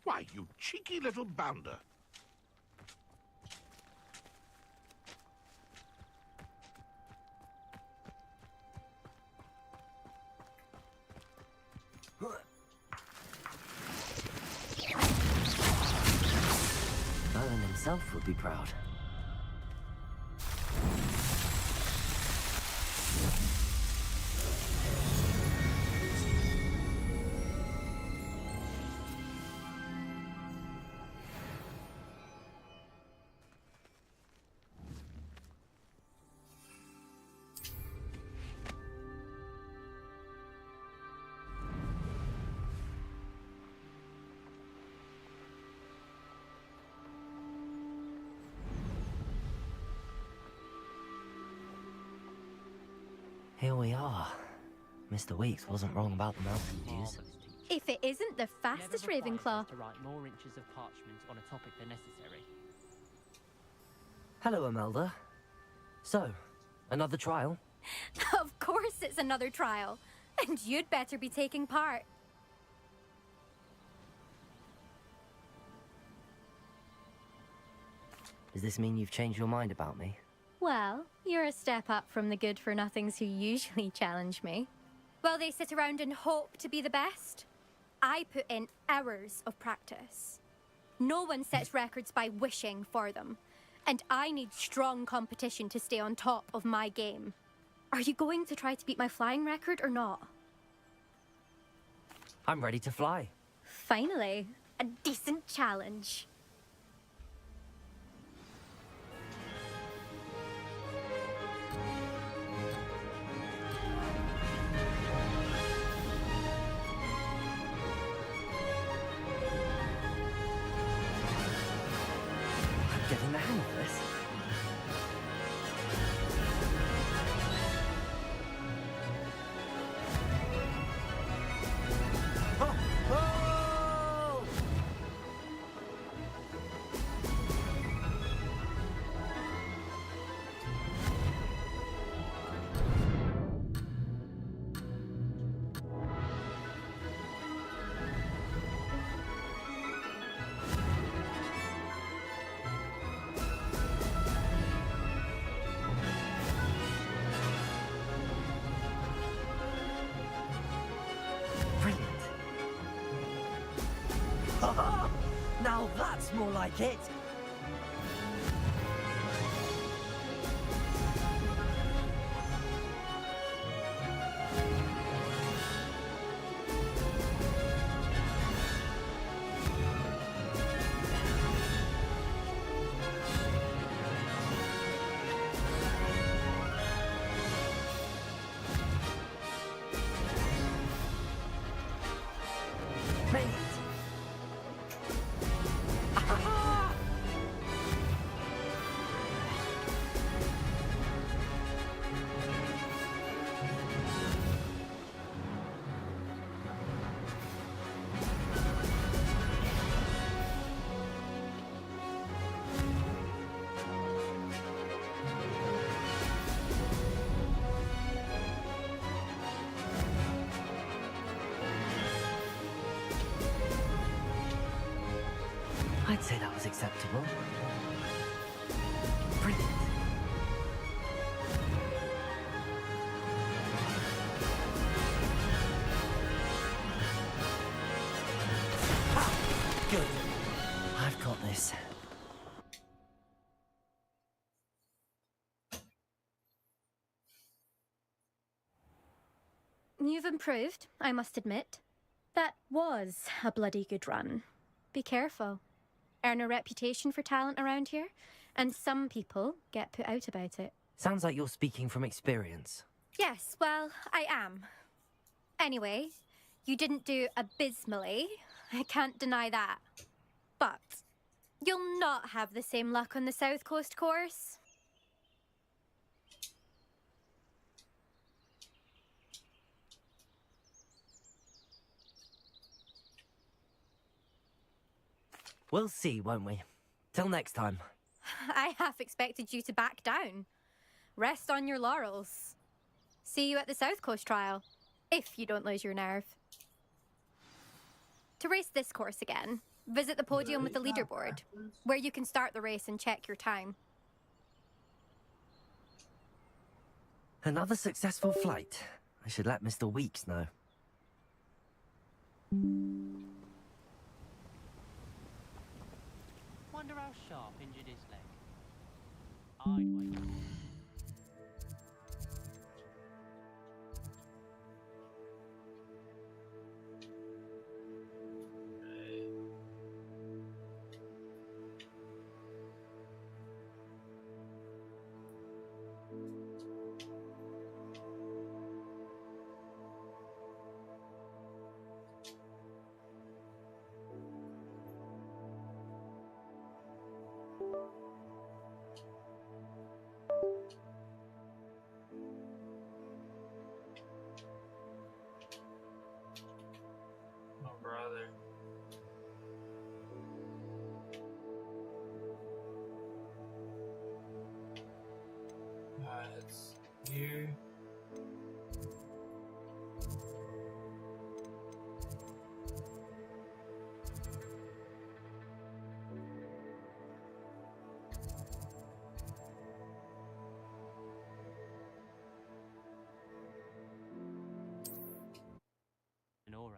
Why, you cheeky little bounder. Merlin himself would be proud. Here we are. Mr. Weeks wasn't wrong about the mountain views. If it isn't the fastest Ravenclaw. To write more inches of parchment on a topic than necessary. Hello, Imelda. So, another trial? Of course it's another trial. And you'd better be taking part. Does this mean you've changed your mind about me? Well, you're a step up from the good-for-nothings who usually challenge me. While they sit around and hope to be the best, I put in hours of practice. No one sets records by wishing for them, and I need strong competition to stay on top of my game. Are you going to try to beat my flying record or not? I'm ready to fly. Finally, a decent challenge. Getting the hang of this. Now that's more like it! Made it! I'd say that was acceptable. Brilliant. Good. I've got this. You've improved, I must admit. That was a bloody good run. Be careful. Earn a reputation for talent around here, and some people get put out about it. Sounds like you're speaking from experience. Yes, well, I am. Anyway, you didn't do abysmally. I can't deny that. But you'll not have the same luck on the South Coast course. We'll see, won't we? Till next time. I half expected you to back down. Rest on your laurels. See you at the South Coast trial, if you don't lose your nerve. To race this course again, visit the podium with the leaderboard, where you can start the race and check your time. Another successful flight. I should let Mr. Weeks know. Wonder how Sharp injured his leg. I'd wait. My brother. It's here. An aura.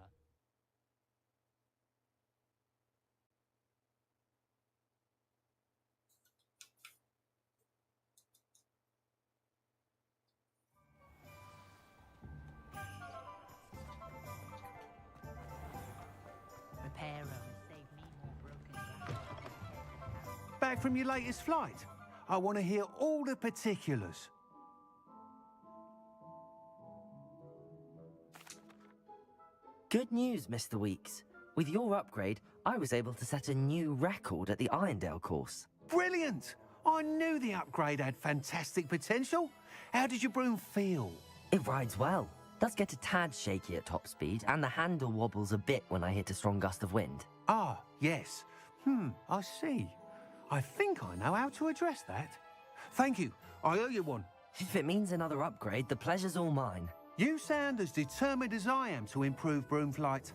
Repair and save me more broken glass. Back from your latest flight? I want to hear all the particulars. Good news, Mr. Weeks. With your upgrade, I was able to set a new record at the Irondale course. Brilliant! I knew the upgrade had fantastic potential. How did your broom feel? It rides well. Does get a tad shaky at top speed, and the handle wobbles a bit when I hit a strong gust of wind. Ah, yes. I see. I think I know how to address that. Thank you. I owe you one. If it means another upgrade, the pleasure's all mine. You sound as determined as I am to improve broom flight.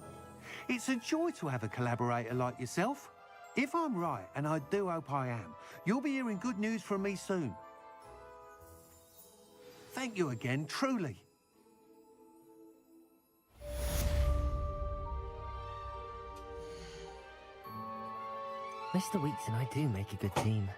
It's a joy to have a collaborator like yourself. If I'm right, and I do hope I am, you'll be hearing good news from me soon. Thank you again, truly. Mr. Weeks and I do make a good team.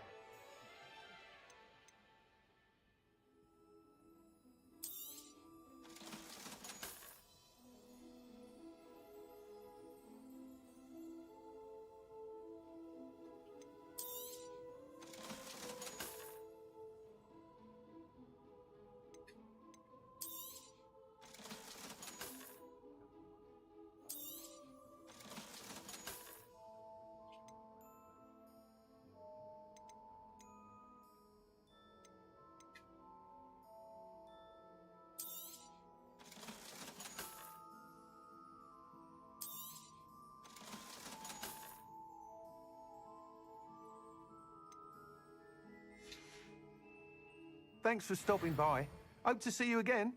Thanks for stopping by. Hope to see you again.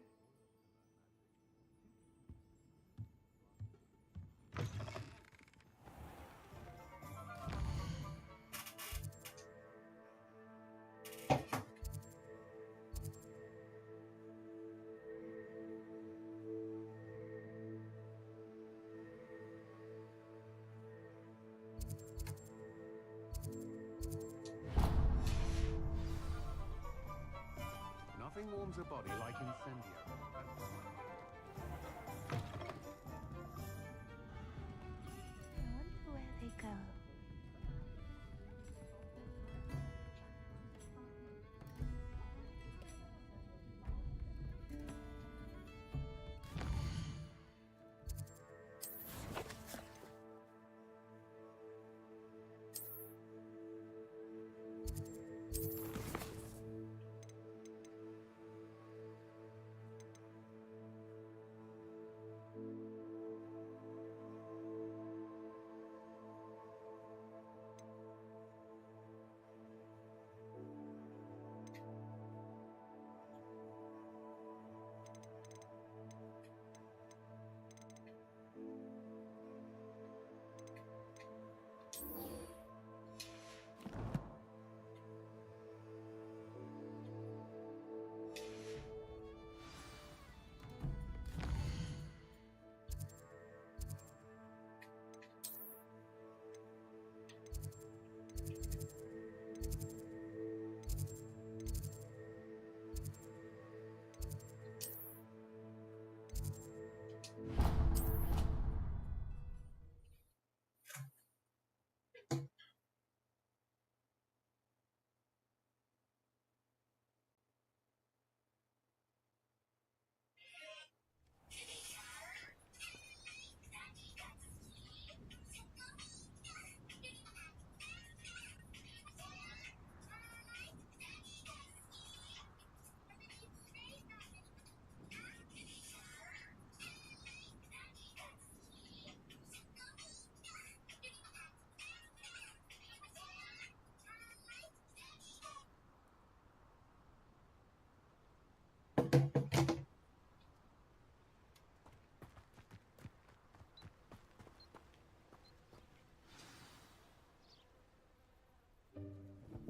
consumes a body like incendio. I wonder where they go.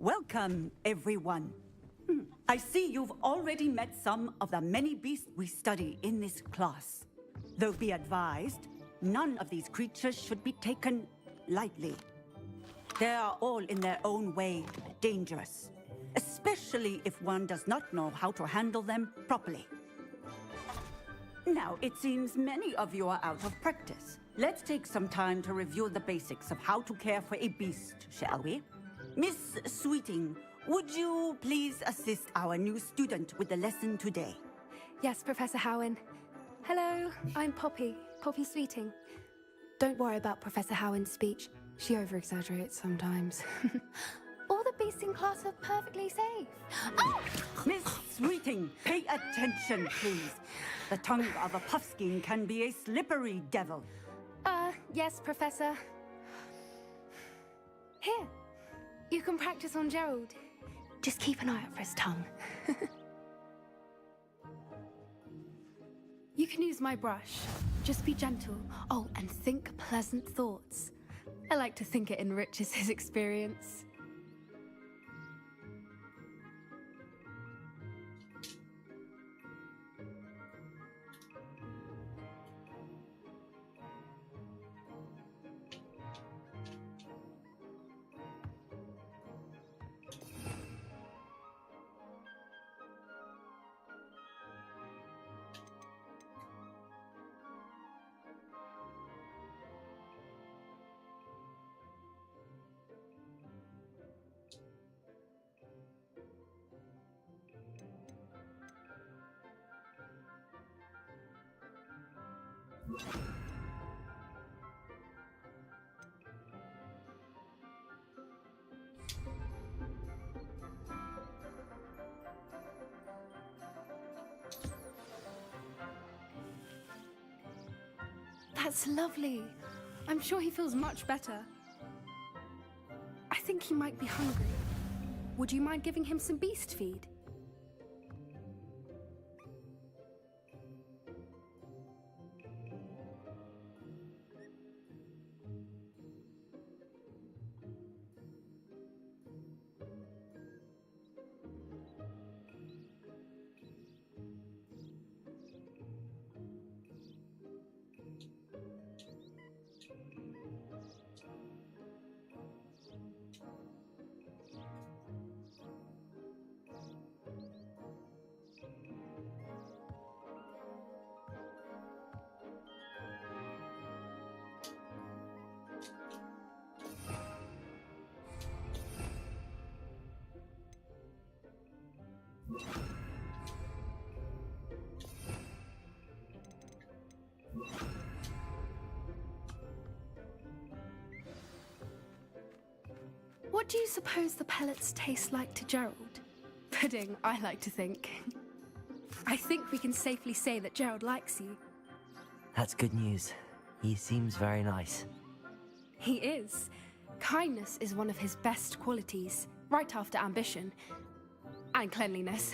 Welcome, everyone. I see you've already met some of the many beasts we study in this class. Though be advised, none of these creatures should be taken lightly. They are all in their own way dangerous, especially if one does not know how to handle them properly. Now, it seems many of you are out of practice. Let's take some time to review the basics of how to care for a beast, shall we? Miss Sweeting, would you please assist our new student with the lesson today? Yes, Professor Howen. Hello, I'm Poppy Sweeting. Don't worry about Professor Howen's speech. She over-exaggerates sometimes. All the beasts in class are perfectly safe. Oh! Miss Sweeting, pay attention, please. The tongue of a puffskein can be a slippery devil. Yes, Professor. Here, you can practice on Gerald. Just keep an eye out for his tongue. You can use my brush. Just be gentle. Oh, and think pleasant thoughts. I like to think it enriches his experience. That's lovely. I'm sure he feels much better. I think he might be hungry. Would you mind giving him some beast feed? do you suppose the pellets taste like to Gerald? Pudding, I like to think. I think we can safely say that Gerald likes you. That's good news. He seems very nice. He is. Kindness is one of his best qualities, right after ambition. And cleanliness.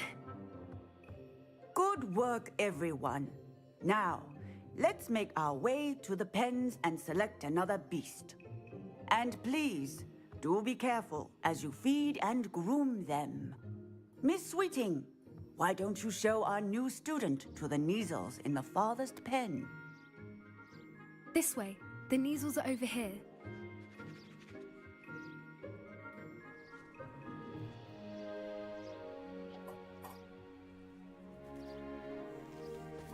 Good work, everyone. Now, let's make our way to the pens and select another beast. And please, do be careful as you feed and groom them. Miss Sweeting, why don't you show our new student to the Kneazles in the farthest pen? This way. The Kneazles are over here.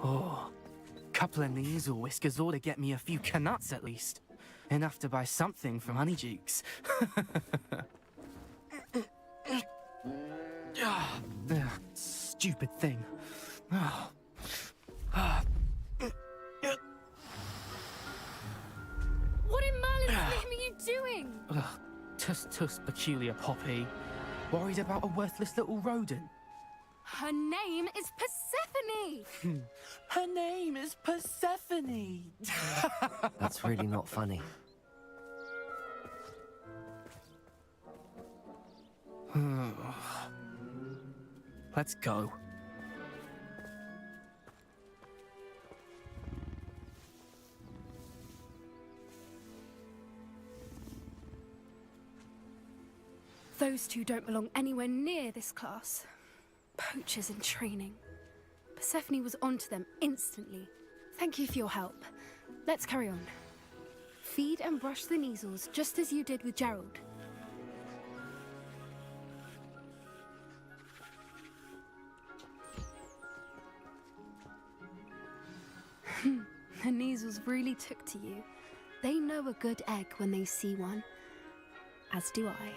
Oh, couple of Kneazle whiskers ought to get me a few Knuts at least. Enough to buy something from Honeydukes. Stupid thing. What in Merlin's name are you doing? Tuss, peculiar Poppy. Worried about a worthless little rodent. Her name is Persephone! Her name is Persephone! That's really not funny. Let's go. Those two don't belong anywhere near this class. Poachers in training. Persephone was onto them instantly. Thank you for your help. Let's carry on. Feed and brush the Kneazles just as you did with Gerald. The Kneazles really took to you. They know a good egg when they see one. As do I.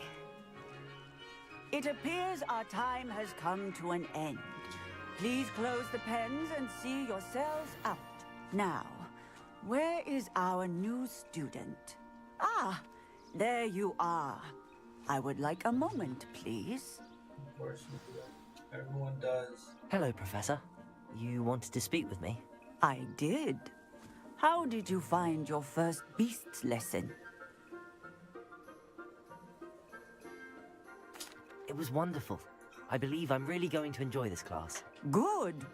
It appears our time has come to an end. Please close the pens and see yourselves out. Now, where is our new student? Ah, there you are. I would like a moment, please. Of course, everyone does. Hello, Professor. You wanted to speak with me? I did. How did you find your first beasts lesson? It was wonderful. I believe I'm really going to enjoy this class. Good.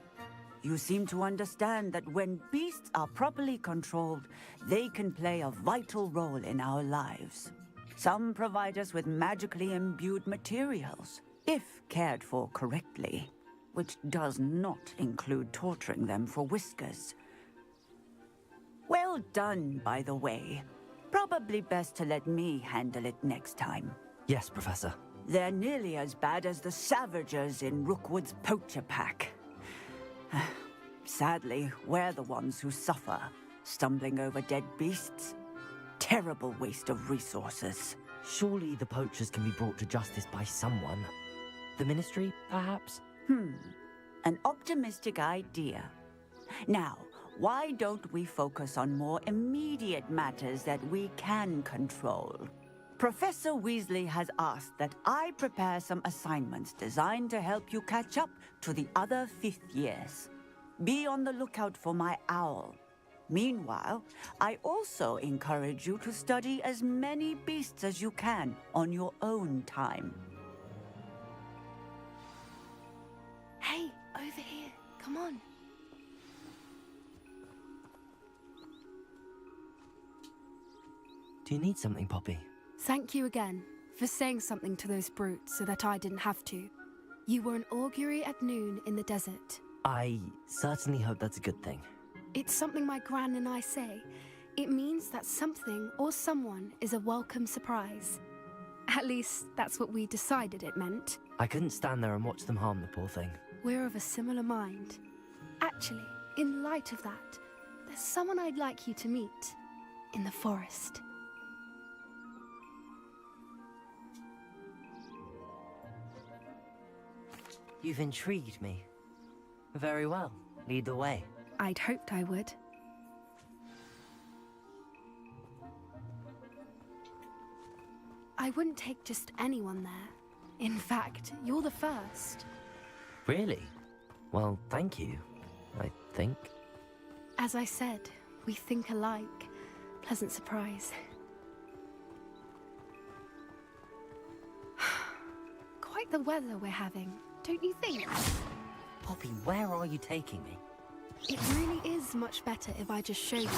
You seem to understand that when beasts are properly controlled, they can play a vital role in our lives. Some provide us with magically imbued materials, if cared for correctly, which does not include torturing them for whiskers. Well done, by the way. Probably best to let me handle it next time. Yes, Professor. They're nearly as bad as the Savagers in Rookwood's poacher pack. Sadly, we're the ones who suffer, stumbling over dead beasts. Terrible waste of resources. Surely the poachers can be brought to justice by someone. The Ministry, perhaps? An optimistic idea. Now, why don't we focus on more immediate matters that we can control? Professor Weasley has asked that I prepare some assignments designed to help you catch up to the other 5th years. Be on the lookout for my owl. Meanwhile, I also encourage you to study as many beasts as you can on your own time. Hey, over here. Come on. Do you need something, Poppy? Thank you again for saying something to those brutes so that I didn't have to. You were an augury at noon in the desert. I certainly hope that's a good thing. It's something my gran and I say. It means that something or someone is a welcome surprise. At least, that's what we decided it meant. I couldn't stand there and watch them harm the poor thing. We're of a similar mind. Actually, in light of that, there's someone I'd like you to meet in the forest. You've intrigued me. Very well. Lead the way. I'd hoped I would. I wouldn't take just anyone there. In fact, you're the first. Really? Well, thank you, I think. As I said, we think alike. Pleasant surprise. Quite the weather we're having, don't you think? Poppy, where are you taking me? It really is much better if I just show you.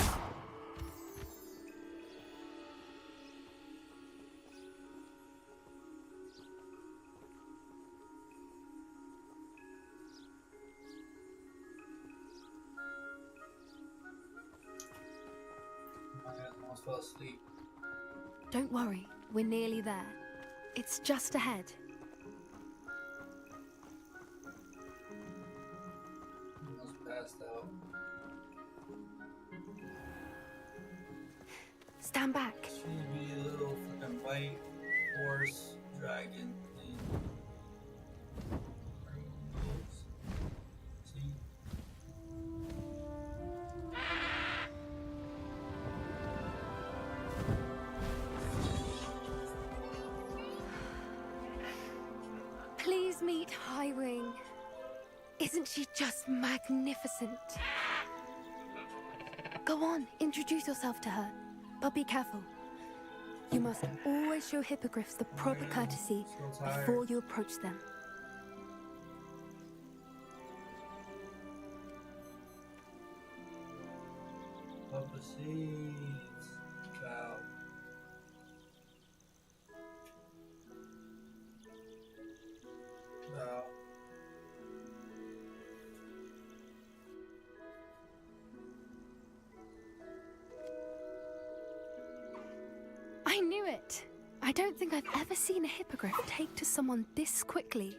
I almost fell asleep. Don't worry, we're nearly there. It's just ahead. Almost passed out. Stand back. Should be a little fucking white horse dragon thing. See? Please meet Highwing. Isn't she just magnificent? Go on, introduce yourself to her. But be careful. You must always show hippogriffs the proper courtesy before you approach them. Papa seeds. Wow. Wow. I knew it! I don't think I've ever seen a hippogriff take to someone this quickly.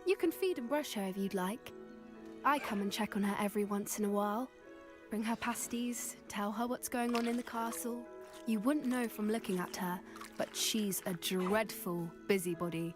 You can feed and brush her if you'd like. I come and check on her every once in a while. Bring her pasties, tell her what's going on in the castle. You wouldn't know from looking at her, but she's a dreadful busybody.